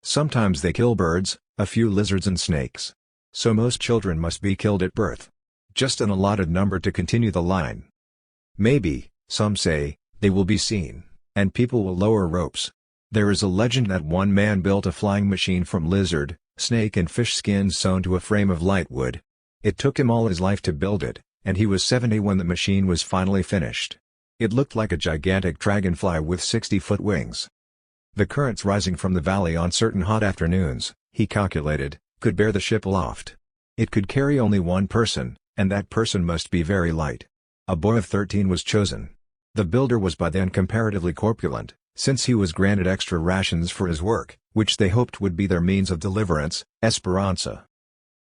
Sometimes they kill birds, a few lizards and snakes. So most children must be killed at birth. Just an allotted number to continue the line. Maybe, some say, they will be seen, and people will lower ropes. There is a legend that one man built a flying machine from lizard, snake and fish skins sewn to a frame of light wood. It took him all his life to build it, and he was 70 when the machine was finally finished. It looked like a gigantic dragonfly with 60-foot wings. The currents rising from the valley on certain hot afternoons, he calculated, could bear the ship aloft. It could carry only one person, and that person must be very light. A boy of 13 was chosen. The builder was by then comparatively corpulent, since he was granted extra rations for his work, which they hoped would be their means of deliverance, Esperanza.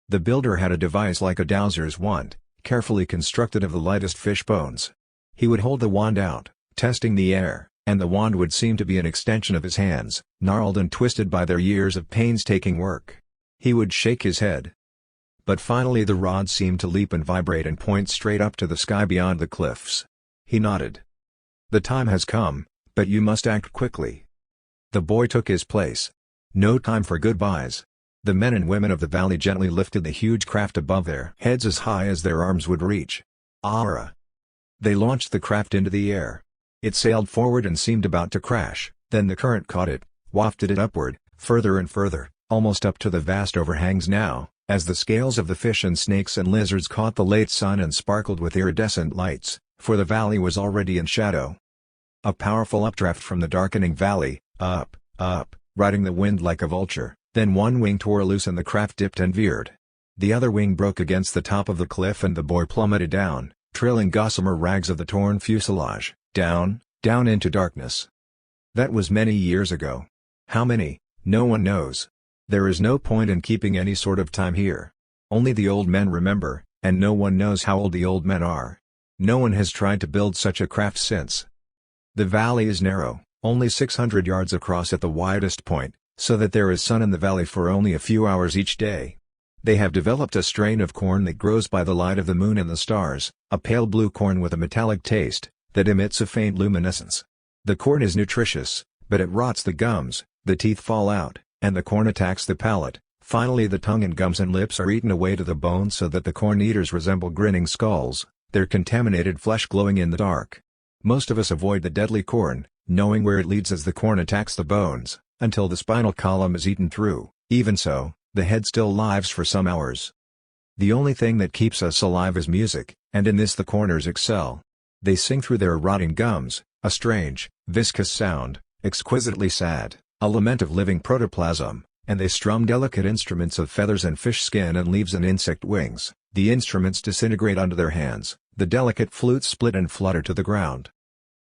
The builder had a device like a dowser's wand, carefully constructed of the lightest fish bones. He would hold the wand out, testing the air, and the wand would seem to be an extension of his hands, gnarled and twisted by their years of painstaking work. He would shake his head. But finally the rod seemed to leap and vibrate and point straight up to the sky beyond the cliffs. He nodded. The time has come, but you must act quickly. The boy took his place. No time for goodbyes. The men and women of the valley gently lifted the huge craft above their heads as high as their arms would reach. Ahra! They launched the craft into the air. It sailed forward and seemed about to crash, then the current caught it, wafted it upward, further and further, almost up to the vast overhangs now, as the scales of the fish and snakes and lizards caught the late sun and sparkled with iridescent lights, for the valley was already in shadow. A powerful updraft from the darkening valley, up, riding the wind like a vulture, then one wing tore loose and the craft dipped and veered. The other wing broke against the top of the cliff and the boy plummeted down, trailing gossamer rags of the torn fuselage, down into darkness. That was many years ago. How many, no one knows. There is no point in keeping any sort of time here. Only the old men remember, and no one knows how old the old men are. No one has tried to build such a craft since. The valley is narrow, only 600 yards across at the widest point, so that there is sun in the valley for only a few hours each day. They have developed a strain of corn that grows by the light of the moon and the stars, a pale blue corn with a metallic taste, that emits a faint luminescence. The corn is nutritious, but it rots the gums, the teeth fall out, and the corn attacks the palate. Finally the tongue and gums and lips are eaten away to the bone so that the corn eaters resemble grinning skulls, their contaminated flesh glowing in the dark. Most of us avoid the deadly corn, knowing where it leads as the corn attacks the bones, until the spinal column is eaten through. Even so, the head still lives for some hours. The only thing that keeps us alive is music, and in this the corners excel. They sing through their rotting gums, a strange, viscous sound, exquisitely sad, a lament of living protoplasm, and they strum delicate instruments of feathers and fish skin and leaves and insect wings. The instruments disintegrate under their hands, the delicate flutes split and flutter to the ground.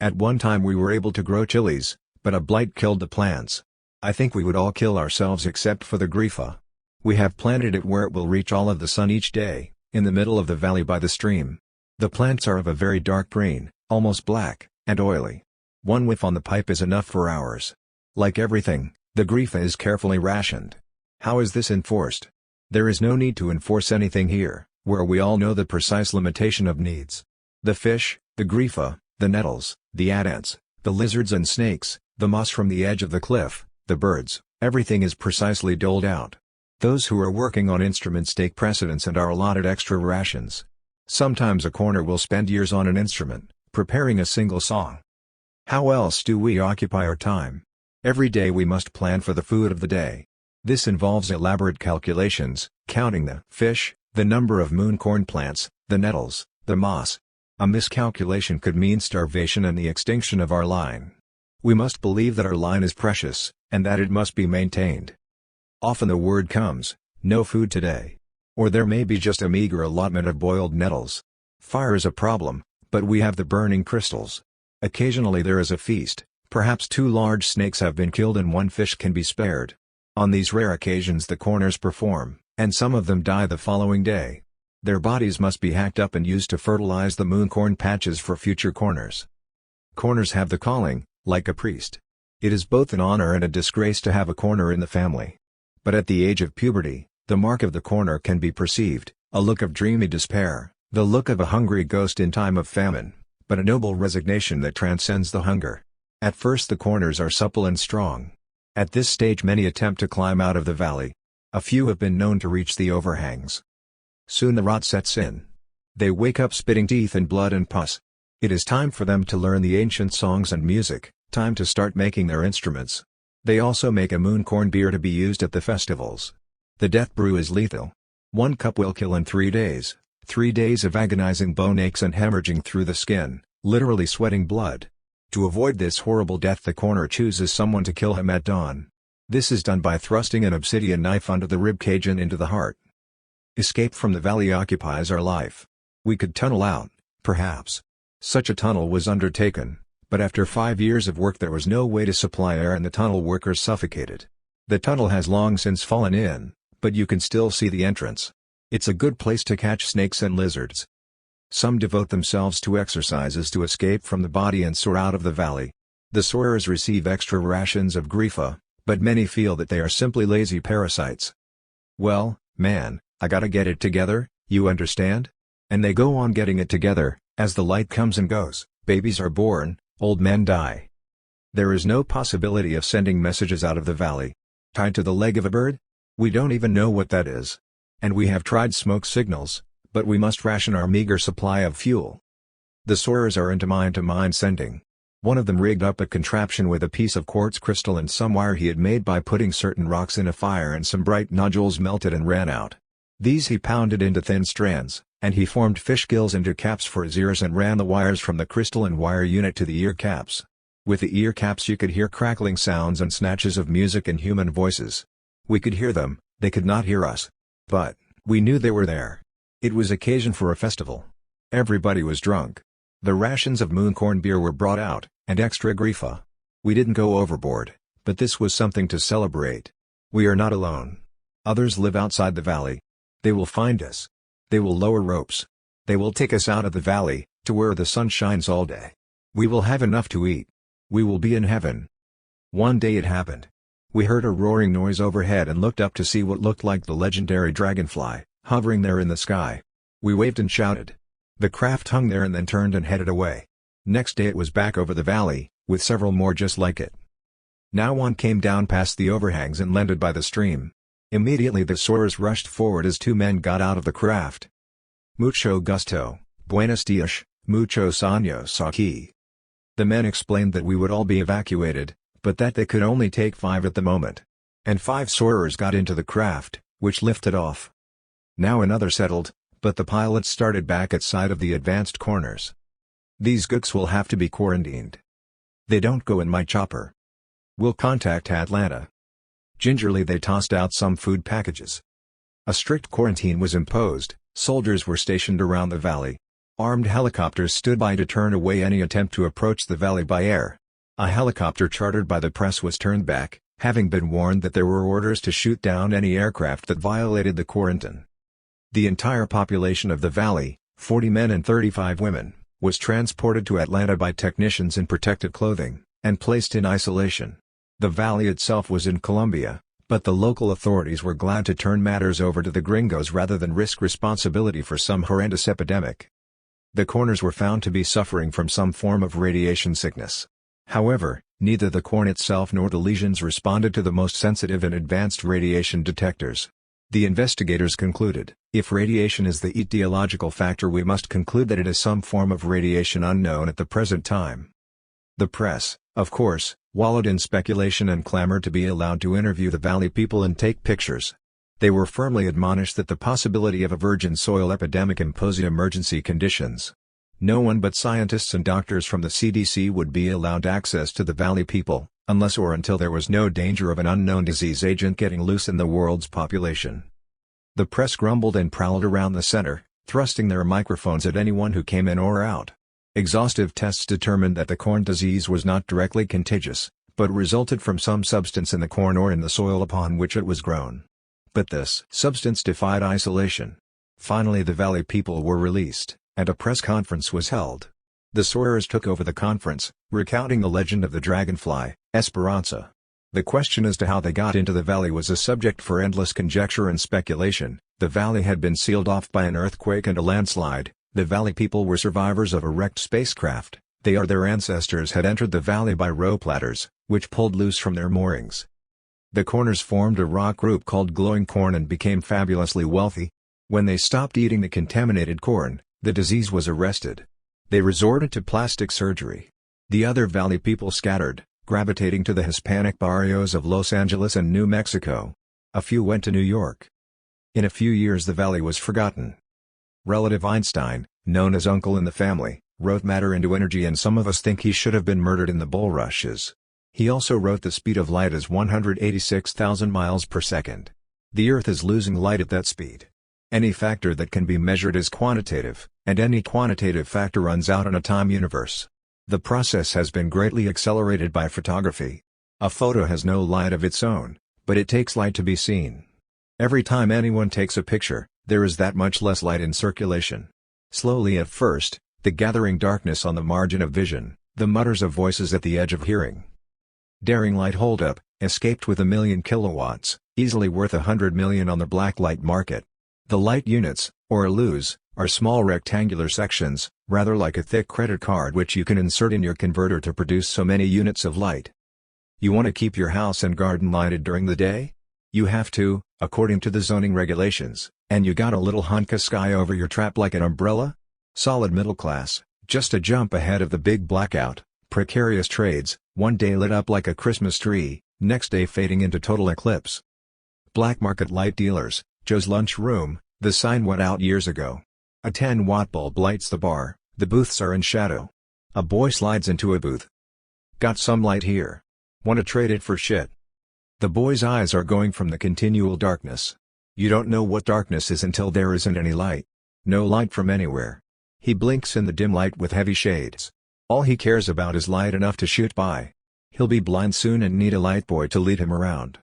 At one time we were able to grow chilies, but a blight killed the plants. I think we would all kill ourselves except for the grifa. We have planted it where it will reach all of the sun each day, in the middle of the valley by the stream. The plants are of a very dark green, almost black, and oily. One whiff on the pipe is enough for hours. Like everything, the grifa is carefully rationed. How is this enforced? There is no need to enforce anything here, where we all know the precise limitation of needs. The fish, the grifa, the nettles, the adants, the lizards and snakes, the moss from the edge of the cliff, the birds, everything is precisely doled out. Those who are working on instruments take precedence and are allotted extra rations. Sometimes a corner will spend years on an instrument, preparing a single song. How else do we occupy our time? Every day we must plan for the food of the day. This involves elaborate calculations, counting the fish, the number of moon corn plants, the nettles, the moss, A miscalculation could mean starvation and the extinction of our line. We must believe that our line is precious, and that it must be maintained. Often the word comes, "No food today." Or there may be just a meager allotment of boiled nettles. Fire is a problem, but we have the burning crystals. Occasionally there is a feast, perhaps 2 large snakes have been killed and 1 fish can be spared. On these rare occasions the corners perform, and some of them die the following day. Their bodies must be hacked up and used to fertilize the mooncorn patches for future corners. Corners have the calling, like a priest. It is both an honor and a disgrace to have a corner in the family. But at the age of puberty, the mark of the corner can be perceived, a look of dreamy despair, the look of a hungry ghost in time of famine, but a noble resignation that transcends the hunger. At first the corners are supple and strong. At this stage many attempt to climb out of the valley. A few have been known to reach the overhangs. Soon the rot sets in. They wake up spitting teeth and blood and pus. It is time for them to learn the ancient songs and music, time to start making their instruments. They also make a mooncorn beer to be used at the festivals. The death brew is lethal. 1 cup will kill in 3 days, 3 days of agonizing bone aches and hemorrhaging through the skin, literally sweating blood. To avoid this horrible death the corner chooses someone to kill him at dawn. This is done by thrusting an obsidian knife under the rib cage and into the heart. Escape from the valley occupies our life. We could tunnel out, perhaps. Such a tunnel was undertaken, but after 5 years of work there was no way to supply air and the tunnel workers suffocated. The tunnel has long since fallen in, but you can still see the entrance. It's a good place to catch snakes and lizards. Some devote themselves to exercises to escape from the body and soar out of the valley. The soarers receive extra rations of grifa, but many feel that they are simply lazy parasites. "Well, man, I gotta get it together, you understand?" And they go on getting it together. As the light comes and goes, babies are born, old men die. There is no possibility of sending messages out of the valley. Tied to the leg of a bird? We don't even know what that is. And we have tried smoke signals, but we must ration our meager supply of fuel. The soarers are into mind-to-mind sending. One of them rigged up a contraption with a piece of quartz crystal and some wire he had made by putting certain rocks in a fire and some bright nodules melted and ran out. These he pounded into thin strands, and he formed fish gills into caps for his ears and ran the wires from the crystal and wire unit to the ear caps. With the ear caps you could hear crackling sounds and snatches of music and human voices. We could hear them, they could not hear us. But we knew they were there. It was occasion for a festival. Everybody was drunk. The rations of mooncorn beer were brought out, and extra grifa. We didn't go overboard, but this was something to celebrate. We are not alone. Others live outside the valley. They will find us. They will lower ropes. They will take us out of the valley, to where the sun shines all day. We will have enough to eat. We will be in heaven. One day it happened. We heard a roaring noise overhead and looked up to see what looked like the legendary dragonfly, hovering there in the sky. We waved and shouted. The craft hung there and then turned and headed away. Next day it was back over the valley, with several more just like it. Now one came down past the overhangs and landed by the stream. Immediately the soarers rushed forward as 2 men got out of the craft. "Mucho gusto, buenos dias, muchos años aquí." The men explained that we would all be evacuated, but that they could only take 5 at the moment. And 5 soarers got into the craft, which lifted off. Now another settled, but the pilots started back at sight of the advanced corners. "These gooks will have to be quarantined. They don't go in my chopper. We'll contact Atlanta." Gingerly they tossed out some food packages. A strict quarantine was imposed, soldiers were stationed around the valley. Armed helicopters stood by to turn away any attempt to approach the valley by air. A helicopter chartered by the press was turned back, having been warned that there were orders to shoot down any aircraft that violated the quarantine. The entire population of the valley, 40 men and 35 women, was transported to Atlanta by technicians in protective clothing, and placed in isolation. The valley itself was in Colombia, but the local authorities were glad to turn matters over to the gringos rather than risk responsibility for some horrendous epidemic. The corners were found to be suffering from some form of radiation sickness. However, neither the corn itself nor the lesions responded to the most sensitive and advanced radiation detectors. The investigators concluded, if radiation is the etiological factor, we must conclude that it is some form of radiation unknown at the present time. The press, of course, wallowed in speculation and clamored to be allowed to interview the valley people and take pictures. They were firmly admonished that the possibility of a virgin soil epidemic imposed emergency conditions. No one but scientists and doctors from the CDC would be allowed access to the valley people, unless or until there was no danger of an unknown disease agent getting loose in the world's population. The press grumbled and prowled around the center, thrusting their microphones at anyone who came in or out. Exhaustive tests determined that the corn disease was not directly contagious, but resulted from some substance in the corn or in the soil upon which it was grown. But this substance defied isolation. Finally the valley people were released, and a press conference was held. The Sawyers took over the conference, recounting the legend of the dragonfly, Esperanza. The question as to how they got into the valley was a subject for endless conjecture and speculation. The valley had been sealed off by an earthquake and a landslide. The valley people were survivors of a wrecked spacecraft. They or their ancestors had entered the valley by rope ladders, which pulled loose from their moorings. The Corners formed a rock group called Glowing Corn and became fabulously wealthy. When they stopped eating the contaminated corn, the disease was arrested. They resorted to plastic surgery. The other valley people scattered, gravitating to the Hispanic barrios of Los Angeles and New Mexico. A few went to New York. In a few years the valley was forgotten. Relative Einstein, known as Uncle in the family, wrote Matter into Energy, and some of us think he should have been murdered in the bulrushes. He also wrote the speed of light as 186,000 miles per second. The Earth is losing light at that speed. Any factor that can be measured is quantitative, and any quantitative factor runs out in a time universe. The process has been greatly accelerated by photography. A photo has no light of its own, but it takes light to be seen. Every time anyone takes a picture, there is that much less light in circulation. Slowly at first, the gathering darkness on the margin of vision, the mutters of voices at the edge of hearing. Daring light holdup, escaped with 1,000,000 kilowatts, easily worth 100 million on the black light market. The light units, or LUs, are small rectangular sections, rather like a thick credit card which you can insert in your converter to produce so many units of light. You want to keep your house and garden lighted during the day? You have to, according to the zoning regulations, and you got a little hunk of sky over your trap like an umbrella? Solid middle class, just a jump ahead of the big blackout. Precarious trades, one day lit up like a Christmas tree, next day fading into total eclipse. Black market light dealers, Joe's Lunch Room, the sign went out years ago. A 10-watt bulb lights the bar, the booths are in shadow. A boy slides into a booth. Got some light here. Want to trade it for shit? The boy's eyes are going from the continual darkness. You don't know what darkness is until there isn't any light. No light from anywhere. He blinks in the dim light with heavy shades. All he cares about is light enough to shoot by. He'll be blind soon and need a light boy to lead him around.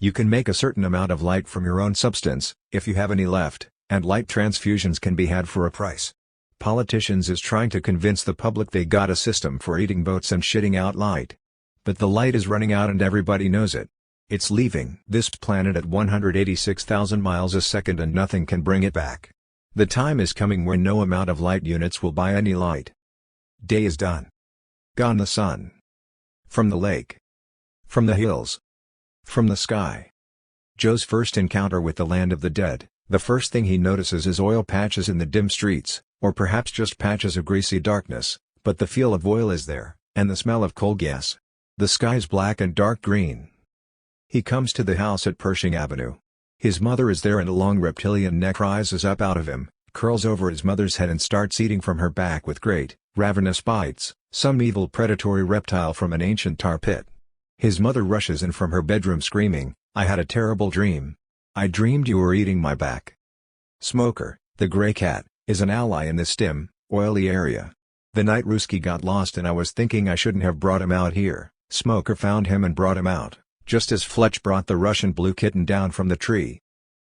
You can make a certain amount of light from your own substance, if you have any left, and light transfusions can be had for a price. Politicians is trying to convince the public they got a system for eating votes and shitting out light. But the light is running out and everybody knows it. It's leaving this planet at 186,000 miles a second and nothing can bring it back. The time is coming when no amount of light units will buy any light. Day is done. Gone the sun. From the lake. From the hills. From the sky. Joe's first encounter with the land of the dead, the first thing he notices is oil patches in the dim streets, or perhaps just patches of greasy darkness, but the feel of oil is there, and the smell of coal gas. The sky's black and dark green. He comes to the house at Pershing Avenue. His mother is there and a long reptilian neck rises up out of him, curls over his mother's head and starts eating from her back with great, ravenous bites, some evil predatory reptile from an ancient tar pit. His mother rushes in from her bedroom screaming, "I had a terrible dream. I dreamed you were eating my back." Smoker, the gray cat, is an ally in this dim, oily area. "The night Ruski got lost and I was thinking I shouldn't have brought him out here. Smoker found him and brought him out, just as Fletch brought the Russian blue kitten down from the tree."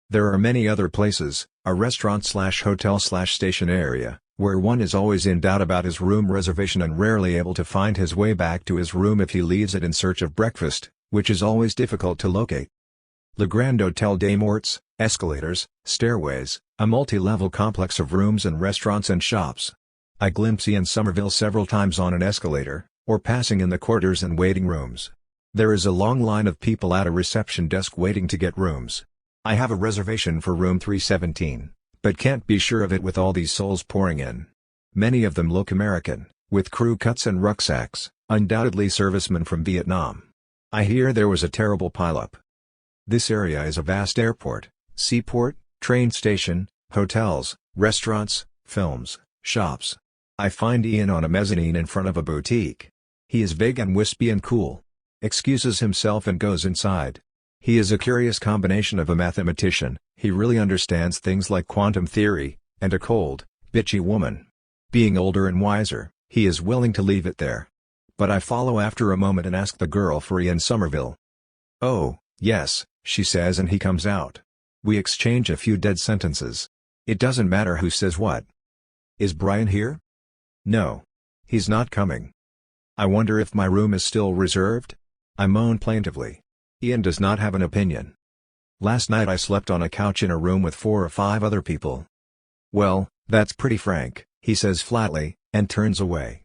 There are many other places, a restaurant/hotel/station area, where one is always in doubt about his room reservation and rarely able to find his way back to his room if he leaves it in search of breakfast, which is always difficult to locate. Le Grand Hotel des Morts, escalators, stairways, a multi-level complex of rooms and restaurants and shops. I glimpse Ian Somerville several times on an escalator, or passing in the corridors and waiting rooms. There is a long line of people at a reception desk waiting to get rooms. I have a reservation for room 317, but can't be sure of it with all these souls pouring in. Many of them look American, with crew cuts and rucksacks, undoubtedly servicemen from Vietnam. I hear there was a terrible pileup. This area is a vast airport, seaport, train station, hotels, restaurants, films, shops. I find Ian on a mezzanine in front of a boutique. He is vague and wispy and cool. Excuses himself and goes inside. He is a curious combination of a mathematician, he really understands things like quantum theory, and a cold, bitchy woman. Being older and wiser, he is willing to leave it there. But I follow after a moment and ask the girl for Ian Somerville. "Oh, yes," she says, and he comes out. We exchange a few dead sentences. It doesn't matter who says what. "Is Brian here?" "No. He's not coming." "I wonder if my room is still reserved?" I moan plaintively. Ian does not have an opinion. "Last night I slept on a couch in a room with 4 or 5 other people." "Well, that's pretty frank," he says flatly, and turns away.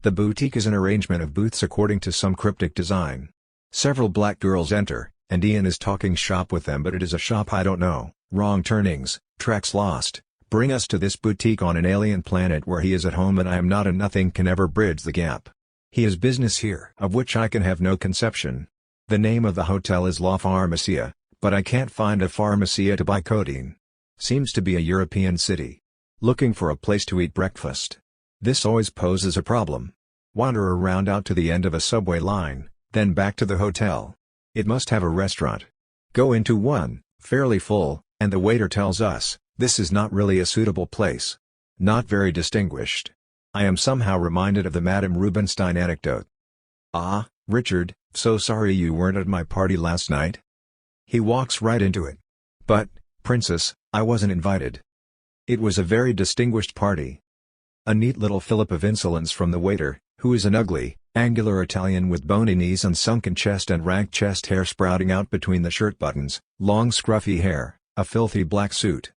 The boutique is an arrangement of booths according to some cryptic design. Several black girls enter, and Ian is talking shop with them, but it is a shop I don't know. Wrong turnings, tracks lost, bring us to this boutique on an alien planet where he is at home and I am not, and nothing can ever bridge the gap. He has business here of which I can have no conception. The name of the hotel is La Pharmacia, but I can't find a pharmacia to buy codeine. Seems to be a European city. Looking for a place to eat breakfast. This always poses a problem. Wander around out to the end of a subway line, then back to the hotel. It must have a restaurant. Go into one, fairly full, and the waiter tells us, this is not really a suitable place. Not very distinguished. I am somehow reminded of the Madame Rubinstein anecdote. "Ah, Richard, so sorry you weren't at my party last night." He walks right into it. "But, Princess, I wasn't invited." It was a very distinguished party. A neat little fillip of insolence from the waiter, who is an ugly, angular Italian with bony knees and sunken chest and rank chest hair sprouting out between the shirt buttons, long scruffy hair, a filthy black suit.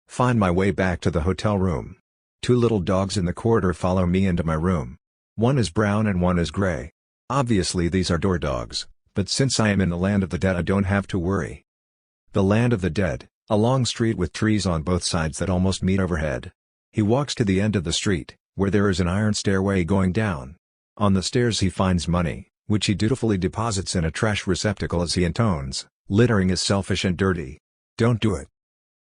Find my way back to the hotel room. 2 little dogs in the corridor follow me into my room. One is brown and one is gray. Obviously these are door dogs, but since I am in the land of the dead I don't have to worry. The land of the dead, a long street with trees on both sides that almost meet overhead. He walks to the end of the street, where there is an iron stairway going down. On the stairs he finds money, which he dutifully deposits in a trash receptacle as he intones, "Littering is selfish and dirty. Don't do it."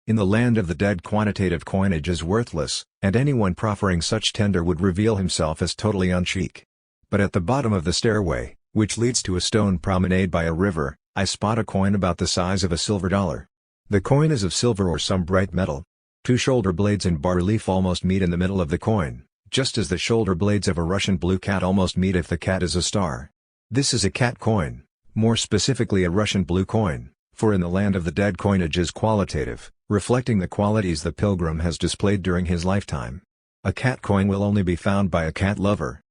In the land of the dead quantitative coinage is worthless, and anyone proffering such tender would reveal himself as totally unchic. But at the bottom of the stairway, which leads to a stone promenade by a river, I spot a coin about the size of a silver dollar. The coin is of silver or some bright metal. 2 shoulder blades in bas-relief almost meet in the middle of the coin, just as the shoulder blades of a Russian blue cat almost meet if the cat is a star. This is a cat coin, more specifically a Russian blue coin, for in the land of the dead coinage is qualitative, reflecting the qualities the pilgrim has displayed during his lifetime. A cat coin will only be found by a cat lover.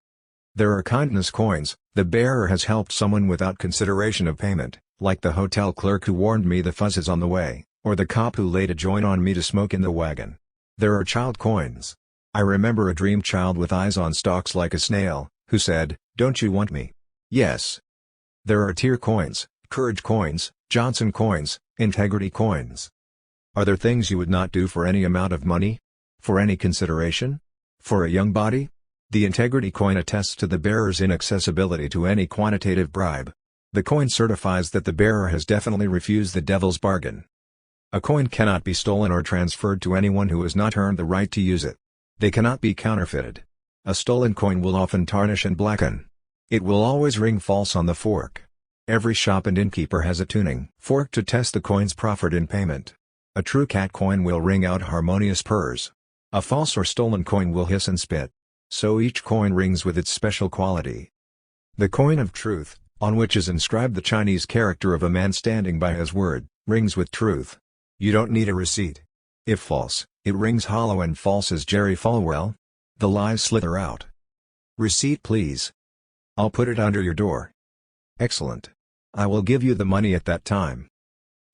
There are kindness coins, the bearer has helped someone without consideration of payment, like the hotel clerk who warned me the fuzz is on the way, or the cop who laid a joint on me to smoke in the wagon. There are child coins. I remember a dream child with eyes on stalks like a snail, who said, "Don't you want me?" Yes. There are tear coins, courage coins, Johnson coins, integrity coins. Are there things you would not do for any amount of money? For any consideration? For a young body? The integrity coin attests to the bearer's inaccessibility to any quantitative bribe. The coin certifies that the bearer has definitely refused the devil's bargain. A coin cannot be stolen or transferred to anyone who has not earned the right to use it. They cannot be counterfeited. A stolen coin will often tarnish and blacken. It will always ring false on the fork. Every shop and innkeeper has a tuning fork to test the coins proffered in payment. A true cat coin will ring out harmonious purrs. A false or stolen coin will hiss and spit. So each coin rings with its special quality. The coin of truth, on which is inscribed the Chinese character of a man standing by his word, rings with truth. You don't need a receipt. If false, it rings hollow and false as Jerry Falwell. The lies slither out. Receipt please. I'll put it under your door. Excellent. I will give you the money at that time.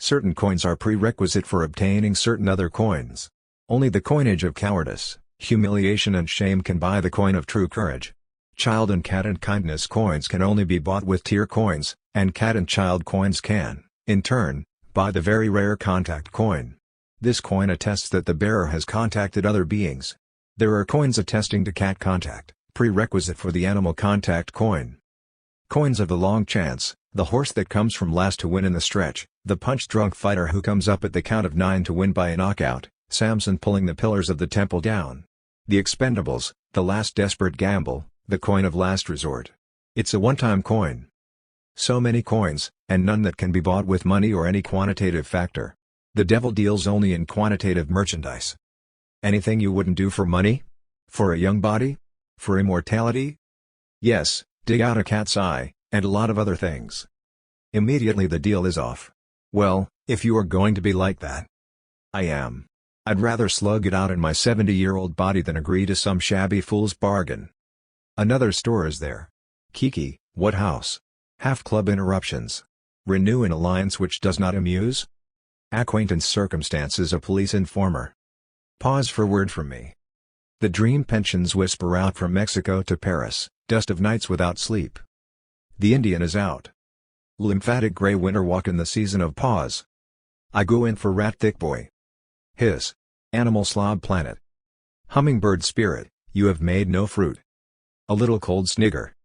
Certain coins are prerequisite for obtaining certain other coins. Only the coinage of cowardice, humiliation and shame can buy the coin of true courage. Child and cat and kindness coins can only be bought with tear coins, and cat and child coins can, in turn, buy the very rare contact coin. This coin attests that the bearer has contacted other beings. There are coins attesting to cat contact, prerequisite for the animal contact coin. Coins of the long chance, the horse that comes from last to win in the stretch, the punch-drunk fighter who comes up at the count of 9 to win by a knockout, Samson pulling the pillars of the temple down. The Expendables, the last desperate gamble, the coin of last resort. It's a one-time coin. So many coins, and none that can be bought with money or any quantitative factor. The devil deals only in quantitative merchandise. Anything you wouldn't do for money? For a young body? For immortality? Yes, dig out a cat's eye, and a lot of other things. Immediately the deal is off. Well, if you are going to be like that. I am. I'd rather slug it out in my 70-year-old body than agree to some shabby fool's bargain. Another store is there. Kiki, what house? Half-club interruptions. Renew an alliance which does not amuse? Acquaintance circumstances a police informer. Pause for word from me. The dream pensions whisper out from Mexico to Paris, dust of nights without sleep. The Indian is out. Lymphatic gray winter walk in the season of pause. I go in for rat thick boy. Hiss. Animal slob planet. Hummingbird spirit, you have made no fruit. A little cold snigger.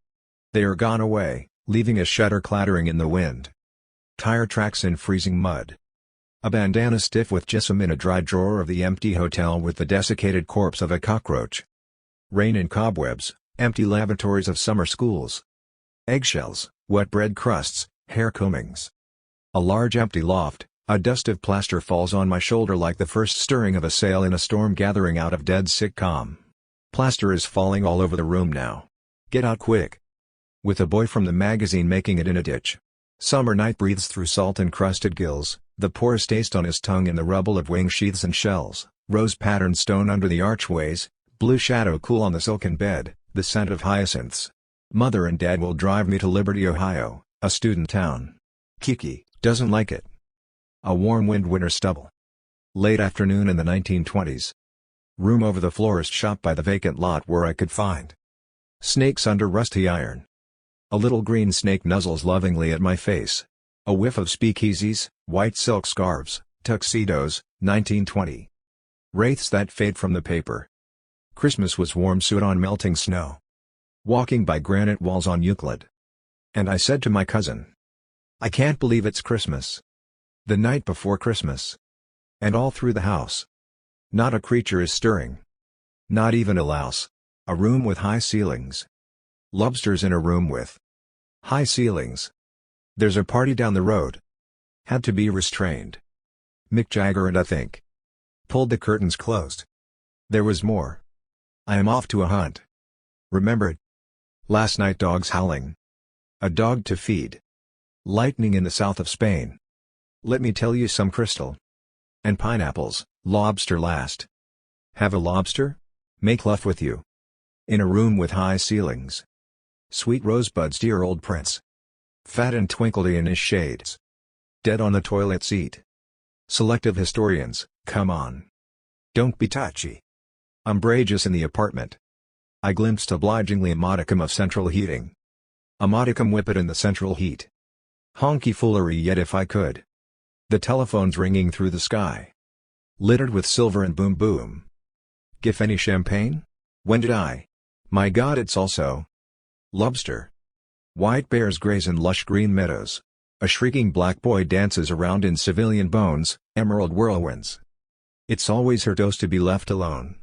They are gone away, leaving a shutter clattering in the wind. Tire tracks in freezing mud. A bandana stiff with jism in a dry drawer of the empty hotel with the desiccated corpse of a cockroach. Rain and cobwebs, empty lavatories of summer schools. Eggshells, wet bread crusts, hair combings. A large empty loft, a dust of plaster falls on my shoulder like the first stirring of a sail in a storm gathering out of dead sick calm. Plaster is falling all over the room now. Get out quick. With a boy from the magazine making it in a ditch. Summer night breathes through salt-encrusted gills, the poorest taste on his tongue in the rubble of wing sheaths and shells, rose-patterned stone under the archways, blue shadow cool on the silken bed, the scent of hyacinths. Mother and Dad will drive me to Liberty, Ohio, a student town. Kiki doesn't like it. A warm winter stubble. Late afternoon in the 1920s. Room over the florist shop by the vacant lot where I could find snakes under rusty iron. A little green snake nuzzles lovingly at my face. A whiff of speakeasies, white silk scarves, tuxedos, 1920. Wraiths that fade from the paper. Christmas was warm soot on melting snow. Walking by granite walls on Euclid. And I said to my cousin, I can't believe it's Christmas. The night before Christmas. And all through the house. Not a creature is stirring. Not even a louse. A room with high ceilings. Lobsters in a room with high ceilings. There's a party down the road. Had to be restrained. Mick Jagger and I think. Pulled the curtains closed. There was more. I am off to a hunt. Remembered. Last night dogs howling. A dog to feed. Lightning in the south of Spain. Let me tell you some crystal. And pineapples, lobster last. Have a lobster? Make love with you. In a room with high ceilings. Sweet rosebuds dear old prince. Fat and twinkledy in his shades. Dead on the toilet seat. Selective historians, come on. Don't be touchy. Umbrageous in the apartment. I glimpsed obligingly a modicum of central heating. A modicum whippet in the central heat. Honky foolery yet if I could. The telephone's ringing through the sky. Littered with silver and boom boom. Gif any champagne? When did I? My God, it's also lobster. White bears graze in lush green meadows. A shrieking black boy dances around in civilian bones, emerald whirlwinds. It's always her dose to be left alone.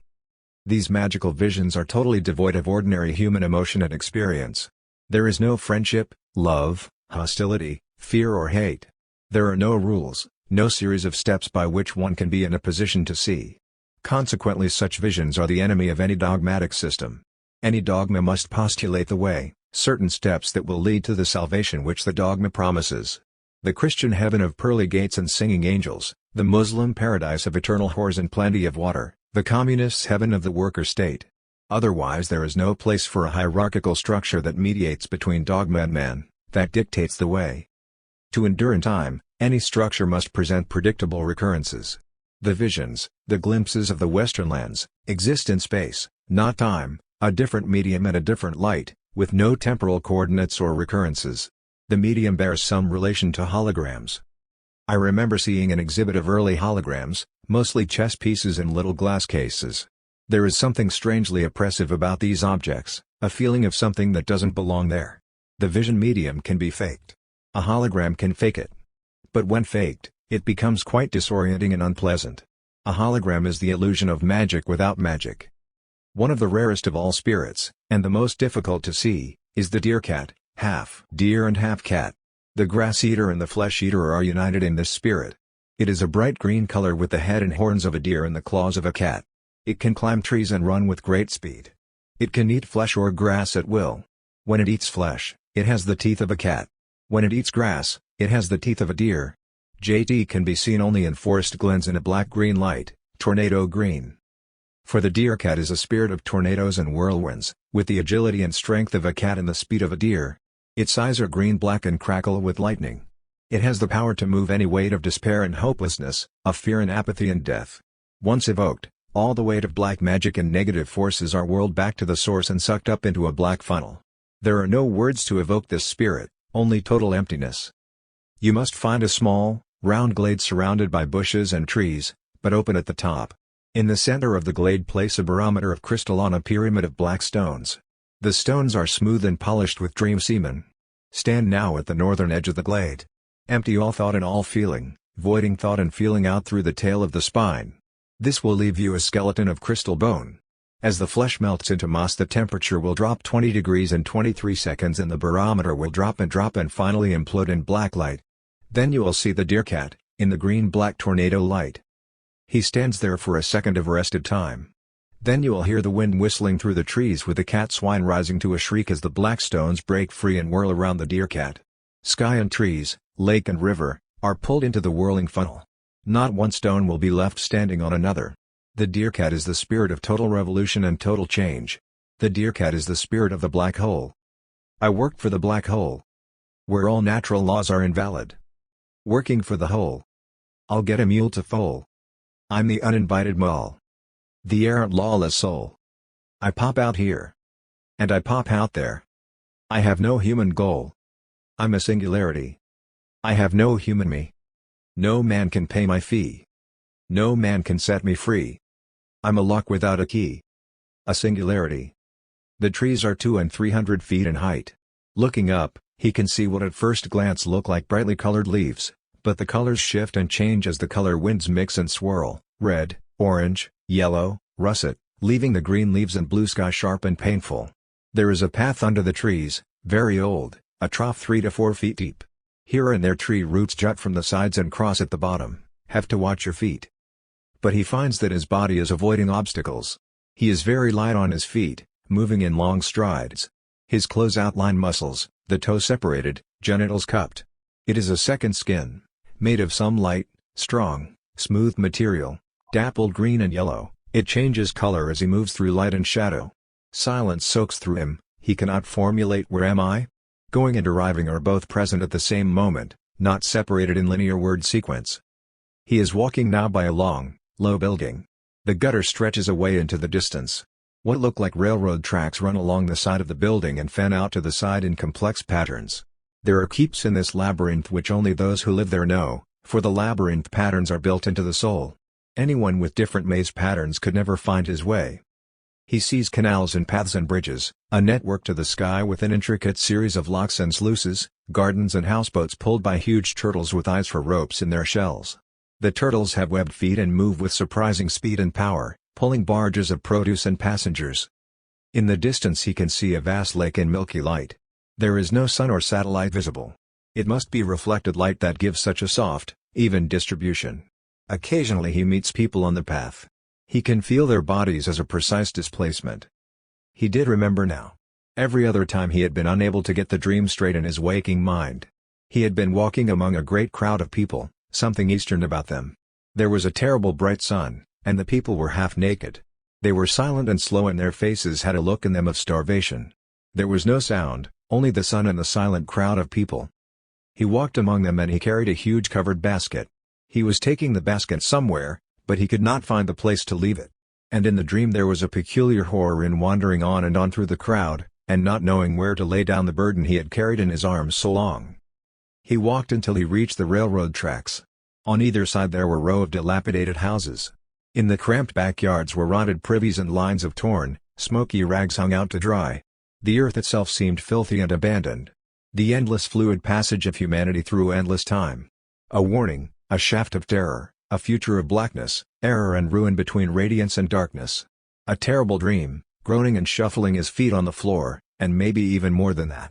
These magical visions are totally devoid of ordinary human emotion and experience. There is no friendship, love, hostility, fear or hate. There are no rules, no series of steps by which one can be in a position to see. Consequently, such visions are the enemy of any dogmatic system. Any dogma must postulate the way, certain steps that will lead to the salvation which the dogma promises. The Christian heaven of pearly gates and singing angels, the Muslim paradise of eternal whores and plenty of water, the communist's heaven of the worker state. Otherwise there is no place for a hierarchical structure that mediates between dogma and man, that dictates the way. To endure in time, any structure must present predictable recurrences. The visions, the glimpses of the Western lands, exist in space, not time, a different medium and a different light, with no temporal coordinates or recurrences. The medium bears some relation to holograms. I remember seeing an exhibit of early holograms, mostly chess pieces in little glass cases. There is something strangely oppressive about these objects, a feeling of something that doesn't belong there. The vision medium can be faked. A hologram can fake it. But when faked, it becomes quite disorienting and unpleasant. A hologram is the illusion of magic without magic. One of the rarest of all spirits, and the most difficult to see, is the deer cat, half deer and half cat. The grass eater and the flesh eater are united in this spirit. It is a bright green color with the head and horns of a deer and the claws of a cat. It can climb trees and run with great speed. It can eat flesh or grass at will. When it eats flesh, it has the teeth of a cat. When it eats grass, it has the teeth of a deer. JT can be seen only in forest glens in a black-green light, tornado green. For the deer cat is a spirit of tornadoes and whirlwinds, with the agility and strength of a cat and the speed of a deer. Its eyes are green-black and crackle with lightning. It has the power to move any weight of despair and hopelessness, of fear and apathy and death. Once evoked, all the weight of black magic and negative forces are whirled back to the source and sucked up into a black funnel. There are no words to evoke this spirit, only total emptiness. You must find a small, round glade surrounded by bushes and trees, but open at the top. In the center of the glade place a barometer of crystal on a pyramid of black stones. The stones are smooth and polished with dream semen. Stand now at the northern edge of the glade. Empty all thought and all feeling, voiding thought and feeling out through the tail of the spine. This will leave you a skeleton of crystal bone. As the flesh melts into moss, the temperature will drop 20 degrees in 23 seconds and the barometer will drop and finally implode in black light. Then you will see the deer cat, in the green-black tornado light. He stands there for a second of arrested time. Then you will hear the wind whistling through the trees with the cat's whine rising to a shriek as the black stones break free and whirl around the deer cat. Sky and trees, lake and river, are pulled into the whirling funnel. Not one stone will be left standing on another. The deer cat is the spirit of total revolution and total change. The deer cat is the spirit of the black hole. I worked for the black hole, where all natural laws are invalid. Working for the hole, I'll get a mule to foal. I'm the uninvited mole, the errant lawless soul. I pop out here, and I pop out there. I have no human goal. I'm a singularity. I have no human me. No man can pay my fee. No man can set me free. I'm a lock without a key. A singularity. The trees are 200 and 300 feet in height. Looking up, he can see what at first glance look like brightly colored leaves, but the colors shift and change as the color winds mix and swirl, red, orange, yellow, russet, leaving the green leaves and blue sky sharp and painful. There is a path under the trees, very old, a trough 3 to 4 feet deep. Here and there tree roots jut from the sides and cross at the bottom. Have to watch your feet. But he finds that his body is avoiding obstacles. He is very light on his feet, moving in long strides. His clothes outline muscles, the toes separated, genitals cupped. It is a second skin, made of some light, strong, smooth material, dappled green and yellow. It changes color as he moves through light and shadow. Silence soaks through him, he cannot formulate where am I? Going and arriving are both present at the same moment, not separated in linear word sequence. He is walking now by a long, low building. The gutter stretches away into the distance. What look like railroad tracks run along the side of the building and fan out to the side in complex patterns. There are keeps in this labyrinth which only those who live there know, for the labyrinth patterns are built into the soul. Anyone with different maze patterns could never find his way. He sees canals and paths and bridges, a network to the sky with an intricate series of locks and sluices, gardens and houseboats pulled by huge turtles with eyes for ropes in their shells. The turtles have webbed feet and move with surprising speed and power, pulling barges of produce and passengers. In the distance he can see a vast lake in milky light. There is no sun or satellite visible. It must be reflected light that gives such a soft, even distribution. Occasionally he meets people on the path. He can feel their bodies as a precise displacement. He did remember now. Every other time he had been unable to get the dream straight in his waking mind. He had been walking among a great crowd of people, something Eastern about them. There was a terrible bright sun, and the people were half naked. They were silent and slow and their faces had a look in them of starvation. There was no sound, only the sun and the silent crowd of people. He walked among them and he carried a huge covered basket. He was taking the basket somewhere, but he could not find the place to leave it. And in the dream there was a peculiar horror in wandering on and on through the crowd, and not knowing where to lay down the burden he had carried in his arms so long. He walked until he reached the railroad tracks. On either side there were rows of dilapidated houses. In the cramped backyards were rotted privies and lines of torn, smoky rags hung out to dry. The earth itself seemed filthy and abandoned. The endless fluid passage of humanity through endless time. A warning, a shaft of terror, a future of blackness, error and ruin between radiance and darkness. A terrible dream, groaning and shuffling his feet on the floor, and maybe even more than that.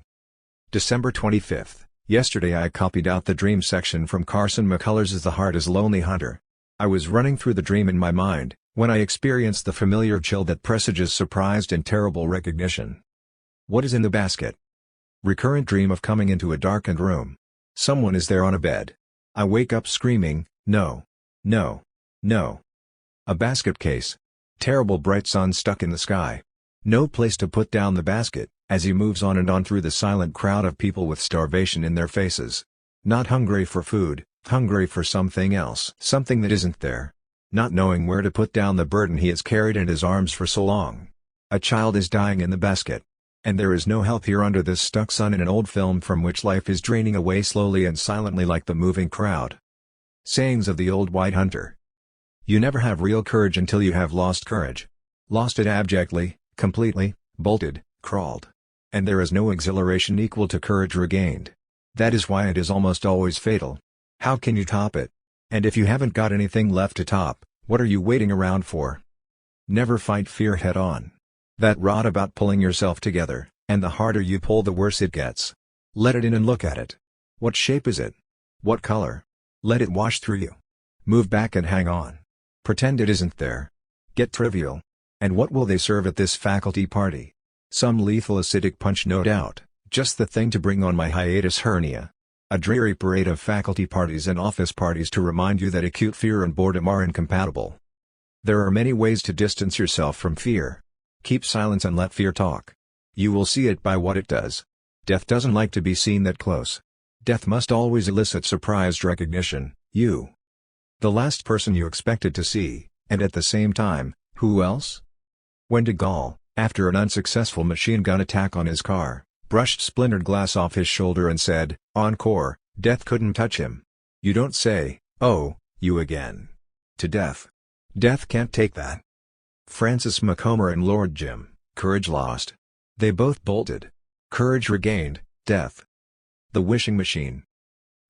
December 25th. Yesterday I copied out the dream section from Carson McCullers' The Heart is Lonely Hunter. I was running through the dream in my mind, when I experienced the familiar chill that presages surprised and terrible recognition. What is in the basket? Recurrent dream of coming into a darkened room. Someone is there on a bed. I wake up screaming, no. No. No. A basket case. Terrible bright sun stuck in the sky. No place to put down the basket, as he moves on and on through the silent crowd of people with starvation in their faces. Not hungry for food, hungry for something else. Something that isn't there. Not knowing where to put down the burden he has carried in his arms for so long. A child is dying in the basket. And there is no help here under this stuck sun in an old film from which life is draining away slowly and silently like the moving crowd. Sayings of the Old White Hunter. You never have real courage until you have lost courage. Lost it abjectly, completely, bolted, crawled. And there is no exhilaration equal to courage regained. That is why it is almost always fatal. How can you top it? And if you haven't got anything left to top, what are you waiting around for? Never fight fear head on. That rot about pulling yourself together, and the harder you pull the worse it gets. Let it in and look at it. What shape is it? What color? Let it wash through you. Move back and hang on. Pretend it isn't there. Get trivial. And what will they serve at this faculty party? Some lethal acidic punch, no doubt, just the thing to bring on my hiatus hernia. A dreary parade of faculty parties and office parties to remind you that acute fear and boredom are incompatible. There are many ways to distance yourself from fear. Keep silence and let fear talk. You will see it by what it does. Death doesn't like to be seen that close. Death must always elicit surprised recognition, you. The last person you expected to see, and at the same time, who else? When de Gaulle, after an unsuccessful machine gun attack on his car, brushed splintered glass off his shoulder and said, "Encore, death couldn't touch him." You don't say, "Oh, you again." To death. Death can't take that. Francis Macomber and Lord Jim, courage lost. They both bolted. Courage regained, death. The Wishing Machine.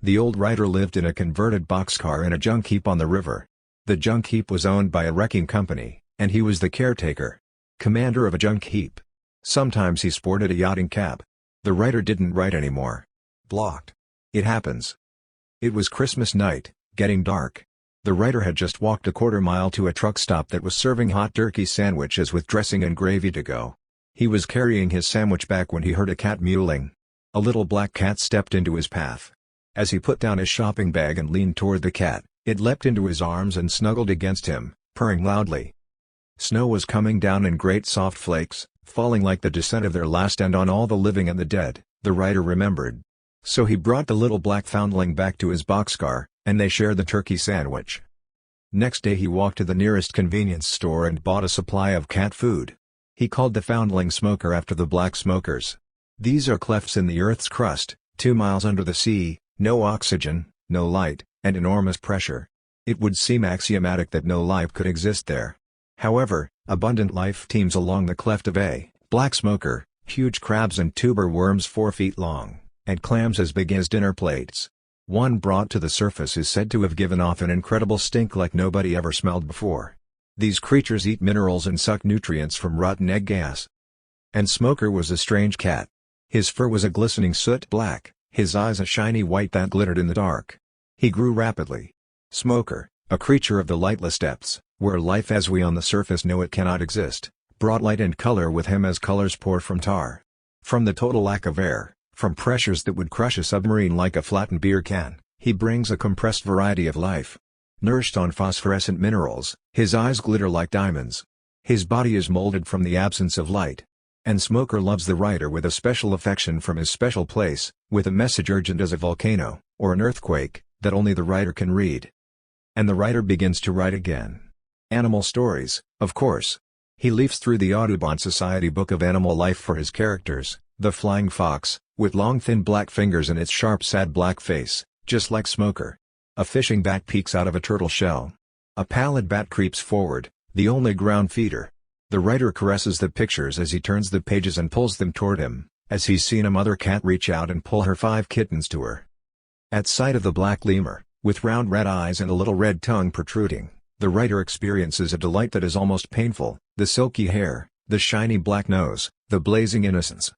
The old writer lived in a converted boxcar in a junk heap on the river. The junk heap was owned by a wrecking company, and he was the caretaker. Commander of a junk heap. Sometimes he sported a yachting cap. The writer didn't write anymore. Blocked. It happens. It was Christmas night, getting dark. The writer had just walked a quarter-mile to a truck stop that was serving hot turkey sandwiches with dressing and gravy to go. He was carrying his sandwich back when he heard a cat mewling. A little black cat stepped into his path. As he put down his shopping bag and leaned toward the cat, it leapt into his arms and snuggled against him, purring loudly. Snow was coming down in great soft flakes, falling like the descent of their last and on all the living and the dead, the writer remembered. So he brought the little black foundling back to his boxcar, and they shared the turkey sandwich. Next day he walked to the nearest convenience store and bought a supply of cat food. He called the foundling Smoker after the black smokers. These are clefts in the Earth's crust, 2 miles under the sea, no oxygen, no light, and enormous pressure. It would seem axiomatic that no life could exist there. However, abundant life teems along the cleft of a black smoker, huge crabs and tuber worms 4 feet long, and clams as big as dinner plates. One brought to the surface is said to have given off an incredible stink like nobody ever smelled before. These creatures eat minerals and suck nutrients from rotten egg gas. And Smoker was a strange cat. His fur was a glistening soot black, his eyes a shiny white that glittered in the dark. He grew rapidly. Smoker, a creature of the lightless depths, where life as we on the surface know it cannot exist, brought light and color with him as colors pour from tar. From the total lack of air, from pressures that would crush a submarine like a flattened beer can, he brings a compressed variety of life. Nourished on phosphorescent minerals, his eyes glitter like diamonds. His body is molded from the absence of light. And Smoker loves the writer with a special affection from his special place, with a message urgent as a volcano, or an earthquake, that only the writer can read. And the writer begins to write again. Animal stories, of course. He leafs through the Audubon Society book of animal life for his characters, the flying fox, with long thin black fingers and its sharp sad black face, just like Smoker. A fishing bat peeks out of a turtle shell. A pallid bat creeps forward, the only ground feeder. The writer caresses the pictures as he turns the pages and pulls them toward him, as he's seen a mother cat reach out and pull her 5 kittens to her. At sight of the black lemur, with round red eyes and a little red tongue protruding, The writer experiences a delight that is almost painful: the silky hair, the shiny black nose, the blazing innocence.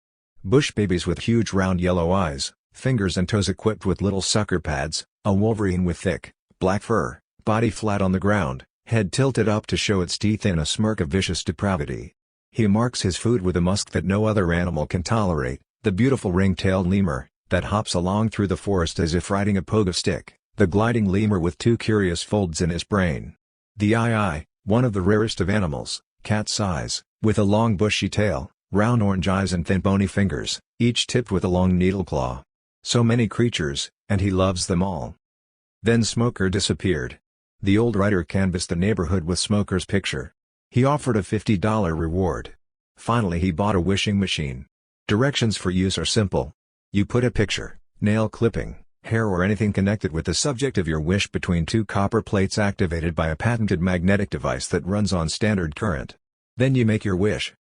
Bush babies with huge round yellow eyes, fingers and toes equipped with little sucker pads, a wolverine with thick, black fur, body flat on the ground, head tilted up to show its teeth in a smirk of vicious depravity. He marks his food with a musk that no other animal can tolerate: the beautiful ring-tailed lemur, that hops along through the forest as if riding a pogo stick, the gliding lemur with two curious folds in his brain. The eye, one of the rarest of animals, cat size, with a long bushy tail, round orange eyes and thin bony fingers, each tipped with a long needle claw. So many creatures, and he loves them all. Then Smoker disappeared. The old writer canvassed the neighborhood with Smoker's picture. He offered a $50 reward. Finally he bought a wishing machine. Directions for use are simple. You put a picture, nail clipping, hair or anything connected with the subject of your wish between two copper plates activated by a patented magnetic device that runs on standard current. Then you make your wish.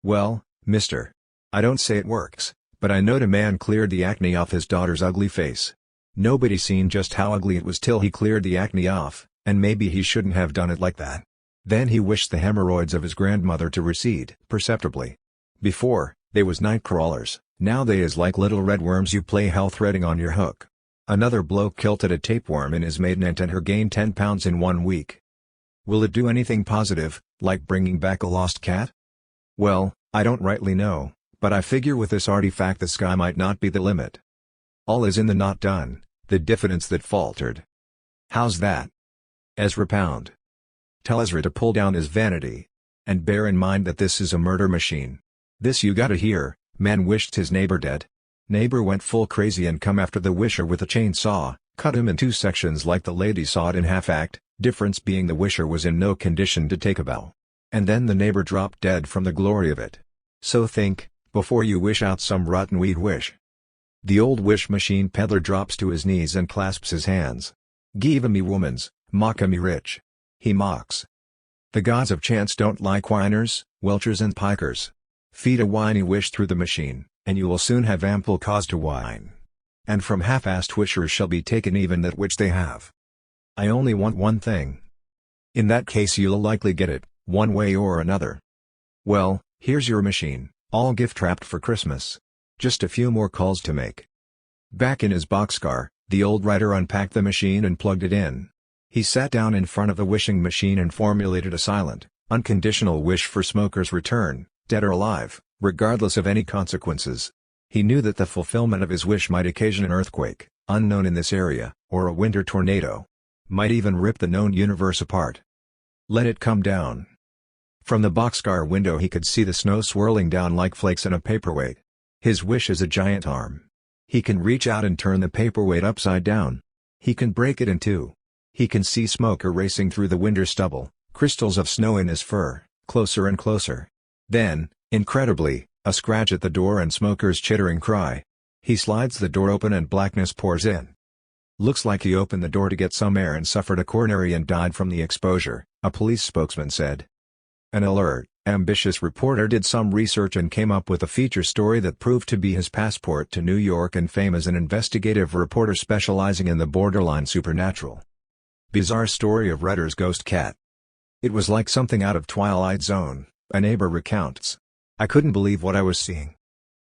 Well, mister, I don't say it works, but I knowed a man cleared the acne off his daughter's ugly face. Nobody seen just how ugly it was till he cleared the acne off, and maybe he shouldn't have done it like that. Then he wished the hemorrhoids of his grandmother to recede perceptibly. Before, they was night crawlers, now they is like little red worms you play hell threading on your hook. Another bloke kilted a tapeworm in his maidenaunt and her gained 10 pounds in 1 week. Will it do anything positive, like bringing back a lost cat? Well, I don't rightly know, but I figure with this artifact the sky might not be the limit. All is in the not done, the diffidence that faltered. How's that? Ezra Pound. Tell Ezra to pull down his vanity. And bear in mind that this is a murder machine. This you gotta hear: man wished his neighbor dead. Neighbor went full crazy and come after the wisher with a chainsaw, cut him in 2 sections like the lady saw it in half act, difference being the wisher was in no condition to take a bow. And then the neighbor dropped dead from the glory of it. So think, before you wish out some rotten weed wish. The old wish machine peddler drops to his knees and clasps his hands. Give me womans, mock me rich. He mocks. The gods of chance don't like whiners, welchers and pikers. Feed a whiny wish through the machine, and you will soon have ample cause to whine. And from half-assed wishers shall be taken even that which they have. I only want one thing. In that case you'll likely get it, one way or another. Well, here's your machine, all gift-wrapped for Christmas. Just a few more calls to make. Back in his boxcar, the old writer unpacked the machine and plugged it in. He sat down in front of the wishing machine and formulated a silent, unconditional wish for Smoker's return, dead or alive, regardless of any consequences. He knew that the fulfillment of his wish might occasion an earthquake, unknown in this area, or a winter tornado. Might even rip the known universe apart. Let it come down. From the boxcar window he could see the snow swirling down like flakes in a paperweight. His wish is a giant arm. He can reach out and turn the paperweight upside down. He can break it in two. He can see Smoker racing through the winter stubble, crystals of snow in his fur, closer and closer. Then, incredibly, a scratch at the door and Smoker's chittering cry. He slides the door open and blackness pours in. Looks like he opened the door to get some air and suffered a coronary and died from the exposure, a police spokesman said. An alert, ambitious reporter did some research and came up with a feature story that proved to be his passport to New York and fame as an investigative reporter specializing in the borderline supernatural. Bizarre story of Redder's ghost cat. It was like something out of Twilight Zone, a neighbor recounts. I couldn't believe what I was seeing.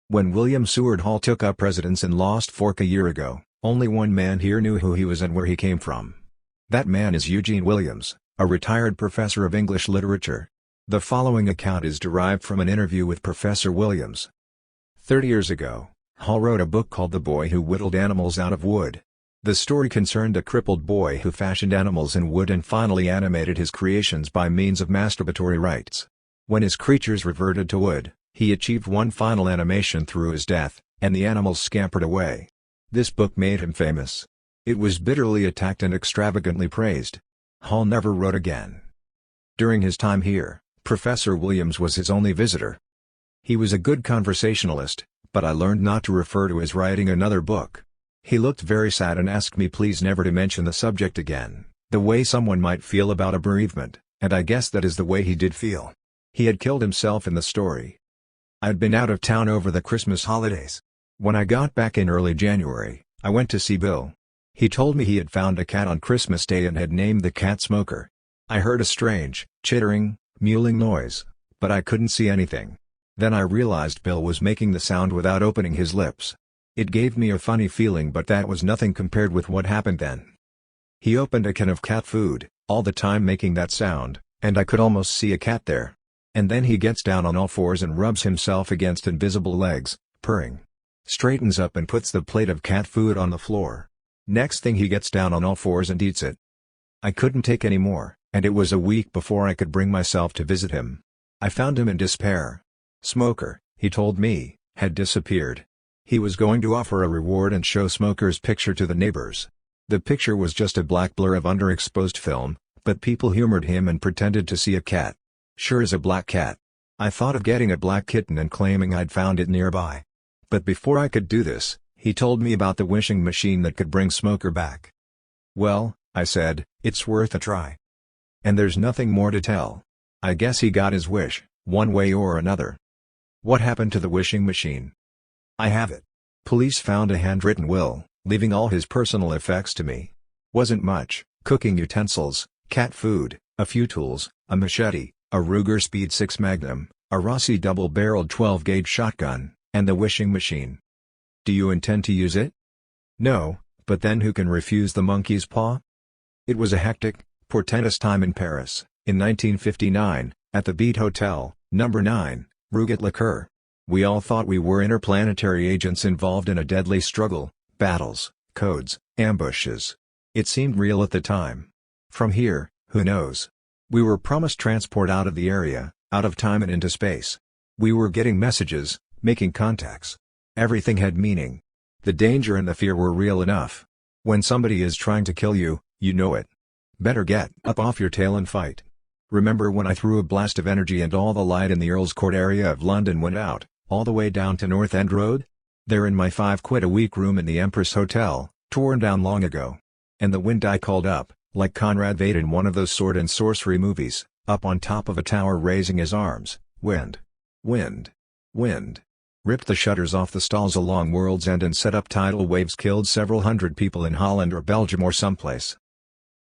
When William Seward Hall took up residence in Lost Fork a year ago, only one man here knew who he was and where he came from. That man is Eugene Williams, a retired professor of English literature. The following account is derived from an interview with Professor Williams. 30 years ago, Hall wrote a book called The Boy Who Whittled Animals Out of Wood. The story concerned a crippled boy who fashioned animals in wood and finally animated his creations by means of masturbatory rites. When his creatures reverted to wood, he achieved one final animation through his death, and the animals scampered away. This book made him famous. It was bitterly attacked and extravagantly praised. Hall never wrote again. During his time here, Professor Williams was his only visitor. He was a good conversationalist, but I learned not to refer to his writing another book. He looked very sad and asked me please never to mention the subject again, the way someone might feel about a bereavement, and I guess that is the way he did feel. He had killed himself in the story. I'd been out of town over the Christmas holidays. When I got back in early January, I went to see Bill. He told me he had found a cat on Christmas Day and had named the cat Smoker. I heard a strange, chittering, mewling noise, but I couldn't see anything. Then I realized Bill was making the sound without opening his lips. It gave me a funny feeling, but that was nothing compared with what happened then. He opened a can of cat food, all the time making that sound, and I could almost see a cat there. And then he gets down on all fours and rubs himself against invisible legs, purring. Straightens up and puts the plate of cat food on the floor. Next thing he gets down on all fours and eats it. I couldn't take any more, and it was a week before I could bring myself to visit him. I found him in despair. Smoker, he told me, had disappeared. He was going to offer a reward and show Smoker's picture to the neighbors. The picture was just a black blur of underexposed film, but people humored him and pretended to see a cat. Sure as a black cat. I thought of getting a black kitten and claiming I'd found it nearby. But before I could do this, he told me about the wishing machine that could bring Smoker back. Well, I said, it's worth a try. And there's nothing more to tell. I guess he got his wish, one way or another. What happened to the wishing machine? I have it. Police found a handwritten will, leaving all his personal effects to me. Wasn't much: cooking utensils, cat food, a few tools, a machete, a Ruger Speed 6 Magnum, a Rossi double-barreled 12-gauge shotgun, and the wishing machine. Do you intend to use it? No, but then who can refuse the monkey's paw? It was a hectic, portentous time in Paris, in 1959, at the Beat Hotel, No. 9, Rue Gat-le-Coeur. We all thought we were interplanetary agents involved in a deadly struggle, battles, codes, ambushes. It seemed real at the time. From here, who knows? We were promised transport out of the area, out of time and into space. We were getting messages, making contacts. Everything had meaning. The danger and the fear were real enough. When somebody is trying to kill you, you know it. Better get up off your tail and fight. Remember when I threw a blast of energy and all the light in the Earl's Court area of London went out, all the way down to North End Road? There in my 5 quid a week room in the Empress Hotel, torn down long ago. And the wind I called up, like Conrad Veidt in one of those sword and sorcery movies, up on top of a tower raising his arms. Wind. Wind. Wind. Ripped the shutters off the stalls along World's End and set up tidal waves, killed several hundred people in Holland or Belgium or someplace.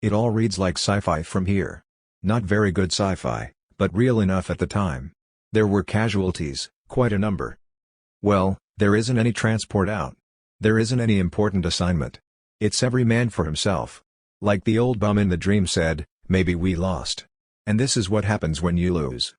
It all reads like sci-fi from here. Not very good sci-fi, but real enough at the time. There were casualties, quite a number. Well, there isn't any transport out. There isn't any important assignment. It's every man for himself. Like the old bum in the dream said, maybe we lost. And this is what happens when you lose.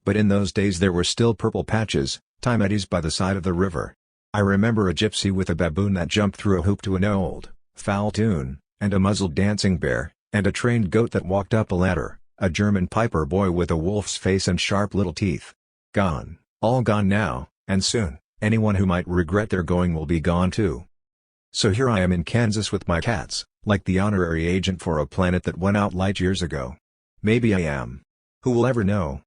But in those days there were still purple patches, time eddies by the side of the river. I remember a gypsy with a baboon that jumped through a hoop to an old, foul tune, and a muzzled dancing bear, and a trained goat that walked up a ladder, a German piper boy with a wolf's face and sharp little teeth. Gone, all gone now, and soon, anyone who might regret their going will be gone too. So here I am in Kansas with my cats, like the honorary agent for a planet that went out light years ago. Maybe I am. Who will ever know?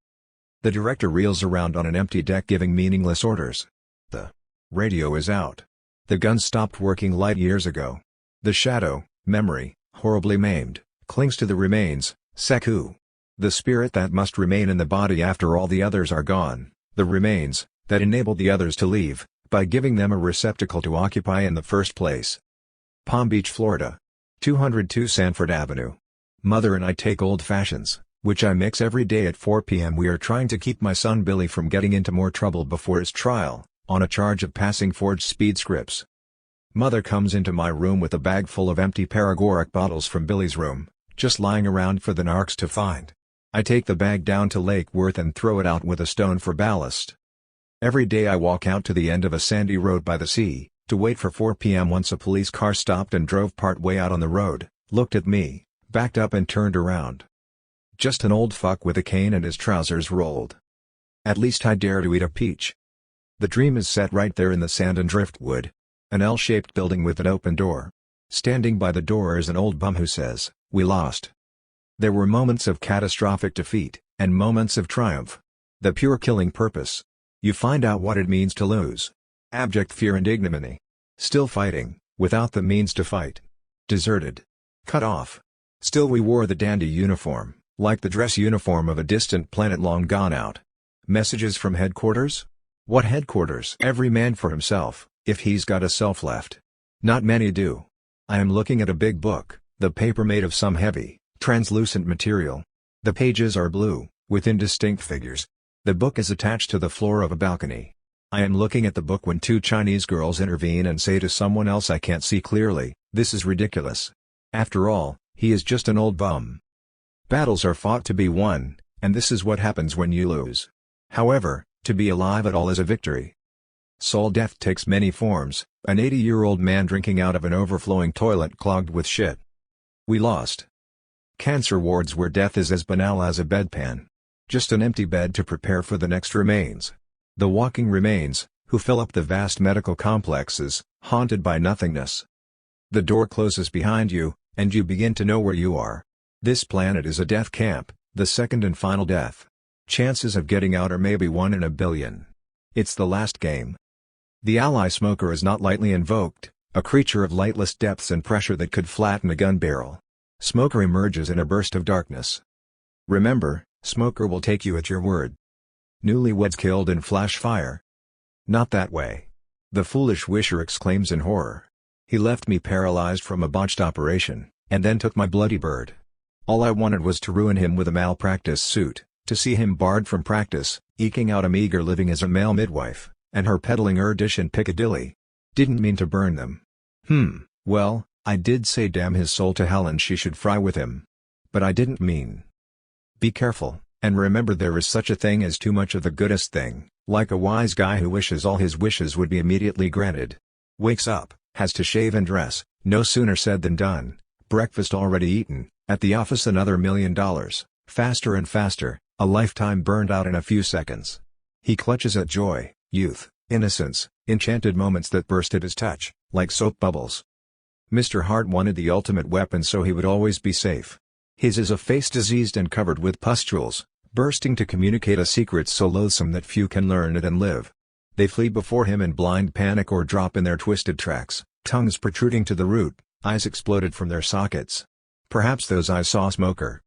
The director reels around on an empty deck giving meaningless orders. The radio is out. The gun stopped working light years ago. The shadow, memory, horribly maimed, clings to the remains, Seku. The spirit that must remain in the body after all the others are gone, the remains, that enabled the others to leave, by giving them a receptacle to occupy in the first place. Palm Beach, Florida. 202 Sanford Avenue. Mother and I take old fashions, which I mix every day at 4 p.m. We are trying to keep my son Billy from getting into more trouble before his trial, on a charge of passing forged speed scripts. Mother comes into my room with a bag full of empty paregoric bottles from Billy's room, just lying around for the narcs to find. I take the bag down to Lake Worth and throw it out with a stone for ballast. Every day I walk out to the end of a sandy road by the sea, to wait for 4 p.m. Once a police car stopped and drove part way out on the road, looked at me, backed up and turned around. Just an old fuck with a cane and his trousers rolled. At least I dare to eat a peach. The dream is set right there in the sand and driftwood. An L-shaped building with an open door. Standing by the door is an old bum who says, "We lost." There were moments of catastrophic defeat, and moments of triumph. The pure killing purpose. You find out what it means to lose. Abject fear and ignominy. Still fighting, without the means to fight. Deserted. Cut off. Still we wore the dandy uniform, like the dress uniform of a distant planet long gone out. Messages from headquarters? What headquarters? Every man for himself, if he's got a self left. Not many do. I am looking at a big book, the paper made of some heavy, Translucent material. The pages are blue, with indistinct figures. The book is attached to the floor of a balcony. I am looking at the book when two Chinese girls intervene and say to someone else, "I can't see clearly, this is ridiculous. After all, he is just an old bum." Battles are fought to be won, and this is what happens when you lose. However, to be alive at all is a victory. Soul death takes many forms, an 80-year-old man drinking out of an overflowing toilet clogged with shit. We lost. Cancer wards where death is as banal as a bedpan. Just an empty bed to prepare for the next remains. The walking remains, who fill up the vast medical complexes, haunted by nothingness. The door closes behind you, and you begin to know where you are. This planet is a death camp, the second and final death. Chances of getting out are maybe 1 in a billion. It's the last game. The ally smoker is not lightly invoked, a creature of lightless depths and pressure that could flatten a gun barrel. Smoker emerges in a burst of darkness. Remember, smoker will take you at your word. Newlyweds killed in flash fire. Not that way. The foolish wisher exclaims in horror. He left me paralyzed from a botched operation, and then took my bloody bird. All I wanted was to ruin him with a malpractice suit, to see him barred from practice, eking out a meager living as a male midwife, and her peddling dish in Piccadilly. Didn't mean to burn them. Well, I did say damn his soul to hell and she should fry with him. But I didn't mean. Be careful, and remember there is such a thing as too much of the goodest thing, like a wise guy who wishes all his wishes would be immediately granted. Wakes up, has to shave and dress, no sooner said than done, breakfast already eaten, at the office another $1 million, faster and faster, a lifetime burned out in a few seconds. He clutches at joy, youth, innocence, enchanted moments that burst at his touch, like soap bubbles. Mr. Hart wanted the ultimate weapon so he would always be safe. His is a face diseased and covered with pustules, bursting to communicate a secret so loathsome that few can learn it and live. They flee before him in blind panic or drop in their twisted tracks, tongues protruding to the root, eyes exploded from their sockets. Perhaps those eyes saw smoker.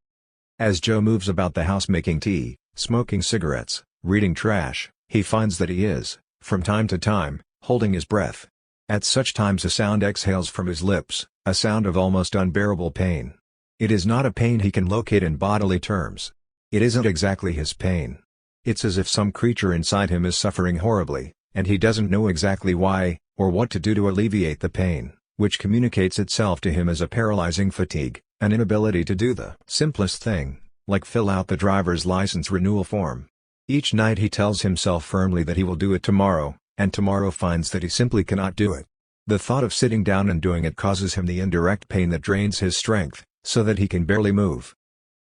As Joe moves about the house making tea, smoking cigarettes, reading trash, he finds that he is, from time to time, holding his breath. At such times a sound exhales from his lips, a sound of almost unbearable pain. It is not a pain he can locate in bodily terms. It isn't exactly his pain. It's as if some creature inside him is suffering horribly, and he doesn't know exactly why, or what to do to alleviate the pain, which communicates itself to him as a paralyzing fatigue, an inability to do the simplest thing, like fill out the driver's license renewal form. Each night he tells himself firmly that he will do it tomorrow, and tomorrow finds that he simply cannot do it. The thought of sitting down and doing it causes him the indirect pain that drains his strength, so that he can barely move.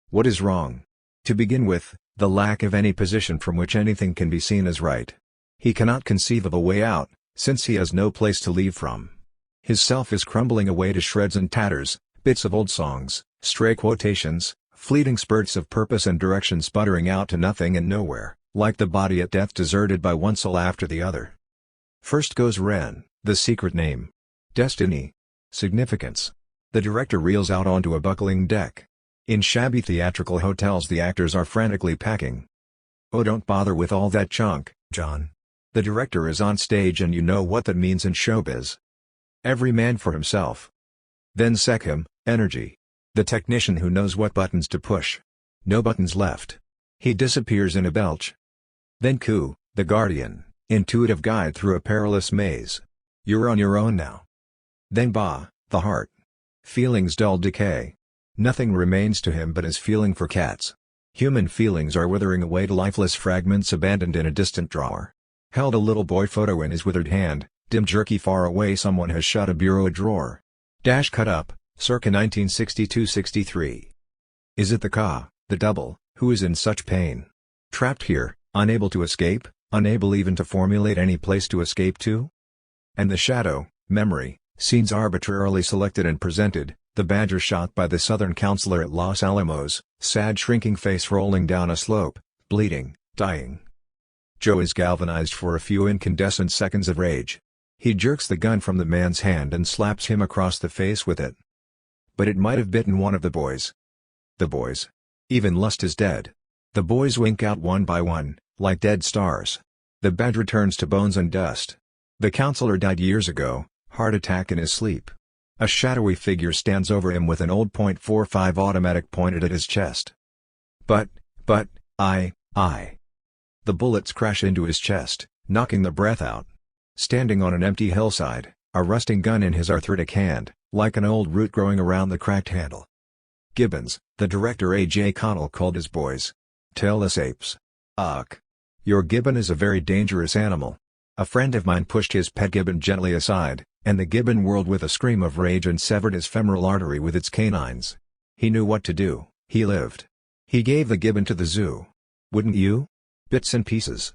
What is wrong? To begin with, the lack of any position from which anything can be seen as right. He cannot conceive of a way out, since he has no place to leave from. His self is crumbling away to shreds and tatters, bits of old songs, stray quotations, fleeting spurts of purpose and direction sputtering out to nothing and nowhere, like the body at death deserted by one soul after the other. First goes Ren, the secret name. Destiny. Significance. The director reels out onto a buckling deck. In shabby theatrical hotels the actors are frantically packing. Oh, don't bother with all that junk, John. The director is on stage and you know what that means in showbiz. Every man for himself. Then Sechem, energy. The technician who knows what buttons to push. No buttons left. He disappears in a belch. Then Ku, the guardian, intuitive guide through a perilous maze. You're on your own now. Then Ba, the heart. Feelings dull decay. Nothing remains to him but his feeling for cats. Human feelings are withering away to lifeless fragments abandoned in a distant drawer. Held a little boy photo in his withered hand, dim jerky far away someone has shut a bureau drawer. Dash cut up, circa 1962-63. Is it the Ka, the double, who is in such pain? Trapped here, unable to escape, unable even to formulate any place to escape to? And the shadow, memory, scenes arbitrarily selected and presented, the badger shot by the Southern counselor at Los Alamos, sad shrinking face rolling down a slope, bleeding, dying. Joe is galvanized for a few incandescent seconds of rage. He jerks the gun from the man's hand and slaps him across the face with it. But it might have bitten one of the boys. The boys. Even lust is dead. The boys wink out one by one, like dead stars. The badger returns to bones and dust. The counselor died years ago, heart attack in his sleep. A shadowy figure stands over him with an old .45 automatic pointed at his chest. But, I. The bullets crash into his chest, knocking the breath out. Standing on an empty hillside, a rusting gun in his arthritic hand, like an old root growing around the cracked handle. Gibbons, the director A.J. Connell called his boys tailless apes. Ugh. Your gibbon is a very dangerous animal. A friend of mine pushed his pet gibbon gently aside, and the gibbon whirled with a scream of rage and severed his femoral artery with its canines. He knew what to do, he lived. He gave the gibbon to the zoo. Wouldn't you? Bits and pieces.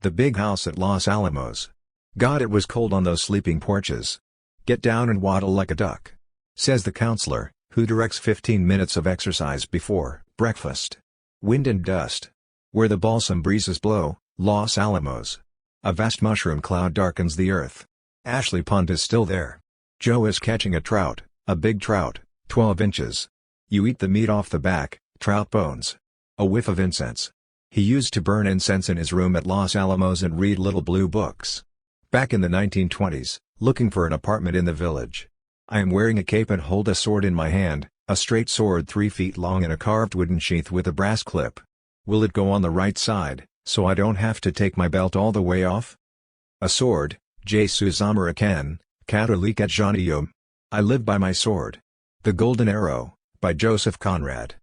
The big house at Los Alamos. God, it was cold on those sleeping porches. Get down and waddle like a duck, says the counselor, who directs 15 minutes of exercise before breakfast. Wind and dust. Where the balsam breezes blow, Los Alamos. A vast mushroom cloud darkens the earth. Ashley Pond is still there. Joe is catching a trout, a big trout, 12 inches. You eat the meat off the back, trout bones. A whiff of incense. He used to burn incense in his room at Los Alamos and read little blue books. Back in the 1920s, looking for an apartment in the village. I am wearing a cape and hold a sword in my hand, a straight sword 3 feet long in a carved wooden sheath with a brass clip. Will it go on the right side, so I don't have to take my belt all the way off? A sword, Jesus American, Catholic at Jean. I live by my sword. The Golden Arrow, by Joseph Conrad.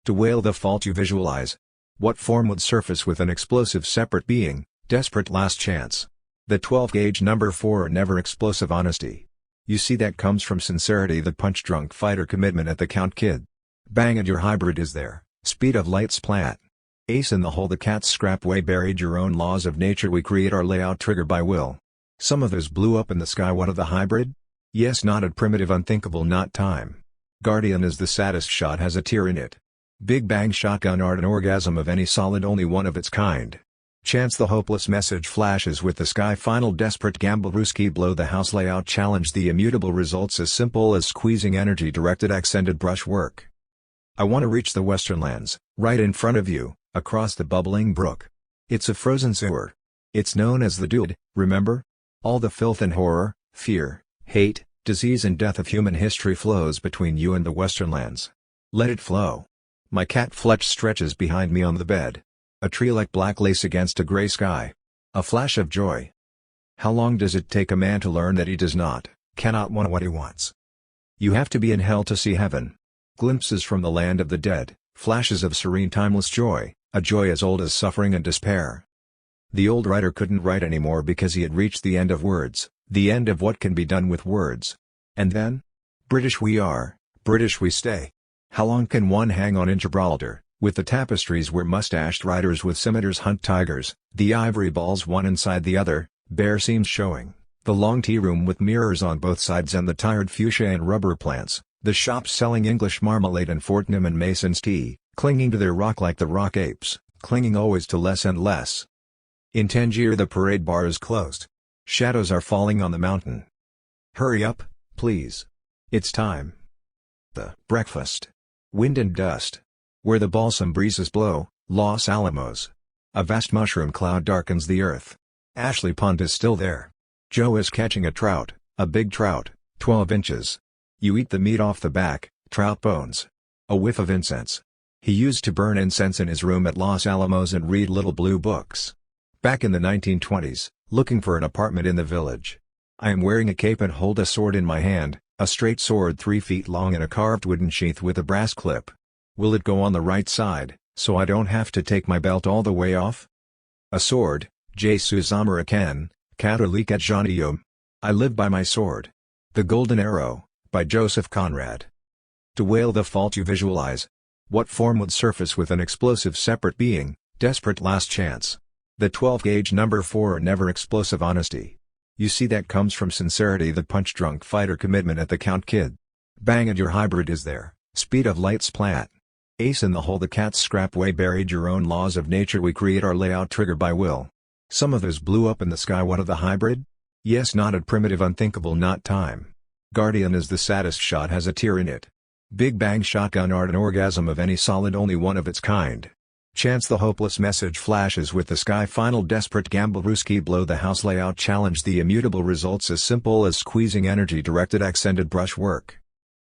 To wail the fault you visualize. What form would surface with an explosive separate being, desperate last chance? The 12-gauge number 4 never explosive honesty. You see that comes from sincerity, the punch-drunk fighter commitment at the count kid. Bang at your hybrid is there, speed of light splat. Ace in the hole, the cat's scrap way buried your own laws of nature, we create our layout trigger by will. Some of those blew up in the sky, what of the hybrid? Yes, nodded primitive unthinkable not time. Guardian is the saddest shot, has a tear in it. Big bang shotgun art, an orgasm of any solid, only one of its kind. Chance the hopeless message flashes with the sky, final desperate gamble, Ruski blow the house layout challenge, the immutable results as simple as squeezing energy directed accented brush work. I want to reach the western lands, right in front of you, across the bubbling brook. It's a frozen sewer. It's known as the Dude, remember? All the filth and horror, fear, hate, disease and death of human history flows between you and the western lands. Let it flow. My cat Fletch stretches behind me on the bed. A tree like black lace against a gray sky. A flash of joy. How long does it take a man to learn that he cannot want what he wants? You have to be in hell to see heaven. Glimpses from the land of the dead, flashes of serene timeless joy, a joy as old as suffering and despair. The old writer couldn't write anymore because he had reached the end of words, the end of what can be done with words. And then? British we are, British we stay. How long can one hang on in Gibraltar, with the tapestries where mustached riders with scimitars hunt tigers, the ivory balls one inside the other, bare seams showing, the long tea room with mirrors on both sides and the tired fuchsia and rubber plants, the shops selling English marmalade and Fortnum and Mason's tea, clinging to their rock like the rock apes, clinging always to less and less. In Tangier the parade bar is closed. Shadows are falling on the mountain. Hurry up, please. It's time. The breakfast. Wind and dust. Where the balsam breezes blow, Los Alamos. A vast mushroom cloud darkens the earth. Ashley Pond is still there. Joe is catching a trout, a big trout, 12 inches. You eat the meat off the back, trout bones. A whiff of incense. He used to burn incense in his room at Los Alamos and read little blue books. Back in the 1920s, looking for an apartment in the village. I am wearing a cape and hold a sword in my hand, a straight sword 3 feet long in a carved wooden sheath with a brass clip. Will it go on the right side, so I don't have to take my belt all the way off? A sword, Jesus American, Catholic at Jean. I live by my sword. The Golden Arrow, by Joseph Conrad. To wail the fault you visualize. What form would surface with an explosive separate being, desperate last chance? The 12-gauge number 4 never explosive honesty. You see that comes from sincerity, the punch-drunk fighter commitment at the count kid. Bang at your hybrid is there, speed of light splat. Ace in the hole, the cat's scrap way buried your own laws of nature, we create our layout trigger by will. Some of those blew up in the sky, what of the hybrid? Yes, nodded primitive unthinkable not time. Guardian is the saddest shot, has a tear in it. Big bang shotgun art, an orgasm of any solid, only one of its kind. Chance the hopeless message flashes with the sky. Final desperate gamble. Ruski blow the house layout challenge. The immutable results as simple as squeezing energy. Directed accented brushwork.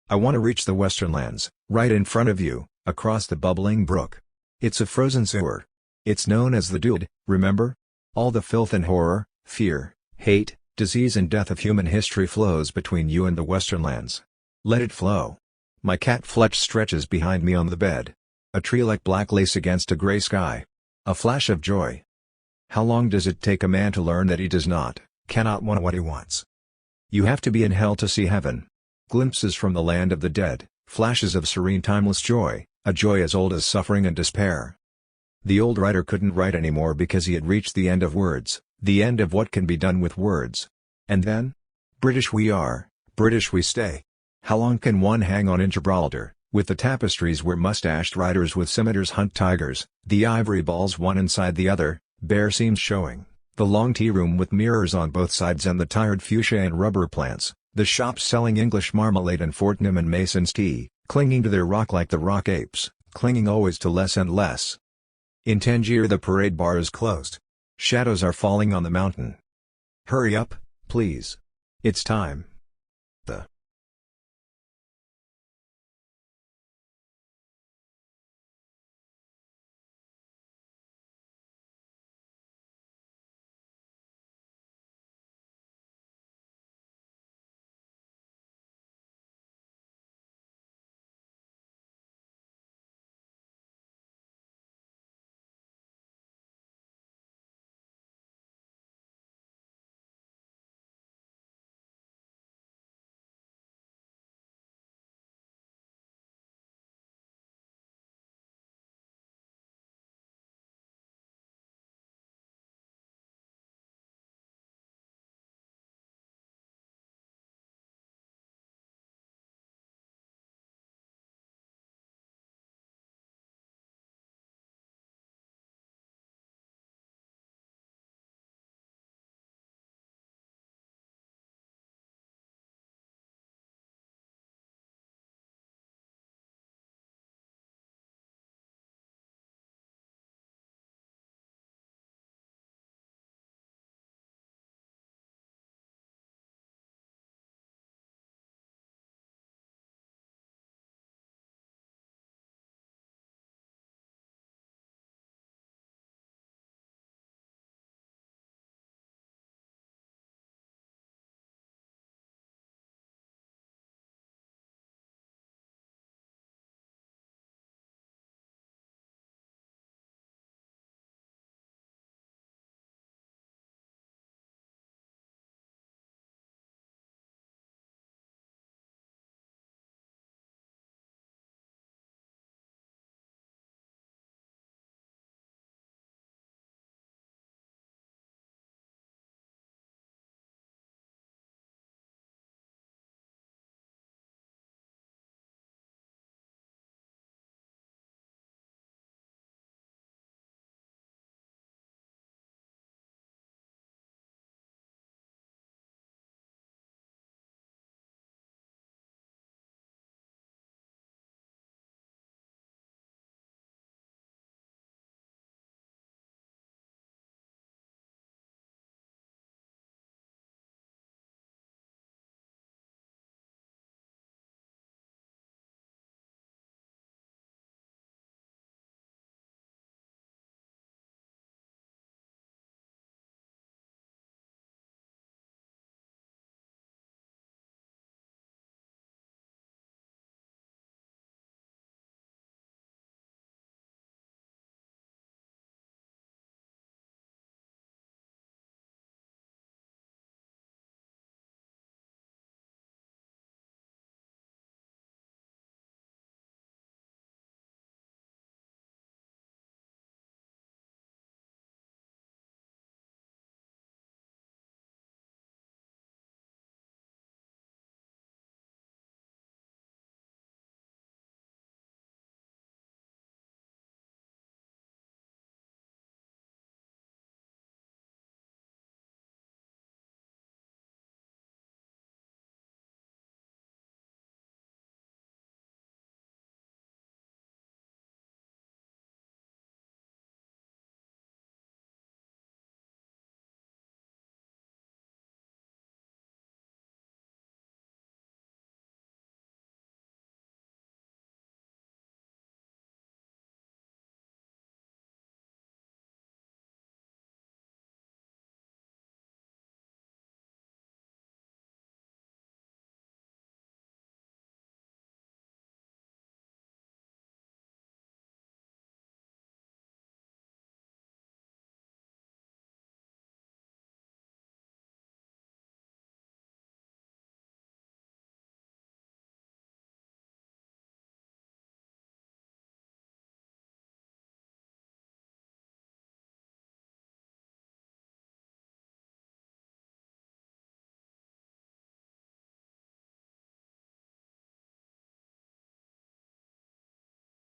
I want to reach the western lands, right in front of you, across the bubbling brook. It's a frozen sewer. It's known as the Dude, remember? All the filth and horror, fear, hate, disease and death of human history flows between you and the western lands. Let it flow. My cat Fletch stretches behind me on the bed. A tree like black lace against a gray sky. A flash of joy. How long does it take a man to learn that he does not, cannot want what he wants? You have to be in hell to see heaven. Glimpses from the land of the dead, flashes of serene timeless joy, a joy as old as suffering and despair. The old writer couldn't write anymore because he had reached the end of words, the end of what can be done with words. And then? British we are, British we stay. How long can one hang on in Gibraltar, with the tapestries where mustached riders with scimitars hunt tigers, the ivory balls one inside the other, bare seams showing, the long tea room with mirrors on both sides and the tired fuchsia and rubber plants, the shops selling English marmalade and Fortnum and Mason's tea, clinging to their rock like the rock apes, clinging always to less and less. In Tangier the parade bar is closed. Shadows are falling on the mountain. Hurry up, please. It's time.